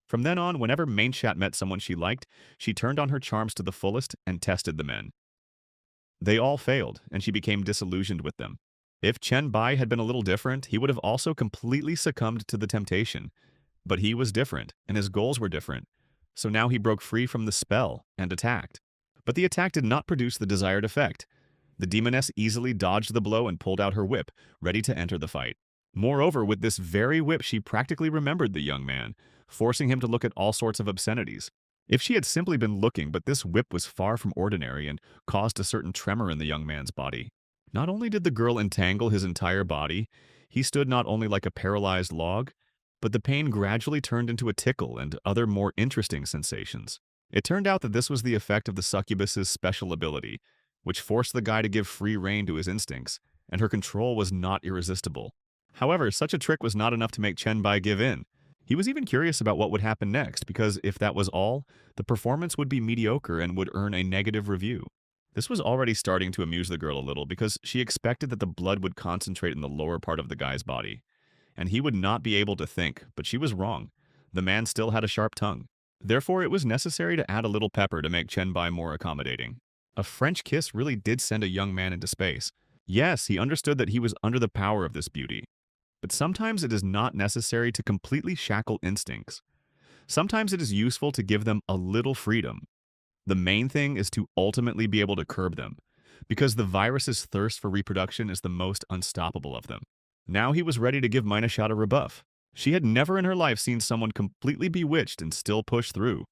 From then on, whenever Mainshat met someone she liked, she turned on her charms to the fullest and tested the men. They all failed, and she became disillusioned with them. If Chen Bai had been a little different, he would have also completely succumbed to the temptation. But he was different, and his goals were different. So now he broke free from the spell and attacked. But the attack did not produce the desired effect. The demoness easily dodged the blow and pulled out her whip, ready to enter the fight. Moreover, with this very whip, she practically remembered the young man, forcing him to look at all sorts of obscenities. If she had simply been looking, but this whip was far from ordinary and caused a certain tremor in the young man's body. Not only did the girl entangle his entire body, he stood not only like a paralyzed log, but the pain gradually turned into a tickle and other more interesting sensations. It turned out that this was the effect of the succubus's special ability, which forced the guy to give free rein to his instincts, and her control was not irresistible. However, such a trick was not enough to make Chen Bai give in. He was even curious about what would happen next, because if that was all, the performance would be mediocre and would earn a negative review. This was already starting to amuse the girl a little because she expected that the blood would concentrate in the lower part of the guy's body. and he would not be able to think, but she was wrong. The man still had a sharp tongue. Therefore, it was necessary to add a little pepper to make Chen-bai more accommodating. A French kiss really did send a young man into space. Yes, he understood that he was under the power of this beauty. But sometimes it is not necessary to completely shackle instincts. Sometimes it is useful to give them a little freedom. The main thing is to ultimately be able to curb them, because the virus's thirst for reproduction is the most unstoppable of them. Now he was ready to give Minashot a rebuff. She had never in her life seen someone completely bewitched and still push through,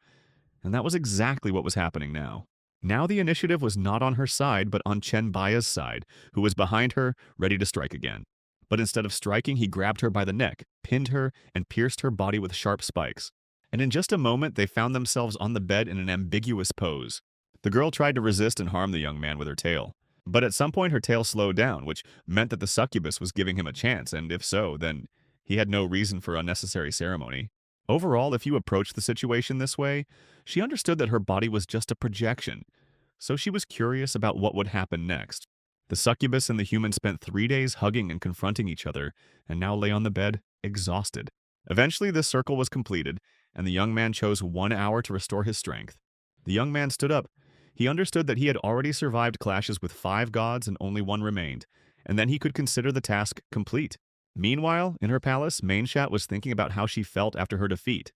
and that was exactly what was happening now. Now the initiative was not on her side, but on Chen-bai's side, who was behind her, ready to strike again. But instead of striking, he grabbed her by the neck, pinned her, and pierced her body with sharp spikes. And in just a moment, they found themselves on the bed in an ambiguous pose. The girl tried to resist and harm the young man with her tail. But at some point, her tail slowed down, which meant that the succubus was giving him a chance, and if so, then he had no reason for unnecessary ceremony. Overall, if you approach the situation this way, she understood that her body was just a projection, so she was curious about what would happen next. The succubus and the human spent 3 days hugging and confronting each other, and now lay on the bed, exhausted. Eventually, this circle was completed, and the young man chose 1 hour to restore his strength. The young man stood up. He understood that he had already survived clashes with 5 gods and only 1 remained, and then he could consider the task complete. Meanwhile, in her palace, Mainshat was thinking about how she felt after her defeat,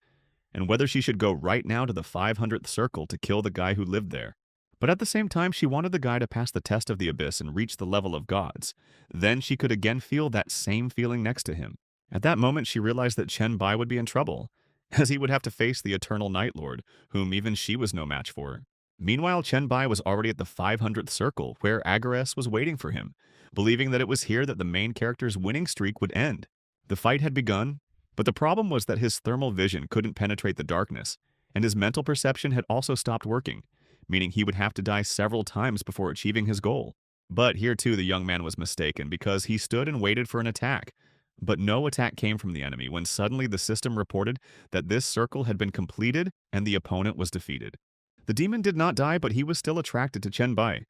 and whether she should go right now to the 500th circle to kill the guy who lived there. But at the same time, she wanted the guy to pass the test of the abyss and reach the level of gods. Then she could again feel that same feeling next to him. At that moment, she realized that Chen-bai would be in trouble, as he would have to face the Eternal Night Lord, whom even she was no match for. Meanwhile, Chen-bai was already at the 500th circle, where Agares was waiting for him, believing that it was here that the main character's winning streak would end. The fight had begun, but the problem was that his thermal vision couldn't penetrate the darkness, and his mental perception had also stopped working, meaning he would have to die several times before achieving his goal. But here too the young man was mistaken, because he stood and waited for an attack. But no attack came from the enemy when suddenly the system reported that this circle had been completed and the opponent was defeated. The demon did not die, but he was still attracted to Chen-bai,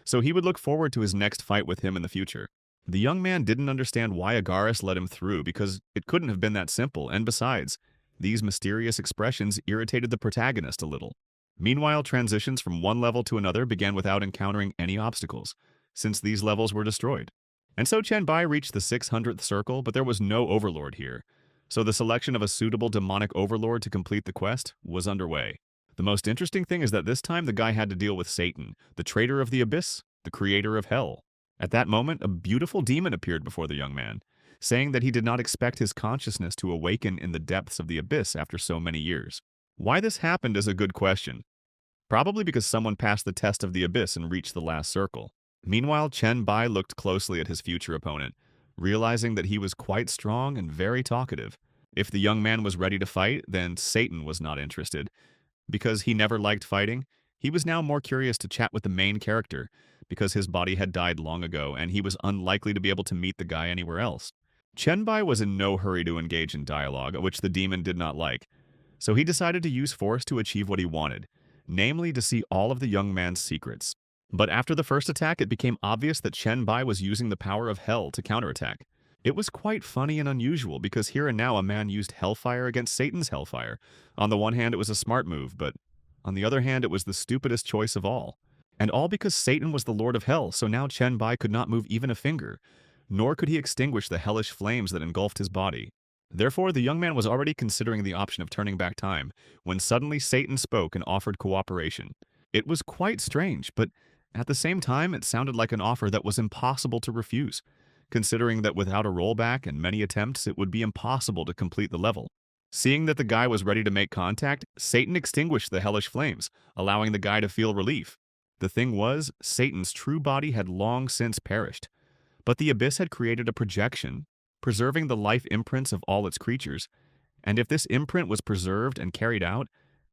so he would look forward to his next fight with him in the future. The young man didn't understand why Agares let him through, because it couldn't have been that simple, and besides, these mysterious expressions irritated the protagonist a little. Meanwhile, transitions from one level to another began without encountering any obstacles, since these levels were destroyed. And so Chen-bai reached the 600th circle, but there was no overlord here, so the selection of a suitable demonic overlord to complete the quest was underway. The most interesting thing is that this time the guy had to deal with Satan, the traitor of the abyss, the creator of hell. At that moment, a beautiful demon appeared before the young man, saying that he did not expect his consciousness to awaken in the depths of the abyss after so many years. Why this happened is a good question. Probably because someone passed the test of the abyss and reached the last circle. Meanwhile, Chen-bai looked closely at his future opponent, realizing that he was quite strong and very talkative. If the young man was ready to fight, then Satan was not interested. Because he never liked fighting, he was now more curious to chat with the main character, because his body had died long ago and he was unlikely to be able to meet the guy anywhere else. Chen-bai was in no hurry to engage in dialogue, which the demon did not like, so he decided to use force to achieve what he wanted, namely to see all of the young man's secrets. But after the first attack, it became obvious that Chen-bai was using the power of hell to counterattack. It was quite funny and unusual, because here and now a man used hellfire against Satan's hellfire. On the one hand, it was a smart move, but on the other hand, it was the stupidest choice of all. And all because Satan was the lord of hell, so now Chen-bai could not move even a finger, nor could he extinguish the hellish flames that engulfed his body. Therefore, the young man was already considering the option of turning back time, when suddenly Satan spoke and offered cooperation. It was quite strange, but at the same time, it sounded like an offer that was impossible to refuse, considering that without a rollback and many attempts, it would be impossible to complete the level. Seeing that the guy was ready to make contact, Satan extinguished the hellish flames, allowing the guy to feel relief. The thing was, Satan's true body had long since perished, but the abyss had created a projection, preserving the life imprints of all its creatures, and if this imprint was preserved and carried out,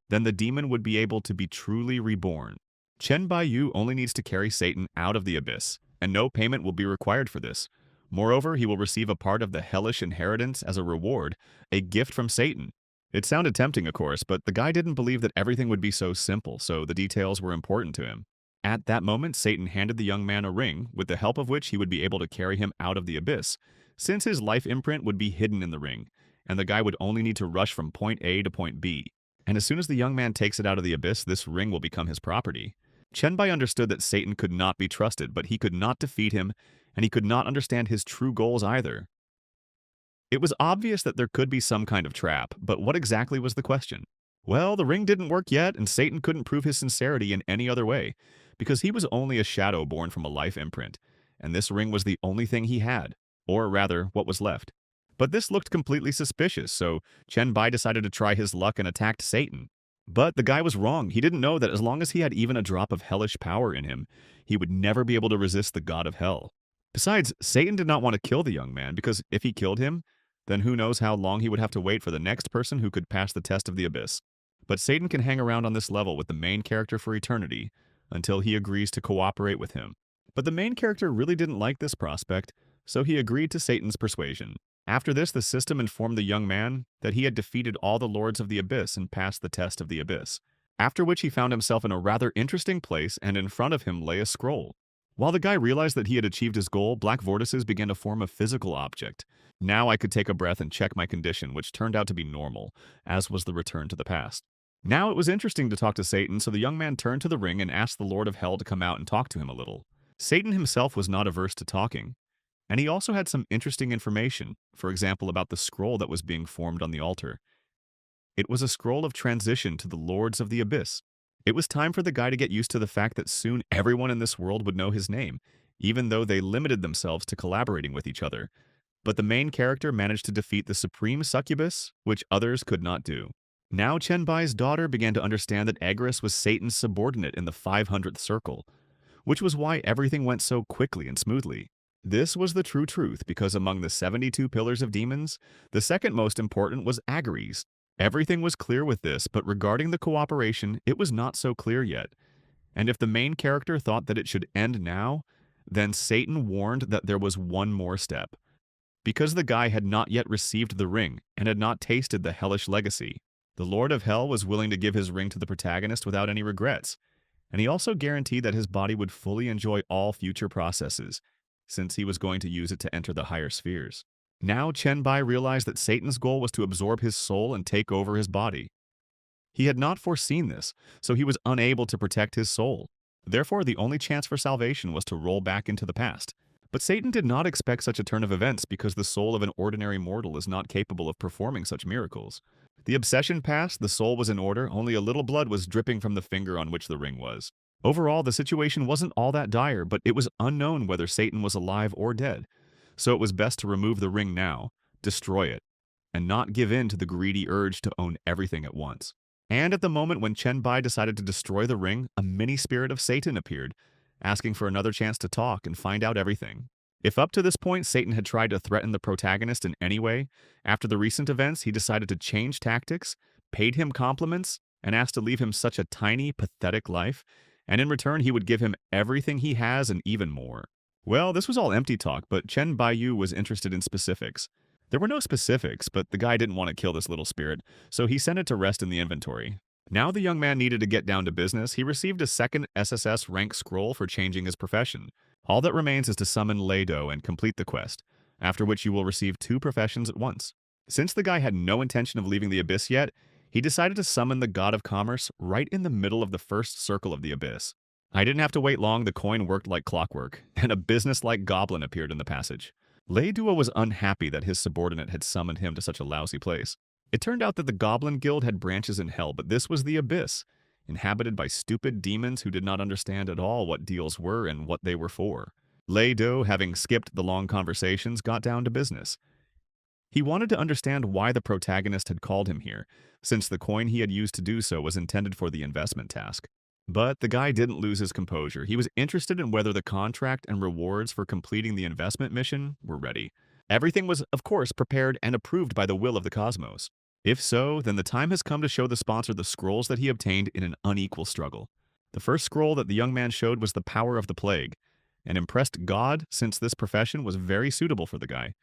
then the demon would be able to be truly reborn. Chen-bai Yu only needs to carry Satan out of the abyss, and no payment will be required for this. Moreover, he will receive a part of the hellish inheritance as a reward, a gift from Satan. It sounded tempting, of course, but the guy didn't believe that everything would be so simple, so the details were important to him. At that moment, Satan handed the young man a ring, with the help of which he would be able to carry him out of the abyss, since his life imprint would be hidden in the ring, and the guy would only need to rush from point A to point B. And as soon as the young man takes it out of the abyss, this ring will become his property. Chenbai understood that Satan could not be trusted, but he could not defeat him, and he could not understand his true goals either. It was obvious that there could be some kind of trap, but what exactly was the question? Well, the ring didn't work yet, and Satan couldn't prove his sincerity in any other way, because he was only a shadow born from a life imprint, and this ring was the only thing he had, or rather, what was left. But this looked completely suspicious, so Chen Bai decided to try his luck and attacked Satan. But the guy was wrong. He didn't know that as long as he had even a drop of hellish power in him, he would never be able to resist the god of hell. Besides, Satan did not want to kill the young man, because if he killed him, then who knows how long he would have to wait for the next person who could pass the test of the abyss. But Satan can hang around on this level with the main character for eternity until he agrees to cooperate with him. But the main character really didn't like this prospect, so he agreed to Satan's persuasion. After this, the system informed the young man that he had defeated all the lords of the abyss and passed the test of the abyss, after which he found himself in a rather interesting place, and in front of him lay a scroll. While the guy realized that he had achieved his goal, black vortices began to form a physical object. Now I could take a breath and check my condition, which turned out to be normal, as was the return to the past. Now it was interesting to talk to Satan, so the young man turned to the ring and asked the Lord of Hell to come out and talk to him a little. Satan himself was not averse to talking, and he also had some interesting information, for example about the scroll that was being formed on the altar. It was a scroll of transition to the Lords of the Abyss. It was time for the guy to get used to the fact that soon everyone in this world would know his name, even though they limited themselves to collaborating with each other. But the main character managed to defeat the supreme succubus, which others could not do. Now Chenbai's daughter began to understand that Agris was Satan's subordinate in the 500th circle, which was why everything went so quickly and smoothly. This was the true truth, because among the 72 pillars of demons, the second most important was Agris. Everything was clear with this, but regarding the cooperation, it was not so clear yet. And if the main character thought that it should end now, then Satan warned that there was one more step. Because the guy had not yet received the ring and had not tasted the hellish legacy, the Lord of Hell was willing to give his ring to the protagonist without any regrets, and he also guaranteed that his body would fully enjoy all future processes, since he was going to use it to enter the higher spheres. Now Chenbai realized that Satan's goal was to absorb his soul and take over his body. He had not foreseen this, so he was unable to protect his soul. Therefore, the only chance for salvation was to roll back into the past. But Satan did not expect such a turn of events, because the soul of an ordinary mortal is not capable of performing such miracles. The obsession passed, the soul was in order, only a little blood was dripping from the finger on which the ring was. Overall, the situation wasn't all that dire, but it was unknown whether Satan was alive or dead. So it was best to remove the ring now, destroy it, and not give in to the greedy urge to own everything at once. And at the moment when Chenbai decided to destroy the ring, a mini-spirit of Satan appeared, asking for another chance to talk and find out everything. If up to this point Satan had tried to threaten the protagonist in any way, after the recent events he decided to change tactics, paid him compliments, and asked to leave him such a tiny, pathetic life, and in return he would give him everything he has and even more. Well, this was all empty talk, but Chen Baiyu was interested in specifics. There were no specifics, but the guy didn't want to kill this little spirit, so he sent it to rest in the inventory. Now the young man needed to get down to business. He received a second SSS rank scroll for changing his profession. All that remains is to summon Lado and complete the quest, after which you will receive 2 professions at once. Since the guy had no intention of leaving the abyss yet, he decided to summon the god of commerce right in the middle of the first circle of the abyss. I didn't have to wait long, the coin worked like clockwork, and a business-like goblin appeared in the passage. Lei Duo was unhappy that his subordinate had summoned him to such a lousy place. It turned out that the Goblin Guild had branches in hell, but this was the abyss, inhabited by stupid demons who did not understand at all what deals were and what they were for. Lei Duo, having skipped the long conversations, got down to business. He wanted to understand why the protagonist had called him here, since the coin he had used to do so was intended for the investment task. But the guy didn't lose his composure. He was interested in whether the contract and rewards for completing the investment mission were ready. Everything was, of course, prepared and approved by the will of the cosmos. If so, then the time has come to show the sponsor the scrolls that he obtained in an unequal struggle. The first scroll that the young man showed was the power of the plague, and impressed God, since this profession was very suitable for the guy.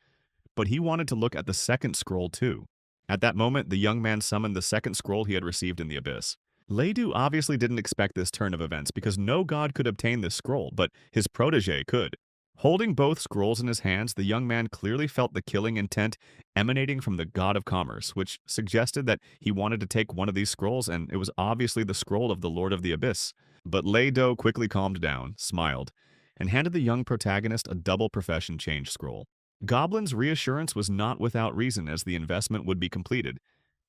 But he wanted to look at the second scroll too. At that moment, the young man summoned the second scroll he had received in the abyss. Leidu obviously didn't expect this turn of events because no god could obtain this scroll, but his protege could. Holding both scrolls in his hands, the young man clearly felt the killing intent emanating from the god of commerce, which suggested that he wanted to take one of these scrolls, and it was obviously the scroll of the Lord of the Abyss. But Lei Do quickly calmed down, smiled, and handed the young protagonist a double profession change scroll. Goblin's reassurance was not without reason, as the investment would be completed,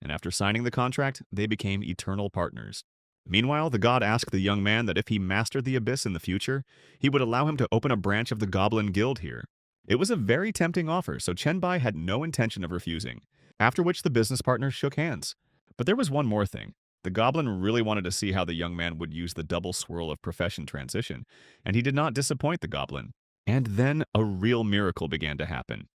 and after signing the contract, they became eternal partners. Meanwhile, the god asked the young man that if he mastered the Abyss in the future, he would allow him to open a branch of the Goblin Guild here. It was a very tempting offer, so Chen Bai had no intention of refusing, after which the business partners shook hands. But there was one more thing. The goblin really wanted to see how the young man would use the double swirl of profession transition, and he did not disappoint the goblin. And then a real miracle began to happen.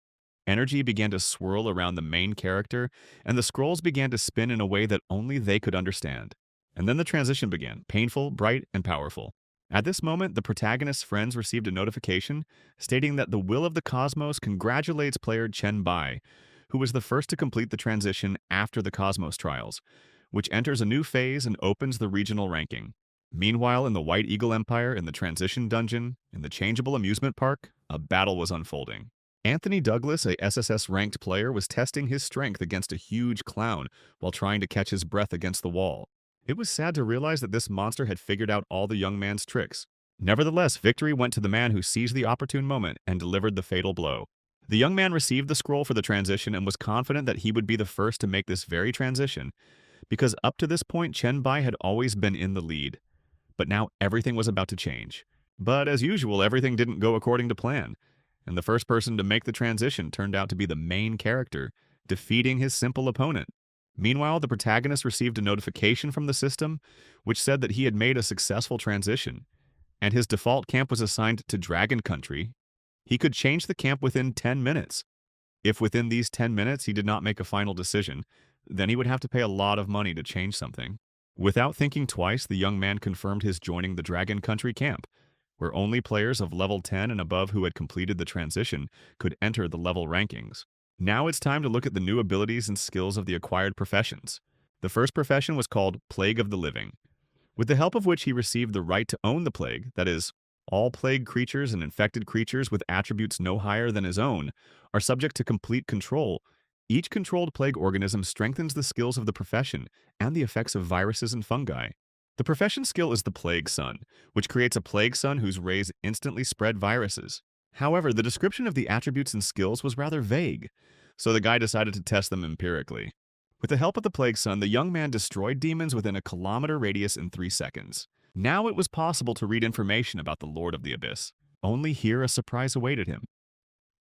Energy began to swirl around the main character, and the scrolls began to spin in a way that only they could understand. And then the transition began, painful, bright, and powerful. At this moment, the protagonist's friends received a notification stating that the Will of the Cosmos congratulates player Chen Bai, who was the first to complete the transition after the Cosmos trials, which enters a new phase and opens the regional ranking. Meanwhile, in the White Eagle Empire, in the Transition Dungeon, in the Changeable Amusement Park, a battle was unfolding. Anthony Douglas, a SSS-ranked player, was testing his strength against a huge clown while trying to catch his breath against the wall. It was sad to realize that this monster had figured out all the young man's tricks. Nevertheless, victory went to the man who seized the opportune moment and delivered the fatal blow. The young man received the scroll for the transition and was confident that he would be the first to make this very transition, because up to this point Chen Bai had always been in the lead. But now everything was about to change. But as usual, everything didn't go according to plan, and the first person to make the transition turned out to be the main character, defeating his simple opponent. Meanwhile, the protagonist received a notification from the system which said that he had made a successful transition, and his default camp was assigned to Dragon Country. He could change the camp within 10 minutes. If within these 10 minutes he did not make a final decision, then he would have to pay a lot of money to change something. Without thinking twice, the young man confirmed his joining the Dragon Country camp, where only players of level 10 and above who had completed the transition could enter the level rankings. Now it's time to look at the new abilities and skills of the acquired professions. The first profession was called Plague of the Living, with the help of which he received the right to own the plague, that is, all plague creatures and infected creatures with attributes no higher than his own are subject to complete control. Each controlled plague organism strengthens the skills of the profession and the effects of viruses and fungi. The profession skill is the Plague Sun, which creates a Plague Sun whose rays instantly spread viruses. However, the description of the attributes and skills was rather vague, so the guy decided to test them empirically. With the help of the Plague Sun, the young man destroyed demons within a kilometer radius in 3 seconds. Now it was possible to read information about the Lord of the Abyss. Only here a surprise awaited him.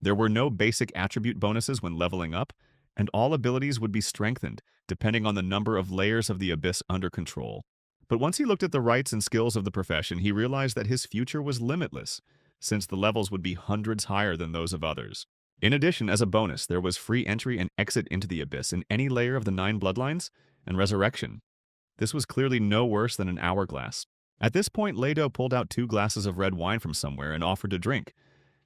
There were no basic attribute bonuses when leveling up, and all abilities would be strengthened, depending on the number of layers of the Abyss under control. But once he looked at the rights and skills of the profession, he realized that his future was limitless, since the levels would be hundreds higher than those of others. In addition, as a bonus, there was free entry and exit into the Abyss in any layer of the 9 bloodlines, and resurrection. This was clearly no worse than an hourglass. At this point, Lado pulled out 2 glasses of red wine from somewhere and offered to drink,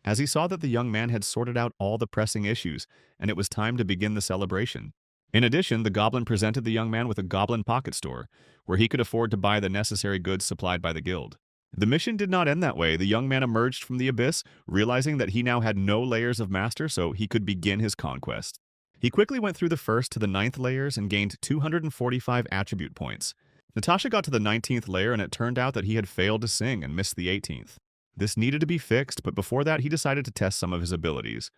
as he saw that the young man had sorted out all the pressing issues, and it was time to begin the celebration. In addition, the goblin presented the young man with a goblin pocket store, where he could afford to buy the necessary goods supplied by the guild. The mission did not end that way. The young man emerged from the Abyss, realizing that he now had no layers of master, so he could begin his conquest. He quickly went through the 1st to the 9th layers and gained 245 attribute points. Natasha got to the 19th layer, and it turned out that he had failed to sing and missed the 18th. This needed to be fixed, but before that he decided to test some of his abilities.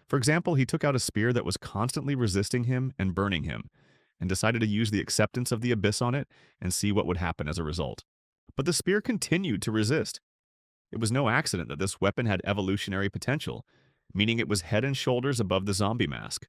For example, he took out a spear that was constantly resisting him and burning him, and decided to use the acceptance of the Abyss on it and see what would happen as a result. But the spear continued to resist. It was no accident that this weapon had evolutionary potential, meaning it was head and shoulders above the zombie mask.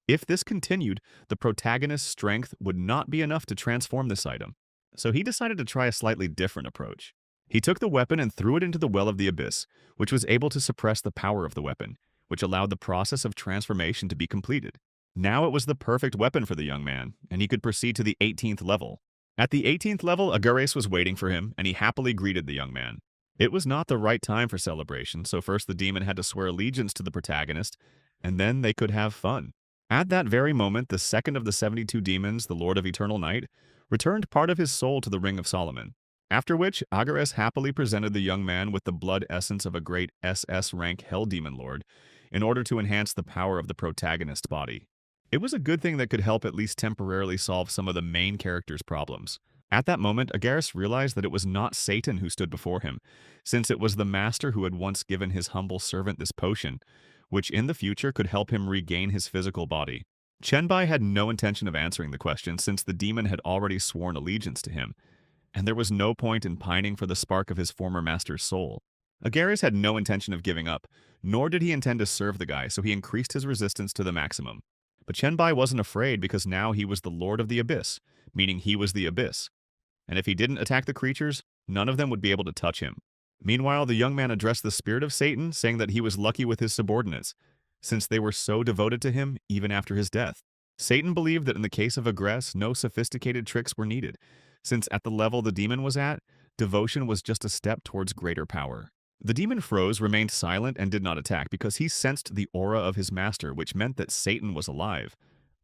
If this continued, the protagonist's strength would not be enough to transform this item, so he decided to try a slightly different approach. He took the weapon and threw it into the well of the Abyss, which was able to suppress the power of the weapon, which allowed the process of transformation to be completed. Now it was the perfect weapon for the young man, and he could proceed to the 18th level. At the 18th level, Agares was waiting for him, and he happily greeted the young man. It was not the right time for celebration, so first the demon had to swear allegiance to the protagonist, and then they could have fun. At that very moment, the second of the 72 demons, the Lord of Eternal Night, returned part of his soul to the Ring of Solomon. After which, Agares happily presented the young man with the blood essence of a great SS rank Hell Demon Lord in order to enhance the power of the protagonist's body. It was a good thing that could help at least temporarily solve some of the main character's problems. At that moment, Agares realized that it was not Satan who stood before him, since it was the master who had once given his humble servant this potion, which in the future could help him regain his physical body. Chenbai had no intention of answering the question since the demon had already sworn allegiance to him, and there was no point in pining for the spark of his former master's soul. Agares had no intention of giving up, nor did he intend to serve the guy, so he increased his resistance to the maximum. But Chenbai wasn't afraid because now he was the Lord of the Abyss, meaning he was the Abyss. And if he didn't attack the creatures, none of them would be able to touch him. Meanwhile, the young man addressed the spirit of Satan, saying that he was lucky with his subordinates, since they were so devoted to him even after his death. Satan believed that in the case of Agress, no sophisticated tricks were needed, since at the level the demon was at, devotion was just a step towards greater power. The demon froze, remained silent, and did not attack because he sensed the aura of his master, which meant that Satan was alive,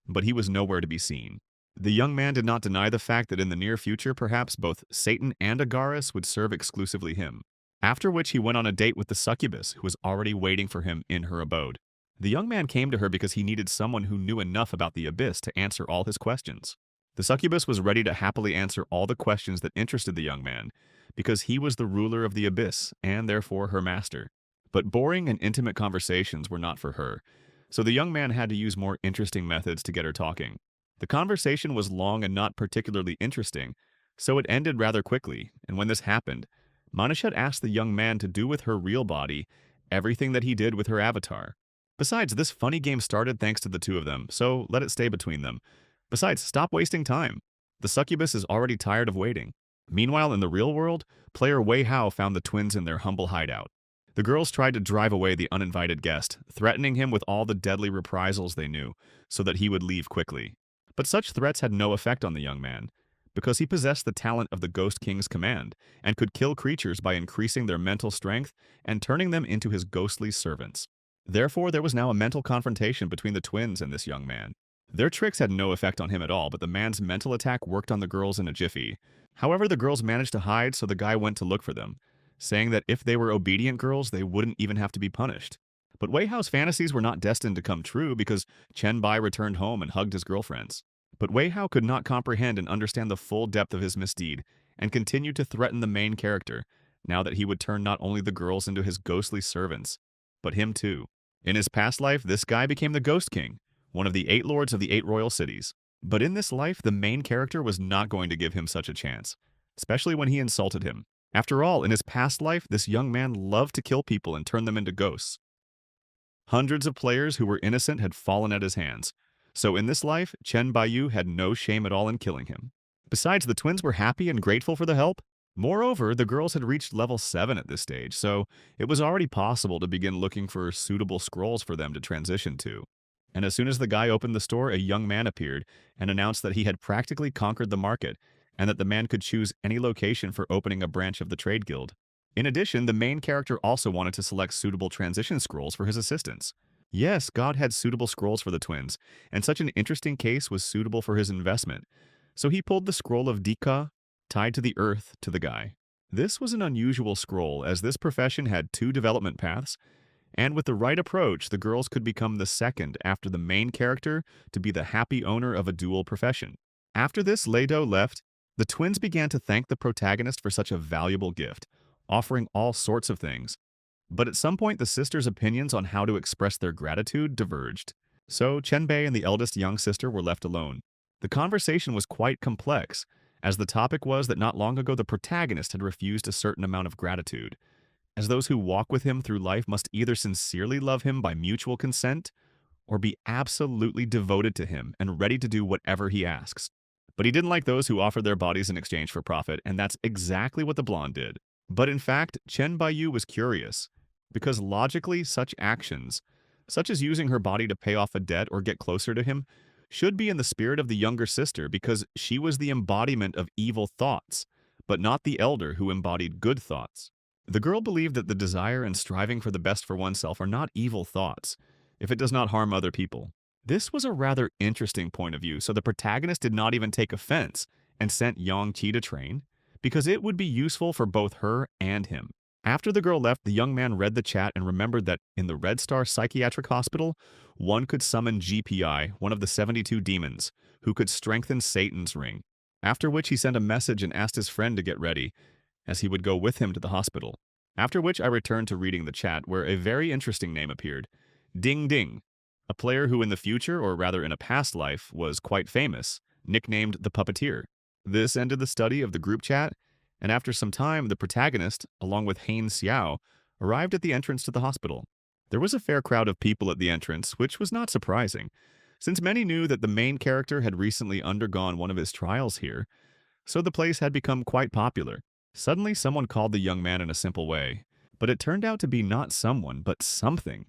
but he was nowhere to be seen. The young man did not deny the fact that in the near future, perhaps both Satan and Agares would serve exclusively him, after which he went on a date with the succubus, who was already waiting for him in her abode. The young man came to her because he needed someone who knew enough about the abyss to answer all his questions. The succubus was ready to happily answer all the questions that interested the young man, because he was the ruler of the abyss, and therefore her master. But boring and intimate conversations were not for her, so the young man had to use more interesting methods to get her talking. The conversation was long and not particularly interesting, so it ended rather quickly, and when this happened, Manishet asked the young man to do with her real body everything that he did with her avatar. Besides, this funny game started thanks to the two of them, so let it stay between them. Besides, stop wasting time. The succubus is already tired of waiting. Meanwhile, in the real world, player Wei Hao found the twins in their humble hideout. The girls tried to drive away the uninvited guest, threatening him with all the deadly reprisals they knew, so that he would leave quickly. But such threats had no effect on the young man, because he possessed the talent of the Ghost King's command, and could kill creatures by increasing their mental strength and turning them into his ghostly servants. Therefore, there was now a mental confrontation between the twins and this young man. Their tricks had no effect on him at all, but the man's mental attack worked on the girls in a jiffy. However, the girls managed to hide, so the guy went to look for them, saying that if they were obedient girls, they wouldn't even have to be punished. But Wei Hao's fantasies were not destined to come true because Chen Bai returned home and hugged his girlfriends. But Wei Hao could not comprehend and understand the full depth of his misdeed, and continued to threaten the main character, now that he would turn not only the girls into his ghostly servants, but him too. In his past life, this guy became the Ghost King, one of the 8 lords of the 8 royal cities. But in this life, the main character was not going to give him such a chance, especially when he insulted him. After all, in his past life, this young man loved to kill people and turn them into ghosts. Hundreds of players who were innocent had fallen at his hands, so in this life, Chen Baiyu had no shame at all in killing him. Besides, the twins were happy and grateful for the help. Moreover, the girls had reached level 7 at this stage, so it was already possible to begin looking for suitable scrolls for them to transition to. And as soon as the guy opened the store, a young man appeared and announced that he had practically conquered the market, and that the man could choose any location for opening a branch of the trade guild. In addition, the main character also wanted to select suitable transition scrolls for his assistants. Yes, God had suitable scrolls for the twins, and such an interesting case was suitable for his investment. So he pulled the scroll of Dika, tied to the earth, to the guy. This was an unusual scroll, as this profession had 2 development paths, and with the right approach, the girls could become the second after the main character to be the happy owner of a dual profession. After this, Leido left. The twins began to thank the protagonist for such a valuable gift, offering all sorts of things. But at some point, the sisters' opinions on how to express their gratitude diverged. So Chenbei and the eldest young sister were left alone. The conversation was quite complex, as the topic was that not long ago the protagonist had refused a certain amount of gratitude, as those who walk with him through life must either sincerely love him by mutual consent, or be absolutely devoted to him and ready to do whatever he asks. But he didn't like those who offered their bodies in exchange for profit, and that's exactly what the blonde did. But in fact, Chen Baiyu was curious, because logically such actions, such as using her body to pay off a debt or get closer to him, should be in the spirit of the younger sister because she was the embodiment of evil thoughts, but not the elder who embodied good thoughts. The girl believed that the desire and striving for the best for oneself are not evil thoughts, if it does not harm other people. This was a rather interesting point of view, so the protagonist did not even take offense and sent Yang Qi to train, because it would be useful for both her and him. After the girl left, the young man read the chat and remembered that in the Red Star Psychiatric Hospital, one could summon GPI, one of the 72 demons, who could strengthen Satan's ring. After which he sent a message and asked his friend to get ready, as he would go with him to the hospital. After which I returned to reading the chat, where a very interesting name appeared. Ding Ding, a player who in the future, or rather in a past life, was quite famous, nicknamed the Puppeteer. This ended the study of the group chat, and after some time, the protagonist, along with Hein Xiao, arrived at the entrance to the hospital. There was a fair crowd of people at the entrance, which was not surprising, since many knew that the main character had recently undergone one of his trials here, so the place had become quite popular. Suddenly, someone called the young man in a simple way, but it turned out to be not someone, but something.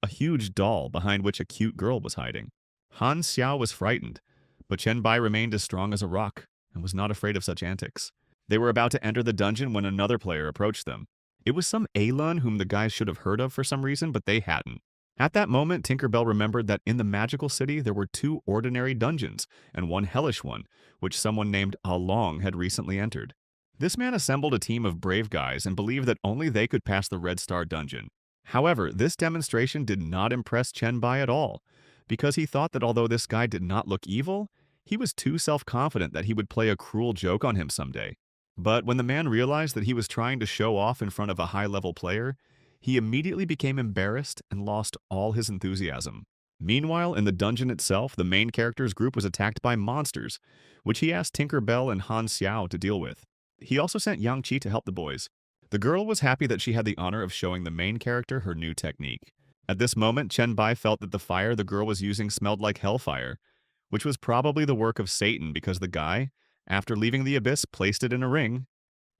A huge doll behind which a cute girl was hiding. Han Xiao was frightened, but Chen Bai remained as strong as a rock and was not afraid of such antics. They were about to enter the dungeon when another player approached them. It was some Alun whom the guys should have heard of for some reason, but they hadn't. At that moment, Tinkerbell remembered that in the magical city there were 2 ordinary dungeons and 1 hellish one, which someone named Along had recently entered. This man assembled a team of brave guys and believed that only they could pass the Red Star dungeon. However, this demonstration did not impress Chen Bai at all, because he thought that although this guy did not look evil, he was too self-confident that he would play a cruel joke on him someday. But when the man realized that he was trying to show off in front of a high-level player, he immediately became embarrassed and lost all his enthusiasm. Meanwhile, in the dungeon itself, the main character's group was attacked by monsters, which he asked Tinkerbell and Han Xiao to deal with. He also sent Yang Qi to help the boys. The girl was happy that she had the honor of showing the main character her new technique. At this moment, Chen Bai felt that the fire the girl was using smelled like hellfire, which was probably the work of Satan because the guy, after leaving the abyss, placed it in a ring,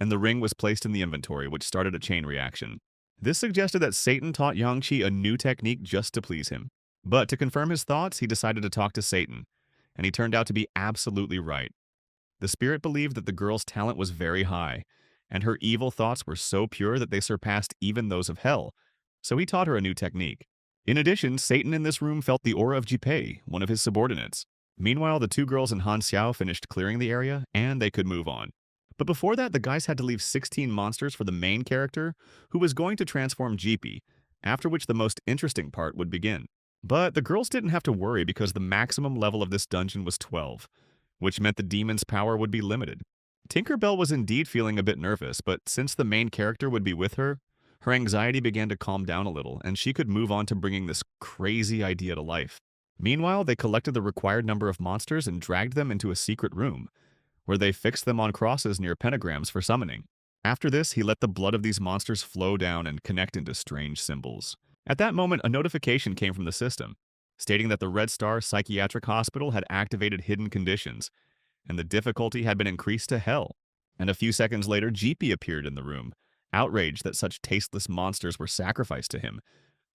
and the ring was placed in the inventory, which started a chain reaction. This suggested that Satan taught Yang Qi a new technique just to please him. But to confirm his thoughts, he decided to talk to Satan, and he turned out to be absolutely right. The spirit believed that the girl's talent was very high, and her evil thoughts were so pure that they surpassed even those of hell, so he taught her a new technique. In addition, Satan in this room felt the aura of Jipei, one of his subordinates. Meanwhile, the 2 girls and Han Xiao finished clearing the area, and they could move on. But before that, the guys had to leave 16 monsters for the main character, who was going to transform Jeepy, after which the most interesting part would begin. But the girls didn't have to worry because the maximum level of this dungeon was 12, which meant the demon's power would be limited. Tinkerbell was indeed feeling a bit nervous, but since the main character would be with her, her anxiety began to calm down a little, and she could move on to bringing this crazy idea to life. Meanwhile, they collected the required number of monsters and dragged them into a secret room, where they fixed them on crosses near pentagrams for summoning. After this, he let the blood of these monsters flow down and connect into strange symbols. At that moment, a notification came from the system, stating that the Red Star Psychiatric Hospital had activated hidden conditions, and the difficulty had been increased to hell. And a few seconds later, Jeepy appeared in the room, outraged that such tasteless monsters were sacrificed to him,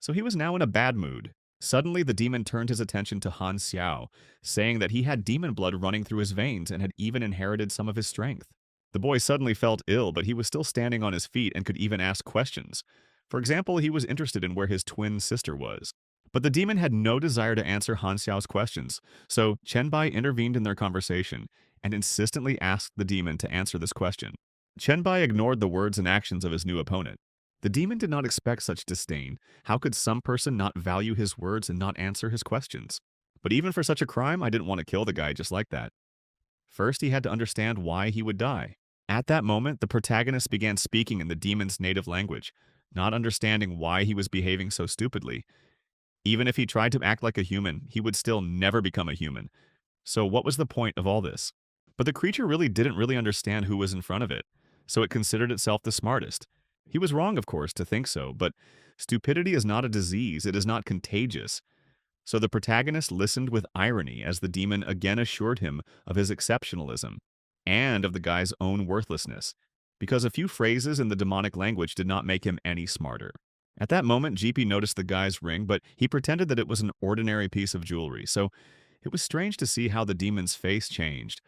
so he was now in a bad mood. Suddenly, the demon turned his attention to Han Xiao, saying that he had demon blood running through his veins and had even inherited some of his strength. The boy suddenly felt ill, but he was still standing on his feet and could even ask questions. For example, he was interested in where his twin sister was. But the demon had no desire to answer Han Xiao's questions, so Chen Bai intervened in their conversation and insistently asked the demon to answer this question. Chen Bai ignored the words and actions of his new opponent. The demon did not expect such disdain. How could some person not value his words and not answer his questions? But even for such a crime, I didn't want to kill the guy just like that. First, he had to understand why he would die. At that moment, the protagonist began speaking in the demon's native language, not understanding why he was behaving so stupidly. Even if he tried to act like a human, he would still never become a human. So what was the point of all this? But the creature didn't really understand who was in front of it, so it considered itself the smartest. He was wrong, of course, to think so, but stupidity is not a disease, it is not contagious. So the protagonist listened with irony as the demon again assured him of his exceptionalism, and of the guy's own worthlessness, because a few phrases in the demonic language did not make him any smarter. At that moment, GP noticed the guy's ring, but he pretended that it was an ordinary piece of jewelry, so it was strange to see how the demon's face changed,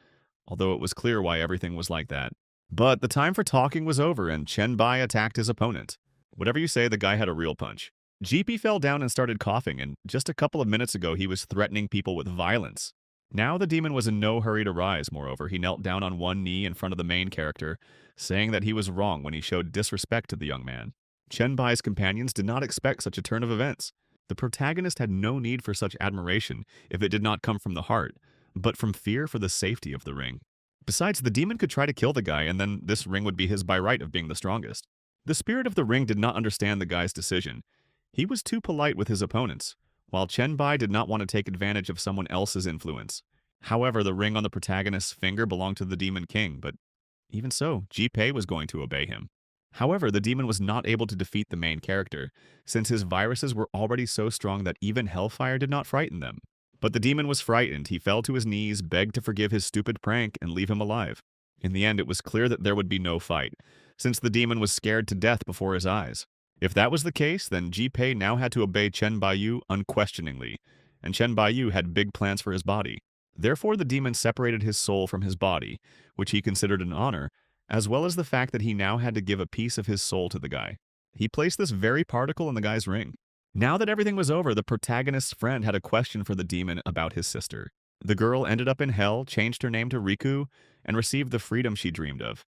although it was clear why everything was like that. But the time for talking was over, and Chen Bai attacked his opponent. Whatever you say, the guy had a real punch. GP fell down and started coughing, and just a couple of minutes ago he was threatening people with violence. Now the demon was in no hurry to rise, moreover. He knelt down on one knee in front of the main character, saying that he was wrong when he showed disrespect to the young man. Chenbai's companions did not expect such a turn of events. The protagonist had no need for such admiration if it did not come from the heart, but from fear for the safety of the ring. Besides, the demon could try to kill the guy, and then this ring would be his by right of being the strongest. The spirit of the ring did not understand the guy's decision. He was too polite with his opponents, while Chenbai did not want to take advantage of someone else's influence. However, the ring on the protagonist's finger belonged to the Demon King, but even so, Ji-Pei was going to obey him. However, the demon was not able to defeat the main character, since his viruses were already so strong that even hellfire did not frighten them. But the demon was frightened. He fell to his knees, begged to forgive his stupid prank, and leave him alive. In the end, it was clear that there would be no fight, since the demon was scared to death before his eyes. If that was the case, then Ji-Pei now had to obey Chen Baiyu unquestioningly, and Chen Baiyu had big plans for his body. Therefore, the demon separated his soul from his body, which he considered an honor, as well as the fact that he now had to give a piece of his soul to the guy. He placed this very particle in the guy's ring. Now that everything was over, the protagonist's friend had a question for the demon about his sister. The girl ended up in hell, changed her name to Riku, and received the freedom she dreamed of.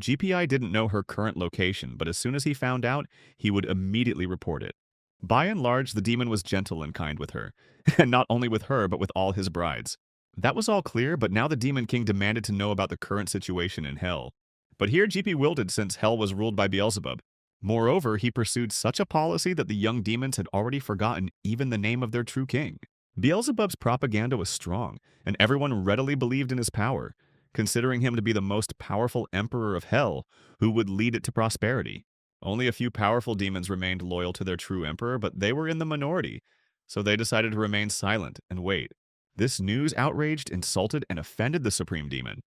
GPI didn't know her current location, but as soon as he found out, he would immediately report it. By and large, the demon was gentle and kind with her, and not only with her, but with all his brides. That was all clear, but now the Demon King demanded to know about the current situation in Hell. But here GP wilted since Hell was ruled by Beelzebub. Moreover, he pursued such a policy that the young demons had already forgotten even the name of their true king. Beelzebub's propaganda was strong, and everyone readily believed in his power, considering him to be the most powerful emperor of Hell, who would lead it to prosperity. Only a few powerful demons remained loyal to their true emperor, but they were in the minority, so they decided to remain silent and wait. This news outraged, insulted, and offended the Supreme Demon.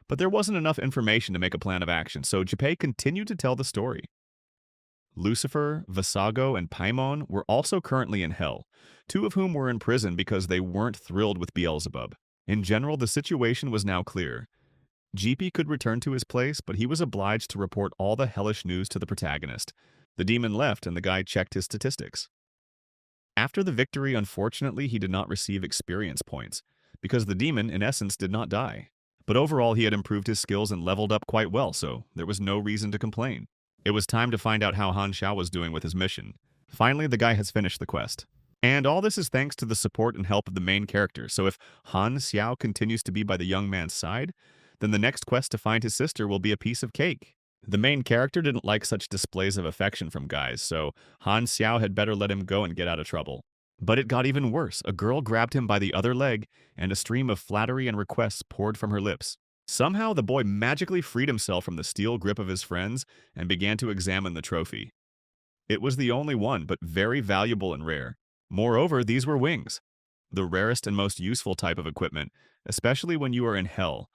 But there wasn't enough information to make a plan of action, so Junpei continued to tell the story. Lucifer, Visago, and Paimon were also currently in Hell, two of whom were in prison because they weren't thrilled with Beelzebub. In general, the situation was now clear. GP could return to his place, but he was obliged to report all the hellish news to the protagonist. The demon left, and the guy checked his statistics. After the victory, unfortunately, he did not receive experience points, because the demon, in essence, did not die. But overall, he had improved his skills and leveled up quite well, so there was no reason to complain. It was time to find out how Han Xiao was doing with his mission. Finally, the guy has finished the quest. And all this is thanks to the support and help of the main character, so if Han Xiao continues to be by the young man's side, then the next quest to find his sister will be a piece of cake. The main character didn't like such displays of affection from guys, so Han Xiao had better let him go and get out of trouble. But it got even worse. A girl grabbed him by the other leg, and a stream of flattery and requests poured from her lips. Somehow, the boy magically freed himself from the steel grip of his friends and began to examine the trophy. It was the only one, but very valuable and rare. Moreover, these were wings, the rarest and most useful type of equipment, especially when you are in Hell.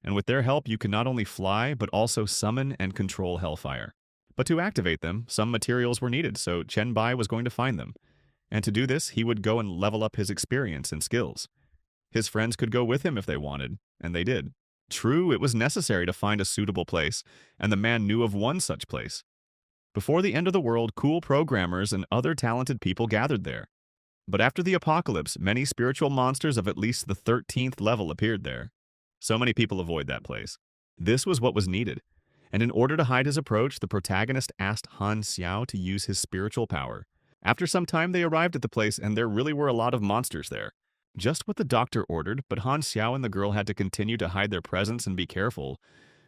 And with their help, you can not only fly, but also summon and control hellfire. But to activate them, some materials were needed, so Chen Bai was going to find them. And to do this, he would go and level up his experience and skills. His friends could go with him if they wanted, and they did. True, it was necessary to find a suitable place, and the man knew of one such place. Before the end of the world, cool programmers and other talented people gathered there. But after the apocalypse, many spiritual monsters of at least the 13th level appeared there. So many people avoid that place. This was what was needed. And in order to hide his approach, the protagonist asked Han Xiao to use his spiritual power. After some time, they arrived at the place, and there really were a lot of monsters there. Just what the doctor ordered, but Han Xiao and the girl had to continue to hide their presence and be careful.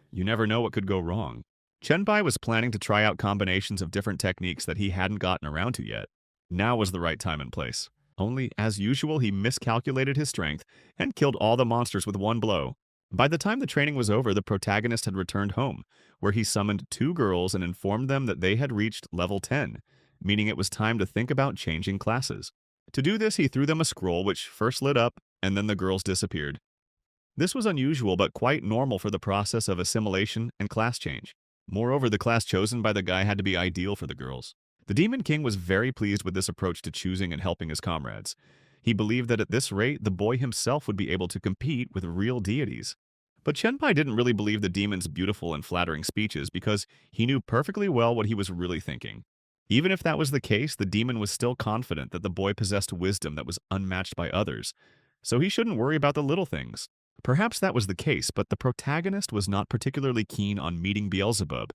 You never know what could go wrong. Chen Bai was planning to try out combinations of different techniques that he hadn't gotten around to yet. Now was the right time and place. Only, as usual, he miscalculated his strength and killed all the monsters with one blow. By the time the training was over, the protagonist had returned home, where he summoned 2 girls and informed them that they had reached level 10, meaning it was time to think about changing classes. To do this, he threw them a scroll which first lit up, and then the girls disappeared. This was unusual but quite normal for the process of assimilation and class change. Moreover, the class chosen by the guy had to be ideal for the girls. The Demon King was very pleased with this approach to choosing and helping his comrades. He believed that at this rate, the boy himself would be able to compete with real deities. But Chenpai didn't really believe the demon's beautiful and flattering speeches because he knew perfectly well what he was really thinking. Even if that was the case, the demon was still confident that the boy possessed wisdom that was unmatched by others, so he shouldn't worry about the little things. Perhaps that was the case, but the protagonist was not particularly keen on meeting Beelzebub,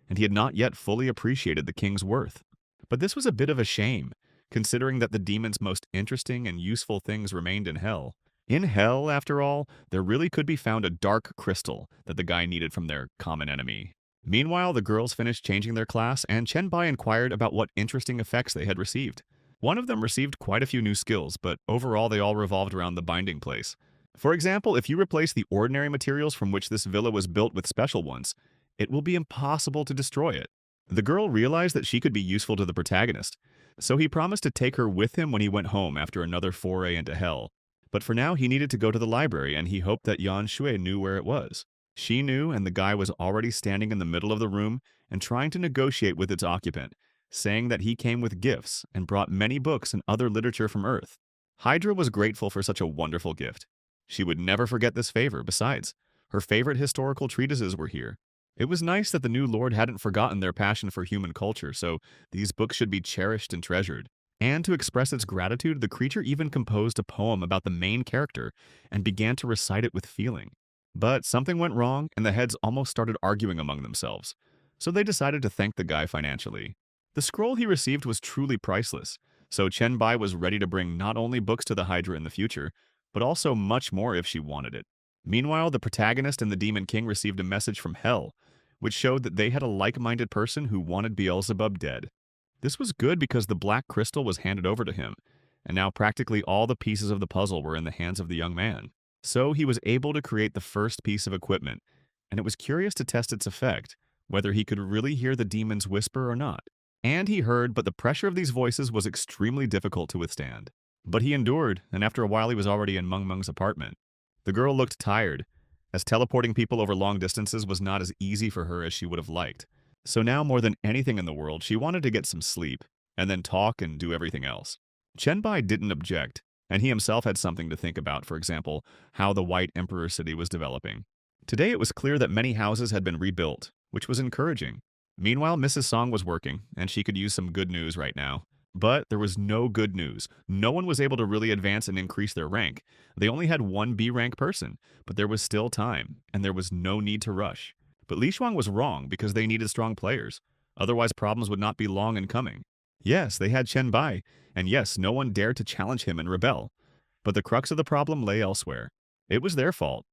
and he had not yet fully appreciated the king's worth. But this was a bit of a shame, considering that the demon's most interesting and useful things remained in hell. In hell, after all, there really could be found a dark crystal that the guy needed from their common enemy. Meanwhile, the girls finished changing their class, and Chenbai inquired about what interesting effects they had received. One of them received quite a few new skills, but overall they all revolved around the binding place. For example, if you replace the ordinary materials from which this villa was built with special ones, it will be impossible to destroy it. The girl realized that she could be useful to the protagonist, so he promised to take her with him when he went home after another foray into hell. But for now, he needed to go to the library, and he hoped that Yan Shui knew where it was. She knew, and the guy was already standing in the middle of the room and trying to negotiate with its occupant, saying that he came with gifts and brought many books and other literature from Earth. Hydra was grateful for such a wonderful gift. She would never forget this favor. Besides, her favorite historical treatises were here. It was nice that the new lord hadn't forgotten their passion for human culture, so these books should be cherished and treasured. And to express its gratitude, the creature even composed a poem about the main character and began to recite it with feeling. But something went wrong, and the heads almost started arguing among themselves, so they decided to thank the guy financially. The scroll he received was truly priceless, so Chen Bai was ready to bring not only books to the Hydra in the future, but also much more if she wanted it. Meanwhile, the protagonist and the Demon King received a message from Hell, which showed that they had a like-minded person who wanted Beelzebub dead. This was good because the black crystal was handed over to him, and now practically all the pieces of the puzzle were in the hands of the young man. So he was able to create the first piece of equipment, and it was curious to test its effect, whether he could really hear the demons whisper or not. And he heard, but the pressure of these voices was extremely difficult to withstand. But he endured, and after a while he was already in Meng Meng's apartment. The girl looked tired, as teleporting people over long distances was not as easy for her as she would have liked. So now more than anything in the world, she wanted to get some sleep, and then talk and do everything else. Chen Bai didn't object, and he himself had something to think about, for example, how the White Emperor City was developing. Today it was clear that many houses had been rebuilt, which was encouraging. Meanwhile, Mrs. Song was working, and she could use some good news right now. But there was no good news. No one was able to really advance and increase their rank. They only had one B-rank person, but there was still time, and there was no need to rush. But Li Shuang was wrong because they needed strong players. Otherwise, problems would not be long in coming. Yes, they had Chen Bai, and yes, no one dared to challenge him and rebel. But the crux of the problem lay elsewhere. It was their fault.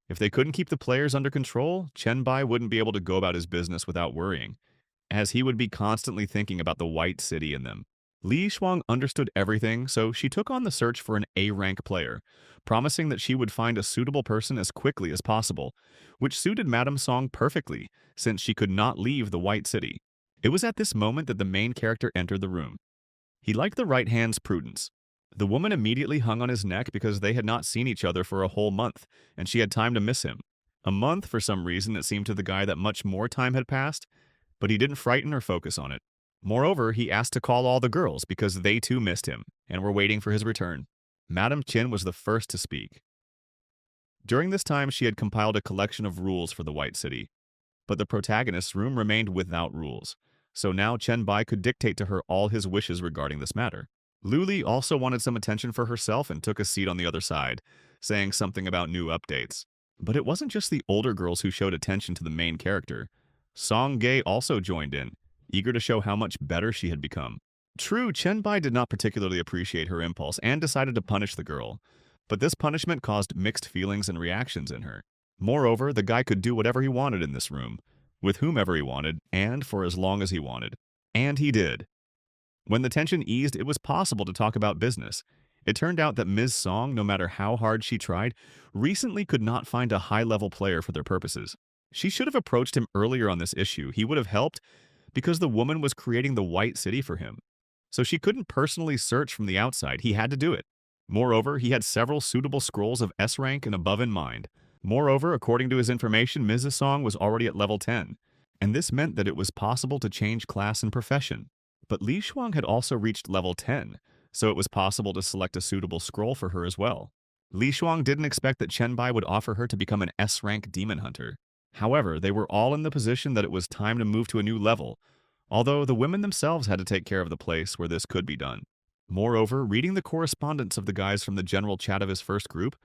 If they couldn't keep the players under control, Chen Bai wouldn't be able to go about his business without worrying, as he would be constantly thinking about the White City in them. Li Shuang understood everything, so she took on the search for an A-rank player, promising that she would find a suitable person as quickly as possible, which suited Madame Song perfectly, since she could not leave the White City. It was at this moment that the main character entered the room. He liked the right hand's prudence. The woman immediately hung on his neck because they had not seen each other for a whole month, and she had time to miss him. A month, for some reason, it seemed to the guy that much more time had passed, but he didn't frighten or focus on it. Moreover, he asked to call all the girls because they too missed him and were waiting for his return. Madame Qin was the first to speak. During this time, she had compiled a collection of rules for the White City, but the protagonist's room remained without rules, so now Chen Bai could dictate to her all his wishes regarding this matter. Luli also wanted some attention for herself and took a seat on the other side, saying something about new updates. But it wasn't just the older girls who showed attention to the main character. Song Gei also joined in, eager to show how much better she had become. True, Chen Bai did not particularly appreciate her impulse and decided to punish the girl, but this punishment caused mixed feelings and reactions in her. Moreover, the guy could do whatever he wanted in this room, with whomever he wanted, and for as long as he wanted. And he did. When the tension eased, it was possible to talk about business. It turned out that Ms. Song, no matter how hard she tried, recently could not find a high-level player for their purposes. She should have approached him earlier on this issue. He would have helped, because the woman was creating the White City for him. So she couldn't personally search from the outside, he had to do it. Moreover, he had several suitable scrolls of S rank and above in mind. Moreover, according to his information, Mrs. Song was already at level 10, and this meant that it was possible to change class and profession. But Li Shuang had also reached level 10, so it was possible to select a suitable scroll for her as well. Li Shuang didn't expect that Chen Bai would offer her to become an S rank demon hunter. However, they were all in the position that it was time to move to a new level, although the women themselves had to take care of the place where this could be done. Moreover, reading the correspondence of the guys from the general chat of his first group,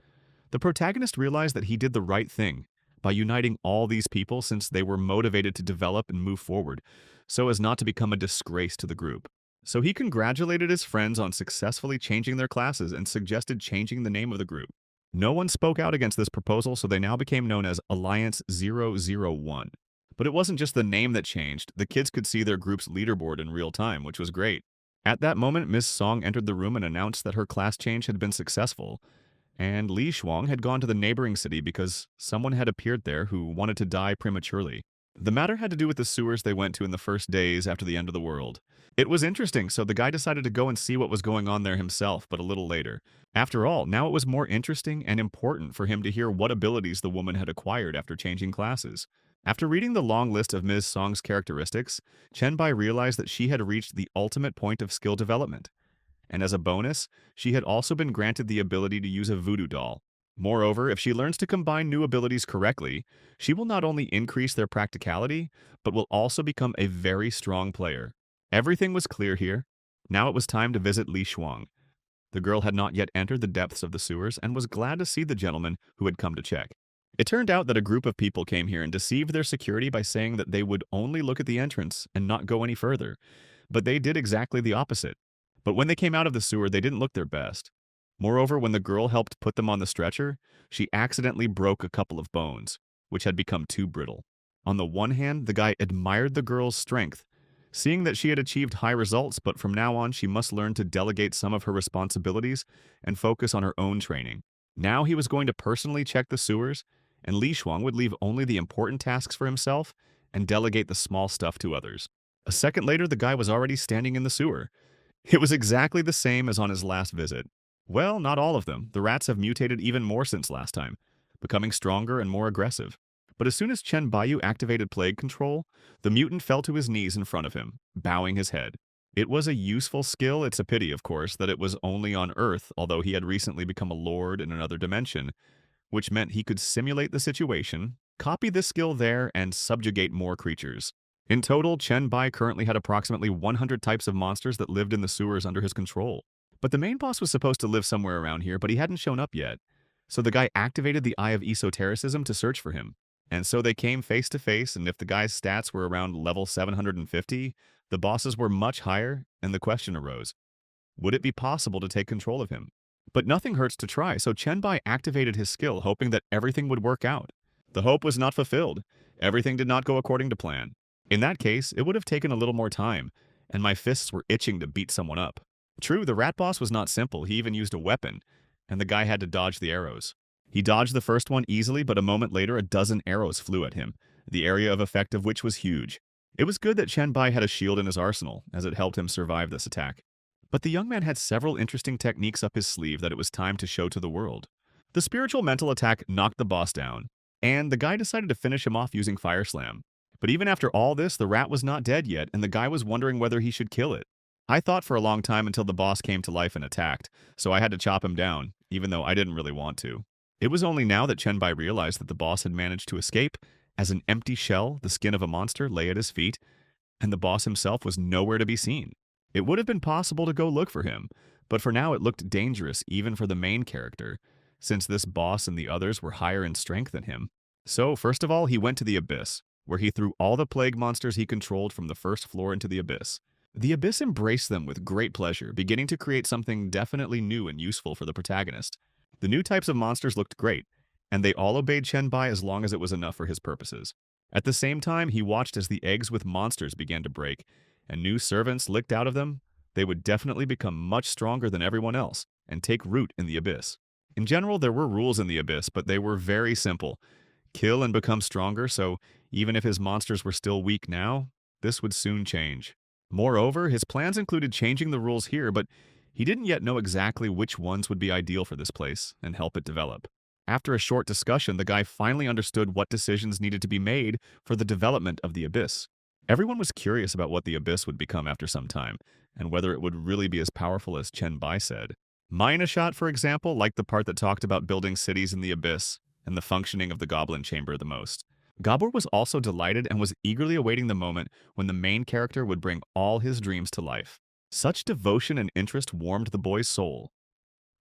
the protagonist realized that he did the right thing by uniting all these people since they were motivated to develop and move forward, so as not to become a disgrace to the group. So he congratulated his friends on successfully changing their classes and suggested changing the name of the group. No one spoke out against this proposal, so they now became known as Alliance 001. But it wasn't just the name that changed, the kids could see their group's leaderboard in real time, which was great. At that moment, Miss Song entered the room and announced that her class change had been successful, and Li Shuang had gone to the neighboring city because someone had appeared there who wanted to die prematurely. The matter had to do with the sewers they went to in the first days after the end of the world. It was interesting, so the guy decided to go and see what was going on there himself, but a little later. After all, now it was more interesting and important for him to hear what abilities the woman had acquired after changing classes. After reading the long list of Ms. Song's characteristics, Chen Bai realized that she had reached the ultimate point of skill development. And as a bonus, she had also been granted the ability to use a voodoo doll. Moreover, if she learns to combine new abilities correctly, she will not only increase their practicality, but will also become a very strong player. Everything was clear here. Now it was time to visit Li Shuang. The girl had not yet entered the depths of the sewers and was glad to see the gentleman who had come to check. It turned out that a group of people came here and deceived their security by saying that they would only look at the entrance and not go any further. But they did exactly the opposite. But when they came out of the sewer, they didn't look their best. Moreover, when the girl helped put them on the stretcher, she accidentally broke a couple of bones, which had become too brittle. On the one hand, the guy admired the girl's strength, seeing that she had achieved high results, but from now on she must learn to delegate some of her responsibilities and focus on her own training. Now he was going to personally check the sewers, and Li Shuang would leave only the important tasks for himself and delegate the small stuff to others. A second later, the guy was already standing in the sewer. It was exactly the same as on his last visit. Well, not all of them. The rats have mutated even more since last time, becoming stronger and more aggressive. But as soon as Chen Baiyu activated plague control, the mutant fell to his knees in front of him, bowing his head. It was a useful skill. It's a pity, of course, that it was only on Earth, although he had recently become a lord in another dimension, which meant he could simulate the situation, copy this skill there, and subjugate more creatures. In total, Chen Bai currently had approximately 100 types of monsters that lived in the sewers under his control. But the main boss was supposed to live somewhere around here, but he hadn't shown up yet. So the guy activated the Eye of Esotericism to search for him. And so they came face to face, and if the guy's stats were around level 750, the bosses were much higher, and the question arose, would it be possible to take control of him? But nothing hurts to try, so Chen Bai activated his skill, hoping that everything would work out. The hope was not fulfilled. Everything did not go according to plan. In that case, it would have taken a little more time, and my fists were itching to beat someone up. True, the rat boss was not simple. He even used a weapon, and the guy had to dodge the arrows. He dodged the first one easily, but a moment later a dozen arrows flew at him, the area of effect of which was huge. It was good that Chen Bai had a shield in his arsenal, as it helped him survive this attack. But the young man had several interesting techniques up his sleeve that it was time to show to the world. The spiritual mental attack knocked the boss down, and the guy decided to finish him off using Fire Slam. But even after all this, the rat was not dead yet, and the guy was wondering whether he should kill it. I thought for a long time until the boss came to life and attacked, so I had to chop him down, even though I didn't really want to. It was only now that Chen Bai realized that the boss had managed to escape, as an empty shell, the skin of a monster, lay at his feet, and the boss himself was nowhere to be seen. It would have been possible to go look for him, but for now it looked dangerous even for the main character, since this boss and the others were higher in strength than him. So, first of all, he went to the Abyss, where he threw all the plague monsters he controlled from the first floor into the Abyss. The Abyss embraced them with great pleasure, beginning to create something definitely new and useful for the protagonist. The new types of monsters looked great, and they all obeyed Chen Bai as long as it was enough for his purposes. At the same time, he watched as the eggs with monsters began to break, and new servants licked out of them. They would definitely become much stronger than everyone else, and take root in the Abyss. In general, there were rules in the Abyss, but they were very simple. Kill and become stronger, so even if his monsters were still weak now, this would soon change. Moreover, his plans included changing the rules here, but he didn't yet know exactly which ones would be ideal for this place and help it develop. After a short discussion, the guy finally understood what decisions needed to be made for the development of the Abyss. Everyone was curious about what the Abyss would become after some time, and whether it would really be as powerful as Chen Bai said. Minashot, for example, liked the part that talked about building cities in the Abyss and the functioning of the Goblin Chamber the most. Gabor was also delighted and was eagerly awaiting the moment when the main character would bring all his dreams to life. Such devotion and interest warmed the boy's soul.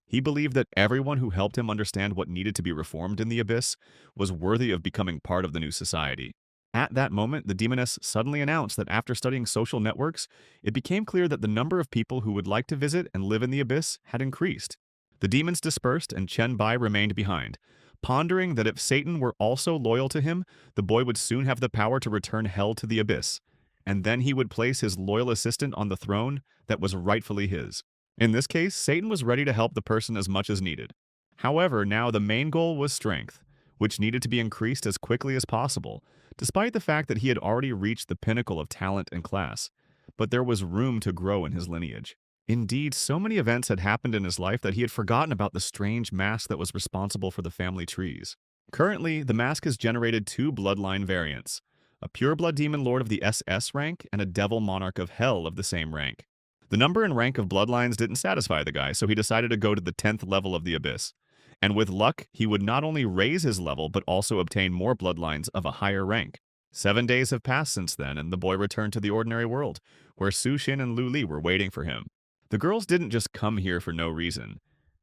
He believed that everyone who helped him understand what needed to be reformed in the abyss was worthy of becoming part of the new society. At that moment, the demoness suddenly announced that after studying social networks, it became clear that the number of people who would like to visit and live in the abyss had increased. The demons dispersed and Chen Bai remained behind, pondering that if Satan were also loyal to him, the boy would soon have the power to return hell to the abyss, and then he would place his loyal assistant on the throne that was rightfully his. In this case, Satan was ready to help the person as much as needed. However, now the main goal was strength, which needed to be increased as quickly as possible, despite the fact that he had already reached the pinnacle of talent and class. But there was room to grow in his lineage. Indeed, so many events had happened in his life that he had forgotten about the strange mask that was responsible for the family trees. Currently, the mask has generated two bloodline variants, a pureblood demon lord of the SS rank and a devil monarch of hell of the same rank. The number and rank of bloodlines didn't satisfy the guy, so he decided to go to the 10th level of the abyss. And with luck, he would not only raise his level, but also obtain more bloodlines of a higher rank. 7 days have passed since then, and the boy returned to the ordinary world, where Su Xin and Lu Li were waiting for him. The girls didn't just come here for no reason.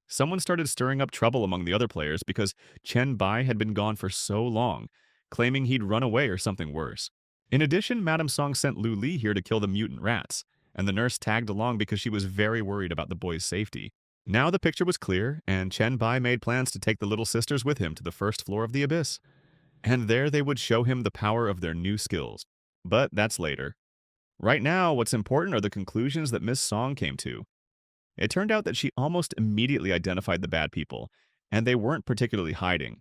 Someone started stirring up trouble among the other players because Chen Bai had been gone for so long, claiming he'd run away or something worse. In addition, Madame Song sent Lu Li here to kill the mutant rats, and the nurse tagged along because she was very worried about the boy's safety. Now the picture was clear, and Chen Bai made plans to take the little sisters with him to the first floor of the abyss. And there they would show him the power of their new skills. But that's later. Right now, what's important are the conclusions that Miss Song came to. It turned out that she almost immediately identified the bad people, and they weren't particularly hiding.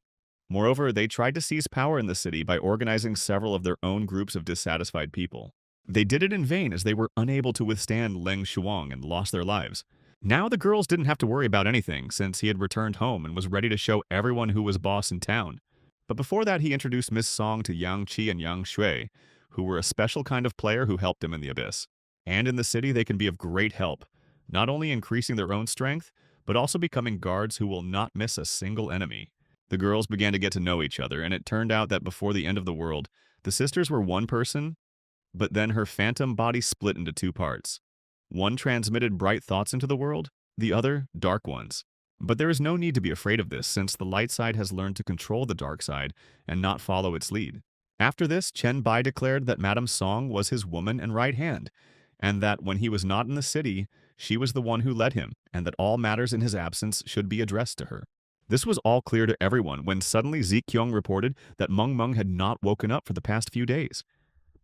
Moreover, they tried to seize power in the city by organizing several of their own groups of dissatisfied people. They did it in vain as they were unable to withstand Leng Shuang and lost their lives. Now the girls didn't have to worry about anything since he had returned home and was ready to show everyone who was boss in town. But before that, he introduced Miss Song to Yang Qi and Yang Shui, who were a special kind of player who helped him in the abyss. And in the city, they can be of great help, not only increasing their own strength, but also becoming guards who will not miss a single enemy. The girls began to get to know each other, and it turned out that before the end of the world, the sisters were one person, but then her phantom body split into two parts. One transmitted bright thoughts into the world, the other dark ones. But there is no need to be afraid of this since the light side has learned to control the dark side and not follow its lead. After this, Chen Bai declared that Madame Song was his woman and right hand, and that when he was not in the city, she was the one who led him, and that all matters in his absence should be addressed to her. This was all clear to everyone when suddenly Zi Qiong reported that Meng Meng had not woken up for the past few days.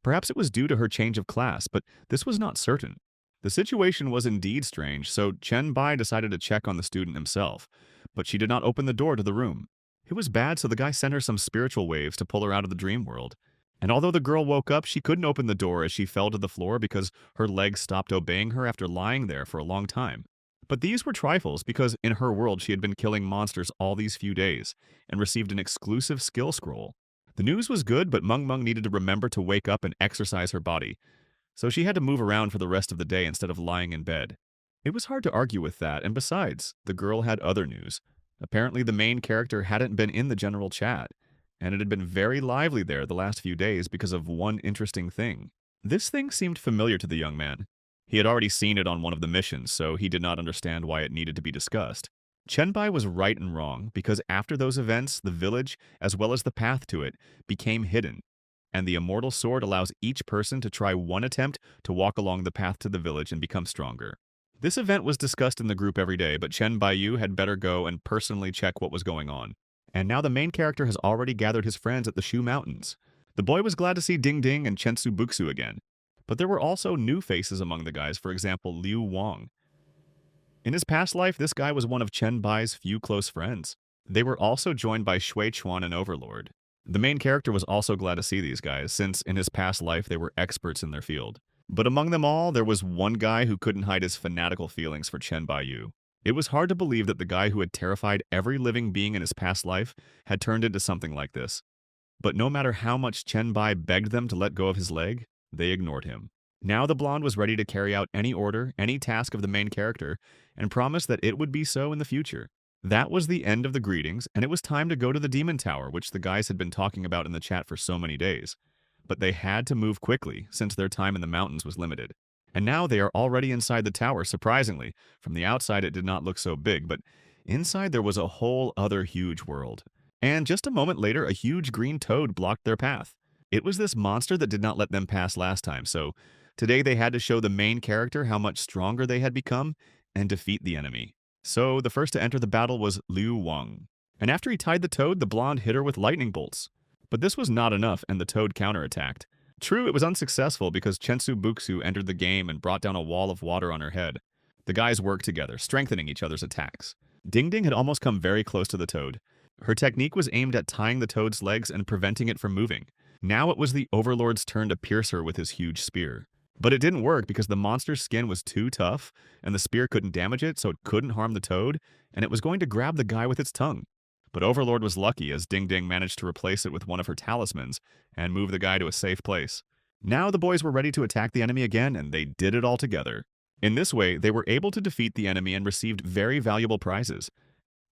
Perhaps it was due to her change of class, but this was not certain. The situation was indeed strange, so Chen Bai decided to check on the student himself, but she did not open the door to the room. It was bad, so the guy sent her some spiritual waves to pull her out of the dream world. And although the girl woke up, she couldn't open the door as she fell to the floor because her legs stopped obeying her after lying there for a long time. But these were trifles because in her world she had been killing monsters all these few days and received an exclusive skill scroll. The news was good, but Meng Meng needed to remember to wake up and exercise her body, so she had to move around for the rest of the day instead of lying in bed. It was hard to argue with that, and besides, the girl had other news. Apparently the main character hadn't been in the general chat, and it had been very lively there the last few days because of one interesting thing. This thing seemed familiar to the young man. He had already seen it on one of the missions, so he did not understand why it needed to be discussed. Chen Bai was right and wrong, because after those events, the village, as well as the path to it, became hidden, and the immortal sword allows each person to try one attempt to walk along the path to the village and become stronger. This event was discussed in the group every day, but Chen Baiyu had better go and personally check what was going on. And now the main character has already gathered his friends at the Shu Mountains. The boy was glad to see Ding Ding and Chen Su Buxu again. But there were also new faces among the guys, for example, Liu Wang. In his past life, this guy was one of Chen Bai's few close friends. They were also joined by Shui Chuan and Overlord. The main character was also glad to see these guys, since in his past life they were experts in their field. But among them all, there was one guy who couldn't hide his fanatical feelings for Chen Baiyu. It was hard to believe that the guy who had terrified every living being in his past life had turned into something like this. But no matter how much Chen Bai begged them to let go of his leg, they ignored him. Now the blonde was ready to carry out any order, any task of the main character, and promised that it would be so in the future. That was the end of the greetings, and it was time to go to the Demon Tower, which the guys had been talking about in the chat for so many days. But they had to move quickly, since their time in the mountains was limited. And now they are already inside the tower, surprisingly. From the outside, it did not look so big, but inside there was a whole other huge world. And just a moment later, a huge green toad blocked their path. It was this monster that did not let them pass last time, so today they had to show the main character how much stronger they had become and defeat the enemy. So the first to enter the battle was Liu Wang. And after he tied the toad, the blonde hit her with lightning bolts. But this was not enough, and the toad counterattacked. True, it was unsuccessful because Chensu Buksu entered the game and brought down a wall of water on her head. The guys worked together, strengthening each other's attacks. Ding Ding had almost come very close to the toad. Her technique was aimed at tying the toad's legs and preventing it from moving. Now it was the Overlord's turn to pierce her with his huge spear. But it didn't work because the monster's skin was too tough, and the spear couldn't damage it, so it couldn't harm the toad, and it was going to grab the guy with its tongue. But Overlord was lucky as Ding Ding managed to replace it with one of her talismans and move the guy to a safe place. Now the boys were ready to attack the enemy again, and they did it all together. In this way, they were able to defeat the enemy and received very valuable prizes.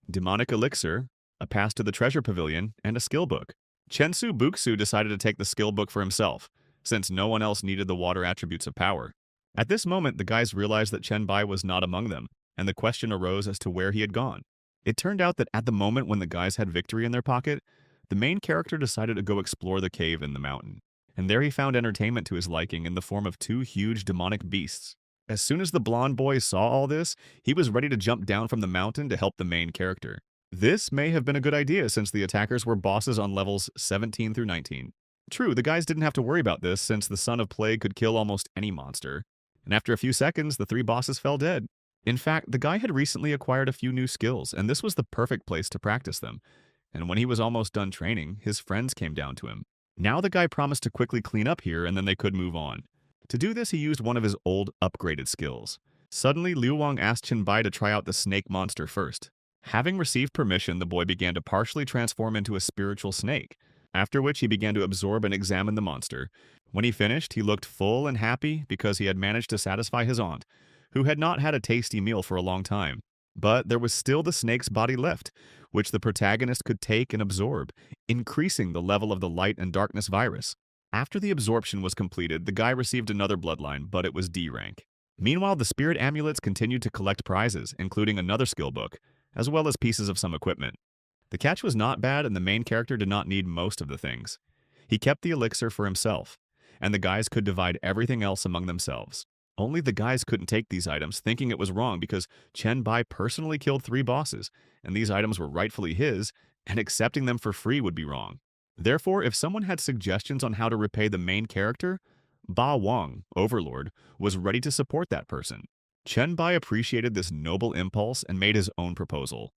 Demonic elixir, a pass to the treasure pavilion, and a skill book. Chensu Buksu decided to take the skill book for himself, since no one else needed the water attributes of power. At this moment, the guys realized that Chen Bai was not among them, and the question arose as to where he had gone. It turned out that at the moment when the guys had victory in their pocket, the main character decided to go explore the cave in the mountain. And there he found entertainment to his liking in the form of two huge demonic beasts. As soon as the blonde boy saw all this, he was ready to jump down from the mountain to help the main character. This may have been a good idea since the attackers were bosses on levels 17 through 19. True, the guys didn't have to worry about this since the Son of Plague could kill almost any monster. And after a few seconds, the three bosses fell dead. In fact, the guy had recently acquired a few new skills, and this was the perfect place to practice them. And when he was almost done training, his friends came down to him. Now the guy promised to quickly clean up here and then they could move on. To do this, he used one of his old upgraded skills. Suddenly, Liu Wang asked Chen Bai to try out the snake monster first. Having received permission, the boy began to partially transform into a spiritual snake, after which he began to absorb and examine the monster. When he finished, he looked full and happy because he had managed to satisfy his aunt, who had not had a tasty meal for a long time. But there was still the snake's body left, which the protagonist could take and absorb, increasing the level of the light and darkness virus. After the absorption was completed, the guy received another bloodline, but it was D rank. Meanwhile, the spirit amulets continued to collect prizes, including another skill book, as well as pieces of some equipment. The catch was not bad, and the main character did not need most of the things. He kept the elixir for himself, and the guys could divide everything else among themselves. Only the guys couldn't take these items, thinking it was wrong because Chen Bai personally killed 3 bosses, and these items were rightfully his, and accepting them for free would be wrong. Therefore, if someone had suggestions on how to repay the main character, Ba Wang, Overlord, was ready to support that person. Chen Bai appreciated this noble impulse and made his own proposal.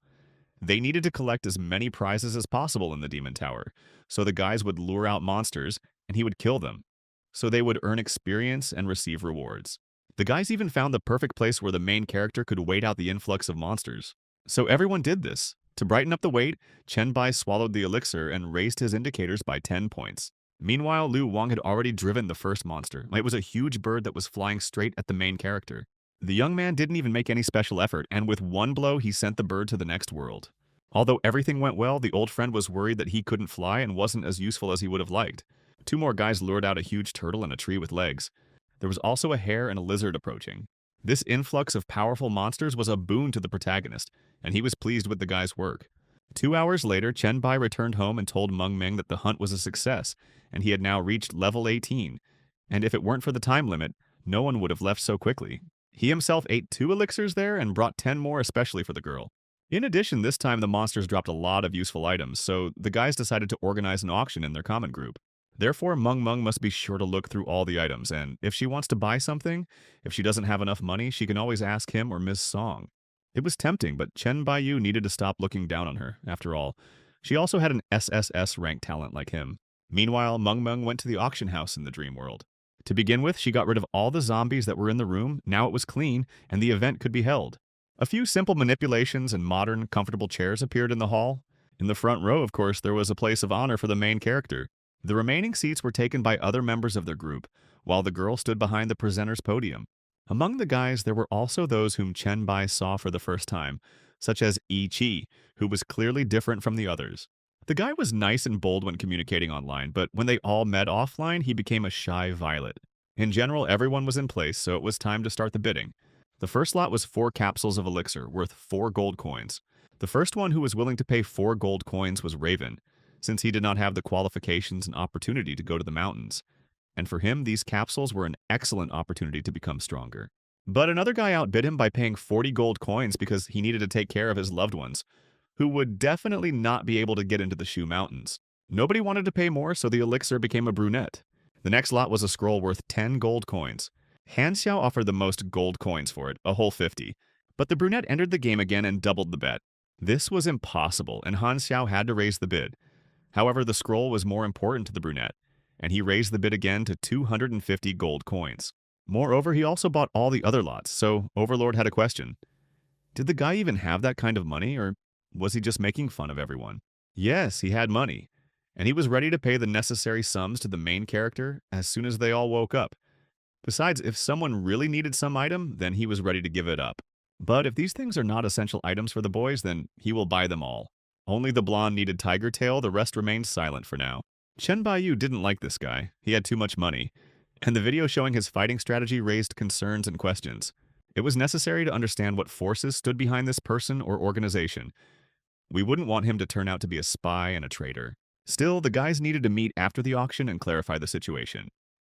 They needed to collect as many prizes as possible in the Demon Tower, so the guys would lure out monsters, and he would kill them, so they would earn experience and receive rewards. The guys even found the perfect place where the main character could wait out the influx of monsters. So everyone did this. To brighten up the wait, Chen Bai swallowed the elixir and raised his indicators by 10 points. Meanwhile, Liu Wang had already driven the first monster. It was a huge bird that was flying straight at the main character. The young man didn't even make any special effort, and with one blow he sent the bird to the next world. Although everything went well, the old friend was worried that he couldn't fly and wasn't as useful as he would have liked. 2 more guys lured out a huge turtle and a tree with legs. There was also a hare and a lizard approaching. This influx of powerful monsters was a boon to the protagonist, and he was pleased with the guy's work. 2 hours later, Chen Bai returned home and told Meng Meng that the hunt was a success, and he had now reached level 18. And if it weren't for the time limit, no one would have left so quickly. He himself ate 2 elixirs there and brought 10 more especially for the girl. In addition, this time the monsters dropped a lot of useful items, so the guys decided to organize an auction in their common group. Therefore, Meng Meng must be sure to look through all the items, and if she wants to buy something, if she doesn't have enough money, she can always ask him or Ms. Song. It was tempting, but Chen Baiyu needed to stop looking down on her. After all, she also had an SSS rank talent like him. Meanwhile, Meng Meng went to the auction house in the dream world. To begin with, she got rid of all the zombies that were in the room. Now it was clean, and the event could be held. A few simple manipulations and modern, comfortable chairs appeared in the hall. In the front row, of course, there was a place of honor for the main character. The remaining seats were taken by other members of their group, while the girl stood behind the presenter's podium. Among the guys, there were also those whom Chen Bai saw for the first time, such as Yi Qi, who was clearly different from the others. The guy was nice and bold when communicating online, but when they all met offline, he became a shy violet. In general, everyone was in place, so it was time to start the bidding. The first lot was 4 capsules of elixir, worth 4 gold coins. The first one who was willing to pay 4 gold coins was Raven, since he did not have the qualifications and opportunity to go to the mountains. And for him, these capsules were an excellent opportunity to become stronger. But another guy outbid him by paying 40 gold coins because he needed to take care of his loved ones, who would definitely not be able to get into the Shu Mountains. Nobody wanted to pay more, so the elixir became a brunette. The next lot was a scroll worth 10 gold coins. Han Xiao offered the most gold coins for it, a whole 50. But the brunette entered the game again and doubled the bet. This was impossible, and Han Xiao had to raise the bid. However, the scroll was more important to the brunette, and he raised the bid again to 250 gold coins. Moreover, he also bought all the other lots, so Overlord had a question. Did the guy even have that kind of money, or was he just making fun of everyone? Yes, he had money, and he was ready to pay the necessary sums to the main character as soon as they all woke up. Besides, if someone really needed some item, then he was ready to give it up. But if these things are not essential items for the boys, then he will buy them all. Only the blonde needed tiger tail, the rest remained silent for now. Chen Baiyu didn't like this guy. He had too much money. And the video showing his fighting strategy raised concerns and questions. It was necessary to understand what forces stood behind this person or organization. We wouldn't want him to turn out to be a spy and a traitor. Still, the guys needed to meet after the auction and clarify the situation.